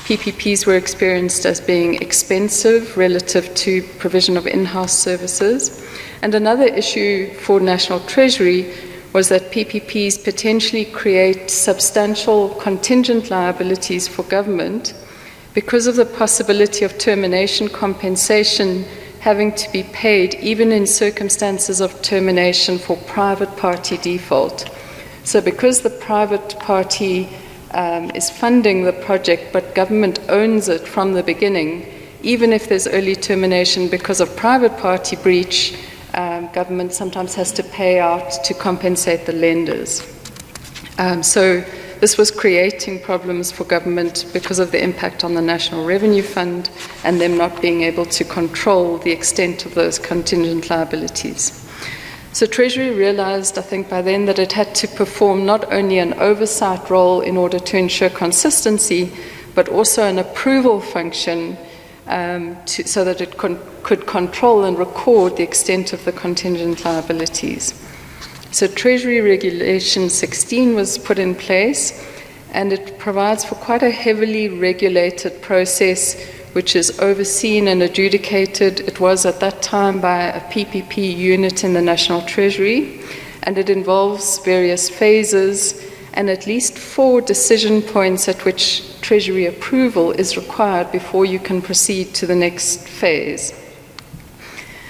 N: PPPs were experienced as being expensive relative to provision of in-house services. And another issue for National Treasury was that PPPs potentially create substantial contingent liabilities for government because of the possibility of termination compensation having to be paid even in circumstances of termination for private party default. So because the private party is funding the project but government owns it from the beginning, even if there's early termination because of private party breach, government sometimes has to pay out to compensate the lenders. So this was creating problems for government because of the impact on the National Revenue Fund and them not being able to control the extent of those contingent liabilities. So Treasury realized, I think by then, that it had to perform not only an oversight role in order to ensure consistency, but also an approval function so that it could control and record the extent of the contingent liabilities. So Treasury Regulation 16 was put in place, and it provides for quite a heavily regulated process which is overseen and adjudicated. It was at that time by a PPP unit in the National Treasury, and it involves various phases and at least 4 decision points at which Treasury approval is required before you can proceed to the next phase.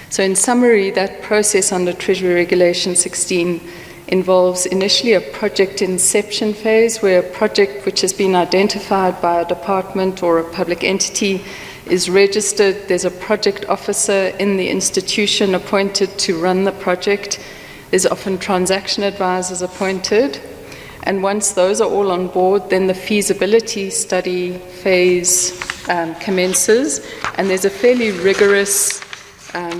N: So in summary, that process under Treasury Regulation 16 involves initially a project inception phase where a project which has been identified by a department or a public entity is registered. There's a project officer in the institution appointed to run the project. There's often transaction advisors appointed. And once those are all on board, then the feasibility study phase commences, and there's a fairly rigorous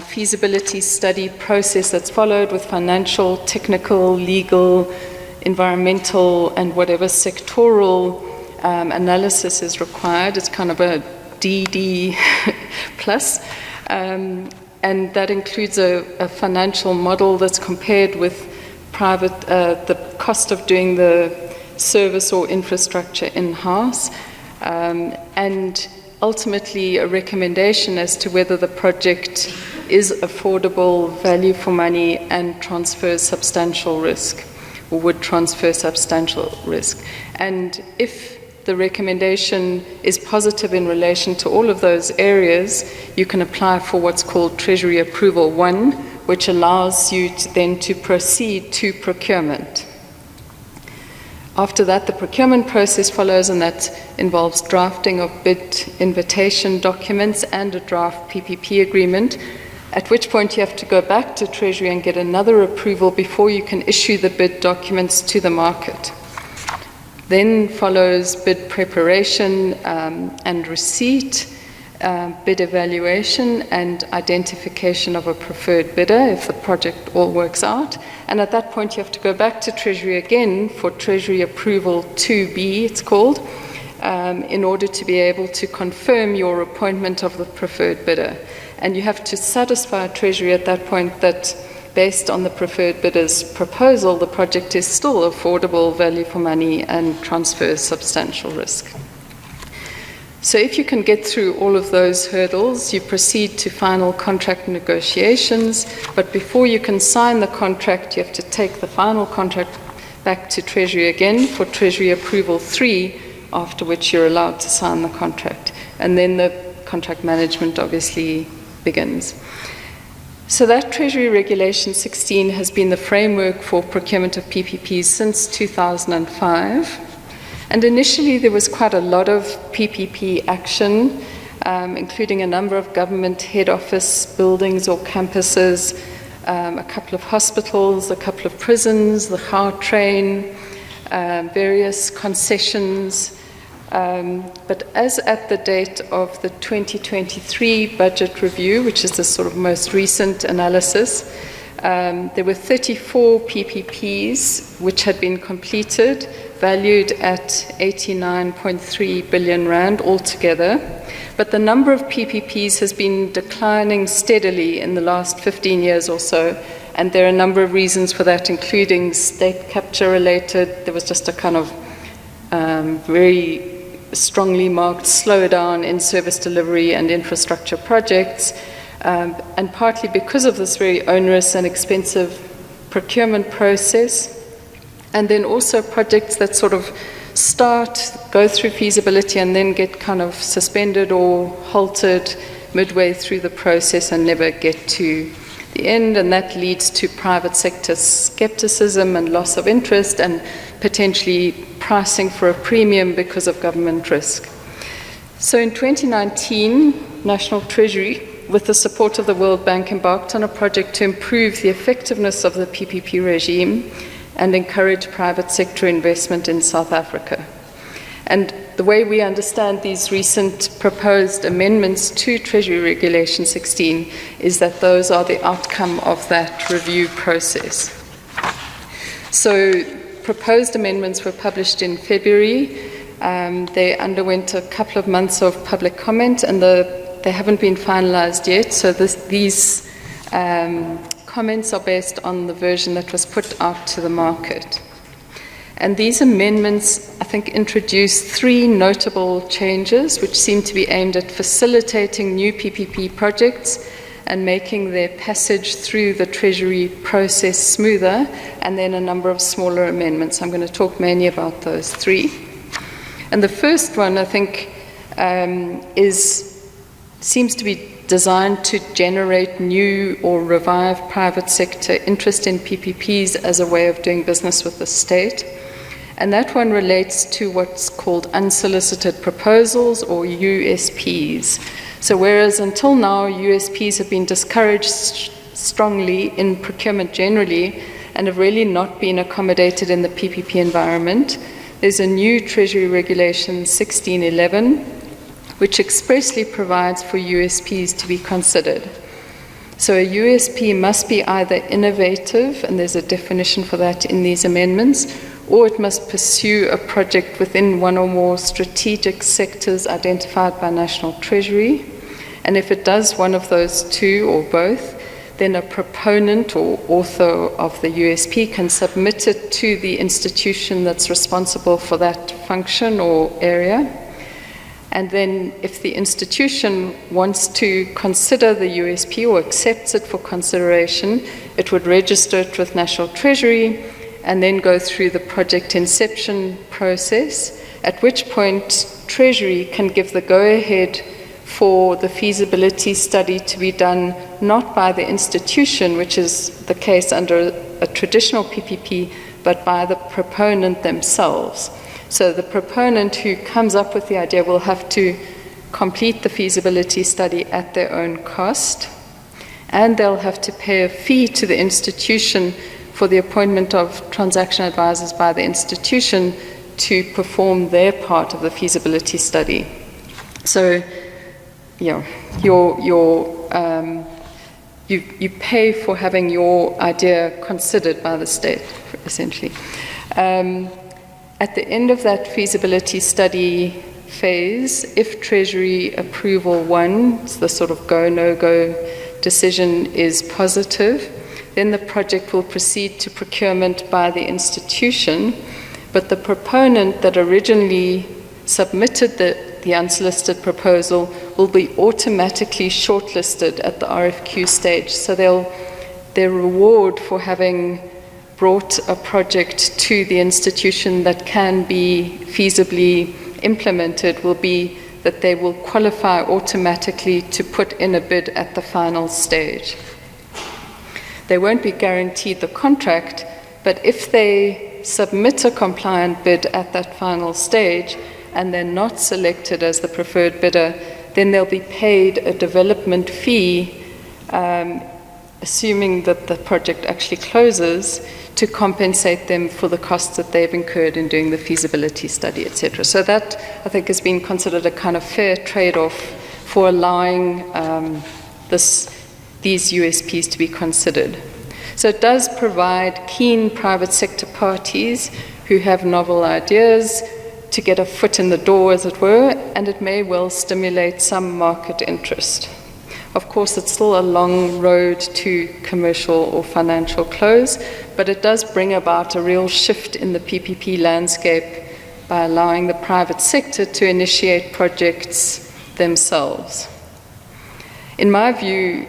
N: feasibility study process that's followed with financial, technical, legal, environmental and whatever sectoral analysis is required. It's kind of a DD plus. And that includes a financial model that's compared with the cost of doing the service or infrastructure in-house, and ultimately a recommendation as to whether the project is affordable, value for money, and transfers substantial risk, or would transfer substantial risk. And if the recommendation is positive in relation to all of those areas, you can apply for what's called Treasury Approval 1, which allows you then to proceed to procurement. After that, the procurement process follows, and that involves drafting of bid invitation documents and a draft PPP agreement, at which point you have to go back to Treasury and get another approval before you can issue the bid documents to the market. Then follows bid preparation and receipt, bid evaluation, and identification of a preferred bidder if the project all works out. And at that point, you have to go back to Treasury again for Treasury Approval 2B, it's called, in order to be able to confirm your appointment of the preferred bidder. And you have to satisfy Treasury at that point that based on the preferred bidder's proposal, the project is still affordable, value for money, and transfers substantial risk. So if you can get through all of those hurdles, you proceed to final contract negotiations, but before you can sign the contract, you have to take the final contract back to Treasury again for Treasury Approval 3, after which you're allowed to sign the contract. And then the contract management obviously begins. So that Treasury Regulation 16 has been the framework for procurement of PPPs since 2005. And initially there was quite a lot of PPP action, including a number of government head office buildings or campuses, a couple of hospitals, a couple of prisons, the Gautrain, various concessions. But as at the date of the 2023 budget review, which is the sort of most recent analysis, there were 34 PPPs which had been completed, valued at 89.3 billion rand altogether. But the number of PPPs has been declining steadily in the last 15 years or so, and there are a number of reasons for that, including state capture related. There was just a kind of very strongly marked slowdown in service delivery and infrastructure projects, and partly because of this very onerous and expensive procurement process, and then also projects that sort of start, go through feasibility, and then get kind of suspended or halted midway through the process and never get to the end, and that leads to private sector skepticism and loss of interest and potentially pricing for a premium because of government risk. So in 2019, National Treasury, with the support of the World Bank, embarked on a project to improve the effectiveness of the PPP regime and encourage private sector investment in South Africa. And the way we understand these recent proposed amendments to Treasury Regulation 16 is that those are the outcome of that review process. So proposed amendments were published in February. They underwent a couple of months of public comment, and they haven't been finalized yet. So these comments are based on the version that was put out to the market. And these amendments, I think, introduce three notable changes which seem to be aimed at facilitating new PPP projects and making their passage through the Treasury process smoother, and then a number of smaller amendments. I'm going to talk mainly about those three. And the first one, I think, seems to be designed to generate new or revive private sector interest in PPPs as a way of doing business with the state. And that one relates to what's called unsolicited proposals, or USPs. So whereas until now USPs have been discouraged strongly in procurement generally and have really not been accommodated in the PPP environment, there's a new Treasury Regulation 1611 which expressly provides for USPs to be considered. So a USP must be either innovative, and there's a definition for that in these amendments, or it must pursue a project within one or more strategic sectors identified by National Treasury. And if it does one of those two or both, then a proponent or author of the USP can submit it to the institution that's responsible for that function or area. And then if the institution wants to consider the USP or accepts it for consideration, it would register it with National Treasury and then go through the project inception process, at which point Treasury can give the go-ahead for the feasibility study to be done not by the institution, which is the case under a traditional PPP, but by the proponent themselves. So the proponent who comes up with the idea will have to complete the feasibility study at their own cost, and they'll have to pay a fee to the institution for the appointment of transaction advisors by the institution to perform their part of the feasibility study. So, yeah, you pay for having your idea considered by the state, essentially. At the end of that feasibility study phase, if Treasury approval 1, the sort of go, no-go decision is positive, then the project will proceed to procurement by the institution, but the proponent that originally submitted the unsolicited proposal will be automatically shortlisted at the RFQ stage. So their reward for having brought a project to the institution that can be feasibly implemented will be that they will qualify automatically to put in a bid at the final stage. They won't be guaranteed the contract, but if they submit a compliant bid at that final stage and they're not selected as the preferred bidder, then they'll be paid a development fee, assuming that the project actually closes, to compensate them for the costs that they've incurred in doing the feasibility study, etc. So that, I think, has been considered a kind of fair trade-off for allowing these USPs to be considered. So it does provide keen private sector parties who have novel ideas to get a foot in the door, as it were, and it may well stimulate some market interest. Of course, it's still a long road to commercial or financial close, but it does bring about a real shift in the PPP landscape by allowing the private sector to initiate projects themselves. In my view,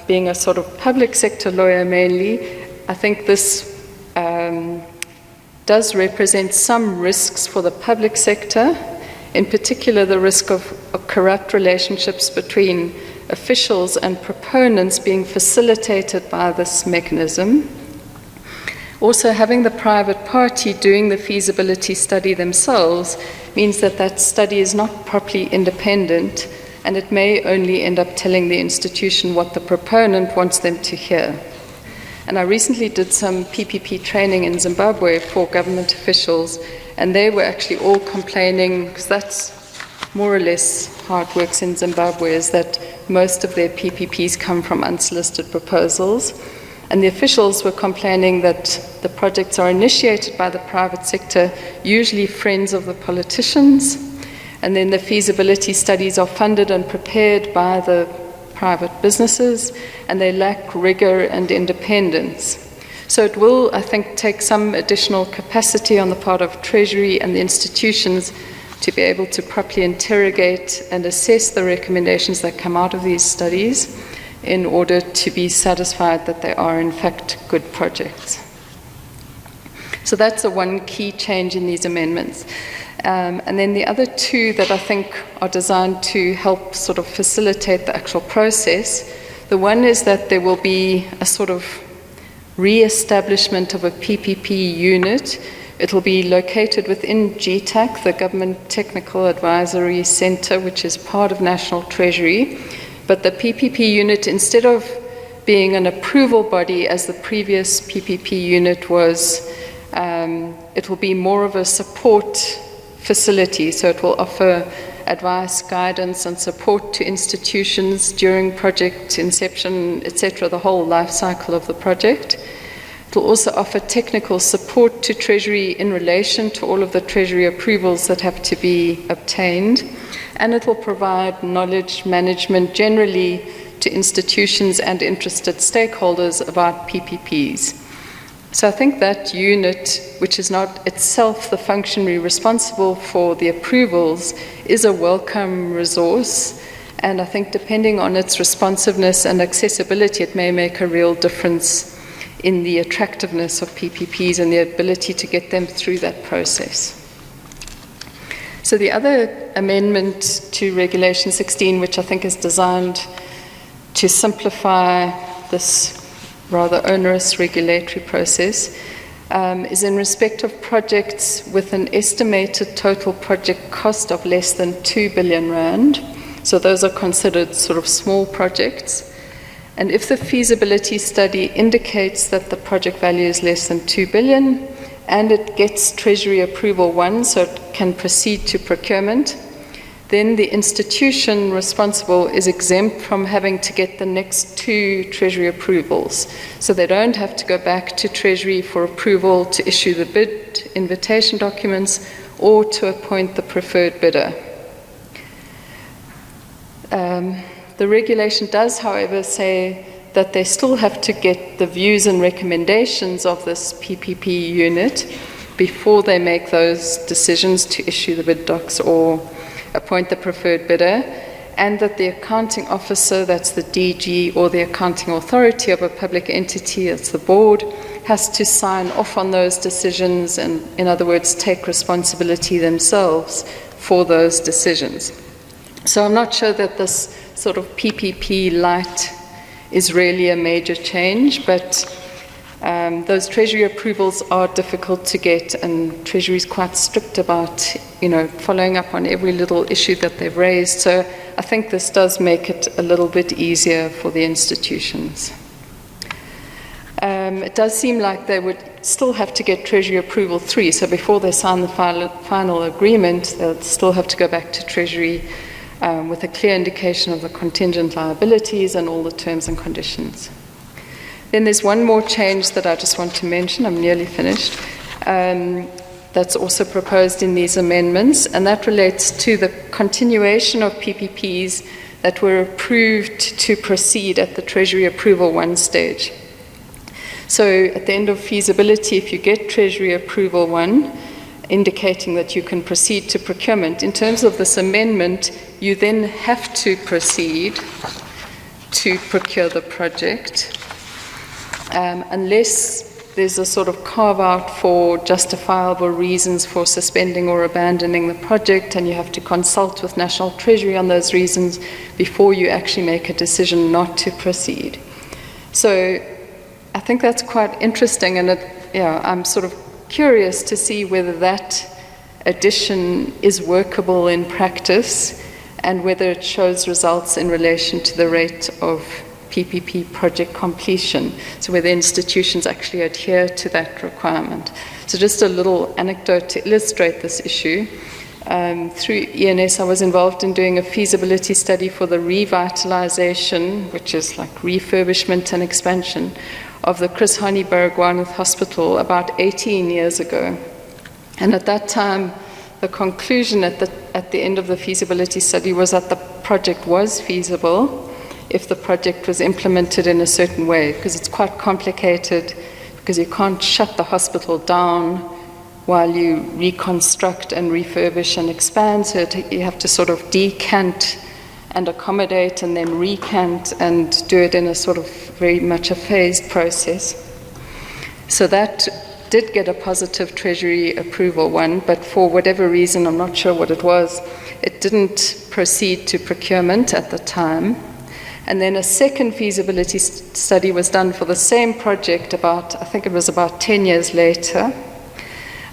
N: being a sort of public sector lawyer mainly, I think this does represent some risks for the public sector, in particular the risk of corrupt relationships between officials and proponents being facilitated by this mechanism. Also, having the private party doing the feasibility study themselves means that that study is not properly independent, and it may only end up telling the institution what the proponent wants them to hear. And I recently did some PPP training in Zimbabwe for government officials, and they were actually all complaining, because that's more or less how it works in Zimbabwe, is that most of their PPPs come from unsolicited proposals. And the officials were complaining that the projects are initiated by the private sector, usually friends of the politicians, and then the feasibility studies are funded and prepared by the private businesses, and they lack rigor and independence. So it will, I think, take some additional capacity on the part of Treasury and the institutions to be able to properly interrogate and assess the recommendations that come out of these studies in order to be satisfied that they are in fact good projects. So that's the one key change in these amendments. And then the other two that I think are designed to help sort of facilitate the actual process. The one is that there will be a sort of re-establishment of a PPP unit. It will be located within GTAC, the Government Technical Advisory Centre, which is part of National Treasury. But the PPP unit, instead of being an approval body as the previous PPP unit was, it will be more of a support facility. So it will offer advice, guidance, and support to institutions during project inception, etc., the whole life cycle of the project. It It will also offer technical support to Treasury in relation to all of the Treasury approvals that have to be obtained, and it will provide knowledge management generally to institutions and interested stakeholders about PPPs. So I think that unit, which is not itself the functionary responsible for the approvals, is a welcome resource, and I think depending on its responsiveness and accessibility, it may make a real difference in the attractiveness of PPPs and the ability to get them through that process. So the other amendment to Regulation 16, which I think is designed to simplify this rather onerous regulatory process, is in respect of projects with an estimated total project cost of less than 2 billion rand. So those are considered sort of small projects. And if the feasibility study indicates that the project value is less than 2 billion and it gets Treasury approval 1, so it can proceed to procurement, then the institution responsible is exempt from having to get the next 2 Treasury approvals. So they don't have to go back to Treasury for approval to issue the bid invitation documents or to appoint the preferred bidder. The regulation does, however, say that they still have to get the views and recommendations of this PPP unit before they make those decisions to issue the bid docs or appoint the preferred bidder, and that the accounting officer, that's the DG, or the accounting authority of a public entity, that's the board, has to sign off on those decisions and, in other words, take responsibility themselves for those decisions. So I'm not sure that this sort of PPP light is really a major change, but those Treasury approvals are difficult to get, and Treasury is quite strict about, following up on every little issue that they've raised. So I think this does make it a little bit easier for the institutions. It does seem like they would still have to get Treasury approval 3, so before they sign the final agreement, they'll still have to go back to Treasury with a clear indication of the contingent liabilities and all the terms and conditions. Then there's one more change that I just want to mention. I'm nearly finished. That's also proposed in these amendments, and that relates to the continuation of PPPs that were approved to proceed at the Treasury Approval 1 stage. So at the end of feasibility, if you get Treasury Approval 1, indicating that you can proceed to procurement, in terms of this amendment, you then have to proceed to procure the project, unless there's a sort of carve-out for justifiable reasons for suspending or abandoning the project, and you have to consult with National Treasury on those reasons before you actually make a decision not to proceed. So I think that's quite interesting, and I'm sort of curious to see whether that addition is workable in practice and whether it shows results in relation to the rate of PPP project completion, so whether institutions actually adhere to that requirement. So just a little anecdote to illustrate this issue. Through ENS, I was involved in doing a feasibility study for the revitalization, which is like refurbishment and expansion, of the Chris Hani Baragwanath Hospital about 18 years ago. And at that time, the conclusion at the end of the feasibility study was that the project was feasible if the project was implemented in a certain way, because it's quite complicated, because you can't shut the hospital down while you reconstruct and refurbish and expand. So you have to sort of decant and accommodate and then recant and do it in a sort of very much a phased process. So that did get a positive Treasury approval 1, but for whatever reason, I'm not sure what it was, it didn't proceed to procurement at the time. And then a second feasibility study was done for the same project I think it was about 10 years later.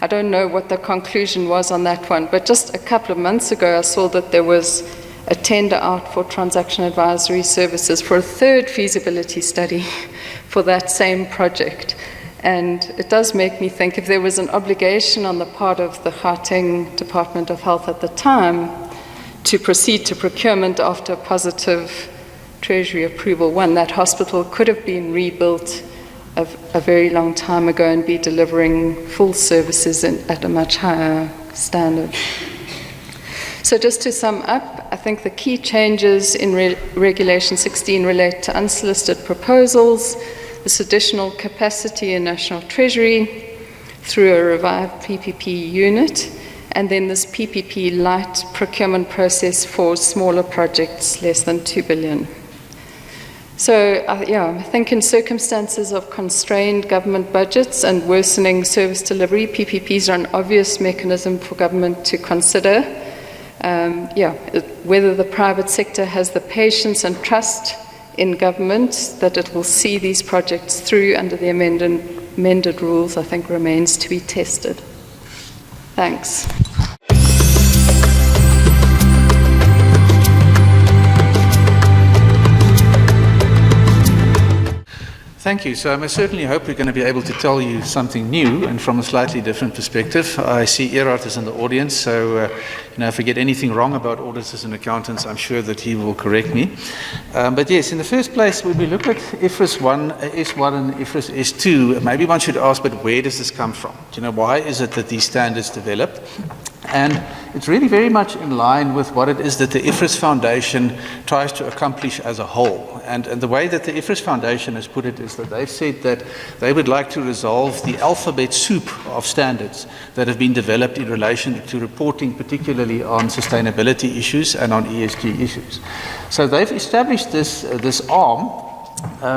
N: I don't know what the conclusion was on that one, but just a couple of months ago, I saw that there was a tender out for transaction advisory services for a third feasibility study for that same project. And it does make me think, if there was an obligation on the part of the Gauteng Department of Health at the time to proceed to procurement after positive Treasury approval 1, that hospital could have been rebuilt a very long time ago and be delivering full services at a much higher standard. So just to sum up, I think the key changes in Regulation 16 relate to unsolicited proposals, this additional capacity in National Treasury through a revived PPP unit, and then this PPP light procurement process for smaller projects less than 2 billion. So, I think in circumstances of constrained government budgets and worsening service delivery, PPPs are an obvious mechanism for government to consider. Whether the private sector has the patience and trust in government that it will see these projects through under the amended rules, I think remains to be tested. Thanks.
O: Thank you. So I certainly hope we're going to be able to tell you something new and from a slightly different perspective. I see Erhard is in the audience, so if I get anything wrong about auditors and accountants, I'm sure that he will correct me. But yes, in the first place, when we look at IFRS 1, S1 and IFRS S2, maybe one should ask, but where does this come from? Why is it that these standards developed? And it's really very much in line with what it is that the IFRS Foundation tries to accomplish as a whole. And the way that the IFRS Foundation has put it is that they've said that they would like to resolve the alphabet soup of standards that have been developed in relation to reporting, particularly on sustainability issues and on ESG issues. So they've established this arm,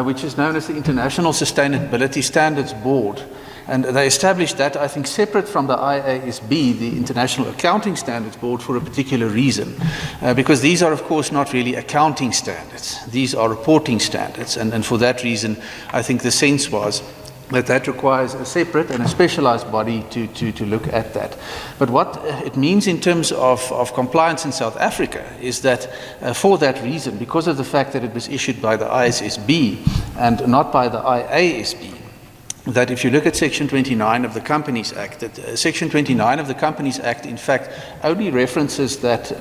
O: which is known as the International Sustainability Standards Board. And they established that, I think, separate from the IASB, the International Accounting Standards Board, for a particular reason. Because these are, of course, not really accounting standards. These are reporting standards. And for that reason, I think the sense was that requires a separate and a specialized body to look at that. But what it means in terms of compliance in South Africa is that for that reason, because of the fact that it was issued by the ISSB and not by the IASB, that if you look at Section 29 of the Companies Act, that Section 29 of the Companies Act, in fact, only references that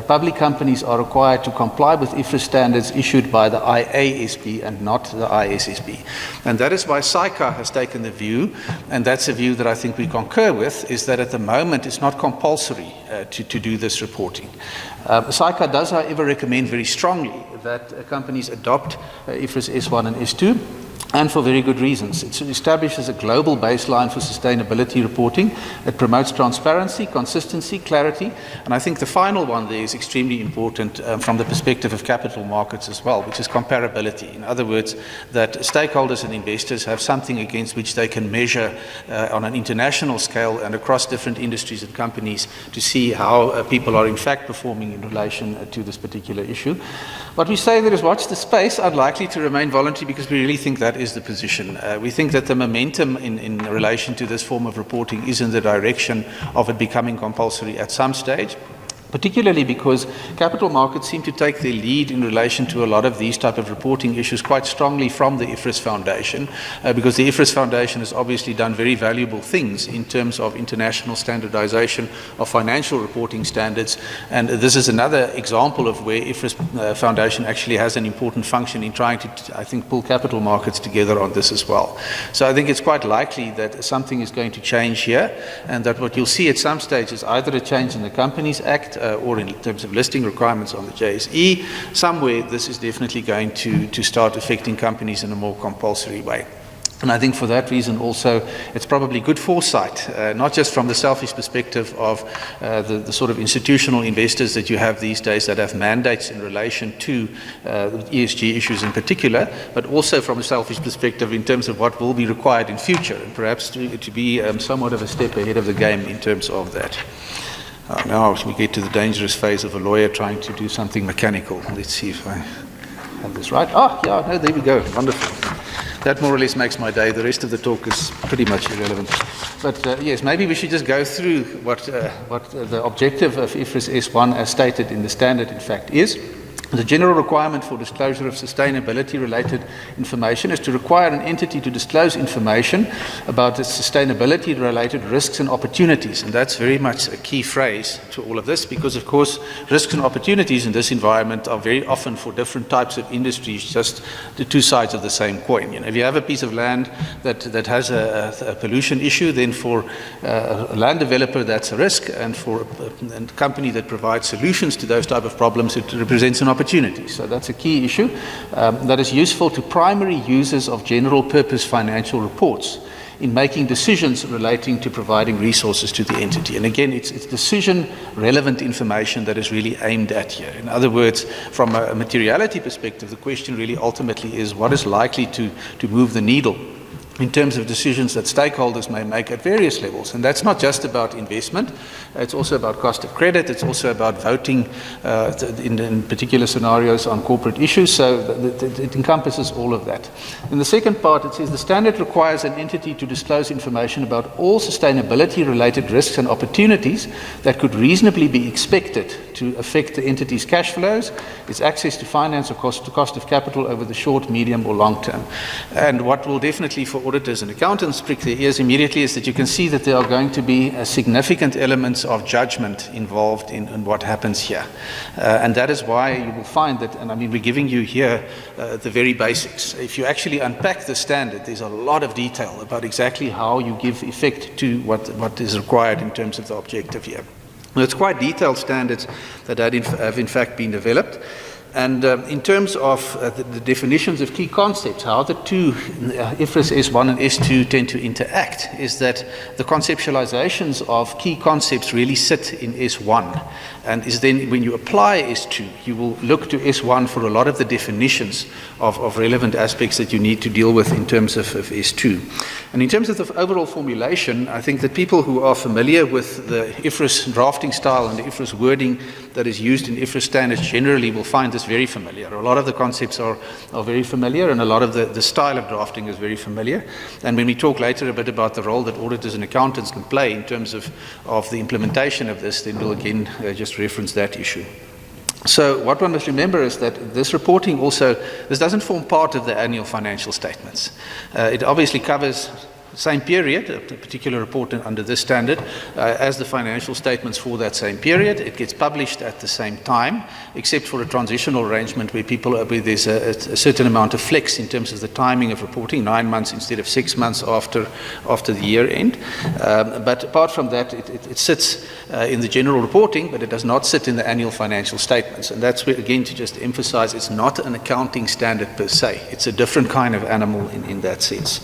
O: public companies are required to comply with IFRS standards issued by the IASB and not the ISSB. And that is why SAICA has taken the view, and that's a view that I think we concur with, is that at the moment it's not compulsory to do this reporting. SAICA does, however, recommend very strongly that companies adopt IFRS S1 and S2, and for very good reasons. It establishes a global baseline for sustainability reporting. It promotes transparency, consistency, clarity, and I think the final one there is extremely important from the perspective of capital markets as well, which is comparability. In other words, that stakeholders and investors have something against which they can measure on an international scale and across different industries and companies to see how people are in fact performing in relation to this particular issue. What we say there is watch the space, unlikely to remain voluntary, because we really think that is the position. We think that the momentum in relation to this form of reporting is in the direction of it becoming compulsory at some stage, particularly because capital markets seem to take their lead in relation to a lot of these type of reporting issues quite strongly from the IFRS Foundation, because the IFRS Foundation has obviously done very valuable things in terms of international standardization of financial reporting standards, and this is another example of where IFRS Foundation actually has an important function in trying to, I think, pull capital markets together on this as well. So I think it's quite likely that something is going to change here, and that what you'll see at some stage is either a change in the Companies Act or in terms of listing requirements on the JSE. Somewhere this is definitely going to start affecting companies in a more compulsory way. And I think for that reason also, it's probably good foresight, not just from the selfish perspective of the sort of institutional investors that you have these days that have mandates in relation to ESG issues in particular, but also from a selfish perspective in terms of what will be required in future, and perhaps to be somewhat of a step ahead of the game in terms of that. Now we get to the dangerous phase of a lawyer trying to do something mechanical. Let's see if I have this right. No, there we go. Wonderful. That more or less makes my day. The rest of the talk is pretty much irrelevant. But yes, maybe we should just go through what the objective of IFRS S1 as stated in the standard in fact is. The general requirement for disclosure of sustainability-related information is to require an entity to disclose information about its sustainability-related risks and opportunities. And that's very much a key phrase to all of this because, of course, risks and opportunities in this environment are very often for different types of industries just the two sides of the same coin. If you have a piece of land that has a pollution issue, then for a land developer that's a risk, and for a company that provides solutions to those type of problems, it represents an opportunity. So that's a key issue that is useful to primary users of general purpose financial reports in making decisions relating to providing resources to the entity. And again, it's decision relevant information that is really aimed at here. In other words, from a materiality perspective, the question really ultimately is what is likely to move the needle in terms of decisions that stakeholders may make at various levels. And that's not just about investment, it's also about cost of credit, it's also about voting in particular scenarios on corporate issues, so it encompasses all of that. In the second part, it says the standard requires an entity to disclose information about all sustainability-related risks and opportunities that could reasonably be expected to affect the entity's cash flows, its access to finance or cost of capital over the short, medium or long term. And what will definitely for auditors and accountants prick their ears immediately is that you can see that there are going to be significant elements of judgment involved in what happens here. And that is why you will find that, and I mean, we're giving you here the very basics. If you actually unpack the standard, there's a lot of detail about exactly how you give effect to what is required in terms of the objective here. Well, it's quite detailed standards that have in fact been developed. And in terms of the definitions of key concepts, how the two, IFRS S1 and S2 tend to interact, is that the conceptualizations of key concepts really sit in S1. And is then when you apply S2, you will look to S1 for a lot of the definitions of relevant aspects that you need to deal with in terms of S2. And in terms of the overall formulation, I think that people who are familiar with the IFRS drafting style and the IFRS wording that is used in IFRS standards generally will find this very familiar. A lot of the concepts are very familiar, and a lot of the style of drafting is very familiar. And when we talk later a bit about the role that auditors and accountants can play in terms of the implementation of this, then we'll again just reference that issue. So what one must remember is that this reporting also, this doesn't form part of the annual financial statements. It obviously covers the same period, a particular report under this standard, as the financial statements for that same period. It gets published at the same time, except for a transitional arrangement where there's a certain amount of flex in terms of the timing of reporting, 9 months instead of 6 months after the year end. But apart from that, it sits in the general reporting, but it does not sit in the annual financial statements. And that's where, again, to just emphasize, it's not an accounting standard per se. It's a different kind of animal in that sense.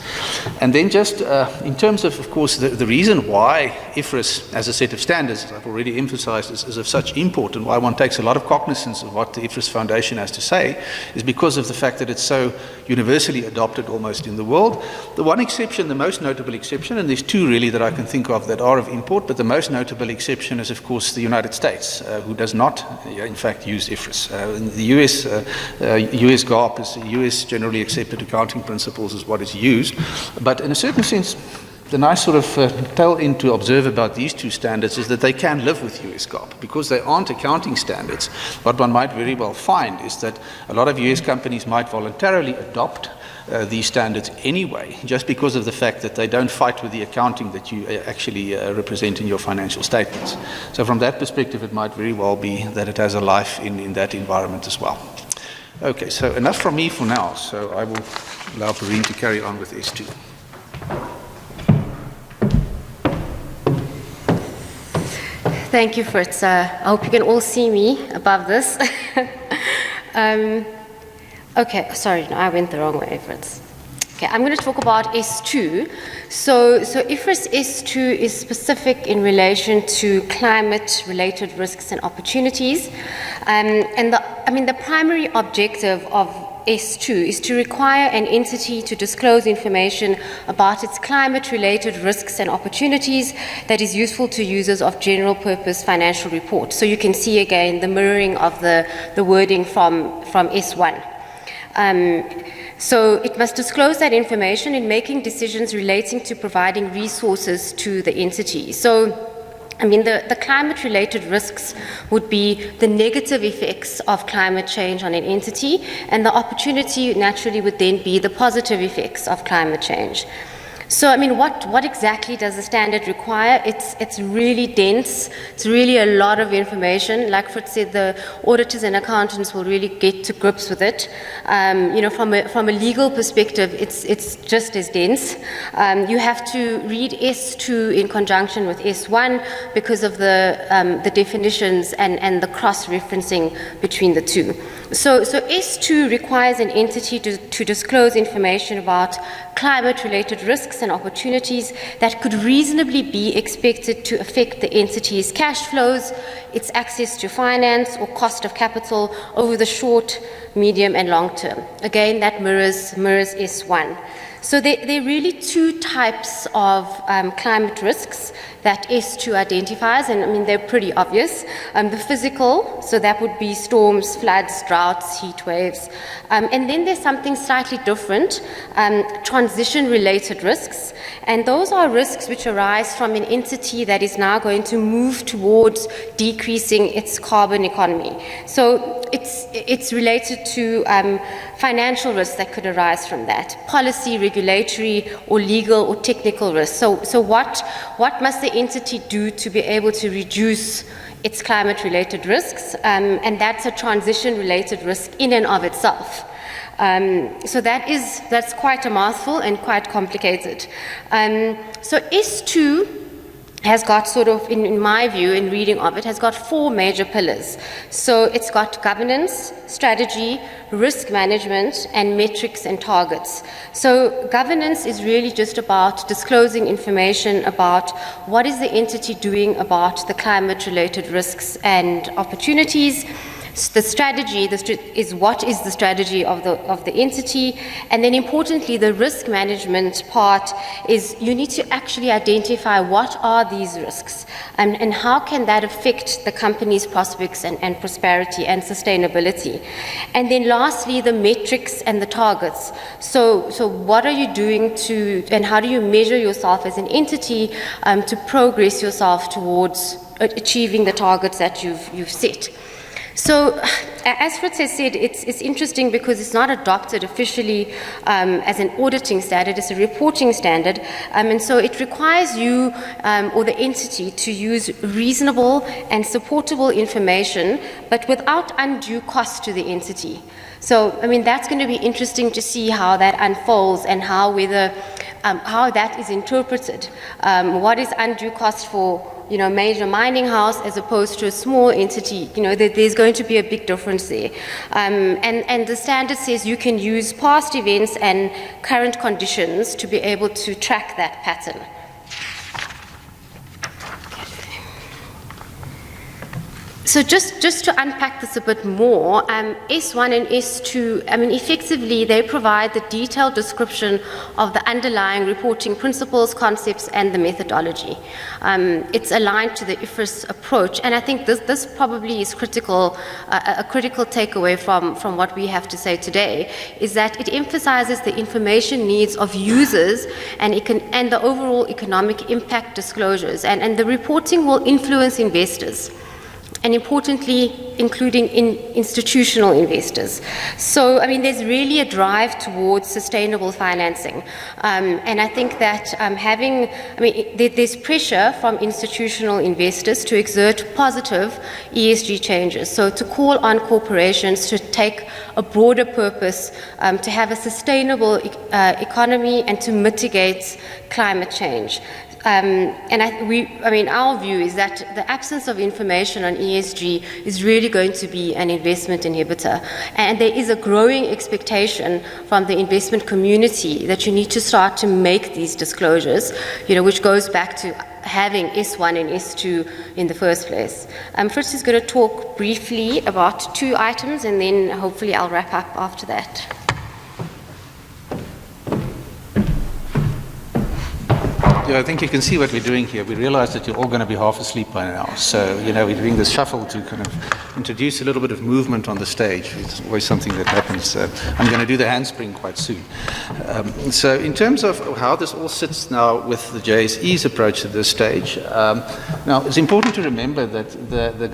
O: And then just in terms of course, the reason why IFRS as a set of standards, as I've already emphasized, is of such import, and why one takes a lot of cognizance of what the IFRS Foundation has to say, is because of the fact that it's so universally adopted almost in the world. The one exception, the most notable exception, and there's two really that I can think of that are of import, but the most notable exception is, of course, the United States, who does not, in fact, use IFRS. In the US GAAP, is US generally accepted accounting principles is what is used, but in a certain sense, the nice sort of tell-in to observe about these two standards is that they can live with US GAAP. Because they aren't accounting standards, what one might very well find is that a lot of US companies might voluntarily adopt these standards anyway, just because of the fact that they don't fight with the accounting that you actually represent in your financial statements. So from that perspective, it might very well be that it has a life in that environment as well. Okay, so enough from me for now. So I will allow Perrine to carry on with S2.
P: Thank you, Fritz. I hope you can all see me above this. Okay, sorry, no, I went the wrong way, Fritz. Okay, I'm going to talk about S2. So IFRS S2 is specific in relation to climate-related risks and opportunities. And the primary objective of S2 is to require an entity to disclose information about its climate-related risks and opportunities that is useful to users of general-purpose financial reports. So you can see again the mirroring of the wording from S1. So it must disclose that information in making decisions relating to providing resources to the entity. So I mean, the climate-related risks would be the negative effects of climate change on an entity, and the opportunity naturally would then be the positive effects of climate change. So, I mean, what exactly does the standard require? It's really dense. It's really a lot of information. Like Fritz said, the auditors and accountants will really get to grips with it. You know, from a legal perspective, it's just as dense. You have to read S2 in conjunction with S1 because of the definitions and the cross-referencing between the two. So S2 requires an entity to disclose information about climate-related risks and opportunities that could reasonably be expected to affect the entity's cash flows, its access to finance or cost of capital over the short, medium and long term. Again, that mirrors S1. So there are really two types of climate risks that S2 identifies, and I mean they're pretty obvious. The physical, so that would be storms, floods, droughts, heat waves. And then there's something slightly different, transition-related risks. And those are risks which arise from an entity that is now going to move towards decreasing its carbon economy. So it's related to financial risks that could arise from that, policy, regulatory, or legal or technical risks. So what must the entity do to be able to reduce its climate-related risks? And that's a transition-related risk in and of itself. So that's quite a mouthful and quite complicated. So S2 has got sort of, in my view, in reading of it, has got four major pillars. So it's got governance, strategy, risk management, and metrics and targets. So governance is really just about disclosing information about what is the entity doing about the climate-related risks and opportunities. The strategy is what is the strategy of the entity, and then importantly, the risk management part is you need to actually identify what are these risks and how can that affect the company's prospects and prosperity and sustainability. And then lastly, the metrics and the targets. So what are you doing to, and how do you measure yourself as an entity to progress yourself towards achieving the targets that you've set. So, as Fritz has said, it's interesting because it's not adopted officially as an auditing standard, it's a reporting standard, and so it requires you or the entity to use reasonable and supportable information, but without undue cost to the entity. So, I mean, that's going to be interesting to see how that unfolds and how that is interpreted. What is undue cost for major mining house as opposed to a small entity? There's going to be a big difference there. And the standard says you can use past events and current conditions to be able to track that pattern. So just to unpack this a bit more, S1 and S2, I mean, effectively, they provide the detailed description of the underlying reporting principles, concepts, and the methodology. It's aligned to the IFRS approach, and I think this probably is critical, a critical takeaway from what we have to say today, is that it emphasizes the information needs of users and the overall economic impact disclosures, and the reporting will influence investors, and importantly, including institutional investors. So, I mean, there's really a drive towards sustainable financing. And I think that there's pressure from institutional investors to exert positive ESG changes. So to call on corporations to take a broader purpose, to have a sustainable economy and to mitigate climate change. Our view is that the absence of information on ESG is really going to be an investment inhibitor. And there is a growing expectation from the investment community that you need to start to make these disclosures, which goes back to having S1 and S2 in the first place. Fritz is going to talk briefly about two items, and then hopefully I'll wrap up after that.
O: Yeah, I think you can see what we're doing here. We realize that you're all going to be half asleep by now. So, we're doing this shuffle to kind of introduce a little bit of movement on the stage. It's always something that happens. I'm going to do the handspring quite soon. So in terms of how this all sits now with the JSE's approach at this stage, now it's important to remember that the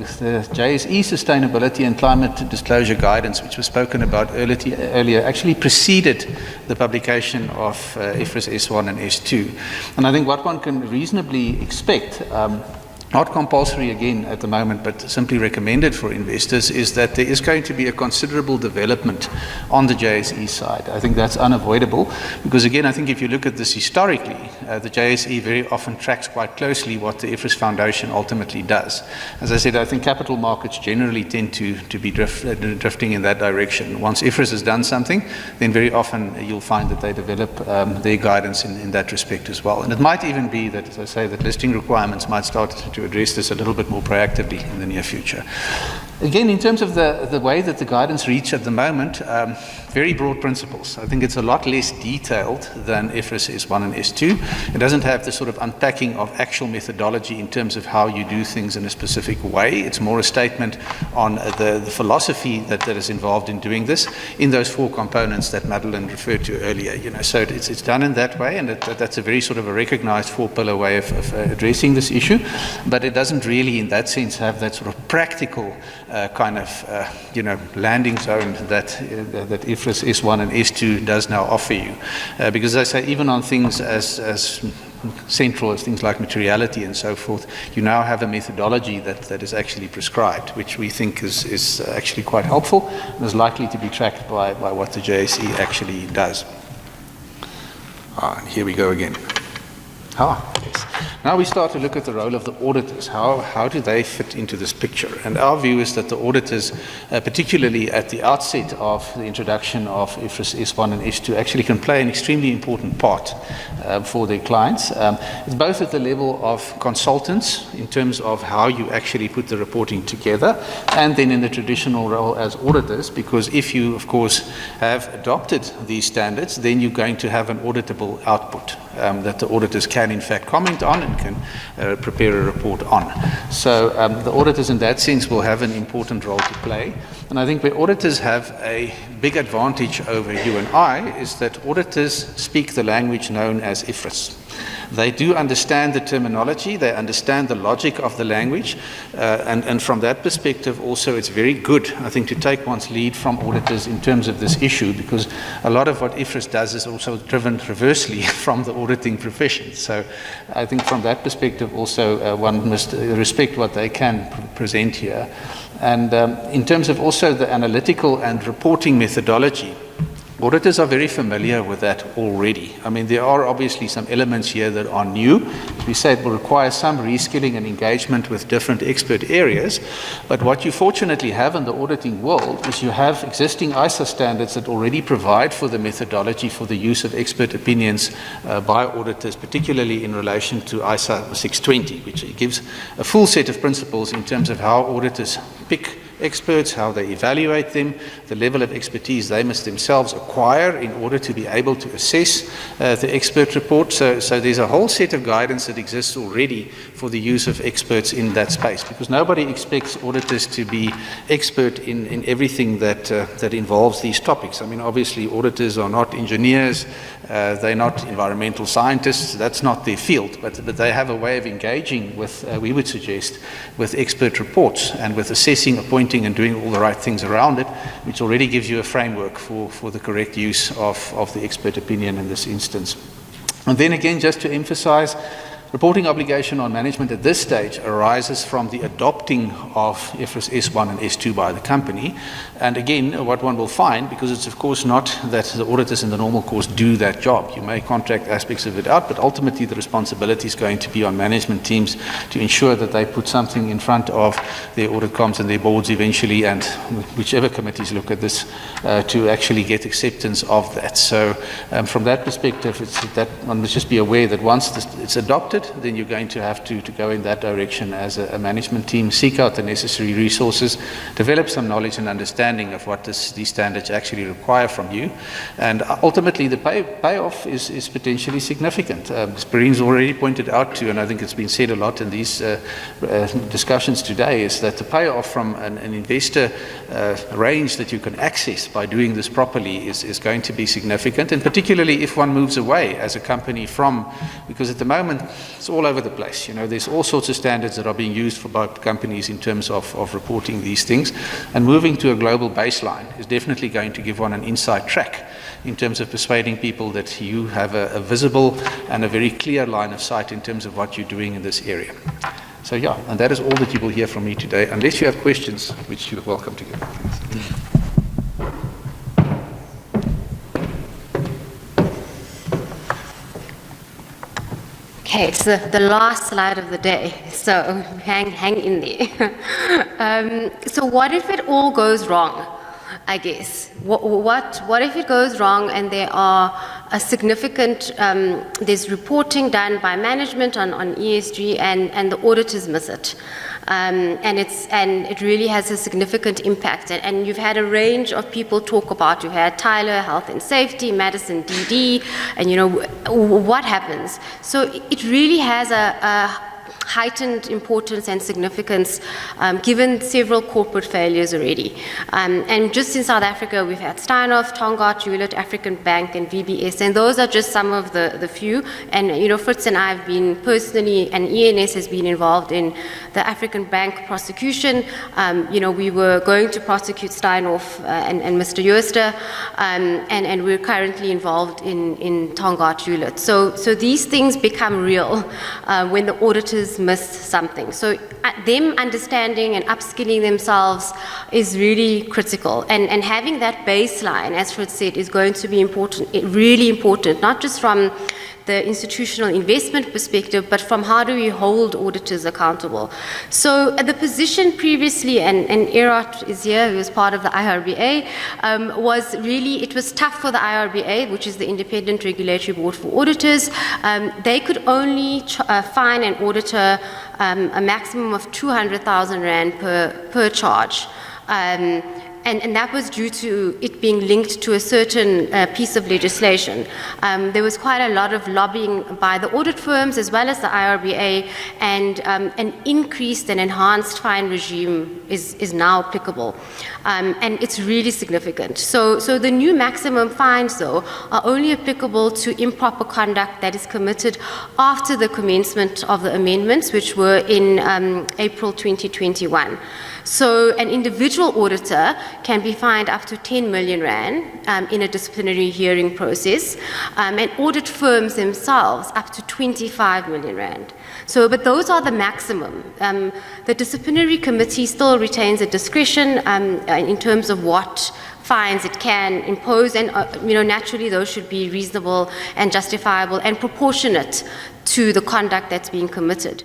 O: JSE Sustainability and Climate Disclosure Guidance, which was spoken about earlier, actually preceded the publication of IFRS S1 and S2. And I think what one can reasonably expect, not compulsory again at the moment, but simply recommended for investors, is that there is going to be a considerable development on the JSE side. I think that's unavoidable because, again, I think if you look at this historically, the JSE very often tracks quite closely what the IFRS Foundation ultimately does. As I said, I think capital markets generally tend to be drifting in that direction. Once IFRS has done something, then very often you'll find that they develop their guidance in that respect as well. And it might even be that, as I say, that listing requirements might start to address this a little bit more proactively in the near future. Again, in terms of the way that the guidance reads at the moment, very broad principles. I think it's a lot less detailed than IFRS S1 and S2. It doesn't have the sort of unpacking of actual methodology in terms of how you do things in a specific way. It's more a statement on the philosophy that is involved in doing this in those four components that Madeleine referred to earlier. So it's done in that way, and that's a very sort of a recognized four-pillar way of addressing this issue. But it doesn't really, in that sense, have that sort of practical kind of landing zone that IFRS S1 and S2 does now offer you. Because as I say, even on things as central as things like materiality and so forth, you now have a methodology that is actually prescribed, which we think is actually quite helpful and is likely to be tracked by what the JSE actually does. And here we go again. Yes. Now we start to look at the role of the auditors. How do they fit into this picture? And our view is that the auditors, particularly at the outset of the introduction of IFRS S1 and S2, actually can play an extremely important part for their clients. It's both at the level of consultants in terms of how you actually put the reporting together, and then in the traditional role as auditors, because if you, of course, have adopted these standards, then you're going to have an auditable output that the auditors can in fact comment on and can prepare a report on. So the auditors in that sense will have an important role to play. And I think where auditors have a big advantage over you and I is that auditors speak the language known as IFRS. They do understand the terminology, they understand the logic of the language, and from that perspective also it's very good, I think, to take one's lead from auditors in terms of this issue, because a lot of what IFRS does is also driven reversely from the auditing profession. So I think from that perspective also one must respect what they can present here. And in terms of also the analytical and reporting methodology, auditors are very familiar with that already. I mean, there are obviously some elements here that are new. As we said, will require some reskilling and engagement with different expert areas. But what you fortunately have in the auditing world is you have existing ISA standards that already provide for the methodology for the use of expert opinions by auditors, particularly in relation to ISA 620, which gives a full set of principles in terms of how auditors pick experts, how they evaluate them, the level of expertise they must themselves acquire in order to be able to assess the expert report. So there's a whole set of guidance that exists already for the use of experts in that space, because nobody expects auditors to be expert in everything that involves these topics. I mean, obviously auditors are not engineers, they're not environmental scientists, that's not their field, but they have a way of engaging with, we would suggest, with expert reports and with assessing, appointing and doing all the right things around it, which already gives you a framework for the correct use of the expert opinion in this instance. And then again, just to emphasize, reporting obligation on management at this stage arises from the adopting of IFRS S1 and S2 by the company. And again, what one will find, because it's of course not that the auditors in the normal course do that job. You may contract aspects of it out, but ultimately the responsibility is going to be on management teams to ensure that they put something in front of their audit comms and their boards eventually, and whichever committees look at this, to actually get acceptance of that. So from that perspective, it's that one must just be aware that once it's adopted, started, then you're going to have to go in that direction as a management team, seek out the necessary resources, develop some knowledge and understanding of what these standards actually require from you. And ultimately, the payoff is potentially significant. As Perrine's already pointed out to, and I think it's been said a lot in these discussions today, is that the payoff from an investor range that you can access by doing this properly is going to be significant, and particularly if one moves away as a company from, because at the moment it's all over the place. There's all sorts of standards that are being used for both companies in terms of reporting these things, and moving to a global baseline is definitely going to give one an inside track in terms of persuading people that you have a visible and a very clear line of sight in terms of what you're doing in this area. So yeah, and that is all that you will hear from me today, unless you have questions, which you're welcome to give.
P: Okay, it's the last slide of the day, so hang in there. So what if it all goes wrong, I guess? What if it goes wrong and there are a significant, there's reporting done by management on ESG and the auditors miss it? And it really has a significant impact. And you've had a range of people talk about, you had Tyler, Health and Safety, Madison, DD, and what happens? So it really has a heightened importance and significance given several corporate failures already. And just in South Africa, we've had Steinhoff, Tongaat, Hewlett, African Bank, and VBS, and those are just some of the few. And Fritz and I have been personally, and ENS has been involved in the African Bank prosecution. We were going to prosecute Steinhoff and Mr. Jooster, and we're currently involved in Tongaat, Hewlett. So these things become real when the auditors miss something. So them understanding and upskilling themselves is really critical. And having that baseline, as Fritz said, is going to be important, really important, not just from the institutional investment perspective, but from how do we hold auditors accountable. So the position previously, and Erot is here, who was part of the IRBA, was really, it was tough for the IRBA, which is the Independent Regulatory Board for Auditors. They could only fine an auditor a maximum of 200,000 Rand per charge. And that was due to it being linked to a certain piece of legislation. There was quite a lot of lobbying by the audit firms as well as the IRBA, and an increased and enhanced fine regime is now applicable. And it's really significant. So the new maximum fines, though, are only applicable to improper conduct that is committed after the commencement of the amendments, which were in April 2021. So an individual auditor can be fined up to 10 million Rand in a disciplinary hearing process, and audit firms themselves up to 25 million Rand. So, but those are the maximum. The disciplinary committee still retains a discretion in terms of what fines it can impose, and naturally those should be reasonable and justifiable and proportionate to the conduct that's being committed.